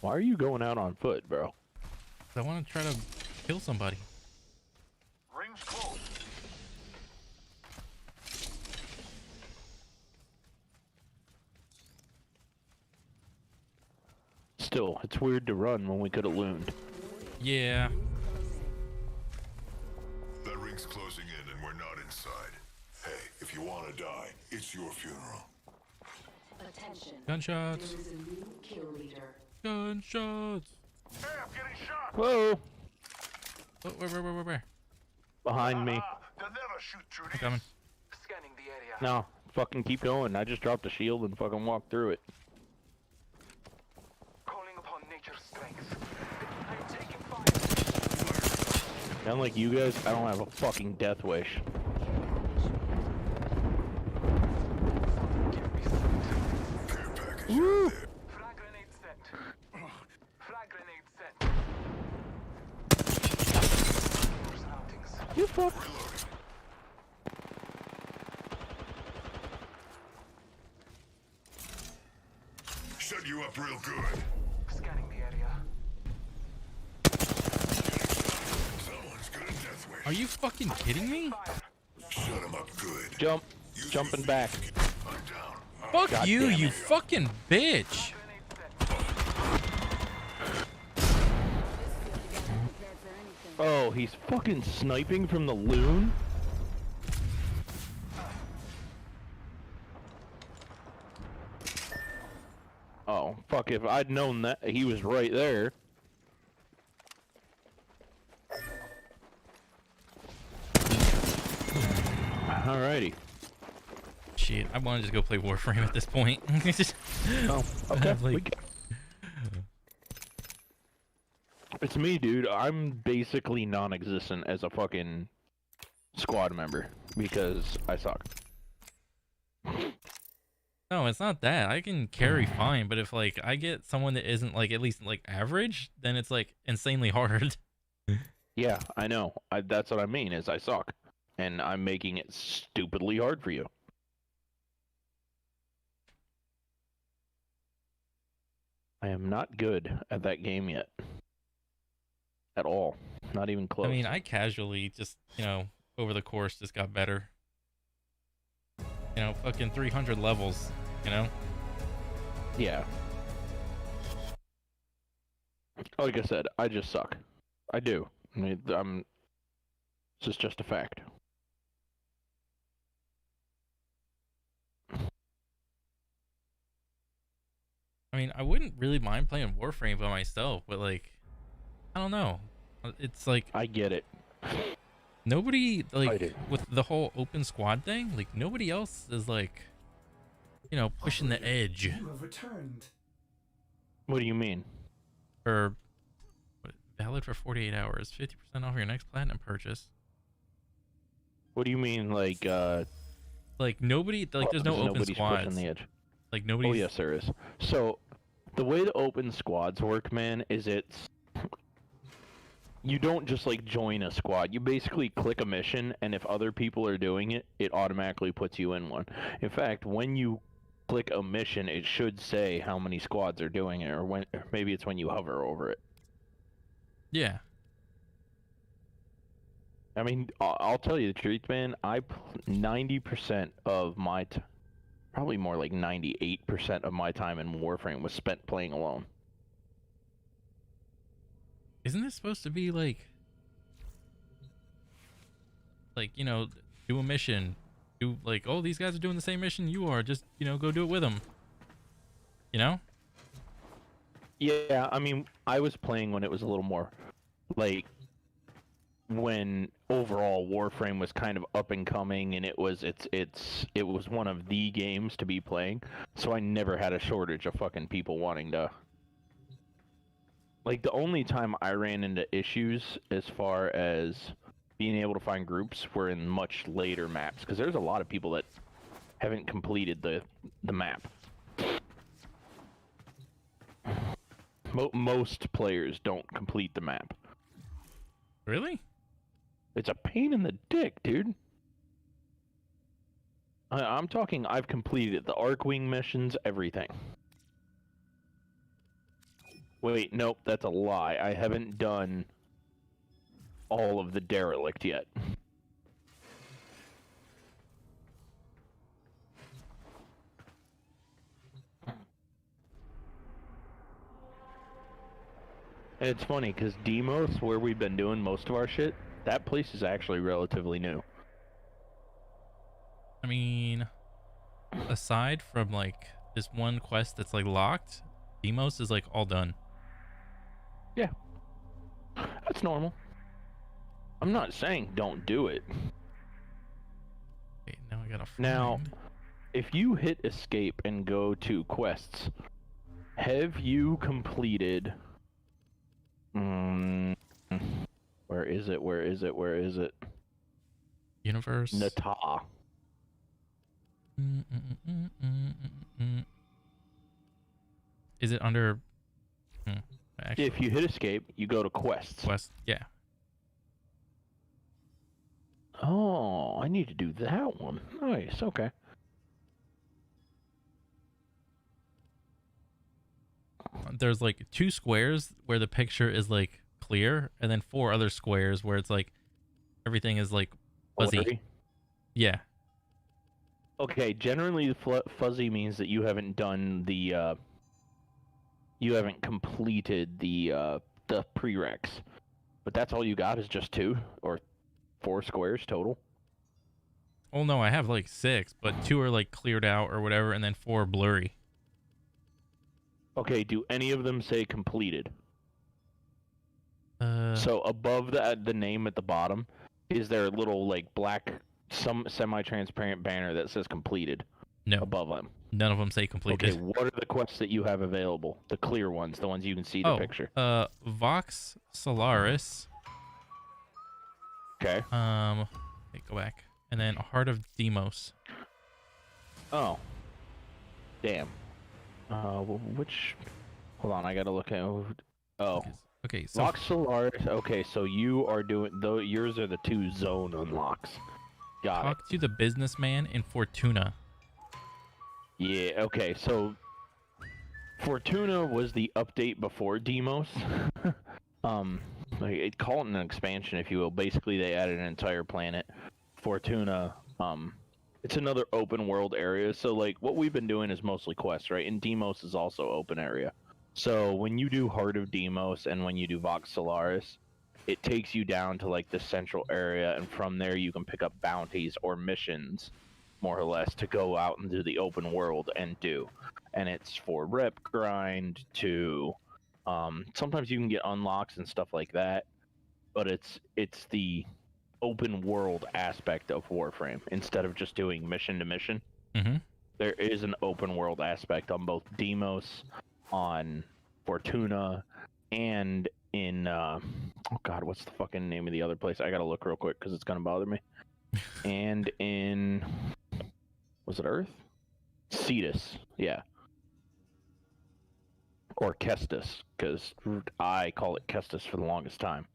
S19: Why are you going out on foot, bro?
S11: I want to try to kill somebody.
S1: Rings close.
S19: Still, it's weird to run when we could have looned.
S11: Yeah.
S1: That ring's closing in and we're not inside. Hey, if you want to die, it's your funeral.
S5: Attention.
S11: Gunshots.
S5: There is a new kill leader.
S11: Gunshots.
S1: Hey, I'm getting shot.
S19: Whoa!
S11: Oh, where?
S19: Behind me.
S1: They'll never shoot through
S11: I'm
S1: these.
S11: coming.
S4: Scanning the area.
S19: No, fucking keep going. I just dropped a shield and fucking walked through it.
S4: Calling upon nature's strength. I am taking fire.
S19: Unlike you guys, I don't have a fucking death wish. Woo!
S4: Frag grenade set. Frag grenade set. More surroundings.
S19: You fuck.
S1: Shut you up real good.
S4: Scanning the area.
S1: Someone's got a death wish.
S11: Are you fucking kidding me?
S1: Shut him up good.
S19: Jumping back.
S1: I'm down.
S11: Fuck
S19: God
S11: you,
S19: damn
S11: you
S19: it.
S11: fucking bitch.
S19: Oh, he's fucking sniping from the loon? Oh, fuck, if I'd known that he was right there. Alrighty.
S11: Shit, I want to just go play Warframe at this point.
S19: Oh, okay.
S11: Like,
S19: It's me, dude. I'm basically non-existent as a fucking squad member because I suck.
S11: no, it's not that. I can carry fine, but if like I get someone that isn't like at least like average, then it's like insanely hard.
S19: Yeah, I know. That's what I mean, is I suck. And I'm making it stupidly hard for you. I am not good at that game yet. At all. Not even close.
S11: I mean, I casually just, you know, over the course just got better. You know, fucking 300 levels, you know?
S19: Yeah. Like I said, I just suck. I do. I mean, this is just a fact.
S11: I mean, I wouldn't really mind playing Warframe by myself, but like, I don't know. It's like
S19: I get it.
S11: Nobody like with the whole open squad thing. Like nobody else is like, you know, pushing the edge.
S4: You have returned.
S19: What do you mean?
S11: Or valid for 48 hours, 50% off your next platinum purchase.
S19: What do you mean, like
S11: nobody, like there's no open
S19: nobody's
S11: squads.
S19: pushing the edge.
S11: Like nobody's.
S19: Oh yes, there is. So, the way the open squads work, man, is you don't just like join a squad. You basically click a mission, and if other people are doing it, it automatically puts you in one. In fact, when you click a mission, it should say how many squads are doing it, or maybe it's when you hover over it.
S11: Yeah.
S19: I mean, I'll tell you the truth, man. 90% of my probably more like 98% of my time in Warframe was spent playing alone.
S11: Isn't this supposed to be like, you know, do a mission, do like, oh, these guys are doing the same mission you are, just, you know, go do it with them, you know?
S19: Yeah, I mean, I was playing when it was a little more, like, when overall Warframe was kind of up and coming, and it was one of the games to be playing, so I never had a shortage of fucking people wanting to. Like, the only time I ran into issues as far as being able to find groups were in much later maps, because there's a lot of people that haven't completed the map. Most players don't complete the map.
S11: Really?
S19: It's a pain in the dick, dude. I'm talking, I've completed the Arcwing missions, everything. Wait, nope, that's a lie. I haven't done all of the Derelict yet. And it's funny, because Demos, where we've been doing most of our shit, that place is actually relatively new.
S11: I mean, aside from like this one quest that's like locked, Demos is like all done.
S19: Yeah. That's normal. I'm not saying don't do it.
S11: Wait, now I gotta find...
S19: Now, if you hit escape and go to quests, have you completed... where is it? Where is it? Where is it?
S11: Universe.
S19: Nata.
S11: Is it under... Actually,
S19: if you hit escape, you go to quests.
S11: Quest, yeah.
S19: Oh, I need to do that one. Nice, okay.
S11: There's like 2 squares where the picture is like clear, and then 4 other squares where it's like everything is like fuzzy.
S19: Blurry?
S11: Yeah.
S19: Okay, generally fuzzy means that you haven't done the you haven't completed the prereqs. But that's all you got is just 2 or 4 squares total.
S11: Oh no, I have like 6, but 2 are like cleared out or whatever, and then 4 are blurry.
S19: Okay, do any of them say completed? So above the name at the bottom, is there a little like black, semi-transparent banner that says completed?
S11: No.
S19: Above them.
S11: None of them say completed.
S19: Okay, what are the quests that you have available? The clear ones, the ones you can see the picture.
S11: Vox Solaris.
S19: Okay.
S11: Okay, go back. And then Heart of Demos.
S19: Oh. Damn. Which... Hold on, I gotta look at... Oh.
S11: Okay, so...
S19: Vox Solaris, okay, so you are doing... Yours are the 2 zone unlocks. Got it.
S11: Talk to the businessman in Fortuna.
S19: Yeah, okay, so... Fortuna was the update before Demos. Call it an expansion, if you will. Basically, they added an entire planet. Fortuna, it's another open world area. So, like, what we've been doing is mostly quests, right? And Demos is also open area. So, when you do Heart of Demos and when you do Vox Solaris, it takes you down to, like, the central area. And from there, you can pick up bounties or missions, more or less, to go out and do the open world and do. And it's for rep grind to... sometimes you can get unlocks and stuff like that, but it's the open world aspect of Warframe instead of just doing mission to mission.
S11: Mm-hmm.
S19: There is an open world aspect on both Demos, on Fortuna, and in oh god, what's the fucking name of the other place? I gotta look real quick because it's gonna bother me. And in, was it Earth? Cetus, yeah. Or Kestis, because I call it Kestis for the longest time.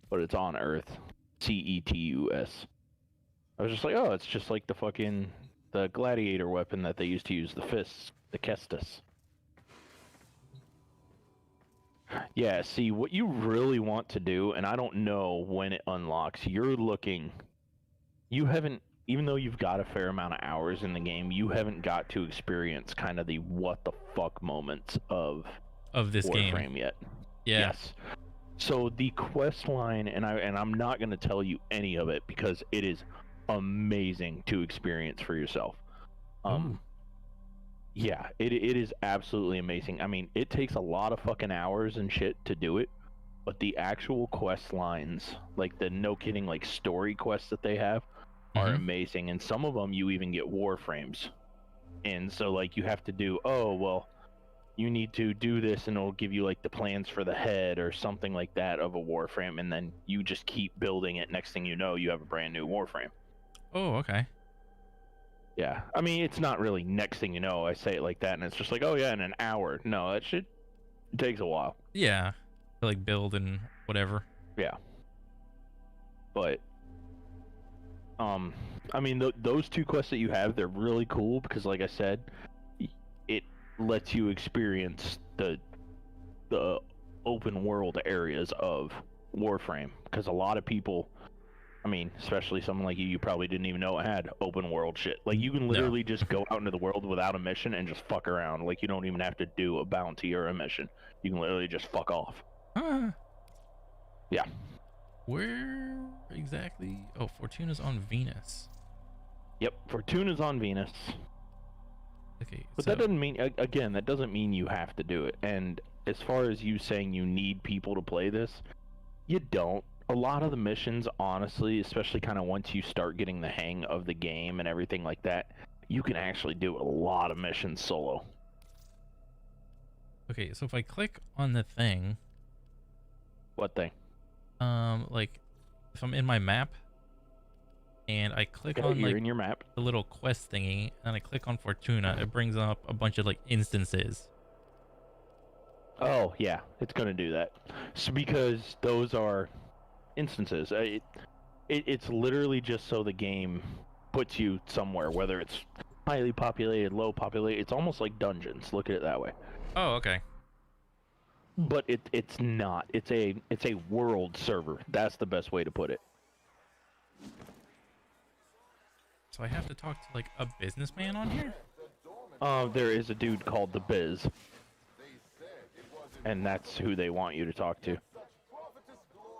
S19: But it's on Earth. Cetus. I was just like, oh, it's just like the gladiator weapon that they used to use, the fists, the Kestis. Yeah, see, what you really want to do, and I don't know when it unlocks, you haven't even though you've got a fair amount of hours in the game, you haven't got to experience kind of the what the fuck moments of
S11: this
S19: Warframe
S11: game
S19: yet.
S11: Yeah.
S19: Yes. So the quest line, and I'm not going to tell you any of it because it is amazing to experience for yourself. Yeah, it is absolutely amazing. I mean, it takes a lot of fucking hours and shit to do it, but the actual quest lines, like the no kidding, like story quests that they have, are amazing. And some of them you even get warframes. And so like you have to do, oh well, you need to do this, and it'll give you like the plans for the head or something like that of a warframe, and then you just keep building it. Next thing you know, you have a brand new warframe.
S11: Oh, okay.
S19: Yeah, I mean, it's not really next thing you know. I say it like that, and it's just like, oh yeah, in an hour. No, that shit takes a while.
S11: Yeah, to like build and whatever.
S19: Yeah. But, I mean, those two quests that you have, they're really cool because, like I said, it lets you experience the open world areas of Warframe. Because a lot of people, I mean, especially someone like you probably didn't even know it had open world shit. Like, you can literally just go out into the world without a mission and just fuck around. Like, you don't even have to do a bounty or a mission. You can literally just fuck off. Yeah.
S11: Where exactly? Oh, Fortuna's on Venus.
S19: Yep, Fortuna's on Venus.
S11: Okay,
S19: but that doesn't mean, again, that doesn't mean you have to do it. And as far as you saying you need people to play this, you don't. A lot of the missions, honestly, especially kind of once you start getting the hang of the game and everything like that, you can actually do a lot of missions solo.
S11: Okay, so if I click on the thing.
S19: What thing?
S11: Like, if I'm in my map, and I click
S19: Okay,
S11: on
S19: you're
S11: like
S19: in your map.
S11: the little quest thingy, and I click on Fortuna, it brings up a bunch of like instances.
S19: Oh yeah, it's gonna do that. So because those are instances, it's literally just so the game puts you somewhere, whether it's highly populated, low populated. It's almost like dungeons. Look at it that way.
S11: Oh, okay.
S19: But it's not. It's a world server. That's the best way to put it.
S11: So I have to talk to like a businessman on here?
S19: There is a dude called the Biz. And that's who they want you to talk to.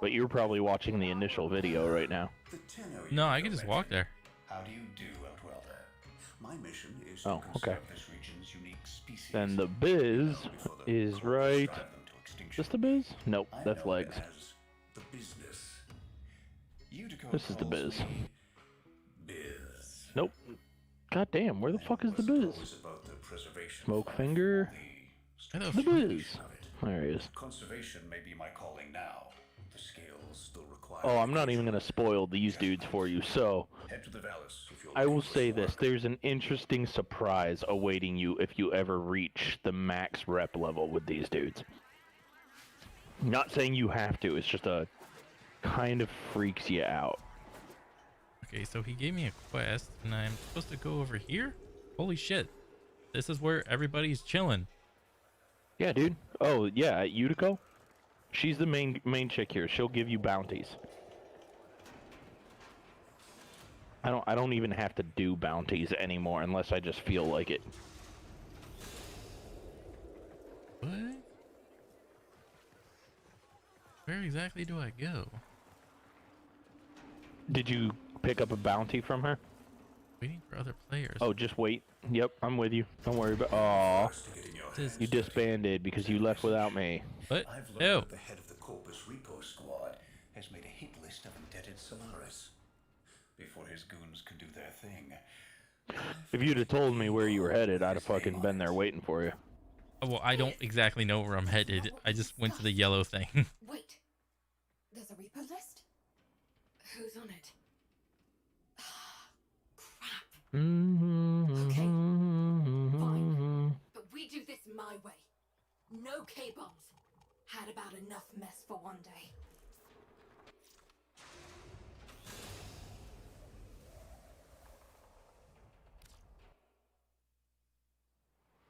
S19: But you're probably watching the initial video right now.
S11: No, I can just walk there.
S1: How do you do, Outwelder? My mission is
S19: to
S1: conserve this region's unique species.
S19: Then the Biz is right. Just the Biz? Nope, that's legs.
S1: The business.
S19: This is the Biz. Nope. God damn, where the fuck is the Biz? Smoke finger. The Biz. There he is.
S1: Conservation may be my calling now. The scales still require.
S19: Oh, I'm not even gonna spoil these dudes for you, so
S1: Head to the Vallis if you're
S19: I will
S1: looking for
S19: say
S1: some
S19: this,
S1: work.
S19: there's an interesting surprise awaiting you if you ever reach the max rep level with these dudes. Not saying you have to, it's just a kind of freaks you out.
S11: Okay, so he gave me a quest, and I'm supposed to go over here? Holy shit. This is where everybody's chilling.
S19: Yeah, dude. Oh, yeah, at Utico? She's the main chick here. She'll give you bounties. I don't even have to do bounties anymore unless I just feel like it.
S11: What? Where exactly do I go?
S19: Did you pick up a bounty from her?
S11: Waiting for other players.
S19: Oh, just wait. Yep, I'm with you. Don't worry about. Aw, you disbanded because you left without me.
S11: What?
S1: I've learned that the head of the Corpus Repo Squad has made a hit list of indebted Solaris. Before his goons can do their thing.
S19: If you'd have told me where you were headed, I'd have fucking been there waiting for you.
S11: Oh, well, I don't exactly know where I'm headed. I just went to the yellow thing.
S15: Wait, there's a repo list? Who's on it? Crap. Okay, fine. But we do this my way. No K-bombs. Had about enough mess for one day.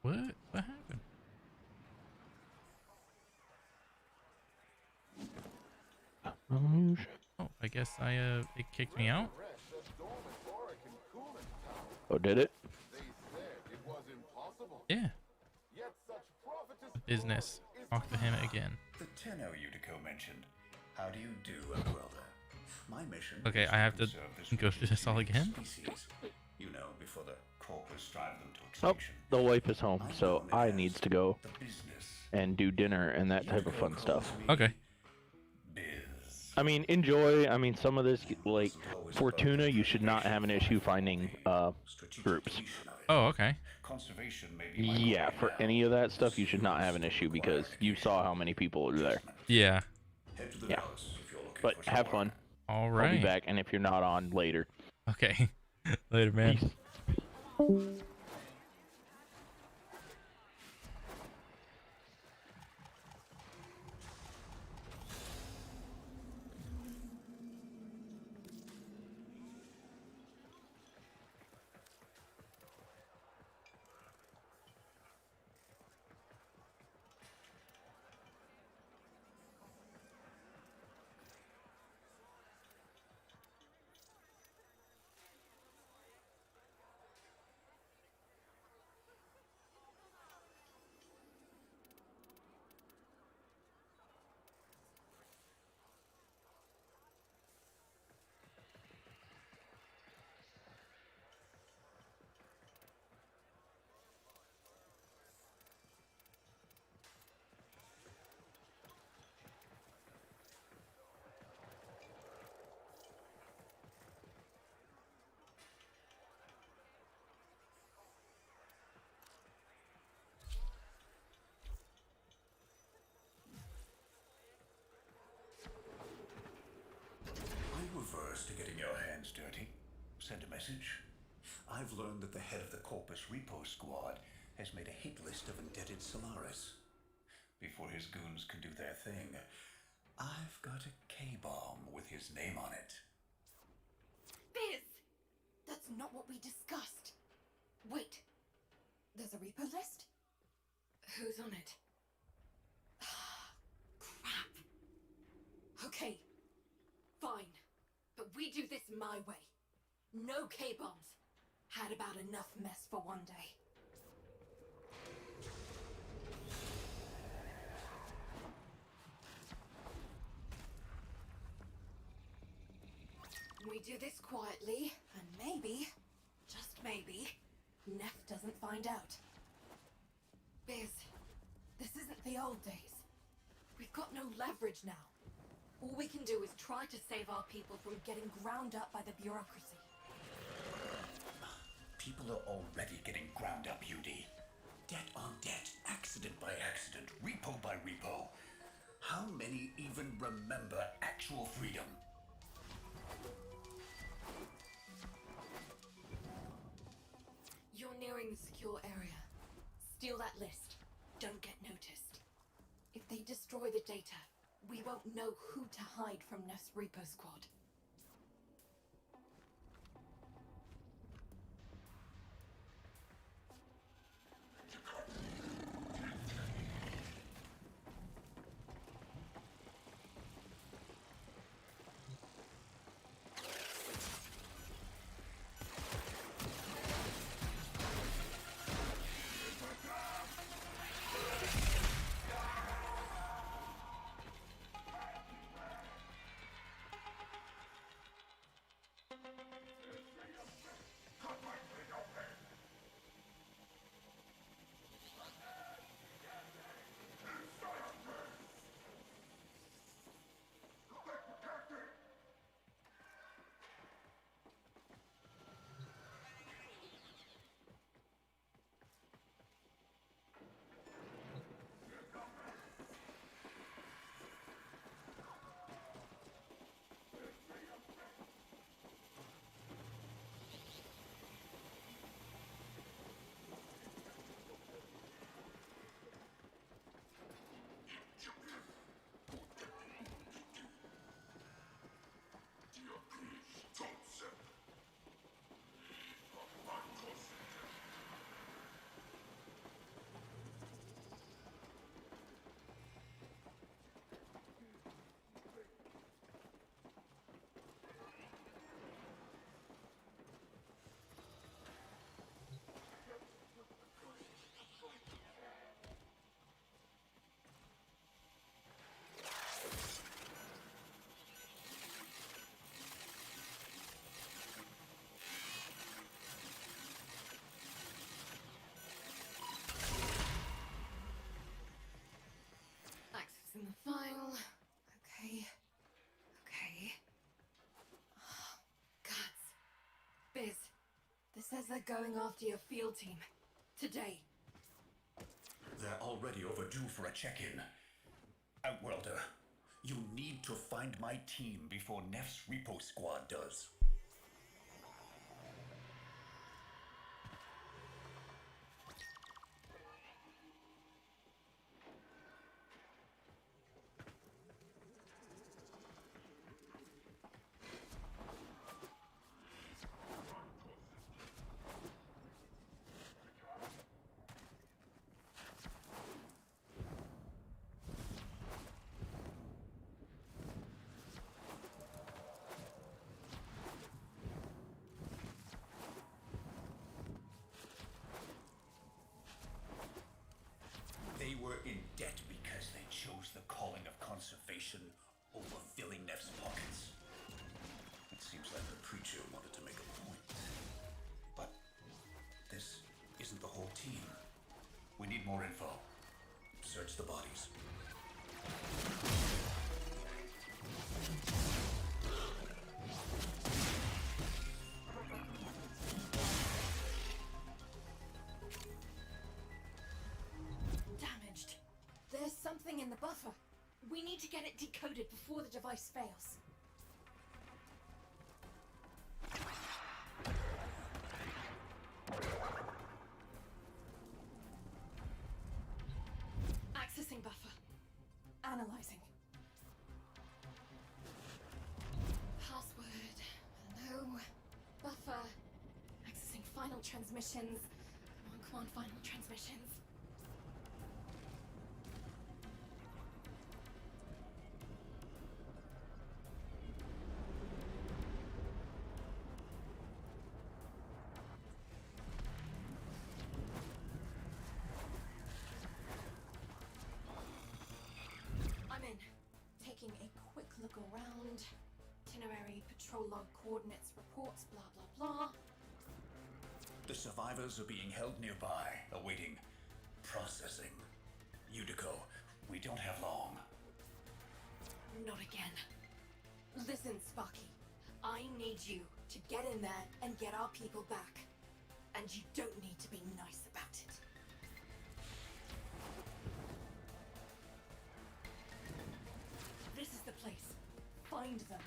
S11: What? What happened? Oh, I guess it kicked me out.
S19: Oh, did it?
S11: Yeah. Business. Talk to him again.
S1: The Tenno Utico mentioned. How do you do, Elder? My mission.
S11: Okay, I have to go through this all again.
S1: You know, before the corpus drive them to
S19: Oh,
S1: extinction.
S19: the wife is home, so I needs to go and do dinner and that type of fun stuff.
S11: Okay.
S19: I mean, enjoy. I mean, some of this, like Fortuna, you should not have an issue finding groups.
S11: Oh, okay.
S19: Yeah, for any of that stuff, you should not have an issue because you saw how many people are there.
S11: Yeah.
S19: Yeah. But have fun.
S11: All right.
S19: I'll be back, and if you're not on, later.
S11: Okay. Later, man.
S19: Peace.
S1: Are you averse to getting your hands dirty? Send a message. I've learned that the head of the Corpus Repo Squad has made a hit list of indebted Solaris. Before his goons can do their thing, I've got a K-bomb with his name on it.
S15: Biz! That's not what we discussed. Wait. There's a repo list? Who's on it? Crap. Okay. Fine. But we do this my way. No K-bombs. Had about enough mess for one day. We do this quietly, and maybe, just maybe, Neff doesn't find out. Biz, this isn't the old days. We've got no leverage now. All we can do is try to save our people from getting ground up by the bureaucracy.
S1: People are already getting ground up, UD. Debt on debt, accident by accident, repo by repo. How many even remember actual freedom?
S15: You're nearing the secure area. Steal that list. Don't get noticed. If they destroy the data, we won't know who to hide from Neff's Repo Squad. going after your field team. Today.
S1: They're already overdue for a check-in. Outworlder, you need to find my team before Neff's repo squad does. They were in debt because they chose the calling of conservation over filling Neff's pockets. It seems like the preacher wanted to make a point. But this isn't the whole team. We need more info. Search the bodies.
S15: Damaged. There's something in the buffer. We need to get it decoded before the device fails. Accessing buffer. Analyzing. Password. No. Buffer. Accessing final transmissions. Come on, final transmissions. I'm in. Taking a quick look around. Itinerary, patrol log, coordinates, reports, blah blah blah.
S1: The survivors are being held nearby, awaiting processing. Udico, we don't have long.
S15: Not again. Listen, Sparky. I need you to get in there and get our people back. And you don't need to be nice about it. This is the place. Find them.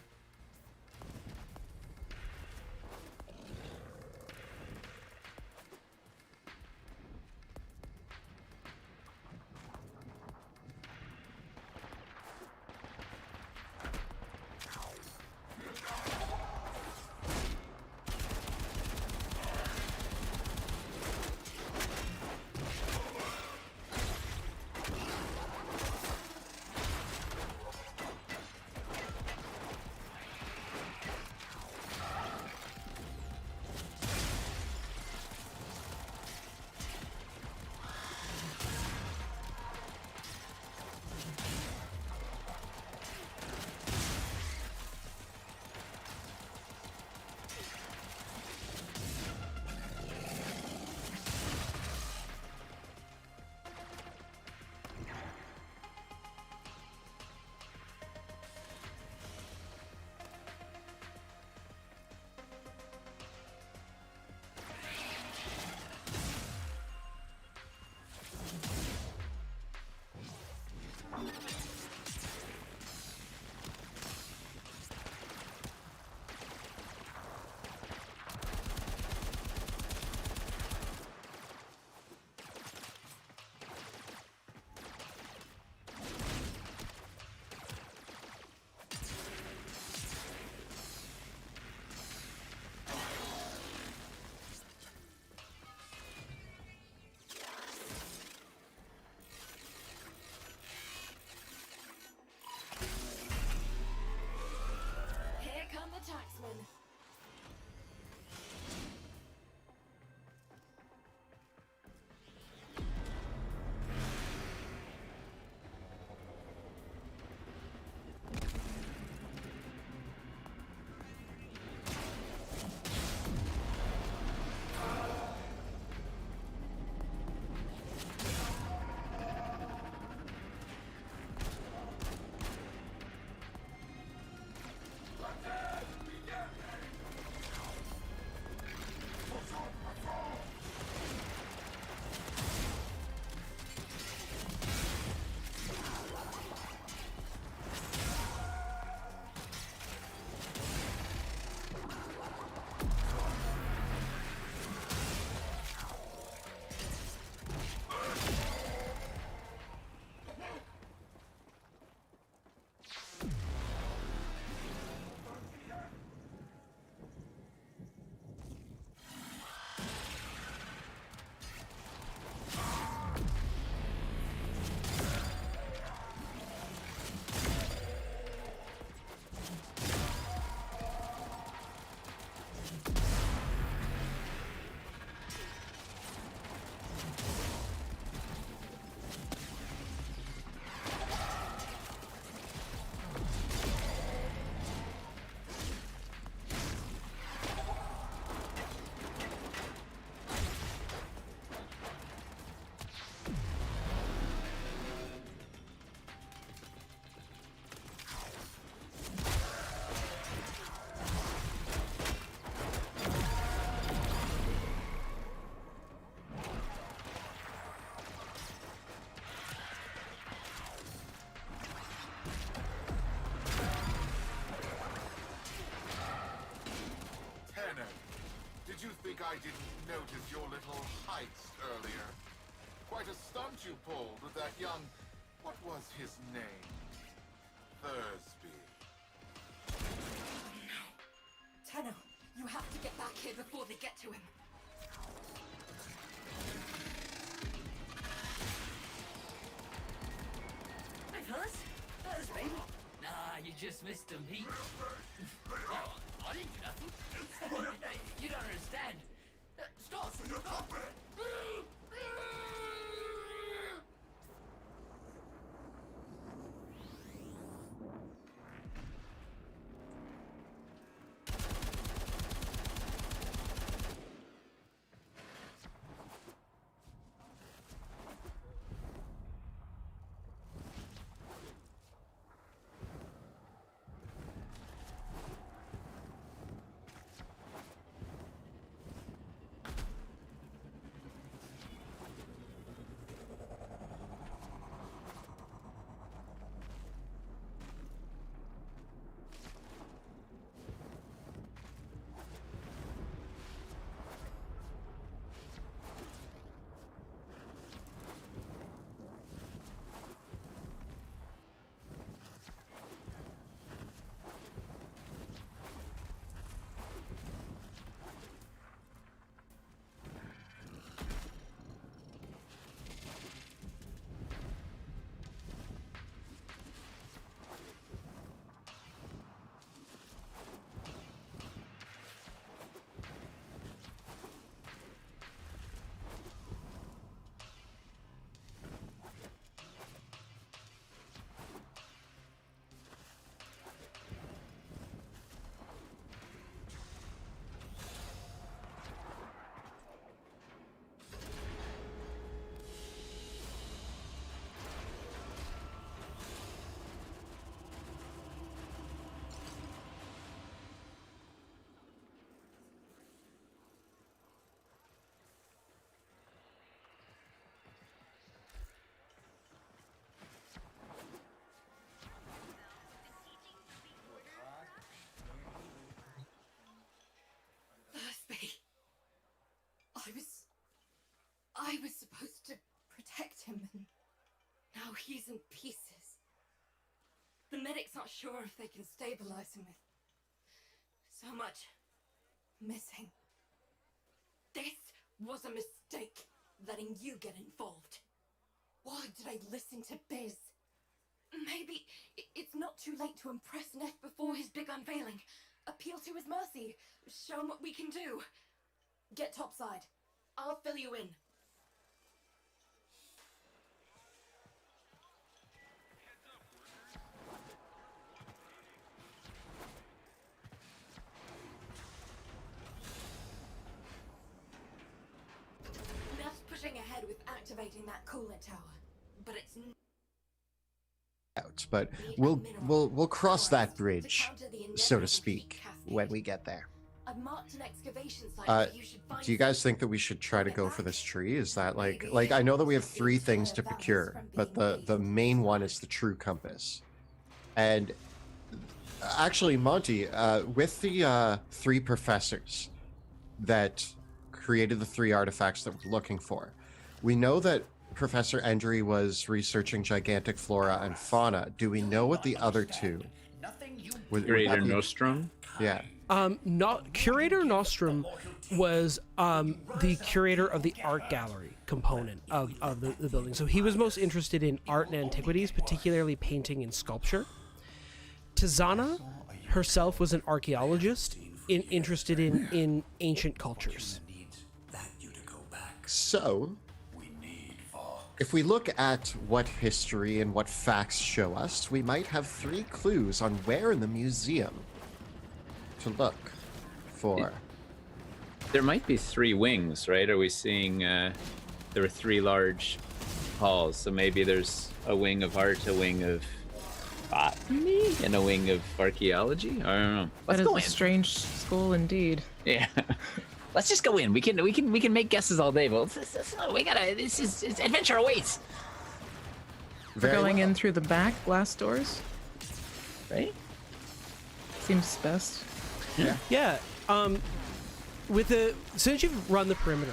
S17: I didn't notice your little heist earlier. Quite a stunt you pulled with that young... What was his name? Thursby.
S15: No. Tenno, you have to get back here before they get to him.
S20: Hey, fellas. Thursby. Nah, you just missed him, Pete. Well, I didn't do nothing. You don't understand. Stop! Stop!
S15: I was supposed to protect him, and now he's in pieces. The medic's not sure if they can stabilize him with so much missing. This was a mistake, letting you get involved. Why did I listen to Biz? Maybe it's not too late to impress Neff before his big unveiling. Appeal to his mercy. Show him what we can do. Get topside. I'll fill you in. Neff's pushing ahead with activating that coolant tower, but it's
S13: out, but we'll cross that bridge, so to speak, when we get there.
S15: I've marked an excavation site where you should find.
S13: Do you guys think that we should try to go for this tree? Is that like I know that we have 3 things to procure, but the main one is the true compass. And actually, Monty, with the 3 professors that created the 3 artifacts that we're looking for, we know that Professor Endry was researching gigantic flora and fauna. Do we know what the other 2?
S2: Curator Nostrum?
S13: Yeah.
S12: Not Curator Nostrum was the curator of the art gallery component of the building. So he was most interested in art and antiquities, particularly painting and sculpture. Tizana herself was an archaeologist interested in ancient cultures.
S13: So, if we look at what history and what facts show us, we might have 3 clues on where in the museum to look for.
S2: There might be 3 wings, right? Are we seeing there were 3 large halls, so maybe there's a wing of art, a wing of botany, and a wing of archaeology? I don't know. Let's go in.
S3: That is a strange school indeed.
S2: Yeah. Let's just go in. We can make guesses all day, but this is adventure awaits.
S3: We're going in through the back glass doors,
S2: right?
S3: Seems best.
S12: Yeah. since you've run the perimeter,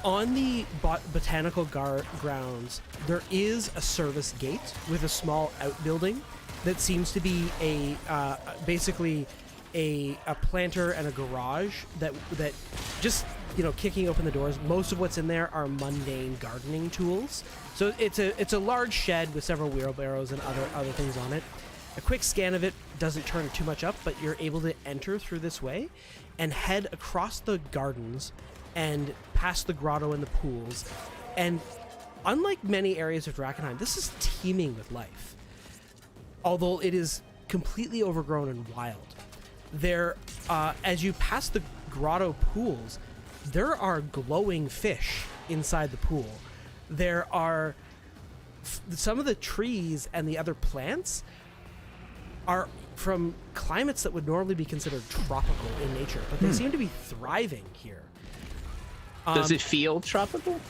S12: on the botanical grounds, there is a service gate with a small outbuilding that seems to be basically a planter and a garage that just kicking open the doors. Most of what's in there are mundane gardening tools. So it's a large shed with several wheelbarrows and other things on it. A quick scan of it doesn't turn too much up, but you're able to enter through this way and head across the gardens and past the grotto and the pools. And unlike many areas of Drakenheim, this is teeming with life. Although it is completely overgrown and wild. There, as you pass the grotto pools, there are glowing fish inside the pool. There are some of the trees and the other plants are from climates that would normally be considered tropical in nature, but they seem to be thriving here.
S2: Does it feel tropical?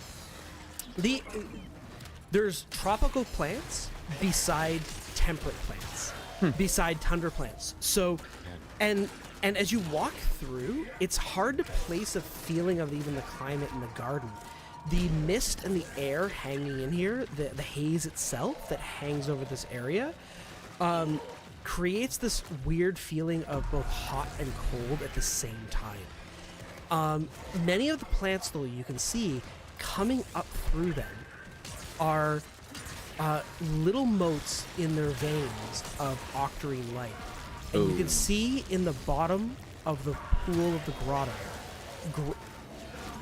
S12: There's tropical plants beside temperate plants, beside tundra plants. So, and as you walk through, it's hard to place a feeling of even the climate in the garden. The mist and the air hanging in here, the haze itself that hangs over this area, creates this weird feeling of both hot and cold at the same time. Many of the plants, though, you can see coming up through them are little motes in their veins of octarine light. And you can see in the bottom of the pool of the grotto,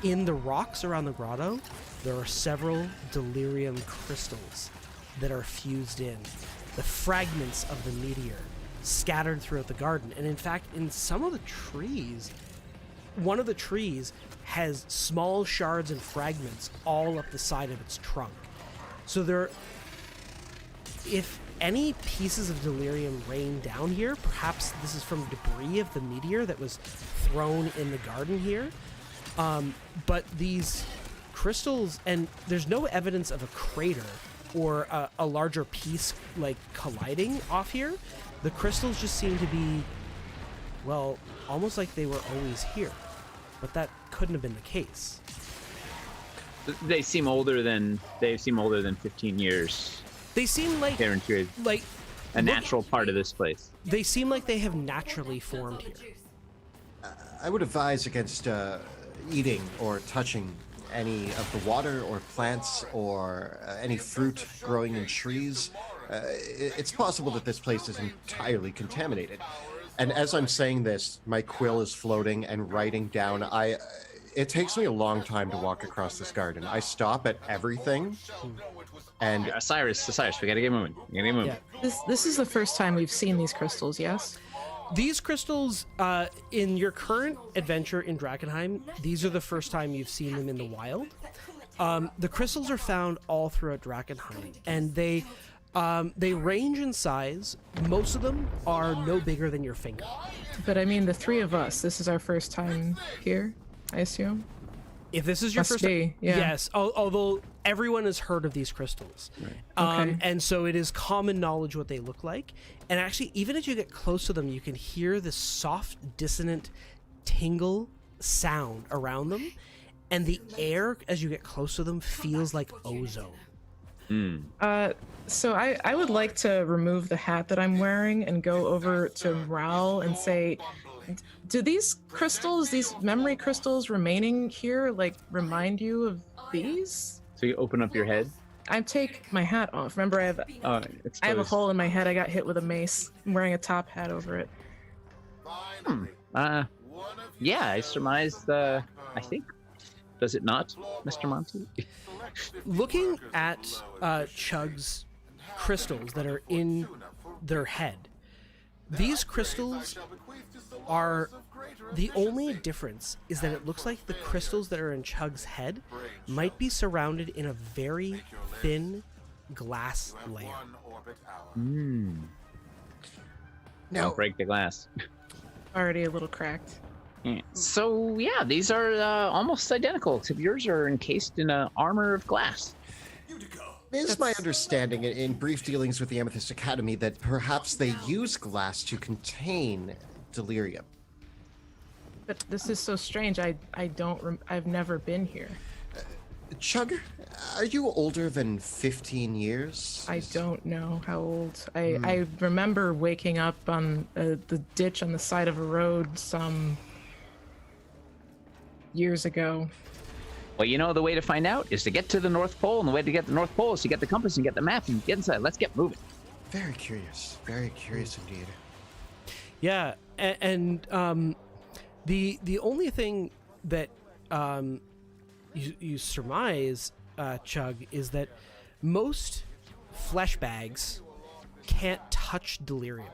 S12: in the rocks around the grotto, there are several delirium crystals that are fused in. The fragments of the meteor scattered throughout the garden. And in fact, in some of the trees, one of the trees has small shards and fragments all up the side of its trunk. So if any pieces of delirium rain down here, perhaps this is from debris of the meteor that was thrown in the garden here. But these crystals, and there's no evidence of a crater or a larger piece like colliding off here. The crystals just seem to be, well, almost like they were always here. But that couldn't have been the case.
S2: They seem older than 15 years.
S12: They seem like
S2: a natural part of this place.
S12: They seem like they have naturally formed here.
S13: I would advise against eating or touching any of the water or plants or any fruit growing in trees. It's possible that this place is entirely contaminated. And as I'm saying this, my quill is floating and writing down. It takes me a long time to walk across this garden. I stop at everything. And
S2: Cyrus, we gotta get moving.
S3: Yeah. This is the first time we've seen these crystals, yes?
S12: These crystals, in your current adventure in Drakenheim, these are the first time you've seen them in the wild. The crystals are found all throughout Drakenheim, and they range in size. Most of them are no bigger than your finger.
S3: But I mean, the three of us, this is our first time here, I assume?
S12: If this is your
S3: Must
S12: first
S3: be,
S12: time,
S3: yeah.
S12: yes. Although everyone has heard of these crystals, okay. And so it is common knowledge what they look like. And actually, even as you get close to them, you can hear this soft, dissonant tingle sound around them, and the air as you get close to them feels like ozone.
S3: So I would like to remove the hat that I'm wearing and go over to Raoul and say, do these crystals, these memory crystals remaining here, like, remind you of these?
S2: So you open up your head?
S3: I take my hat off. Remember, I have a hole in my head. I got hit with a mace. I'm wearing a top hat over it.
S2: Yeah, I surmised, I think. Does it not, Mr. Monty?
S12: Looking at Chug's crystals that are in their head, these crystals are the only difference is that it looks like the crystals that are in Chug's head might be surrounded in a very thin glass layer.
S2: Don't break the glass.
S3: Already a little cracked.
S2: Yeah. So yeah, these are almost identical, except yours are encased in an armor of glass.
S13: It is my understanding in brief dealings with the Amethyst Academy that perhaps they use glass to contain delirium.
S3: But this is so strange. I've never been here.
S13: Chug, are you older than 15 years?
S3: I don't know how old. I remember waking up on the ditch on the side of a road some years ago.
S2: Well, you know, the way to find out is to get to the North Pole, and the way to get to the North Pole is to get the compass and get the map and get inside. Let's get moving.
S13: Very curious indeed.
S12: Yeah, and the only thing that you surmise, Chug, is that most flesh bags can't touch delirium.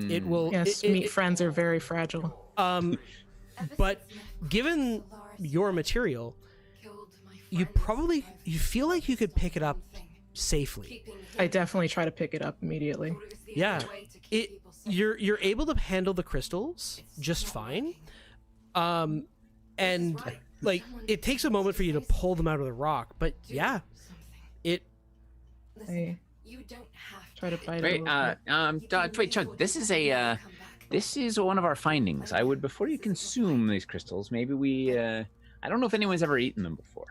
S12: It will.
S3: Yes, meat friends are very fragile.
S12: But given your material, you feel like you could pick it up safely.
S3: I definitely try to pick it up immediately.
S12: Yeah, you're able to handle the crystals just fine, and like it takes a moment for you to pull them out of the rock, but yeah,
S3: I try to bite it.
S2: Wait, Chuck. This is one of our findings. I would, before you consume these crystals, maybe we. I don't know if anyone's ever eaten them before.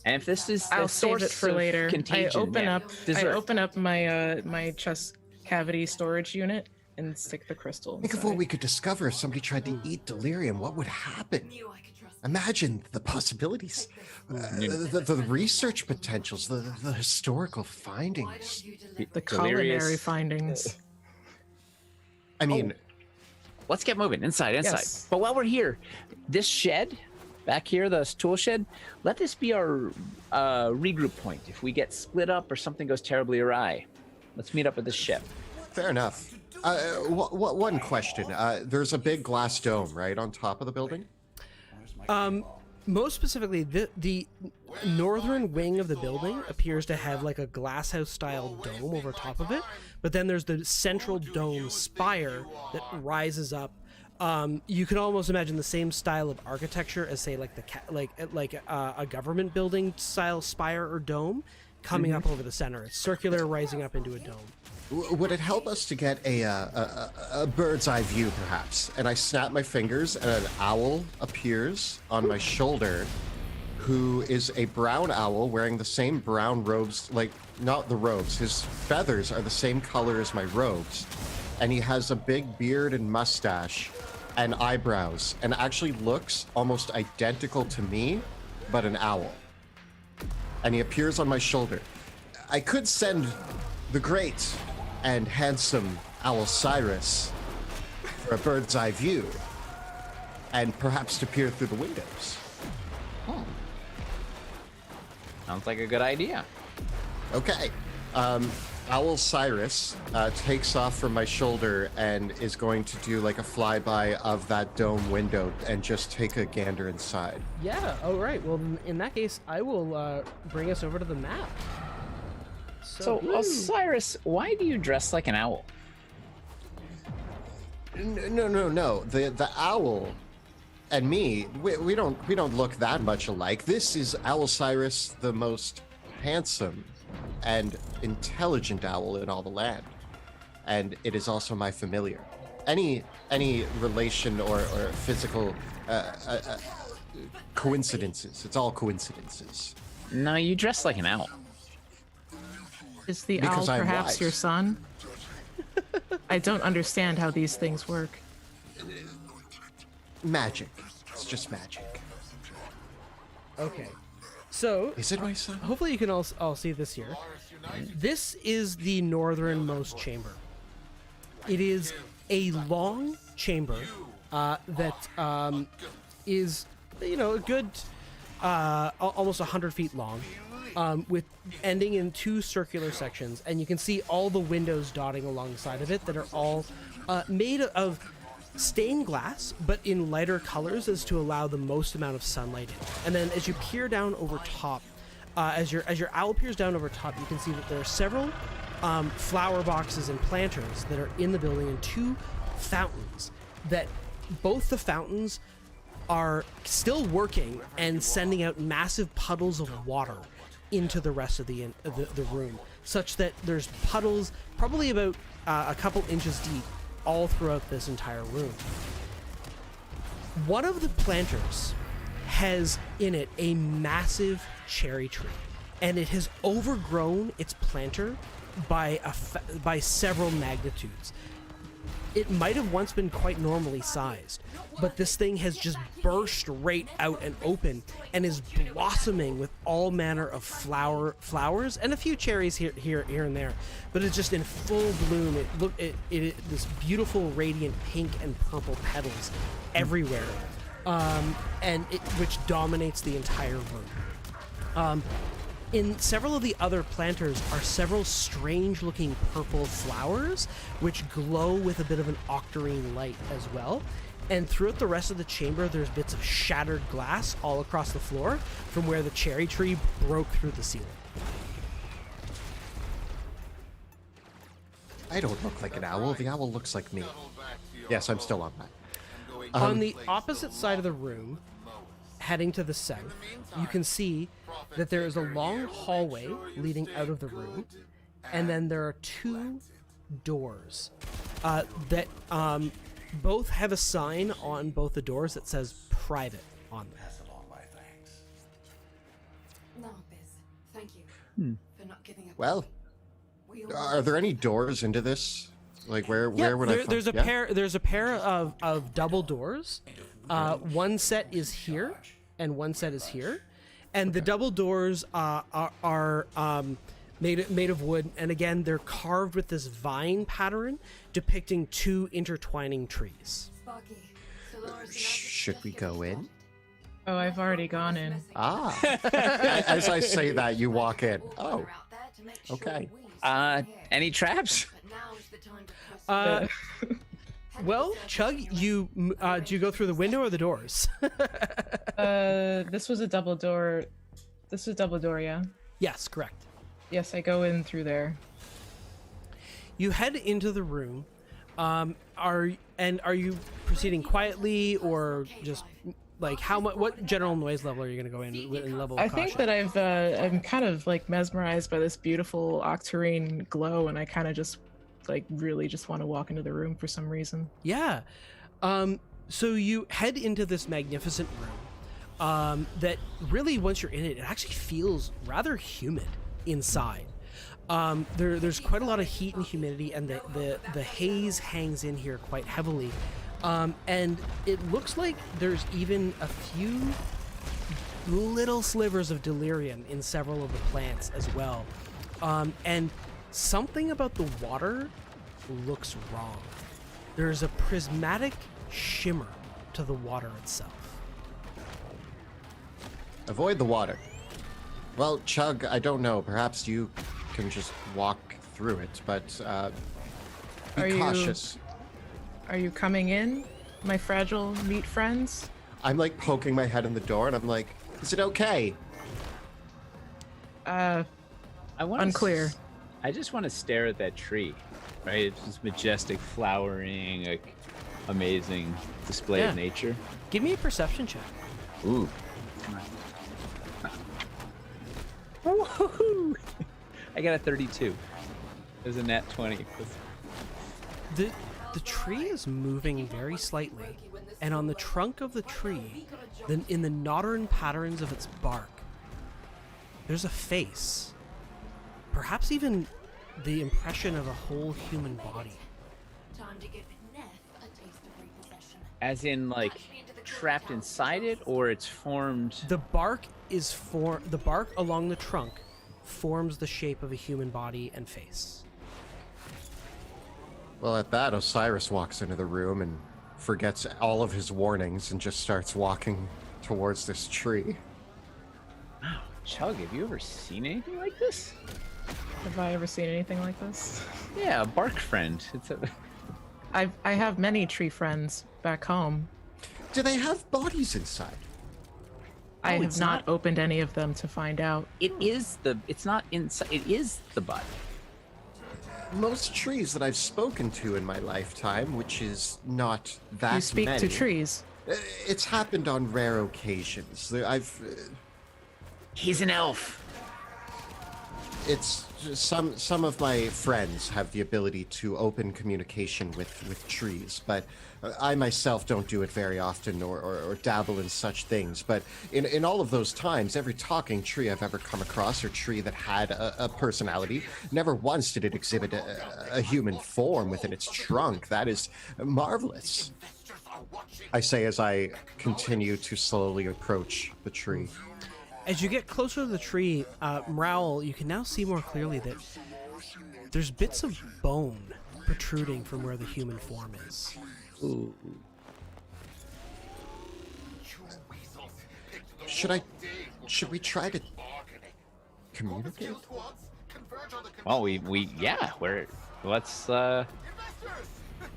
S2: And if this is the
S3: I'll save
S2: source
S3: it for
S2: of
S3: later.
S2: contagion,
S3: I
S2: dessert.
S3: open up my my chest cavity storage unit and stick the crystal
S13: Think of what we could discover if somebody tried to eat delirium. What would happen? Imagine the possibilities, the research potentials, the historical findings,
S3: the culinary findings.
S13: I mean,
S2: let's get moving inside.
S3: Yes.
S2: But while we're here, this shed back here, the tool shed, let this be our regroup point. If we get split up or something goes terribly awry, let's meet up at this ship.
S13: Fair enough. One question. There's a big glass dome, right, on top of the building?
S12: Most specifically, the northern wing of the building appears to have like a glasshouse style dome over top of it, but then there's the central dome spire that rises up. You can almost imagine the same style of architecture as, say, like a government building style spire or dome coming up over the center. It's circular, rising up into a dome.
S13: Would it help us to get a bird's eye view, perhaps? And I snap my fingers, and an owl appears on my shoulder, who is a brown owl wearing the same brown robes, like, not the robes. His feathers are the same color as my robes. And he has a big beard and mustache and eyebrows, and actually looks almost identical to me, but an owl. And he appears on my shoulder. I could send the great and handsome Owl Cyrus for a bird's eye view, and perhaps to peer through the windows.
S2: Sounds like a good idea.
S13: Okay. Owl Cyrus takes off from my shoulder and is going to do like a flyby of that dome window and just take a gander inside.
S12: Yeah, all right. Well, in that case, I will bring us over to the map.
S2: So Osiris, why do you dress like an owl?
S13: No. The owl and me, we don't look that much alike. This is Owl Cyrus, the most handsome and intelligent owl in all the land, and it is also my familiar. Any relation or physical coincidences, it's all coincidences.
S2: No, you dress like an owl.
S3: Is the
S13: Because
S3: owl
S13: I'm
S3: perhaps
S13: wise.
S3: your son? I don't understand how these things work.
S13: Magic. It's just magic.
S12: Okay. So,
S13: is it my son?
S12: Hopefully you can all see this here. This is the northernmost chamber. It is a long chamber that is, a good almost 100 feet long, with ending in two circular sections, and you can see all the windows dotting alongside of it that are all made of stained glass, but in lighter colors as to allow the most amount of sunlight in. And then as you peer down over top, as your owl peers down over top, you can see that there are several flower boxes and planters that are in the building, and two fountains that both the fountains are still working and sending out massive puddles of water into the rest of the room, such that there's puddles probably about a couple inches deep all throughout this entire room. One of the planters has in it a massive cherry tree, and it has overgrown its planter by by several magnitudes. It might have once been quite normally sized, but this thing has just burst right out and open and is blossoming with all manner of flowers and a few cherries here and there. But it's just in full bloom. This beautiful radiant pink and purple petals everywhere, which dominates the entire room. In several of the other planters are several strange-looking purple flowers, which glow with a bit of an octarine light as well. And throughout the rest of the chamber, there's bits of shattered glass all across the floor from where the cherry tree broke through the ceiling.
S13: I don't look like an owl. The owl looks like me. Yes, I'm still on that.
S12: On the opposite side of the room, heading to the south, you can see that there is a long hallway leading out of the room, and then there are two doors that both have a sign on both the doors that says private on them.
S1: Pass along my thanks.
S15: No, Biz. Thank you for not giving up.
S13: Well, are there any doors into this? Like where would I find?
S12: There's a pair of double doors. One set is here and one set is here, and the double doors are made of wood, and again they're carved with this vine pattern depicting two intertwining trees.
S13: Should we go in?
S3: Oh, I've already gone in.
S13: Ah. As I say that, you walk in. Oh. Okay.
S2: Any traps?
S12: Well, Chug, do you go through the window or the doors?
S3: This was a double door. This was a double door, yeah.
S12: Yes, correct.
S3: Yes, I go in through there.
S12: You head into the room. Are you proceeding quietly or just like what general noise level are you going to go in level of
S3: I think that I'm kind of like mesmerized by this beautiful octarine glow, and I kind of just really just want to walk into the room for some reason.
S12: Yeah. So you head into this magnificent room that really, once you're in it, it actually feels rather humid inside. There's quite a lot of heat and humidity, and the haze hangs in here quite heavily. And it looks like there's even a few little slivers of delirium in several of the plants as well. And something about the water looks wrong. There's a prismatic shimmer to the water itself.
S13: Avoid the water. Well, Chug, I don't know. Perhaps you can just walk through it, but be cautious.
S3: Are you coming in, my fragile meat friends?
S13: I'm like poking my head in the door, and I'm like, is it okay?
S3: Unclear.
S2: I just want to stare at that tree, right? It's just majestic flowering, like amazing display of nature.
S12: Give me a perception check.
S2: Ooh. Woohoo! I got a 32. There's a nat 20.
S12: The tree is moving very slightly, and on the trunk of the tree, then in the northern patterns of its bark, there's a face. Perhaps even the impression of a whole human body.
S2: As in, like, trapped inside it, or it's formed?
S12: The bark along the trunk forms the shape of a human body and face.
S13: Well, at that, Osiris walks into the room and forgets all of his warnings and just starts walking towards this tree.
S2: Wow, Chug, have you ever seen anything like this?
S3: Have I ever seen anything like this?
S2: Yeah, a bark friend.
S3: I have many tree friends back home.
S13: Do they have bodies inside?
S3: I have not opened any of them to find out.
S2: It's not inside, it is the body.
S13: Most trees that I've spoken to in my lifetime, which is not that many.
S3: You speak to trees?
S13: It's happened on rare occasions.
S2: He's an elf.
S13: it's some of my friends have the ability to open communication with trees, but I myself don't do it very often or dabble in such things. But in all of those times, every talking tree I've ever come across, or tree that had a personality, never once did it exhibit a human form within its trunk. That is marvelous, I say as I continue to slowly approach the tree.
S12: As you get closer to the tree, Mraul, you can now see more clearly that there's bits of bone protruding from where the human form is.
S13: Ooh. Should we try to communicate?
S2: Well,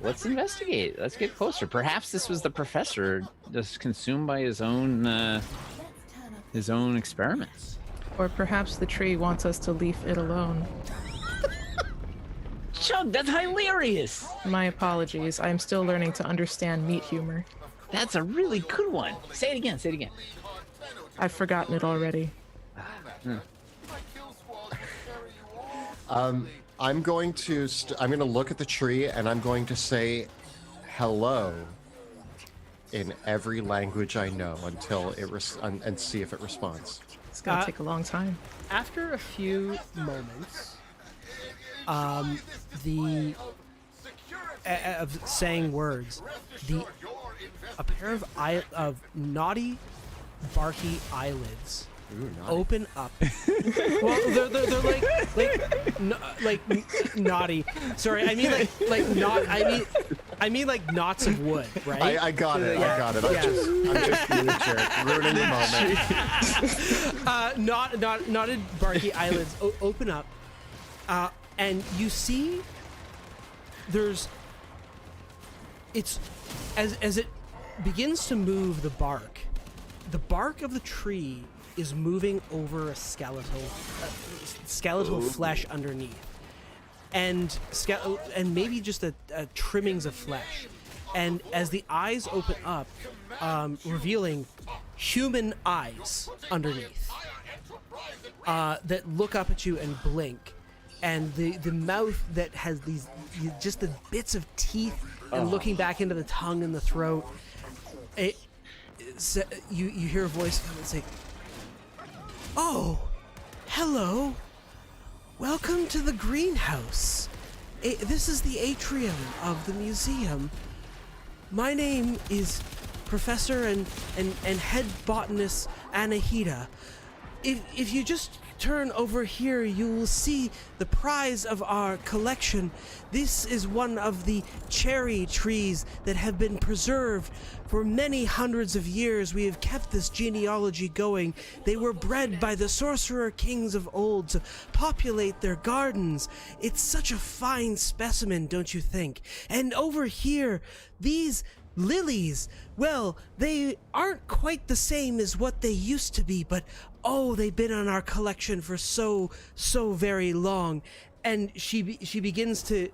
S2: let's investigate. Let's get closer. Perhaps this was the professor just consumed by his own experiments.
S3: Or perhaps the tree wants us to leave it alone.
S2: Chug, that's hilarious!
S3: My apologies. I'm still learning to understand meat humor.
S2: That's a really good one. Say it again, say it again.
S3: I've forgotten it already.
S13: I'm going to look at the tree and I'm going to say hello in every language I know until it and see if it responds.
S3: It's gonna take a long time.
S12: After a few moments, of saying words, a pair of naughty, barky eyelids open up. Well, they're like naughty. Sorry, I mean like not. I mean like knots of wood, right?
S13: I got it. I got it. I'm just ruining the moment.
S12: Knotted barky eyelids open up, and you see it's as it begins to move the bark of the tree is moving over a skeletal flesh underneath, and maybe just a trimmings of flesh, and as the eyes open up, revealing human eyes underneath that look up at you and blink, and the mouth that has just the bits of teeth and looking back into the tongue and the throat. You hear a voice say, "Oh, hello. Welcome to the greenhouse. This is the atrium of the museum. My name is Professor and head botanist Anahita. If you just turn over here, you will see the prize of our collection. This is one of the cherry trees that have been preserved for many hundreds of years. We have kept this genealogy going. They were bred by the sorcerer kings of old to populate their gardens. It's such a fine specimen, don't you think? And over here, these lilies, well, they aren't quite the same as what they used to be, but oh, they've been on our collection for so very long." And she begins to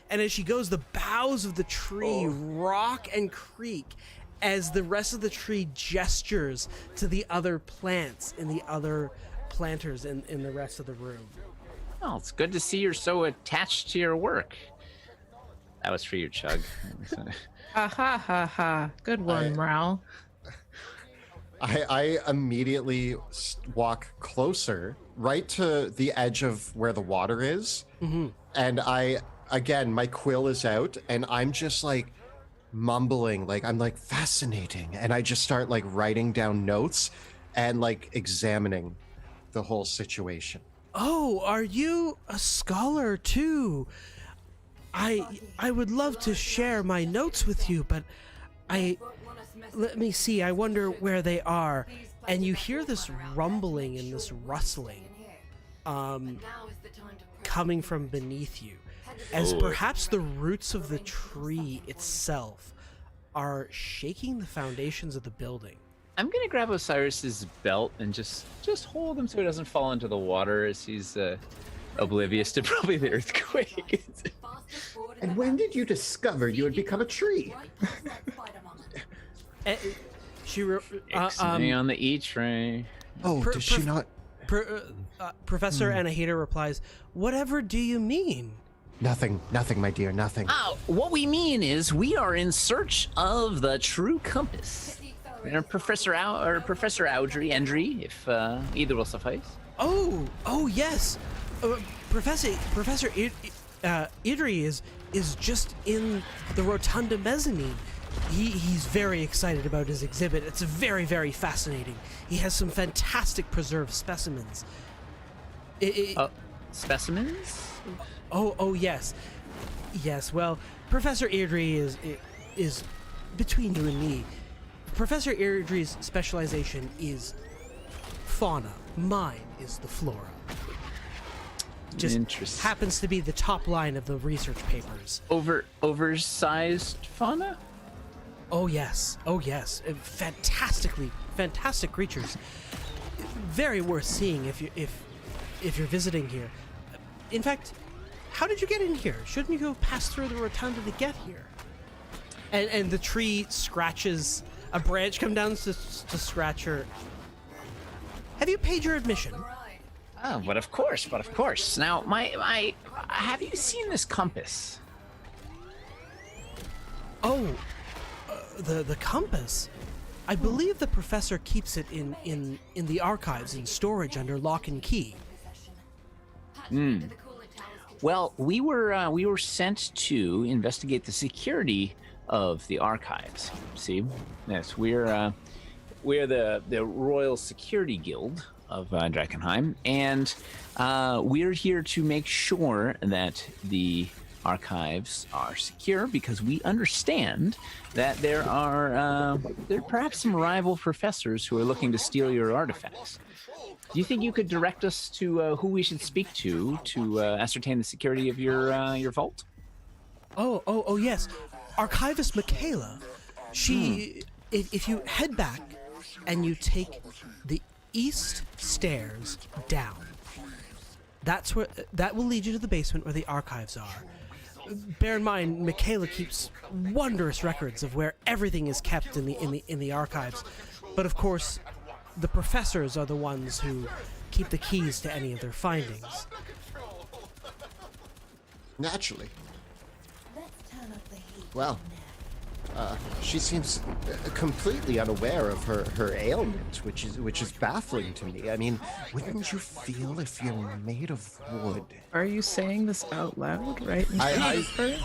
S12: and as she goes, the boughs of the tree rock and creak as the rest of the tree gestures to the other plants and the other planters in the rest of the room.
S2: Well, it's good to see you're so attached to your work. That was for you, Chug.
S3: Ha ha ha ha. Good one, Mraul.
S13: I immediately walk closer, right to the edge of where the water is.
S12: Mm-hmm.
S13: And again, my quill is out, and I'm just like mumbling, like I'm like fascinating. And I just start like writing down notes and like examining the whole situation.
S12: Oh, are you a scholar too? I would love to share my notes with you, but let me see, I wonder where they are. And you hear this rumbling and this rustling coming from beneath you, as perhaps the roots of the tree itself are shaking the foundations of the building.
S2: I'm gonna grab Osiris's belt and just hold him so he doesn't fall into the water, as he's oblivious to probably the earthquake.
S13: And when did you discover you had become a tree?
S2: Ixnay on the E train.
S13: Oh, does she not?
S12: Professor Anahita replies, "Whatever do you mean?"
S13: Nothing, my dear, nothing.
S2: What we mean is we are in search of the true compass. Professor Endry, if either will suffice.
S12: Oh yes, Professor Idri is just in the rotunda mezzanine. He's very excited about his exhibit. It's very, very fascinating. He has some fantastic preserved specimens.
S2: Specimens?
S12: Oh yes. Well, Professor Idri is between you and me. Professor Idri's specialization is fauna. Mine is the flora. Just happens to be the top line of the research papers.
S2: Oversized fauna?
S12: Oh yes. Fantastic creatures. Very worth seeing if you're visiting here. In fact, how did you get in here? Shouldn't you go past through the rotunda to get here? And the tree scratches a branch, come down to scratch her. Have you paid your admission?
S2: Oh, but of course. Now, my have you seen this compass?
S12: Oh, the compass. I believe the professor keeps it in the archives in storage under lock and key.
S2: Well, we were sent to investigate the security of the archives. See, yes, we're the Royal Security Guild of Drakenheim, and we're here to make sure that the archives are secure because we understand that there are perhaps some rival professors who are looking to steal your artifacts. Do you think you could direct us to who we should speak to ascertain the security of your vault?
S12: Oh yes, Archivist Michaela. She, if you head back and you take the east stairs down, that will lead you to the basement where the archives are. Bear in mind, Michaela keeps wondrous records of where everything is kept in the archives, but of course, the professors are the ones who keep the keys to any of their findings.
S13: Naturally. Well, she seems completely unaware of her ailment, which is baffling to me. I mean, wouldn't you feel if you're made of wood?
S3: Are you saying this out loud right in front of her?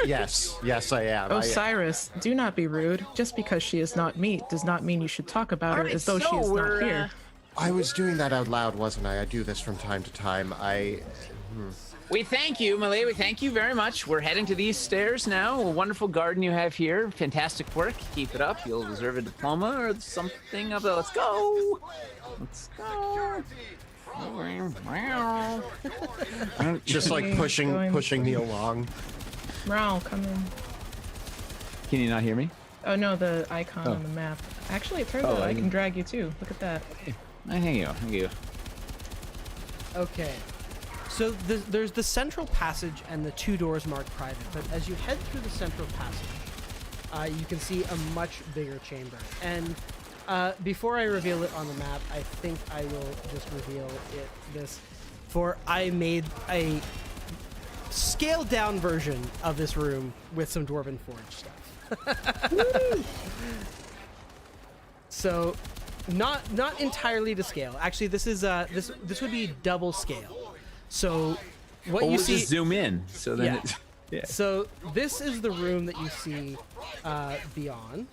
S13: Yes, I am.
S3: Osiris, do not be rude. Just because she is not meat does not mean you should talk about her as though she is not here.
S13: I was doing that out loud, wasn't I? I do this from time to time.
S2: We thank you, Malay. We thank you very much. We're heading to these stairs now. A wonderful garden you have here. Fantastic work. Keep it up. You'll deserve a diploma or something of the. Let's go.
S13: Just like pushing me along.
S3: Ral, come in.
S2: Can you not hear me?
S3: Oh no, the icon on the map. Actually, it turns out I can drag you too. Look at that.
S2: Thank you.
S12: Okay. So there's the central passage and the two doors marked private, but as you head through the central passage, you can see a much bigger chamber. And before I reveal it on the map, I think I will just reveal this. For I made a scaled down version of this room with some Dwarven Forge stuff. So not entirely to scale. Actually, this is this would be double scale. So what you see,
S2: just zoom in. So then
S12: So this is the room that you see beyond.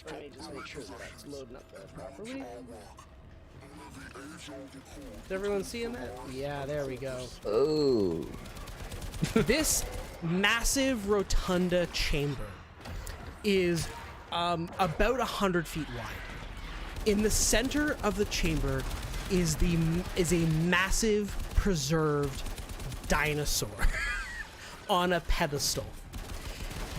S12: Let me just make sure that that's loading up there properly. Is everyone seeing that? Yeah, there we go.
S2: Oh.
S12: This massive rotunda chamber is about 100 feet wide. In the center of the chamber is a massive preserved dinosaur on a pedestal.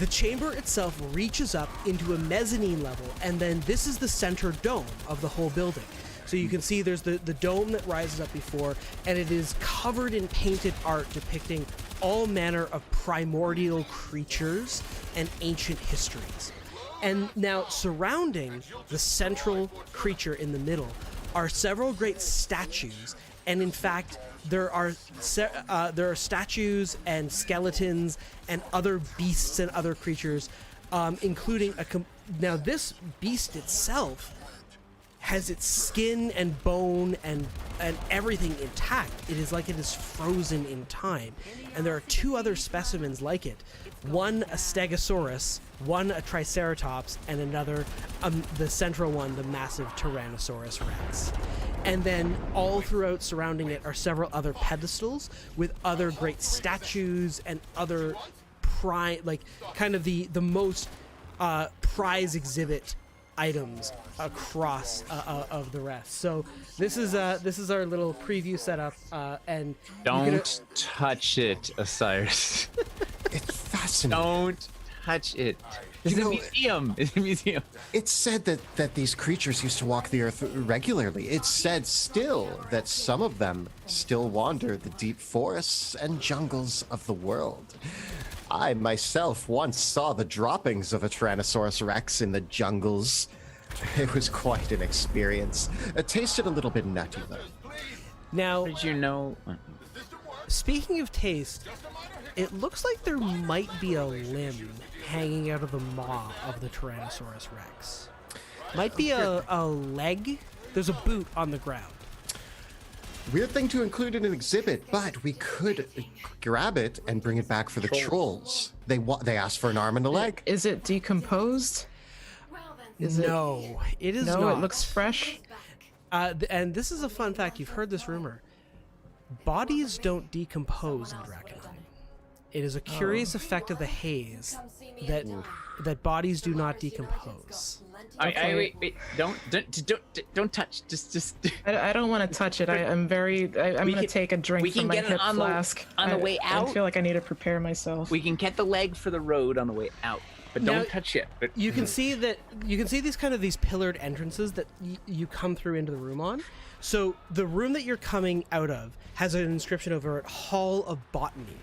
S12: The chamber itself reaches up into a mezzanine level, and then this is the center dome of the whole building. So you can see there's the dome that rises up before, and it is covered in painted art depicting all manner of primordial creatures and ancient histories. And now surrounding the central creature in the middle are several great statues, and in fact, there are statues and skeletons and other beasts and other creatures, including now this beast itself has its skin and bone and everything intact. It is like it is frozen in time. And there are two other specimens like it. One a Stegosaurus, one a Triceratops, and another, the central one, the massive Tyrannosaurus Rex. And then all throughout surrounding it are several other pedestals with other great statues and other kind of the most prize exhibit items across of the rest. So this is our little preview setup, and
S2: don't touch it, Osiris.
S13: It's fascinating.
S2: Don't touch it. It's a museum. It's a museum.
S13: It's said that these creatures used to walk the earth regularly. It's said still that some of them still wander the deep forests and jungles of the world. I myself once saw the droppings of a Tyrannosaurus Rex in the jungles. It was quite an experience. It tasted a little bit nutty, though.
S12: Now,
S2: did you know?
S12: Speaking of taste, it looks like there might be a limb hanging out of the maw of the Tyrannosaurus Rex. Might be a leg. There's a boot on the ground.
S13: Weird thing to include in an exhibit, but we could grab it and bring it back for the trolls. They asked for an arm and a leg.
S3: Is it decomposed?
S12: It is not.
S3: It looks fresh.
S12: And this is a fun fact. You've heard this rumor. Bodies don't decompose in Drakenheim. It is a curious effect of the haze that bodies do not decompose.
S2: Wait! Don't touch. Just.
S3: I don't want to touch it. I'm gonna take a drink from my hip flask.
S2: On the way out.
S3: I feel like I need to prepare myself.
S2: We can get the leg for the road on the way out, but don't touch it. But
S12: you can see these pillared entrances that you come through into the room on. So the room that you're coming out of has an inscription over it, Hall of Botany.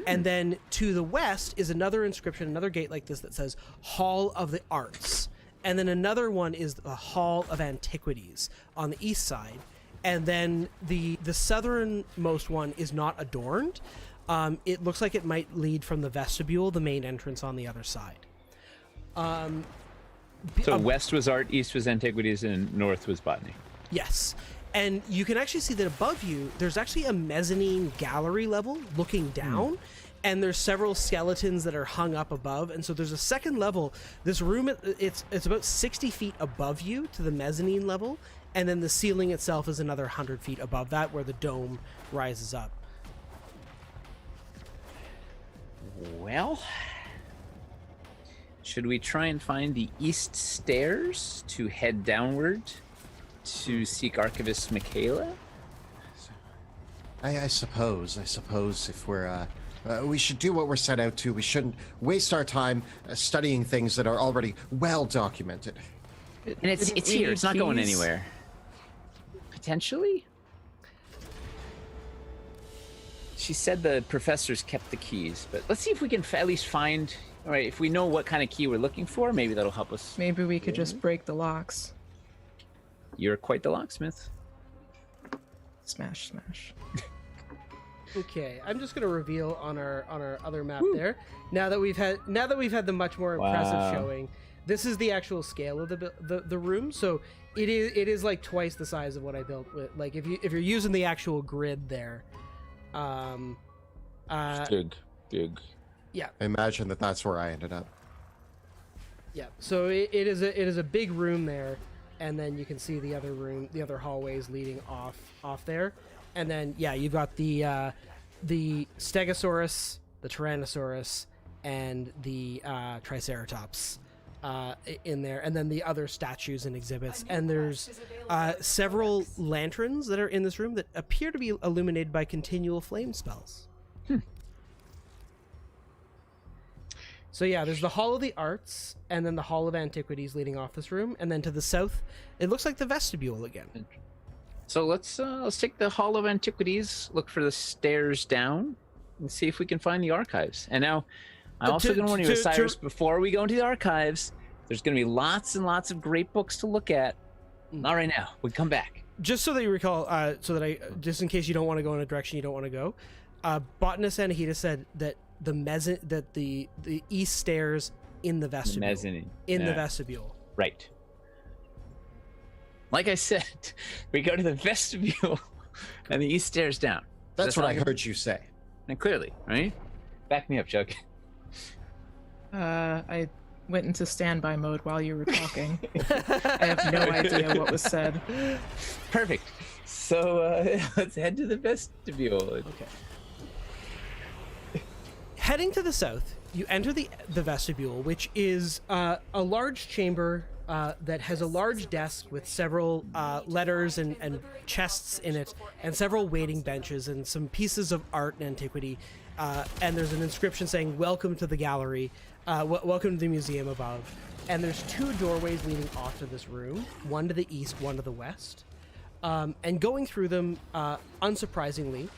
S12: And then to the west is another inscription, another gate like this that says Hall of the Arts. And then another one is the Hall of Antiquities on the east side. And then the southernmost one is not adorned. It looks like it might lead from the vestibule, the main entrance on the other side.
S2: So west was art, east was antiquities, and north was botany.
S12: Yes. And you can actually see that above you, there's actually a mezzanine gallery level looking down, and there's several skeletons that are hung up above. And so there's a second level. This room, it's about 60 feet above you to the mezzanine level, and then the ceiling itself is another 100 feet above that, where the dome rises up.
S2: Well, should we try and find the east stairs to head downward to seek Archivist Michaela?
S13: I suppose if we're we should do what we're set out to. We shouldn't waste our time studying things that are already well documented.
S2: And it's here. It's not going anywhere. Potentially? She said the professors kept the keys, but let's see if we can at least find. All right, if we know what kind of key we're looking for, maybe that'll help us.
S3: Maybe we could just break the locks.
S2: You're quite the locksmith.
S3: Smash, smash.
S12: Okay, I'm just gonna reveal on our other map there. Now that we've had the much more impressive showing, this is the actual scale of the room. So it is like twice the size of what I built with. Like if you're using the actual grid there,
S2: big.
S12: Yeah.
S13: I imagine that's where I ended up.
S12: Yeah. So it is a big room there, and then you can see the other hallways leading off there. And then, yeah, you've got the Stegosaurus, the Tyrannosaurus, and the Triceratops in there, and then the other statues and exhibits. And there's several lanterns that are in this room that appear to be illuminated by continual flame spells. So yeah, there's the Hall of the Arts, and then the Hall of Antiquities leading off this room, and then to the south, it looks like the vestibule again.
S2: So let's take the Hall of Antiquities, look for the stairs down, and see if we can find the archives. And now, I'm also going to warn you, Osiris, before we go into the archives, there's going to be lots and lots of great books to look at. Not right now. We come back.
S12: Just so that you recall, just in case you don't want to go in a direction you don't want to go, Botanist Anahita said that the east stairs in the vestibule.
S2: The mezzanine.
S12: The vestibule.
S2: Right. Like I said, we go to the vestibule and the east stairs down.
S13: That's what I heard you say.
S2: And clearly, right? Back me up, Chuck.
S3: I went into standby mode while you were talking. I have no idea what was said.
S2: Perfect. So let's head to the vestibule.
S12: Okay. Heading to the south, you enter the vestibule, which is a large chamber that has a large desk with several letters and chests in it, and several waiting benches and some pieces of art and antiquity. And there's an inscription saying, "Welcome to the gallery, welcome to the museum above." And there's 2 doorways leading off to this room, one to the east, one to the west. And going through them, unsurprisingly,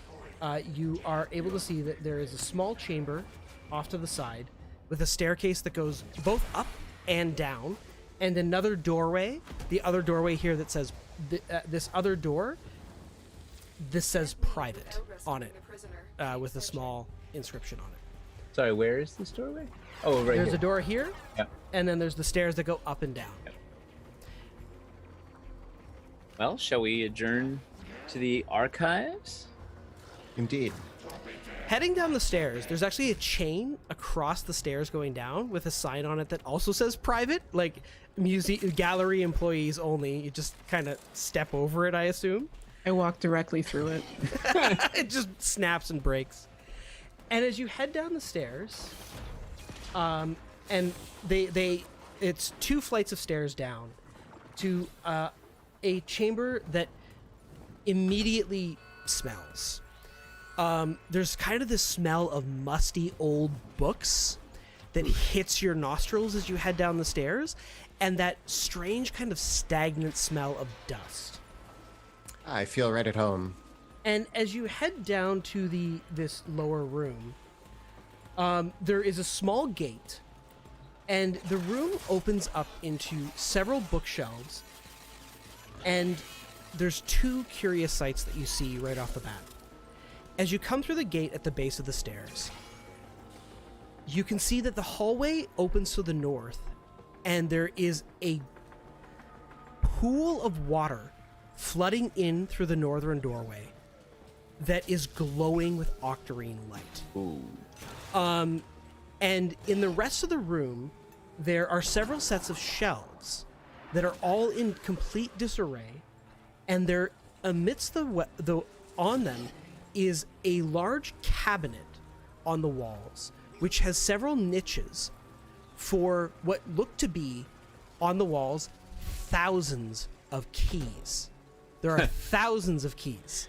S12: you are able to see that there is a small chamber off to the side with a staircase that goes both up and down, and another doorway, the other doorway here that says, this other door, this says private on it, with a small inscription on it.
S2: Sorry, where is this doorway? Oh, right
S12: There's
S2: here.
S12: a door here,
S2: Yep.
S12: and then there's the stairs that go up and down.
S2: Yep. Well, shall we adjourn to the archives?
S13: Indeed.
S12: Heading down the stairs, there's actually a chain across the stairs going down with a sign on it that also says private, like gallery employees only. You just kind of step over it, I assume.
S3: I walk directly through it.
S12: It just snaps and breaks. And as you head down the stairs, and it's 2 flights of stairs down to a chamber that immediately smells. There's kind of this smell of musty old books that hits your nostrils as you head down the stairs, and that strange kind of stagnant smell of dust.
S13: I feel right at home.
S12: And as you head down to this lower room, there is a small gate, and the room opens up into several bookshelves, and there's 2 curious sights that you see right off the bat. As you come through the gate at the base of the stairs, you can see that the hallway opens to the north, and there is a pool of water flooding in through the northern doorway that is glowing with octarine light.
S2: Ooh.
S12: And in the rest of the room, there are several sets of shelves that are all in complete disarray, and there, amidst on them, is a large cabinet on the walls, which has several niches for what look to be, on the walls, thousands of keys. There are thousands of keys,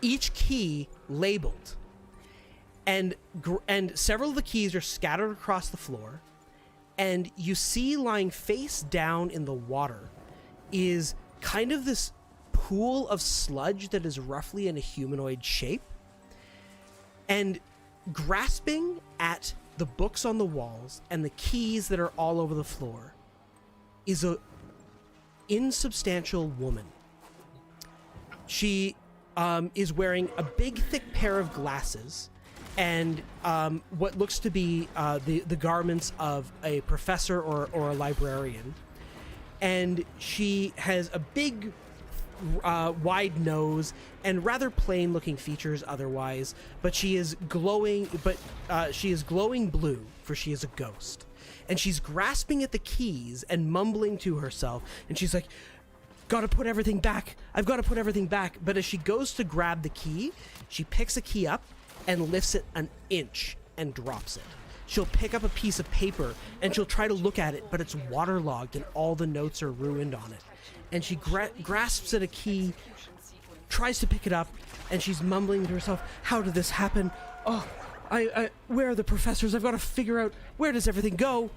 S12: each key labeled, and several of the keys are scattered across the floor, and you see lying face down in the water is kind of this pool of sludge that is roughly in a humanoid shape, and grasping at the books on the walls and the keys that are all over the floor is a insubstantial woman. She is wearing a big thick pair of glasses and what looks to be the garments of a professor or a librarian, and she has a big wide nose and rather plain looking features otherwise, but she is glowing blue, for she is a ghost, and she's grasping at the keys and mumbling to herself, and she's like, "Gotta put everything back, I've got to put everything back." But as she goes to grab the key, she picks a key up and lifts it an inch and drops it. She'll pick up a piece of paper and she'll try to look at it, but it's waterlogged and all the notes are ruined on it. And she grasps at a key, tries to pick it up, and she's mumbling to herself, "How did this happen? Oh, where are the professors? I've got to figure out, where does everything go?"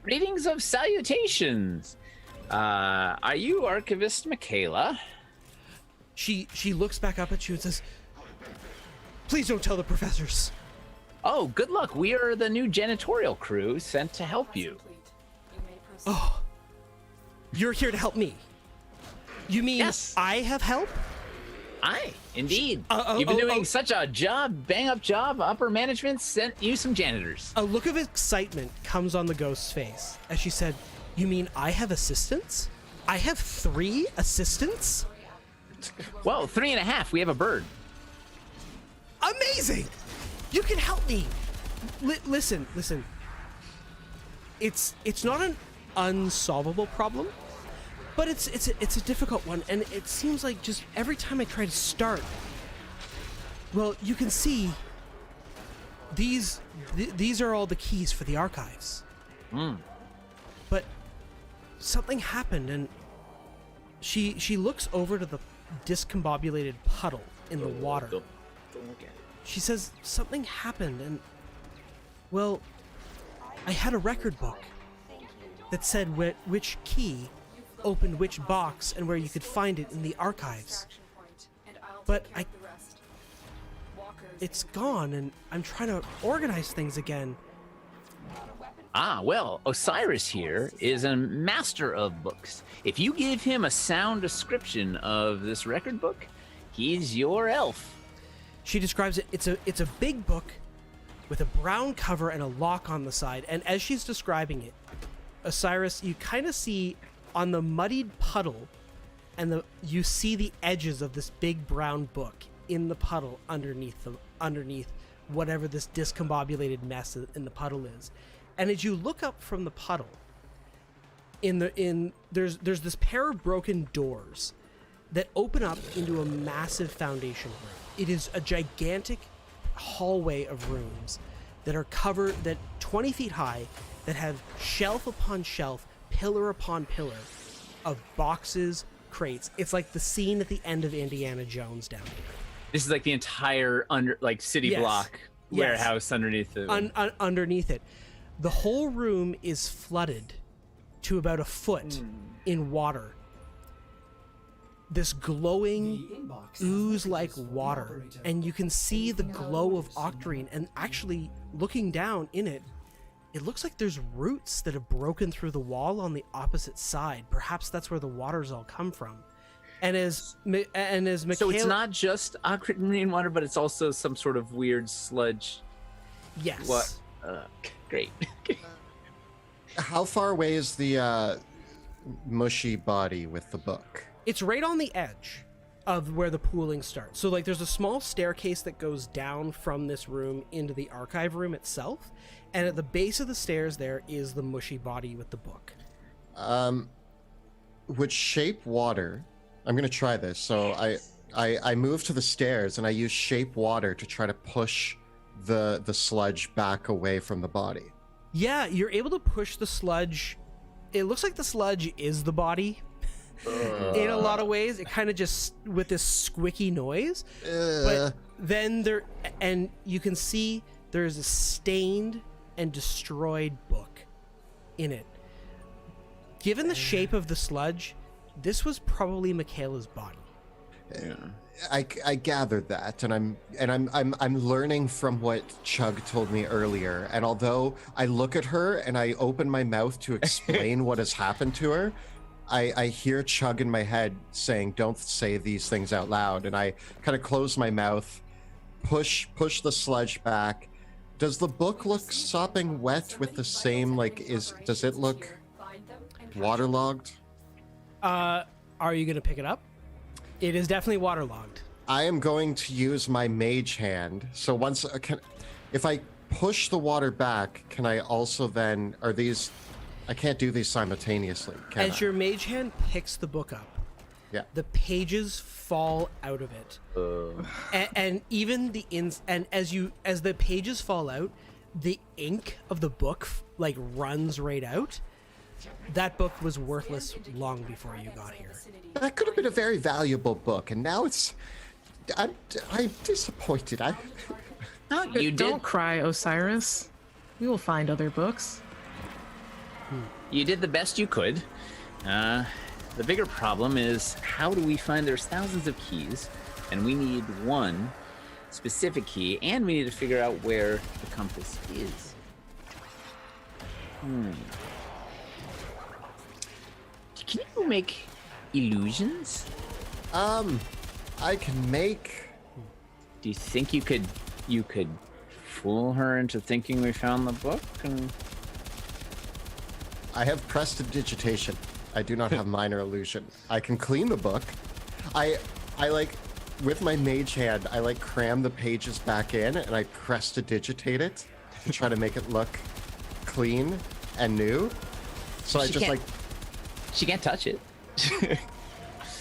S2: Greetings of salutations. Are you Archivist Michaela?
S12: She looks back up at you and says, "Please don't tell the professors."
S2: Oh, good luck. We are the new janitorial crew sent to help you.
S12: Oh, You're here to help me. You mean
S2: Yes.
S12: I have help?
S2: Aye, indeed. You've been doing such a bang-up job. Upper management sent you some janitors.
S12: A look of excitement comes on the ghost's face as she said, "You mean I have assistants? I have 3 assistants?"
S2: Well, 3.5. We have a bird.
S12: Amazing! You can help me. Listen. It's not an unsolvable problem, but it's a difficult one, and it seems like just every time I try to start, well, you can see these are all the keys for the archives. But something happened, and she looks over to the discombobulated puddle in the water.
S2: Don't look at it.
S12: She says something happened, and well, I had a record book that said which key opened which box and where you could find it in the archives. But it's gone, and I'm trying to organize things again.
S2: Ah, well, Osiris here is a master of books. If you give him a sound description of this record book, he's your elf.
S12: She describes it. It's a big book with a brown cover and a lock on the side. And as she's describing it, Osiris, you kind of see on the muddied puddle, and you see the edges of this big brown book in the puddle underneath whatever this discombobulated mess in the puddle is. And as you look up from the puddle, there's this pair of broken doors that open up into a massive foundation room. It is a gigantic hallway of rooms that are covered, that 20 feet high, that have shelf upon shelf, pillar upon pillar of boxes, crates. It's like the scene at the end of Indiana Jones down here.
S2: This is like the entire city block warehouse underneath it.
S12: Underneath it. The whole room is flooded to about a foot in water. This glowing ooze-like water, and you can see the glow of octarine, and actually looking down in it, it looks like there's roots that have broken through the wall on the opposite side. Perhaps that's where the waters all come from. And as Michaela...
S2: So it's not just octarine water, but it's also some sort of weird sludge.
S12: Yes.
S2: What? Great.
S13: How far away is the mushy body with the book?
S12: It's right on the edge of where the pooling starts. So, like, there's a small staircase that goes down from this room into the archive room itself, and at the base of the stairs there is the mushy body with the book.
S13: Would shape water... I'm going to try this. So I move to the stairs, and I use shape water to try to push the sludge back away from the body.
S12: Yeah, you're able to push the sludge. It looks like the sludge is the body. In a lot of ways, it kind of just with this squicky noise. But then and you can see there's a stained and destroyed book in it. Given the shape of the sludge, this was probably Michaela's body.
S2: Yeah.
S13: I gathered that, and I'm learning from what Chug told me earlier. And although I look at her and I open my mouth to explain what has happened to her, I hear Chug in my head saying, "Don't say these things out loud." And I kind of close my mouth, push the sludge back. Does the book look sopping wet with the same does it look waterlogged?
S12: Are you gonna pick it up? It is definitely waterlogged.
S13: I am going to use my mage hand. So once if I push the water back, can I also then I can't do these simultaneously, can
S12: As your mage hand picks the book up, the pages fall out of it, and even as the pages fall out, the ink of the book runs right out. That book was worthless long before you got here.
S13: That could have been a very valuable book, and now I'm disappointed.
S3: Don't cry, Osiris. We will find other books.
S2: You did the best you could. The bigger problem is, how do we find there's thousands of keys, and we need one specific key, and we need to figure out where the compass is. Can you make illusions?
S13: I can make.
S2: Do you think you could fool her into thinking we found the book? And
S13: I have prestidigitation. I do not have minor illusion. I can clean the book. I like, with my mage hand, I like cram the pages back in and I prestidigitate it to try to make it look clean and new. So
S2: she can't touch it.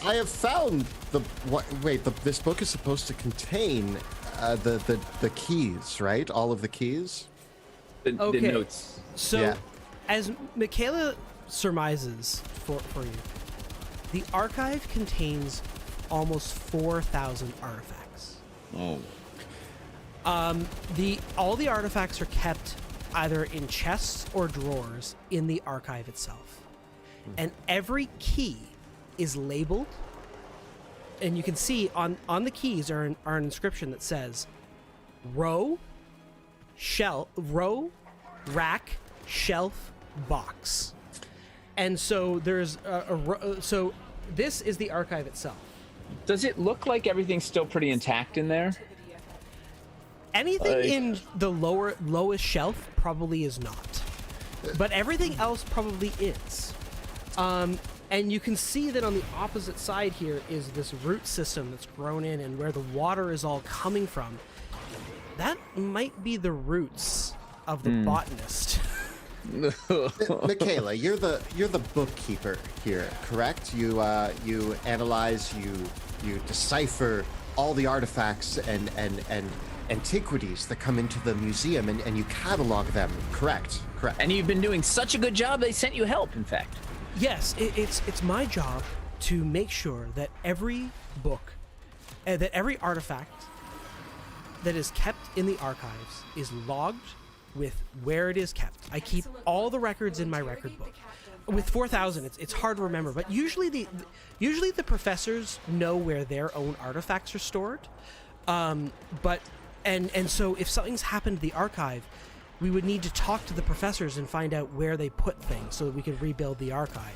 S13: I have found this book is supposed to contain the keys, right? All of the keys?
S2: The notes.
S12: So,
S13: Yeah.
S12: as Michaela surmises for you, the archive contains almost 4,000 artifacts.
S2: Oh.
S12: All the artifacts are kept either in chests or drawers in the archive itself. And every key is labeled, and you can see on the keys are an inscription that says row, rack, shelf, box. And so there's so this is the archive itself.
S2: Does it look like everything's still pretty intact in there?
S12: Anything in the lowest shelf probably is not, but everything else probably is. And you can see that on the opposite side here is this root system that's grown in, and where the water is all coming from. That might be the roots of the botanist.
S13: Michaela, you're the bookkeeper here, correct? You analyze, you decipher all the artifacts and antiquities that come into the museum, and you catalog them, correct?
S2: And you've been doing such a good job, they sent you help, in fact.
S12: Yes, it's my job to make sure that every book, that every artifact that is kept in the archives is logged with where it is kept. I keep all the records in my record book. With 4,000, it's hard to remember, but usually the professors know where their own artifacts are stored. So if something's happened to the archive, we would need to talk to the professors and find out where they put things so that we could rebuild the archive.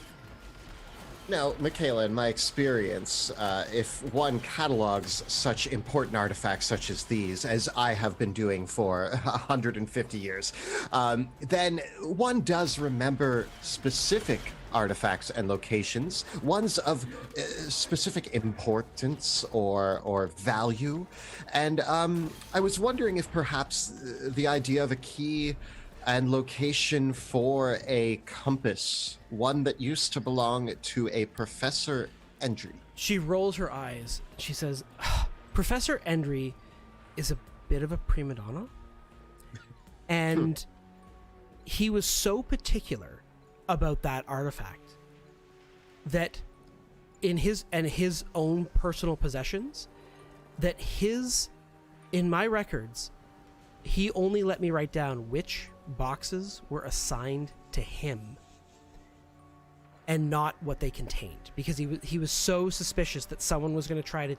S13: Now, Michaela, in my experience, if one catalogs such important artifacts such as these, as I have been doing for 150 years, then one does remember specific artifacts and locations, ones of specific importance or value. And I was wondering if perhaps the idea of a key and location for a compass, one that used to belong to a Professor Endry.
S12: She rolls her eyes. She says, Professor Endry is a bit of a prima donna. And he was so particular about that artifact that in his own personal possessions, that in my records, he only let me write down which boxes were assigned to him and not what they contained, because he was so suspicious that someone was going to try to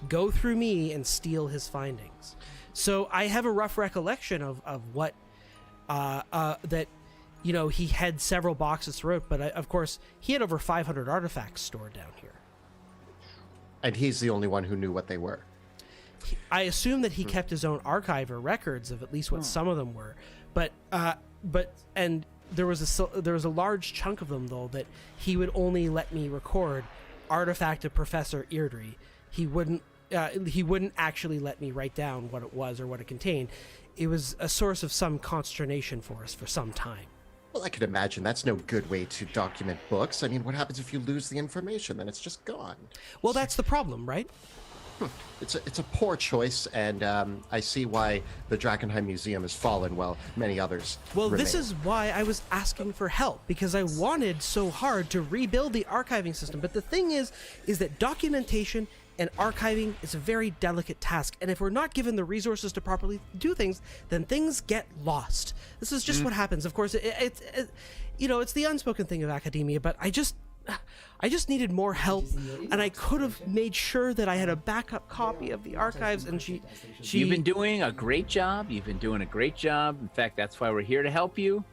S12: go through me and steal his findings. So I have a rough recollection of what that, you know, he had several boxes throughout, but of course he had over 500 artifacts stored down here.
S13: And he's the only one who knew what they were.
S12: I assume that he kept his own archive or records of at least what some of them were, but there was a large chunk of them though that he would only let me record artifact of Professor Eardry. He wouldn't actually let me write down what it was or what it contained. It was a source of some consternation for us for some time.
S13: Well, I can imagine that's no good way to document books. I mean, what happens if you lose the information? Then it's just gone.
S12: Well, that's the problem, right?
S13: It's a poor choice, and I see why the Drakenheim Museum has fallen while many others
S12: Well,
S13: remain.
S12: this is why I was asking for help, because I wanted so hard to rebuild the archiving system. But the thing is that documentation and archiving is a very delicate task, and if we're not given the resources to properly do things, then things get lost. This is just what happens. Of course, it's the unspoken thing of academia, but I just needed more help, and I could have made sure that I had a backup copy of the archives, and she
S2: You've been doing a great job. In fact, that's why we're here to help you,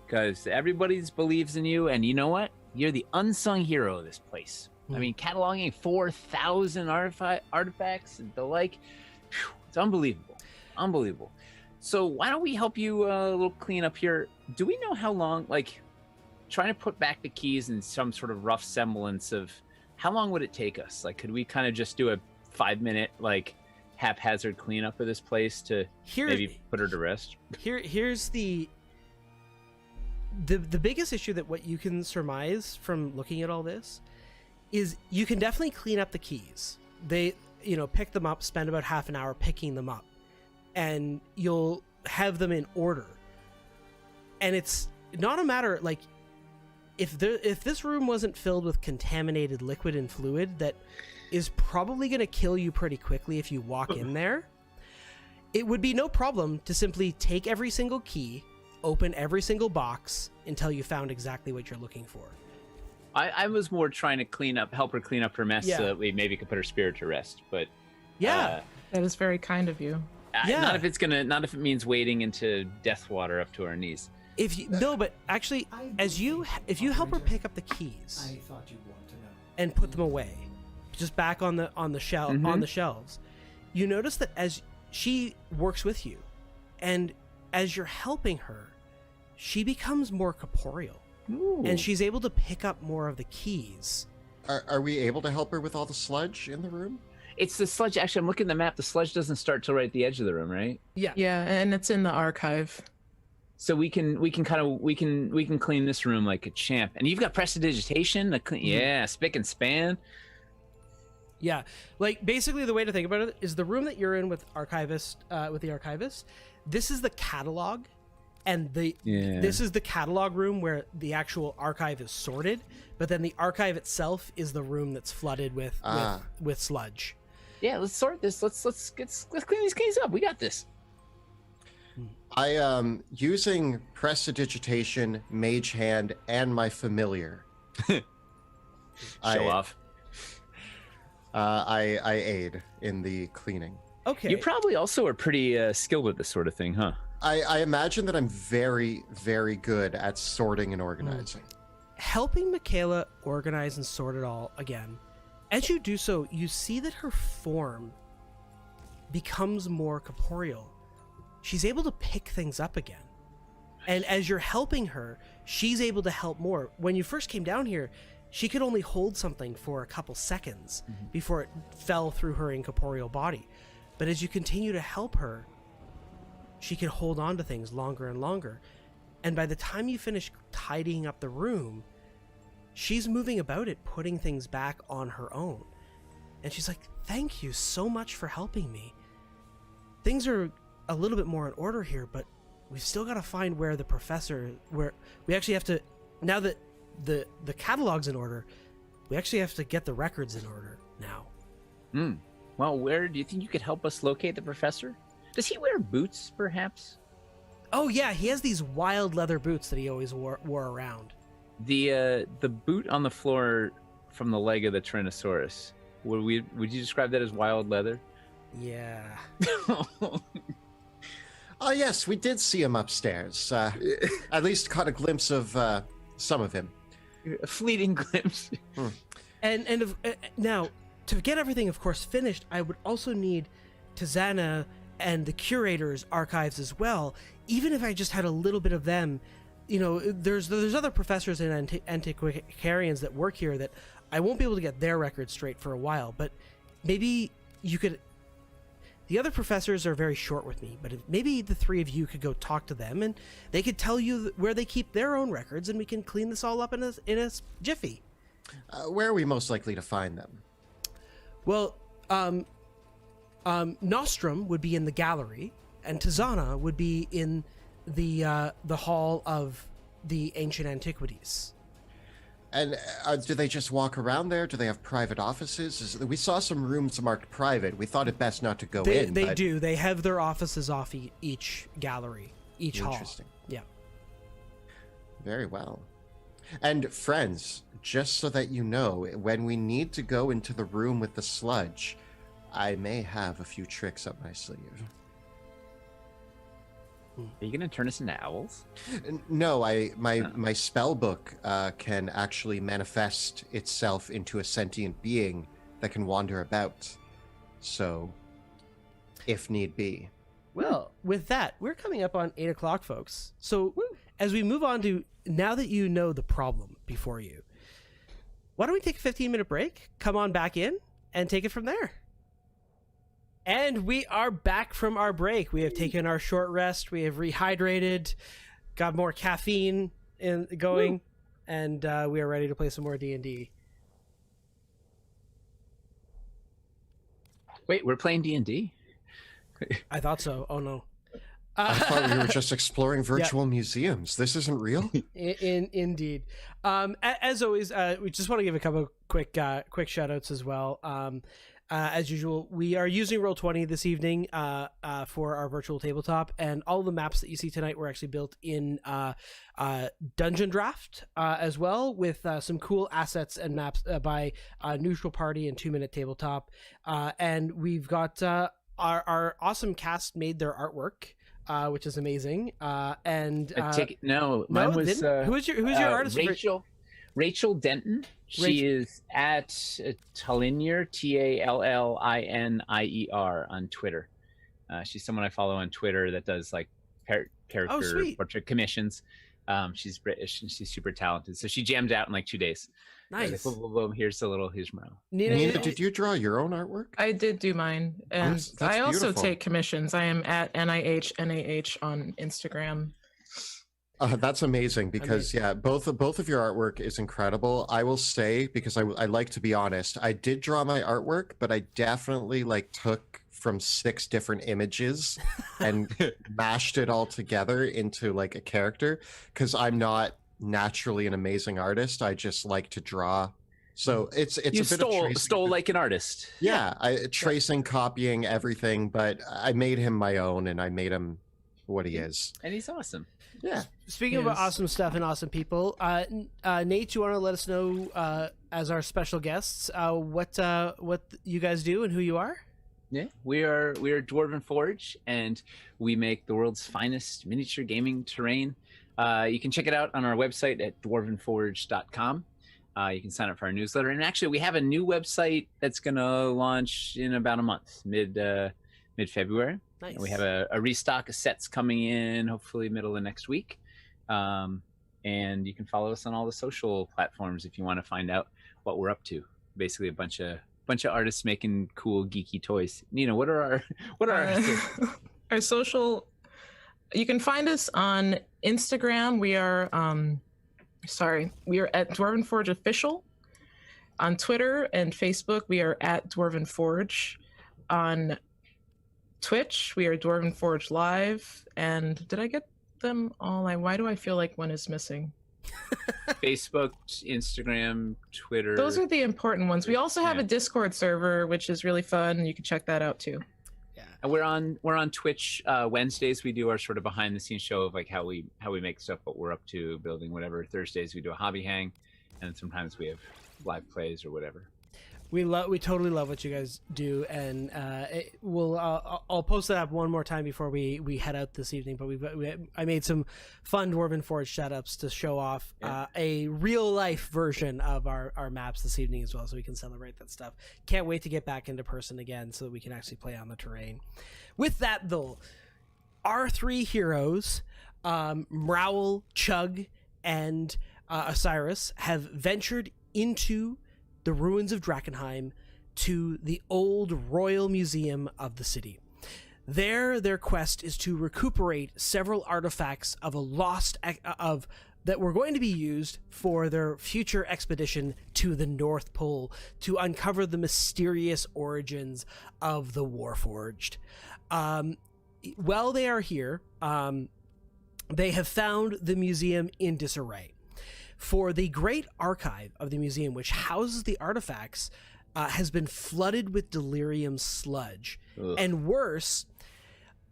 S2: because everybody believes in you, and you know what? You're the unsung hero of this place. I mean, cataloging 4,000 artifacts and the like. Phew, it's unbelievable. Unbelievable. So why don't we help you a little clean up here? Do we know how long, like, trying to put back the keys in some sort of rough semblance of how long would it take us? Like, could we kind of just do a 5-minute, like, haphazard cleanup of this place to maybe put her to rest?
S12: Here's the biggest issue that what you can surmise from looking at all this is you can definitely clean up the keys. They, pick them up, spend about half an hour picking them up, and you'll have them in order. And it's not a matter, like, if this room wasn't filled with contaminated liquid and fluid that is probably going to kill you pretty quickly if you walk in there, it would be no problem to simply take every single key, open every single box until you found exactly what you're looking for.
S2: I was more trying to help her clean up her mess so that we maybe could put her spirit to rest. But
S3: that is very kind of you.
S2: Not if it means wading into death water up to our knees.
S12: But actually, if you help her pick up the keys, I thought you'd want to know, and put them away, just back on the shelves, you notice that as she works with you, and as you're helping her, she becomes more corporeal.
S2: Ooh.
S12: And she's able to pick up more of the keys.
S13: Are we able to help her with all the sludge in the room?
S2: It's the sludge. Actually, I'm looking at the map. The sludge doesn't start till right at the edge of the room, right?
S12: Yeah.
S3: Yeah, and it's in the archive.
S2: So we can clean this room like a champ. And you've got prestidigitation, spick and span.
S12: Yeah, like basically the way to think about it is the room that you're in with the archivist. This is the catalog, and this is the catalog room where the actual archive is sorted. But then the archive itself is the room that's flooded with sludge.
S2: Yeah, let's sort this. Let's clean these keys up. We got this.
S13: I am using prestidigitation, mage hand, and my familiar.
S2: Show off.
S13: I aid in the cleaning.
S12: Okay.
S2: You probably also are pretty skilled with this sort of thing, huh?
S13: I imagine that I'm very, very good at sorting and organizing.
S12: Helping Michaela organize and sort it all again. As you do so, you see that her form becomes more corporeal. She's able to pick things up again. And as you're helping her, she's able to help more. When you first came down here, she could only hold something for a couple seconds before it fell through her incorporeal body. But as you continue to help her, she can hold on to things longer and longer. And by the time you finish tidying up the room, she's moving about it, putting things back on her own. And she's like, thank you so much for helping me. Things are a little bit more in order here, but we've still got to find where we actually have to, now that the catalog's in order, we actually have to get the records in order now.
S2: Well, where do you think you could help us locate the professor? Does he wear boots, perhaps?
S12: Oh yeah, he has these wild leather boots that he always wore around.
S2: The boot on the floor from the leg of the Tyrannosaurus. Would you describe that as wild leather?
S12: Yeah.
S13: Oh yes, we did see him upstairs. At least caught a glimpse of some of him.
S2: A fleeting glimpse.
S12: And now, to get everything, of course, finished, I would also need Tizana and the curator's archives as well. Even if I just had a little bit of them, there's other professors and antiquarians that work here that I won't be able to get their records straight for a while. But maybe you could. The other professors are very short with me, but maybe the three of you could go talk to them, and they could tell you where they keep their own records, and we can clean this all up in a jiffy.
S13: Where are we most likely to find them?
S12: Well, Nostrum would be in the gallery, and Tizana would be in the hall of the ancient antiquities.
S13: And do they just walk around there? Do they have private offices? We saw some rooms marked private. We thought it best not to go in.
S12: They do. They have their offices off each gallery, each hall.
S13: Interesting.
S12: Yeah.
S13: Very well. And friends, just so that you know, when we need to go into the room with the sludge, I may have a few tricks up my sleeve.
S2: Are you gonna turn us into owls?
S13: No, my spell book can actually manifest itself into a sentient being that can wander about. So, if need be.
S12: Well, with that, we're coming up on 8 o'clock, folks. So, as we move on to now that you know the problem before you, why don't we take a 15-minute break, come on back in, and take it from there? And we are back from our break. We have taken our short rest. We have rehydrated, got more caffeine going, and we are ready to play some more D&D.
S2: Wait, we're playing D&D?
S12: I thought so. Oh, no.
S13: I thought we were just exploring virtual museums. This isn't real?
S12: Indeed. As always, we just want to give a couple of quick shout-outs as well. As usual, we are using Roll20 this evening for our virtual tabletop, and all the maps that you see tonight were actually built in Dungeon Draft as well, with some cool assets and maps by Neutral Party and 2 Minute Tabletop. And we've got our awesome cast made their artwork, which is amazing. And
S2: mine was
S12: who's your artist?
S2: Rachel Denton. She is at Tallinier, TALLINIER on Twitter. She's someone I follow on Twitter that does like character portrait commissions. She's British and she's super talented. So she jammed out in like 2 days.
S12: Nice.
S2: Like, boom, boom, boom. Here's Nina,
S13: did you draw your own artwork?
S3: I did do mine, and
S13: that's
S3: I also
S13: beautiful.
S3: take commissions. I am at NIHNAH on Instagram.
S13: That's amazing because both of your artwork is incredible. I will say, because I like to be honest, I did draw my artwork, but I definitely took from 6 different images and mashed it all together into like a character, because I'm not naturally an amazing artist. I just like to draw. So it's
S2: you
S13: a bit of tracing.
S2: stole like an artist.
S13: Tracing, copying everything, but I made him my own and I made him what he is.
S2: And he's awesome.
S13: Yeah.
S12: Speaking about awesome stuff and awesome people, Nate, you want to let us know, as our special guests, what you guys do and who you are?
S2: Yeah, we are Dwarven Forge, and we make the world's finest miniature gaming terrain. You can check it out on our website at dwarvenforge.com. You can sign up for our newsletter, and actually, we have a new website that's going to launch in about a month, mid-February.
S12: Nice.
S2: And we have a restock of sets coming in, hopefully middle of next week. And you can follow us on all the social platforms if you want to find out what we're up to. Basically, a bunch of artists making cool geeky toys. Nina, what are our
S3: our social? You can find us on Instagram. We are we are at Dwarven Forge Official. On Twitter and Facebook, we are at Dwarven Forge. On Twitch, we are Dwarven Forge Live. And did I get them all? Why do I feel like one is missing?
S2: Facebook, Instagram, Twitter.
S3: Those are the important ones. We also have a Discord server, which is really fun. You can check that out too.
S2: Yeah, and we're on Twitch Wednesdays. We do our sort of behind the scenes show of like how we make stuff, what we're up to, building whatever. Thursdays we do a hobby hang, and sometimes we have live plays or whatever.
S12: We totally love what you guys do, and I'll post that up one more time before we head out this evening. But I made some fun Dwarven Forge setups to show off a real life version of our maps this evening as well, so we can celebrate that stuff. Can't wait to get back into person again so that we can actually play on the terrain. With that though, our 3 heroes, Mrawl, Chug, and Osiris, have ventured into the ruins of Drakenheim to the old royal museum of the city. There, their quest is to recuperate several artifacts of a lost that were going to be used for their future expedition to the North Pole to uncover the mysterious origins of the Warforged. While they are here, they have found the museum in disarray. For the great archive of the museum, which houses the artifacts, has been flooded with delirium sludge. Ugh. And worse,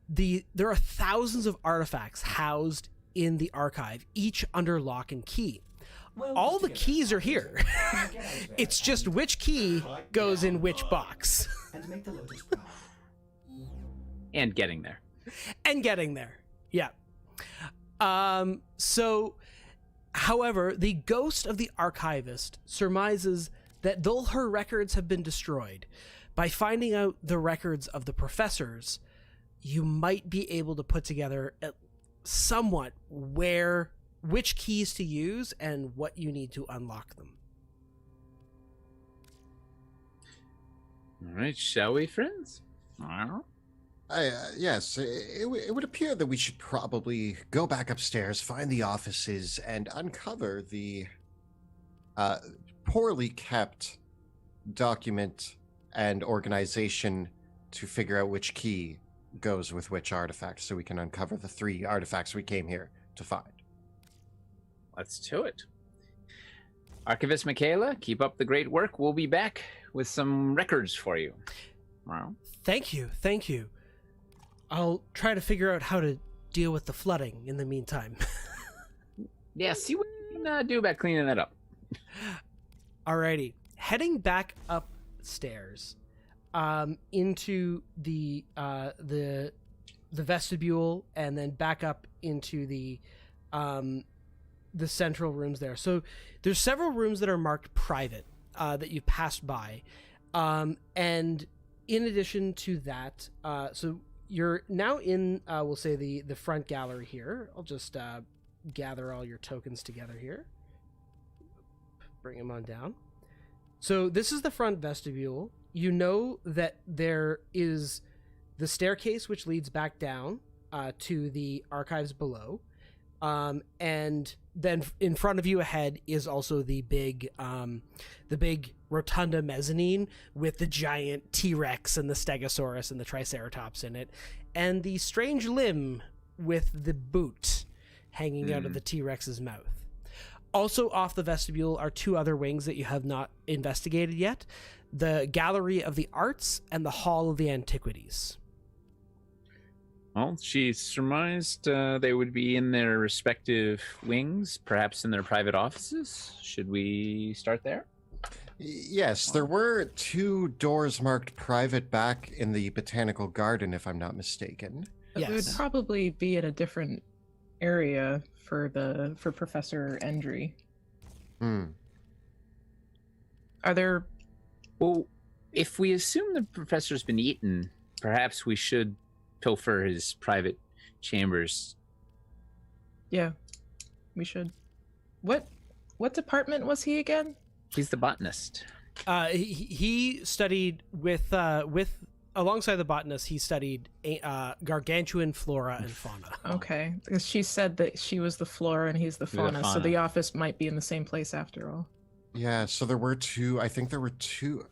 S12: there are thousands of artifacts housed in the archive, each under lock and key. All the keys are here. It's just which key goes in which box.
S1: And make the Lotus proud.
S2: And getting there.
S12: Yeah. However, the ghost of the archivist surmises that though her records have been destroyed, by finding out the records of the professors, you might be able to put together somewhat which keys to use and what you need to unlock them.
S2: All right, shall we, friends?
S13: Yes, it would appear that we should probably go back upstairs, find the offices, and uncover the poorly kept document and organization to figure out which key goes with which artifact, so we can uncover the 3 artifacts we came here to find.
S2: Let's do it. Archivist Michaela, keep up the great work. We'll be back with some records for you. Wow.
S12: Thank you. I'll try to figure out how to deal with the flooding in the meantime.
S2: Yeah, see what you can do about cleaning that up.
S12: Alrighty. Heading back upstairs into the vestibule and then back up into the central rooms there. So there's several rooms that are marked private that you've passed by. And in addition to that, so you're now in, we'll say, the front gallery here. I'll just gather all your tokens together here. Bring them on down. So this is the front vestibule. You know that there is the staircase which leads back down to the archives below. And then in front of you ahead is also the big rotunda mezzanine with the giant T-Rex and the Stegosaurus and the Triceratops in it, and the strange limb with the boot hanging out of the T-Rex's mouth. Also off the vestibule are 2 other wings that you have not investigated yet: the Gallery of the Arts and the Hall of the Antiquities.
S2: Well, she surmised they would be in their respective wings, perhaps in their private offices. Should we start there?
S13: Yes, there were 2 doors marked private back in the botanical garden, if I'm not mistaken.
S3: It would probably be in a different area for Professor Endry. Are there...
S2: Well, if we assume the professor's been eaten, perhaps we should pilfer his private chambers.
S3: Yeah, we should. What department was he again?
S2: He's the botanist.
S12: He studied with alongside the botanist. He studied gargantuan flora and fauna.
S3: Okay, because she said that she was the flora and he's the fauna, so the office might be in the same place after all.
S13: Yeah, so there were 2. I think there were 2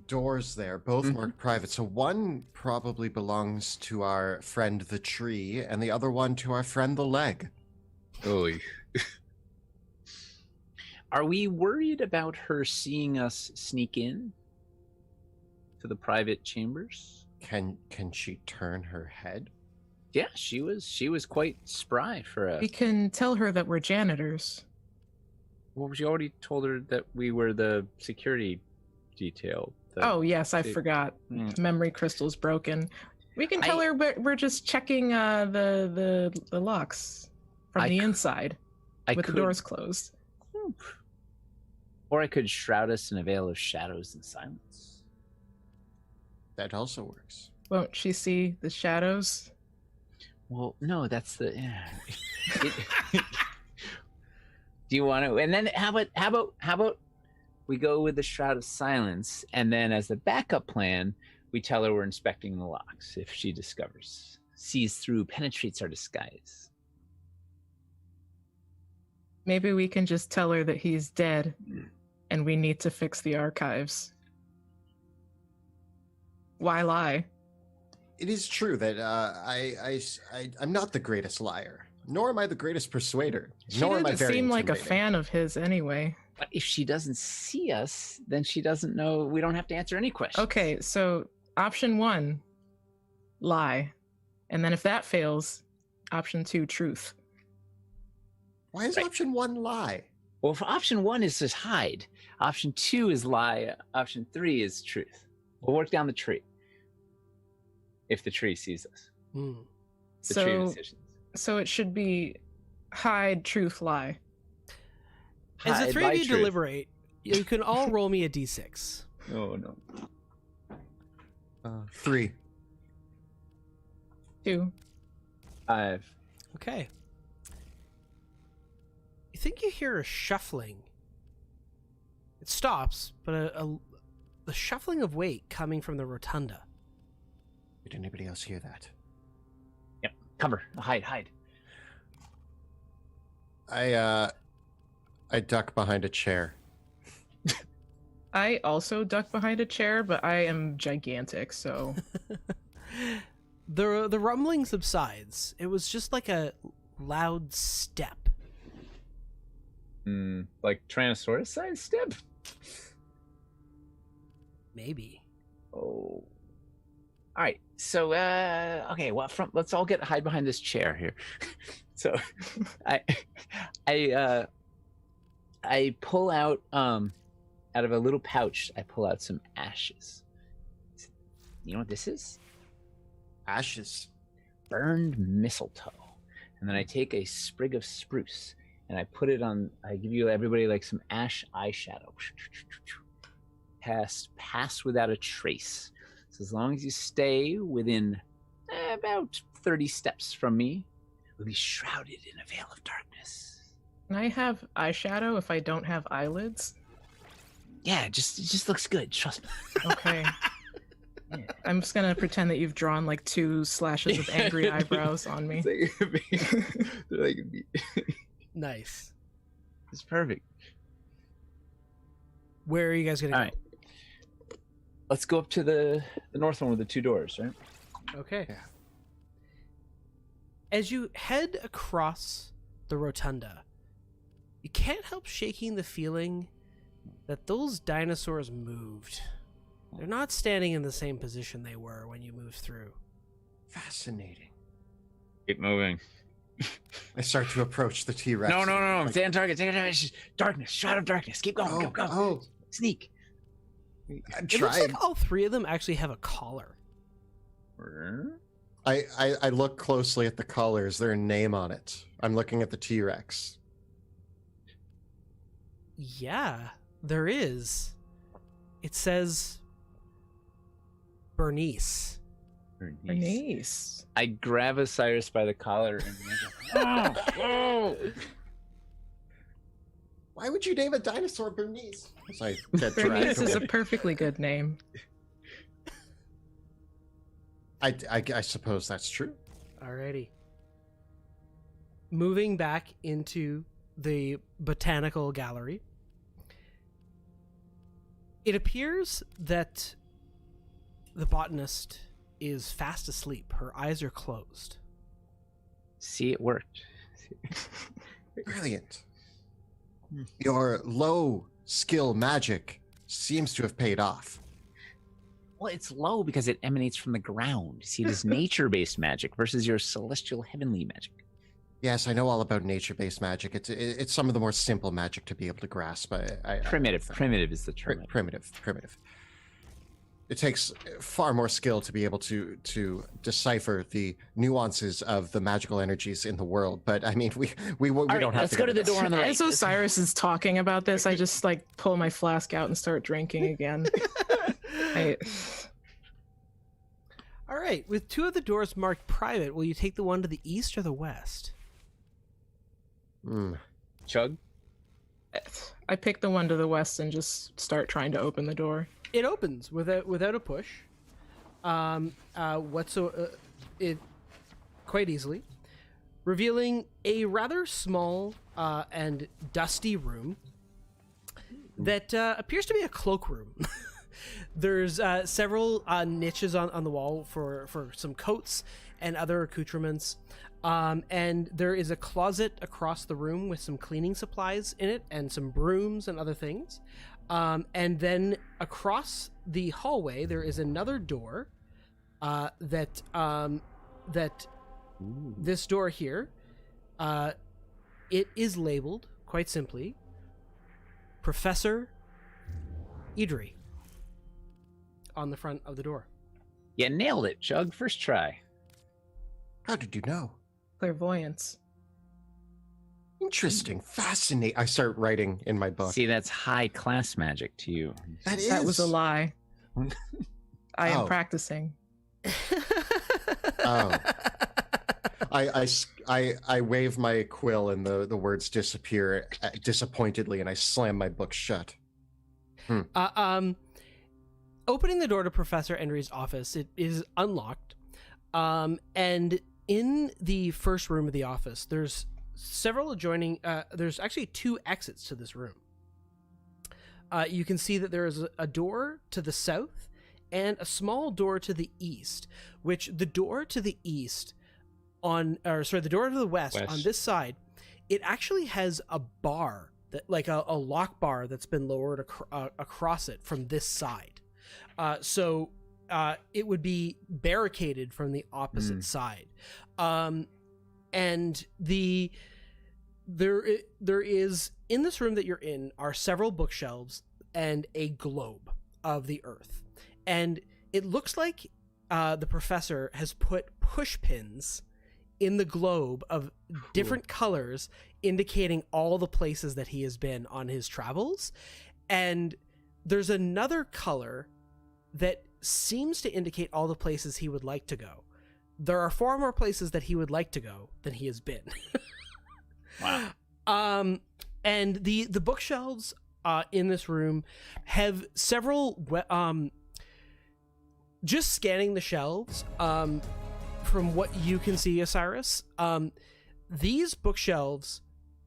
S13: doors there, both marked private. So one probably belongs to our friend the tree, and the other one to our friend the leg.
S2: Oh. Are we worried about her seeing us sneak in to the private chambers?
S13: Can she turn her head?
S2: Yeah, she was quite spry for a...
S3: We can tell her that we're janitors.
S2: Well, she already told her that we were the security detail.
S3: Oh yes, I forgot. Memory crystal's broken. We can tell her we're just checking the locks from the inside with the doors closed.
S2: Or I could shroud us in a veil of shadows and silence.
S13: That also works.
S3: Won't she see the shadows?
S2: Well, no, that's the... Do you want to... And then how about we go with the Shroud of Silence, and then as a backup plan, we tell her we're inspecting the locks. If she sees through, penetrates our disguise.
S3: Maybe we can just tell her that he's dead, and we need to fix the archives. Why lie?
S13: It is true that I'm not the greatest liar, nor am I the greatest persuader. Nor am I very
S3: She didn't seem like a
S13: intimidating.
S3: fan of his anyway.
S2: But if she doesn't see us, then she doesn't know. We don't have to answer any questions.
S3: Okay, so option 1, lie. And then if that fails, option 2, truth.
S13: Why is option 1 lie?
S2: Well, for option 1 is just hide. Option 2 is lie. Option 3 is truth. We'll work down the tree. If the tree sees us. The tree of decisions.
S3: So it should be hide, truth, lie.
S12: As the
S2: Hide
S12: three of
S2: my
S12: you
S2: truth.
S12: deliberate, you can all roll me a d6.
S2: Oh no.
S13: 3.
S3: 2.
S2: 5.
S12: Okay. You think you hear a shuffling. It stops, but the shuffling of weight coming from the rotunda.
S13: Did anybody else hear that?
S2: Yep. Cover. Hide.
S13: I duck behind a chair.
S3: I also duck behind a chair, but I am gigantic, so...
S12: The rumbling subsides. It was just like a loud step.
S2: Like Tyrannosaurus size step?
S12: Maybe.
S2: Oh. Alright, so okay, well let's all hide behind this chair here. So I pull out of a little pouch, I pull out some ashes. You know what this is?
S13: Ashes.
S2: Burned mistletoe. And then I take a sprig of spruce and I put it on, I give everybody like some ash eyeshadow. Pass without a trace. So as long as you stay within about 30 steps from me, we'll be shrouded in a veil of darkness.
S3: Can I have eyeshadow if I don't have eyelids?
S2: Yeah, it just looks good, trust me.
S3: Okay. Yeah. I'm just gonna pretend that you've drawn like 2 slashes of angry eyebrows on me.
S12: Nice.
S2: It's perfect.
S12: Where are you guys gonna go?
S2: All right. Let's go up to the north one with the 2 doors, right?
S12: Okay. Yeah. As you head across the rotunda, you can't help shaking the feeling that those dinosaurs moved. They're not standing in the same position they were when you moved through.
S13: Fascinating.
S2: Keep moving.
S13: I start to approach the T-Rex.
S2: No. Stay on target. Darkness. Shroud of darkness. Keep going. Go. Sneak.
S12: It looks like all 3 of them actually have a collar.
S13: I look closely at the collar. Is there a name on it? I'm looking at the T-Rex.
S12: Yeah, there is. It says Bernice.
S3: Bernice.
S2: I grab Osiris by the collar and
S13: Why would you name a dinosaur Bernice? I get
S3: Bernice
S13: dragged
S3: is a
S13: away.
S3: perfectly good name.
S13: I suppose that's true.
S12: Alrighty. Moving back into the botanical gallery, it appears that the botanist is fast asleep. Her eyes are closed.
S2: See, it worked.
S13: Brilliant. Your low skill magic seems to have paid off.
S2: Well, it's low because it emanates from the ground. See, it is nature-based magic versus your celestial heavenly magic.
S13: Yes, I know all about nature-based magic. It's some of the more simple magic to be able to grasp.
S2: Primitive is the term.
S13: Primitive. It takes far more skill to be able to decipher the nuances of the magical energies in the world. But I mean, we don't have
S3: let's
S13: to
S3: go to the
S13: this.
S3: door on the right. As Osiris is talking about this, I just like pull my flask out and start drinking again.
S12: All right, with 2 of the doors marked private, will you take the one to the east or the west?
S2: Chug?
S3: I pick the one to the west and just start trying to open the door.
S12: It opens without a push, it quite easily, revealing a rather small and dusty room that appears to be a cloakroom. There's several niches on the wall for some coats and other accoutrements. And there is a closet across the room with some cleaning supplies in it and some brooms and other things. And then across the hallway, there is another door that this door here, it is labeled, quite simply, Professor Idri on the front of the door.
S2: Yeah, nailed it, Chug. First try.
S13: How did you know?
S3: Clairvoyance.
S13: Interesting. Fascinating. I start writing in my book.
S2: See, that's high class magic to you.
S3: That was a lie. I am
S13: Oh.
S3: practicing.
S13: Oh. I wave my quill and the words disappear disappointedly, and I slam my book shut.
S12: Opening the door to Professor Endry's office, it is unlocked. And in the first room of the office, there's several adjoining, there's actually 2 exits to this room. You can see that there is a door to the south and a small door to the east, which the door to the east the door to the west on this side, it actually has a bar, that like a lock bar that's been lowered across it from this side. So it would be barricaded from the opposite side. And there is, in this room that you're in, are several bookshelves and a globe of the earth. And it looks like the professor has put push pins in the globe of different colors, indicating all the places that he has been on his travels. And there's another color that seems to indicate all the places he would like to go. There are 4 more places that he would like to go than he has been. Wow. And the bookshelves in this room have several just scanning the shelves, from what you can see, Osiris, these bookshelves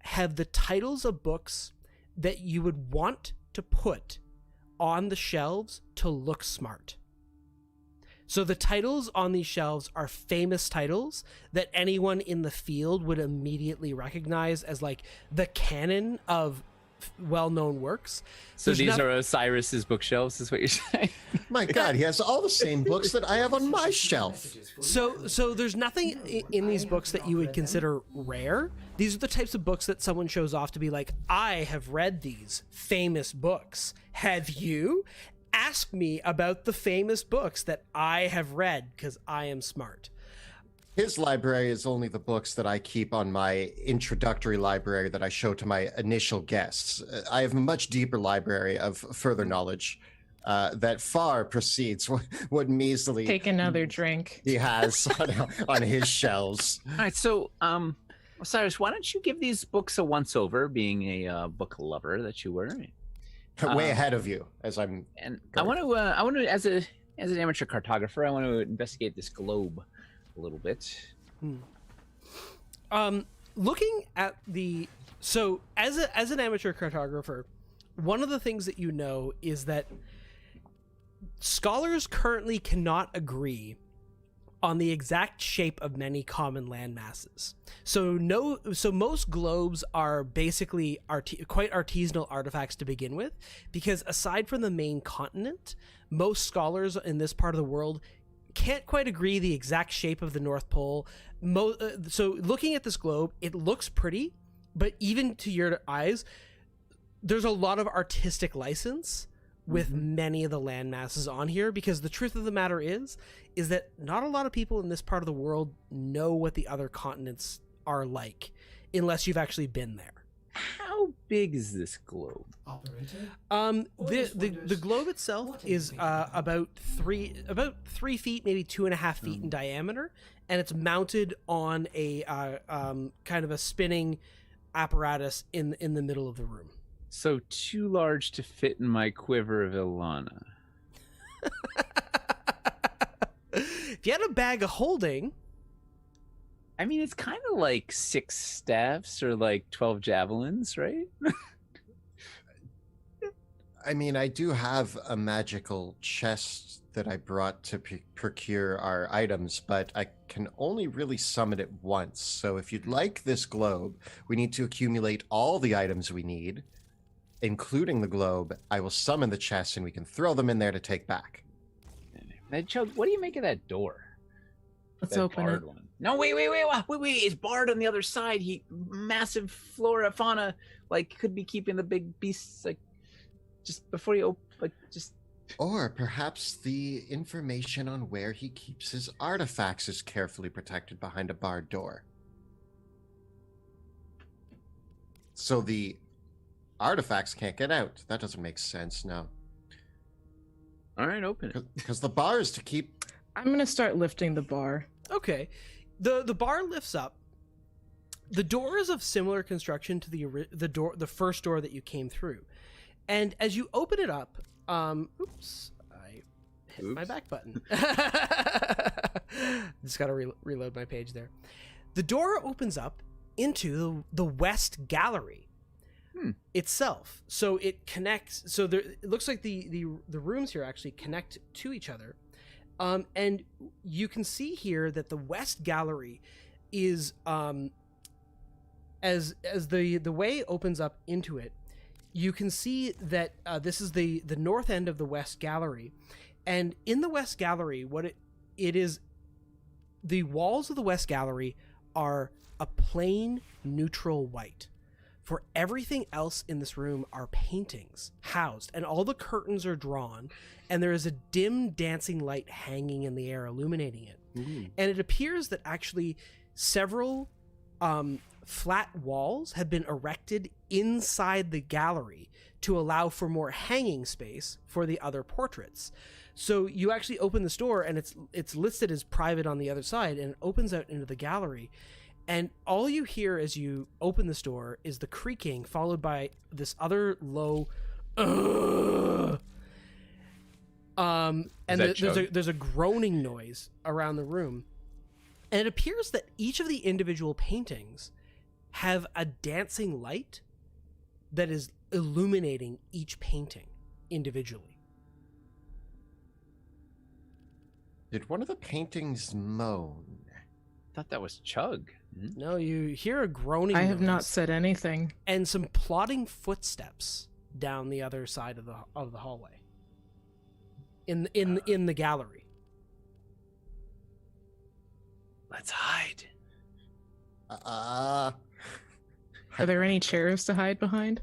S12: have the titles of books that you would want to put on the shelves to look smart. So the titles on these shelves are famous titles that anyone in the field would immediately recognize as like the canon of well-known works.
S2: So these are Osiris's bookshelves, is what you're saying?
S13: My God, he has all the same books that I have on my shelf.
S12: So there's nothing in these books that you would consider rare. These are the types of books that someone shows off to be like, I have read these famous books. Have you? Ask me about the famous books that I have read, because I am smart.
S13: His library is only the books that I keep on my introductory library that I show to my initial guests. I have a much deeper library of further knowledge that far precedes what measly
S3: Take another drink
S13: he has on his shelves.
S2: All right, so Osiris, why don't you give these books a once-over, being a book lover that you were?
S13: Way ahead of you, as I'm.
S2: And I want to, as an amateur cartographer, I want to investigate this globe a little bit.
S12: Looking at so as an amateur cartographer, one of the things that you know is that scholars currently cannot agree on the exact shape of many common land masses. So most globes are basically quite artisanal artifacts to begin with, because aside from the main continent, most scholars in this part of the world can't quite agree the exact shape of the North Pole. So looking at this globe, it looks pretty, but even to your eyes, there's a lot of artistic license with many of the land masses on here, because the truth of the matter is that not a lot of people in this part of the world know what the other continents are like, unless you've actually been there.
S2: How big is this globe?
S12: The globe itself is about 3 feet, maybe 2.5 feet in diameter, and it's mounted on a kind of a spinning apparatus in the middle of the room.
S2: So too large to fit in my quiver of Ilana.
S12: If you had a bag of holding,
S2: I mean, it's kind of like 6 staffs or like 12 javelins, right?
S13: I mean, I do have a magical chest that I brought to procure our items, but I can only really summon it once. So if you'd like this globe, we need to accumulate all the items we need, including the globe. I will summon the chest and we can throw them in there to take back.
S2: What do you make of that door?
S3: Let's open it.
S2: One. No, wait! It's barred on the other side. Massive flora, fauna, like could be keeping the big beasts, like just before you open, like just.
S13: Or perhaps the information on where he keeps his artifacts is carefully protected behind a barred door. So the artifacts can't get out. That doesn't make sense now.
S2: All right, open it.
S13: Because the bar is to keep...
S3: I'm gonna start lifting the bar.
S12: Okay. The bar lifts up. The door is of similar construction to the first door that you came through. And as you open it up, oops, I hit my back button. Just got to reload my page there. The door opens up into the West Gallery itself. So it connects. So it looks like the rooms here actually connect to each other. And you can see here that the West Gallery is as the way opens up into it, you can see that this is the north end of the West Gallery. And in the West Gallery, what it is, the walls of the West Gallery are a plain neutral white. For everything else in this room are paintings housed, and all the curtains are drawn, and there is a dim dancing light hanging in the air illuminating it. And it appears that actually several flat walls have been erected inside the gallery to allow for more hanging space for the other portraits. So you actually open this door, and it's listed as private on the other side, and it opens out into the gallery. And all you hear as you open this door is the creaking, followed by this other low, and there's a groaning noise around the room. And it appears that each of the individual paintings have a dancing light that is illuminating each painting individually.
S13: Did one of the paintings moan?
S2: I thought that was Chug.
S12: No, you hear a groaning
S3: I have
S12: noise
S3: not said anything.
S12: and some plodding footsteps down the other side of the hallway. In the gallery.
S2: Let's hide.
S3: Are there any chairs to hide behind?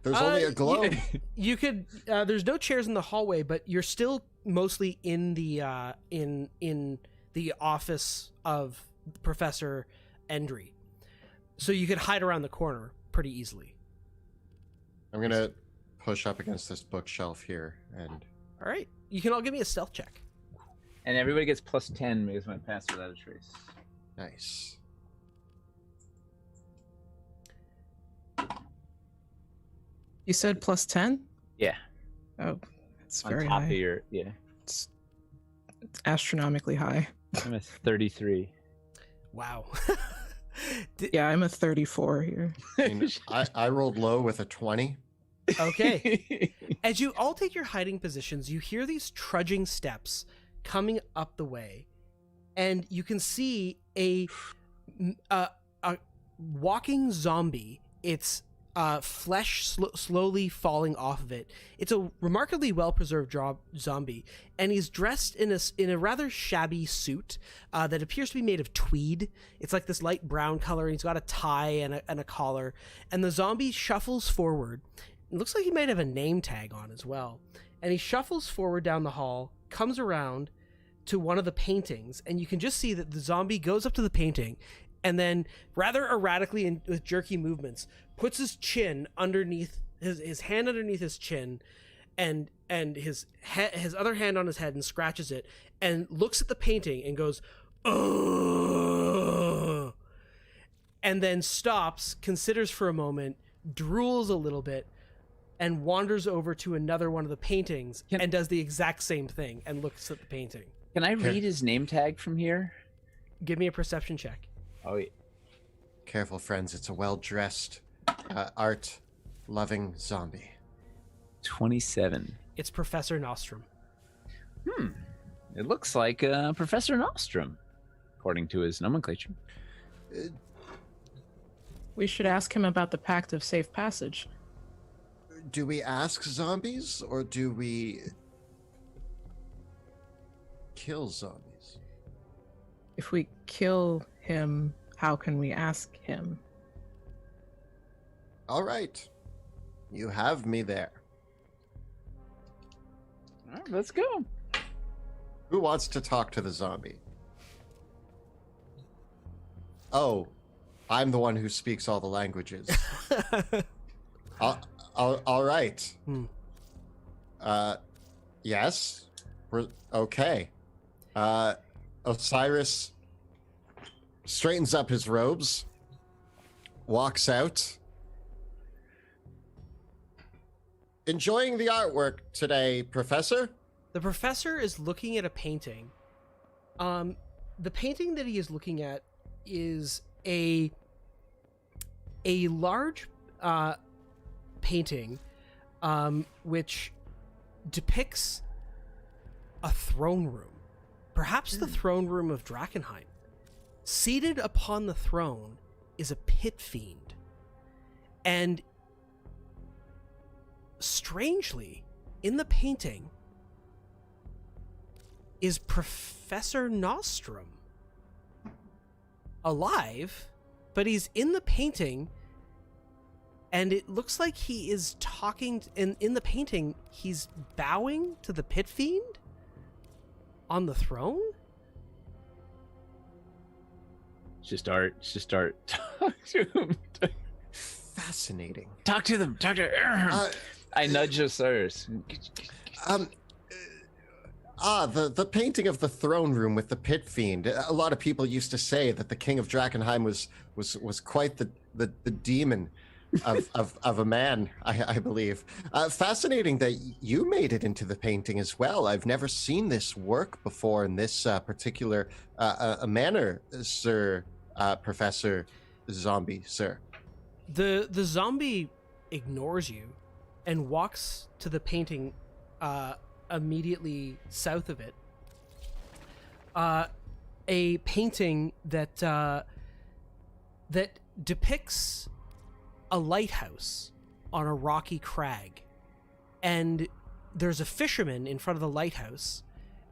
S13: There's only a globe.
S12: You could. There's no chairs in the hallway, but you're still mostly in the in the office of Professor Endry, so you could hide around the corner pretty easily.
S13: I'm gonna push up against this bookshelf here, and
S12: all right, you can all give me a stealth check.
S2: And everybody gets +10 because my pass without a trace.
S13: Nice.
S3: You said +10?
S2: Yeah.
S3: Oh, it's
S2: On
S3: very
S2: top
S3: high.
S2: of your, yeah.
S3: It's astronomically high.
S2: I'm a 33.
S12: Wow.
S3: Yeah, I'm a 34 here.
S13: I rolled low with a 20.
S12: Okay. As you all take your hiding positions, you hear these trudging steps coming up the way, and you can see a walking zombie. It's flesh slowly falling off of it. It's a remarkably well-preserved zombie, and he's dressed in a rather shabby suit that appears to be made of tweed. It's like this light brown color, and he's got a tie and a collar. And the zombie shuffles forward. It looks like he might have a name tag on as well. And he shuffles forward down the hall, comes around to one of the paintings, and you can just see that the zombie goes up to the painting, and then rather erratically and with jerky movements puts his chin underneath his hand underneath his chin, and his other hand on his head, and scratches it and looks at the painting and goes, "Ugh," and then stops, considers for a moment, drools a little bit, and wanders over to another one of the paintings and does the exact same thing and looks at the painting.
S2: Can I read his name tag from here?
S12: Give me a perception check.
S2: Oh, yeah.
S13: Careful, friends. It's a well-dressed, art-loving zombie.
S2: 27.
S12: It's Professor Nostrum.
S2: It looks like Professor Nostrum, according to his nomenclature.
S3: We should ask him about the Pact of Safe Passage.
S13: Do we ask zombies, or do we kill zombies?
S3: If we kill him, how can we ask him?
S13: All right. You have me there.
S2: All right, let's go.
S13: Who wants to talk to the zombie? Oh, I'm the one who speaks all the languages. All right. Yes. We're okay. Osiris straightens up his robes, walks out. Enjoying the artwork today, Professor?
S12: The professor is looking at a painting. The painting that he is looking at is a large painting which depicts a throne room, perhaps the throne room of Drakenheim. Seated upon the throne is a pit fiend, and strangely, in the painting is Professor Nostrum, alive, but he's in the painting, and it looks like he is talking, in the painting, he's bowing to the pit fiend on the throne?
S2: Just start talk to him.
S13: Fascinating.
S2: Talk to them. Talk to I nudge Osiris.
S13: The painting of the throne room with the pit fiend. A lot of people used to say that the king of Drakenheim was quite the demon of a man, I believe. Fascinating that you made it into the painting as well. I've never seen this work before in this particular manner, Sir Professor Zombie, sir.
S12: The zombie ignores you and walks to the painting immediately south of it. A painting that depicts a lighthouse on a rocky crag, and there's a fisherman in front of the lighthouse,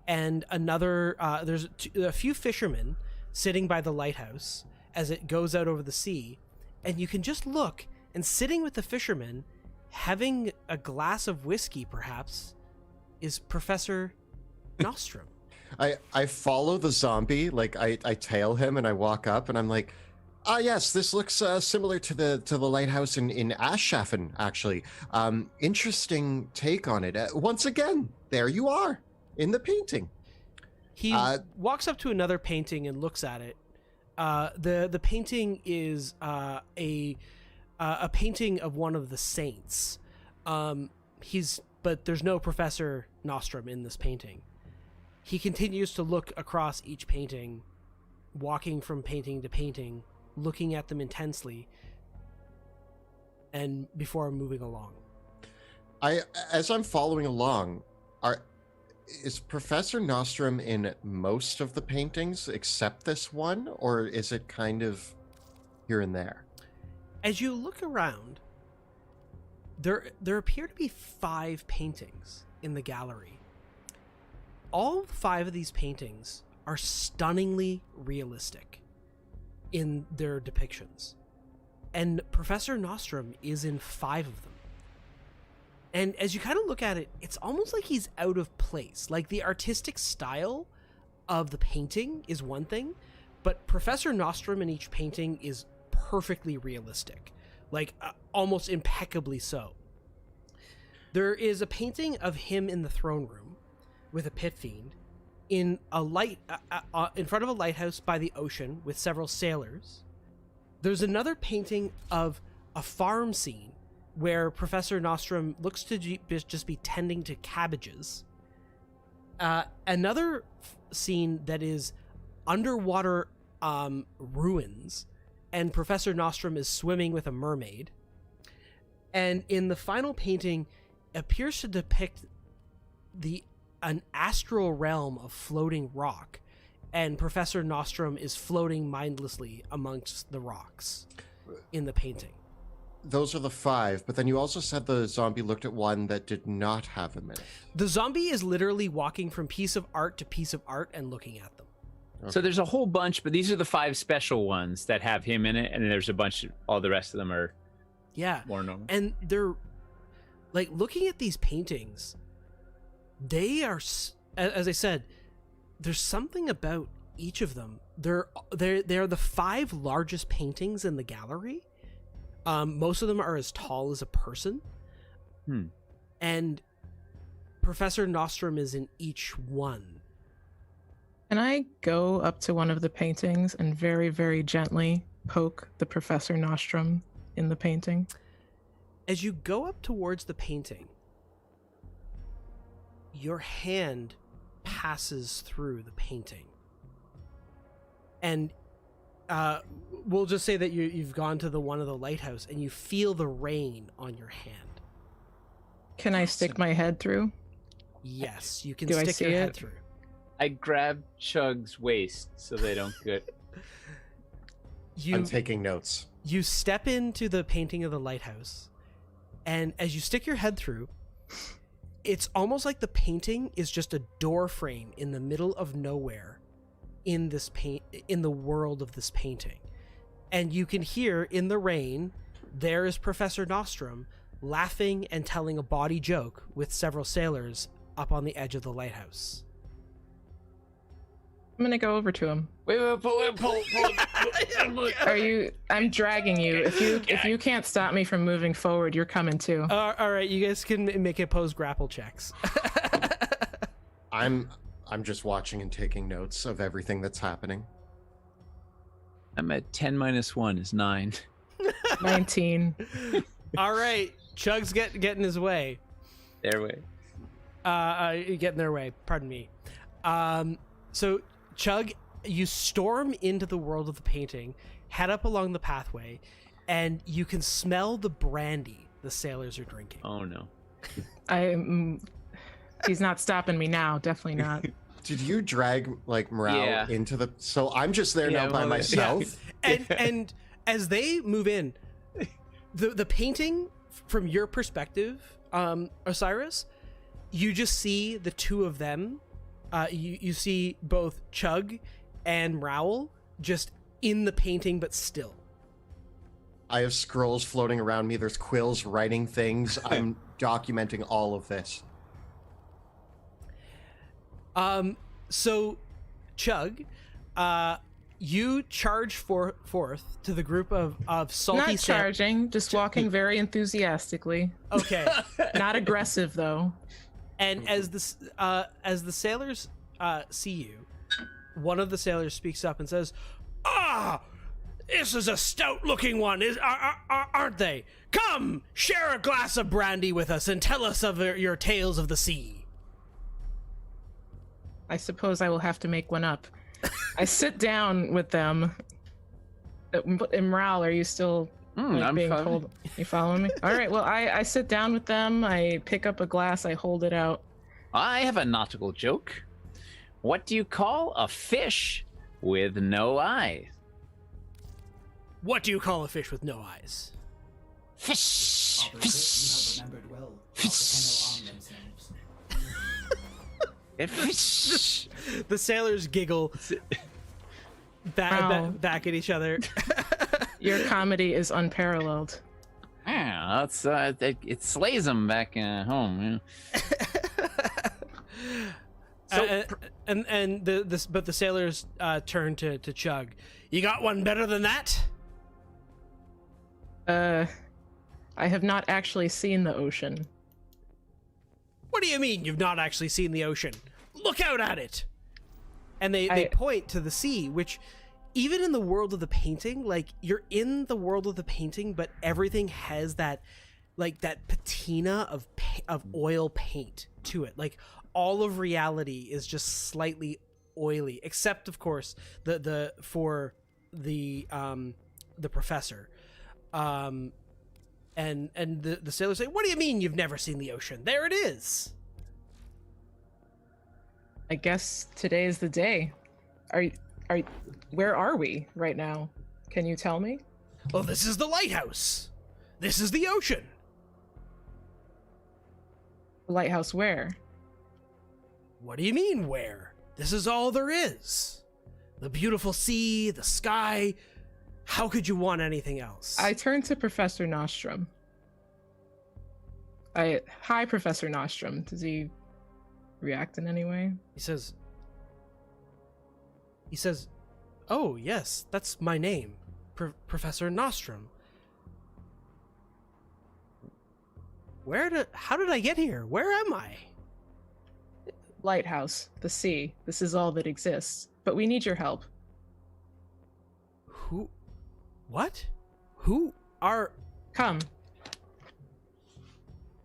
S12: and another there's a few fishermen sitting by the lighthouse as it goes out over the sea, and you can just look, and sitting with the fisherman having a glass of whiskey perhaps is Professor Nostrum.
S13: I follow the zombie, like I tail him and I walk up and I'm like, yes, this looks similar to the lighthouse in Aschaffen, actually. Interesting take on it. Once again, there you are in the painting.
S12: He walks up to another painting and looks at it. The painting is a painting of one of the saints. But there's no Professor Nostrum in this painting. He continues to look across each painting, walking from painting to painting, looking at them intensely, and before moving along.
S13: As I'm following along, is Professor Nostrum in most of the paintings except this one, or is it kind of here and there?
S12: As you look around, there appear to be 5 paintings in the gallery. All 5 of these paintings are stunningly realistic in their depictions, and Professor Nostrum is in 5 of them. And as you kind of look at it, it's almost like he's out of place. Like, the artistic style of the painting is one thing, but Professor Nostrum in each painting is perfectly realistic, like almost impeccably so. There is a painting of him in the throne room with a pit fiend in in front of a lighthouse by the ocean with several sailors. There's another painting of a farm scene where Professor Nostrum looks to just be tending to cabbages. Another scene that is underwater ruins, and Professor Nostrum is swimming with a mermaid. And in the final painting, appears to depict an astral realm of floating rock, and Professor Nostrum is floating mindlessly amongst the rocks in the painting.
S13: Those are the 5, but then you also said the zombie looked at one that did not have him in it.
S12: The zombie is literally walking from piece of art to piece of art and looking at them.
S13: Okay.
S2: So there's a whole bunch, but these are the 5 special ones that have him in it, and there's a bunch, all the rest of them are more normal.
S12: And they're, like, looking at these paintings, they are, as I said, there's something about each of them. They're the 5 largest paintings in the gallery. Most of them are as tall as a person. And Professor Nostrum is in each one.
S3: Can I go up to one of the paintings and very, very gently poke the Professor Nostrum in the painting?
S12: As you go up towards the painting, your hand passes through the painting. And we'll just say that you've gone to the one of the lighthouse and you feel the rain on your hand.
S3: Can I stick my head through?
S12: Yes, you can
S3: Do I
S12: stick
S3: see
S12: your head
S3: it?
S12: through.
S2: I grab Chug's waist so they don't get.
S12: You,
S13: I'm taking notes.
S12: You step into the painting of the lighthouse, and as you stick your head through, it's almost like the painting is just a door frame in the middle of nowhere in the world of this painting. And you can hear in the rain, there is Professor Nostrum laughing and telling a bawdy joke with several sailors up on the edge of the lighthouse.
S3: I'm gonna go over to him.
S2: Wait, pull.
S3: Are you? I'm dragging you. If you can't stop me from moving forward, you're coming too.
S12: All right, you guys can make opposed grapple checks.
S13: I'm just watching and taking notes of everything that's happening.
S2: I'm at 10 minus 1 is 9.
S3: 19.
S12: All right, Chug's getting his way.
S2: Their way.
S12: Getting their way. Pardon me. So Chug, you storm into the world of the painting, head up along the pathway, and you can smell the brandy the sailors are drinking.
S2: Oh no.
S3: He's not stopping me now. Definitely not.
S13: Did you drag like Morale into the? So I'm just there now by myself.
S12: Yeah. And as they move in, the painting from your perspective, Osiris, you just see the two of them. You see both Chug and Raoul just in the painting, but still.
S13: I have scrolls floating around me. There's quills writing things. I'm documenting all of this.
S12: So, Chug, you charge forth to the group of salty.
S3: Not charging, just walking very enthusiastically.
S12: Okay.
S3: Not aggressive though.
S12: And as the sailors see you, one of the sailors speaks up and says, "Ah, this is a stout-looking one, aren't they? Come, share a glass of brandy with us and tell us of your tales of the sea."
S3: I suppose I will have to make one up. I sit down with them. Imral, are you still
S2: I'm
S3: being
S2: following.
S3: told? You following me? All right, well, I sit down with them. I pick up a glass. I hold it out.
S2: I have a nautical joke. What do you call a fish with no eyes?
S12: What do you call a fish with no eyes?
S2: Fish. Fish.
S7: You have remembered well.
S2: Fish. Fish.
S12: The sailors giggle back at each other.
S3: Your comedy is unparalleled.
S2: Yeah, that's it slays them back home. Yeah.
S12: But the sailors turn to Chug. You got one better than that?
S3: I have not actually seen the ocean.
S12: What do you mean you've not actually seen the ocean? Look out at it! And they point to the sea, which even in the world of the painting, like, you're in the world of the painting, but everything has that, like, that patina of oil paint to it. Like, all of reality is just slightly oily, except, of course, the professor. And the sailors say, "What do you mean you've never seen the ocean? There it is."
S3: I guess today is the day. Where are we right now? Can you tell me?
S12: Well, this is the lighthouse. This is the ocean.
S3: Lighthouse where?
S12: What do you mean where? This is all there is. The beautiful sea, the sky. How could you want anything else?
S3: I turn to Professor Nostrum. Hi, Professor Nostrum. Does he react in any way?
S12: He says, He says, "Oh, yes, that's my name. Professor Nostrum. How did I get here? Where am I?"
S3: Lighthouse, the sea. This is all that exists. But we need your help.
S12: What? Who are...
S3: Come.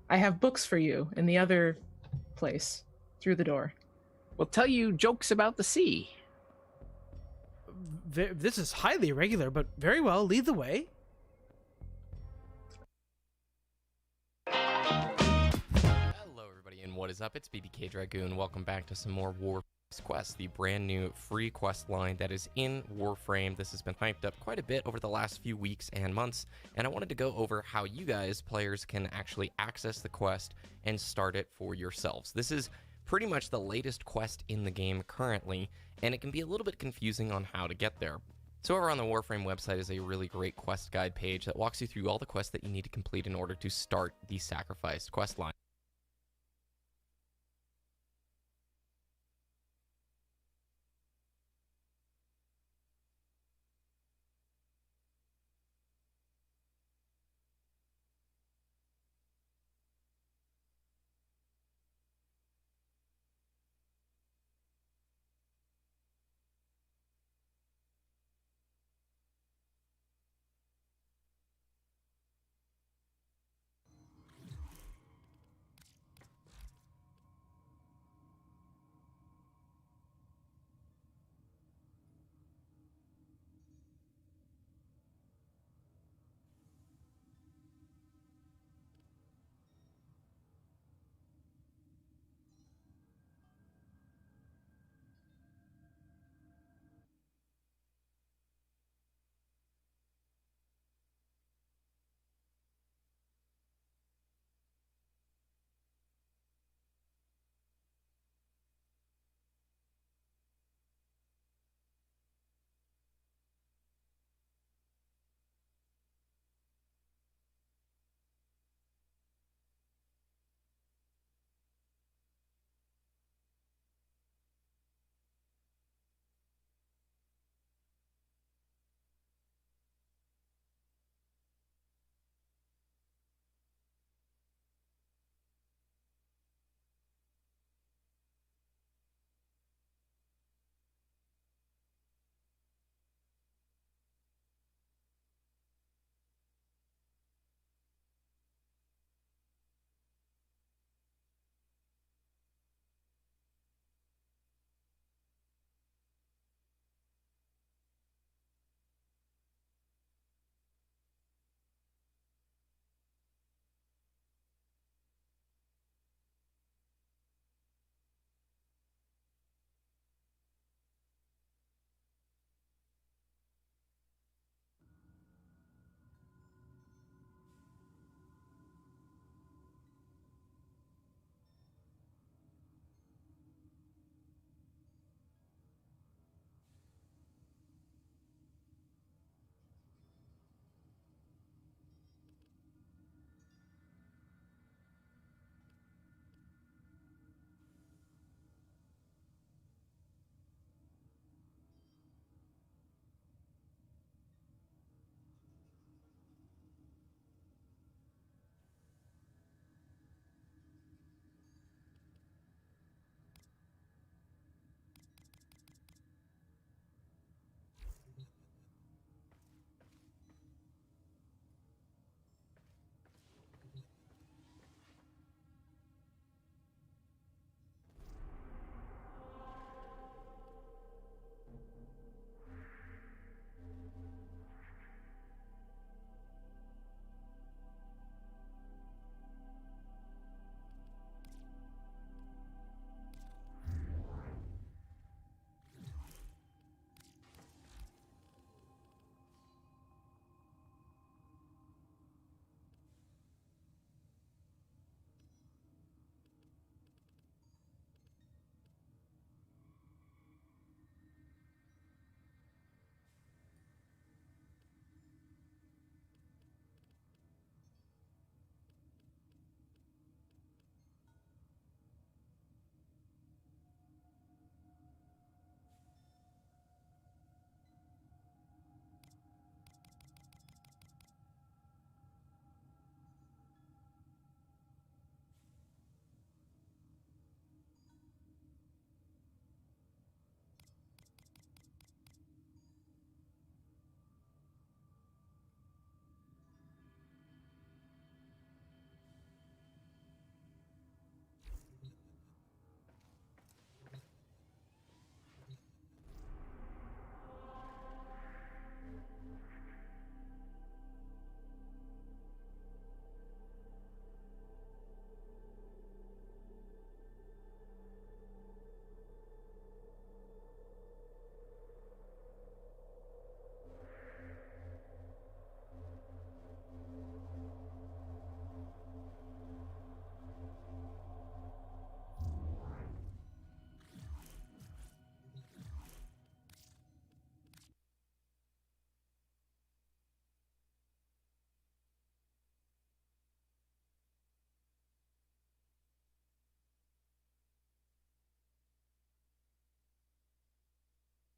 S3: I have books for you in the other place, through the door.
S2: We'll tell you jokes about the sea.
S12: This is highly irregular, but very well, lead the way.
S7: Hello everybody, and what is up? It's BBK Dragoon. Welcome back to some more Warframe Quest, the brand new free quest line that is in Warframe. This has been hyped up quite a bit over the last few weeks and months, and I wanted to go over how you guys, players, can actually access the quest and start it for yourselves. This is pretty much the latest quest in the game currently, and it can be a little bit confusing on how to get there. So over on the Warframe website is a really great quest guide page that walks you through all the quests that you need to complete in order to start the Sacrificed quest line.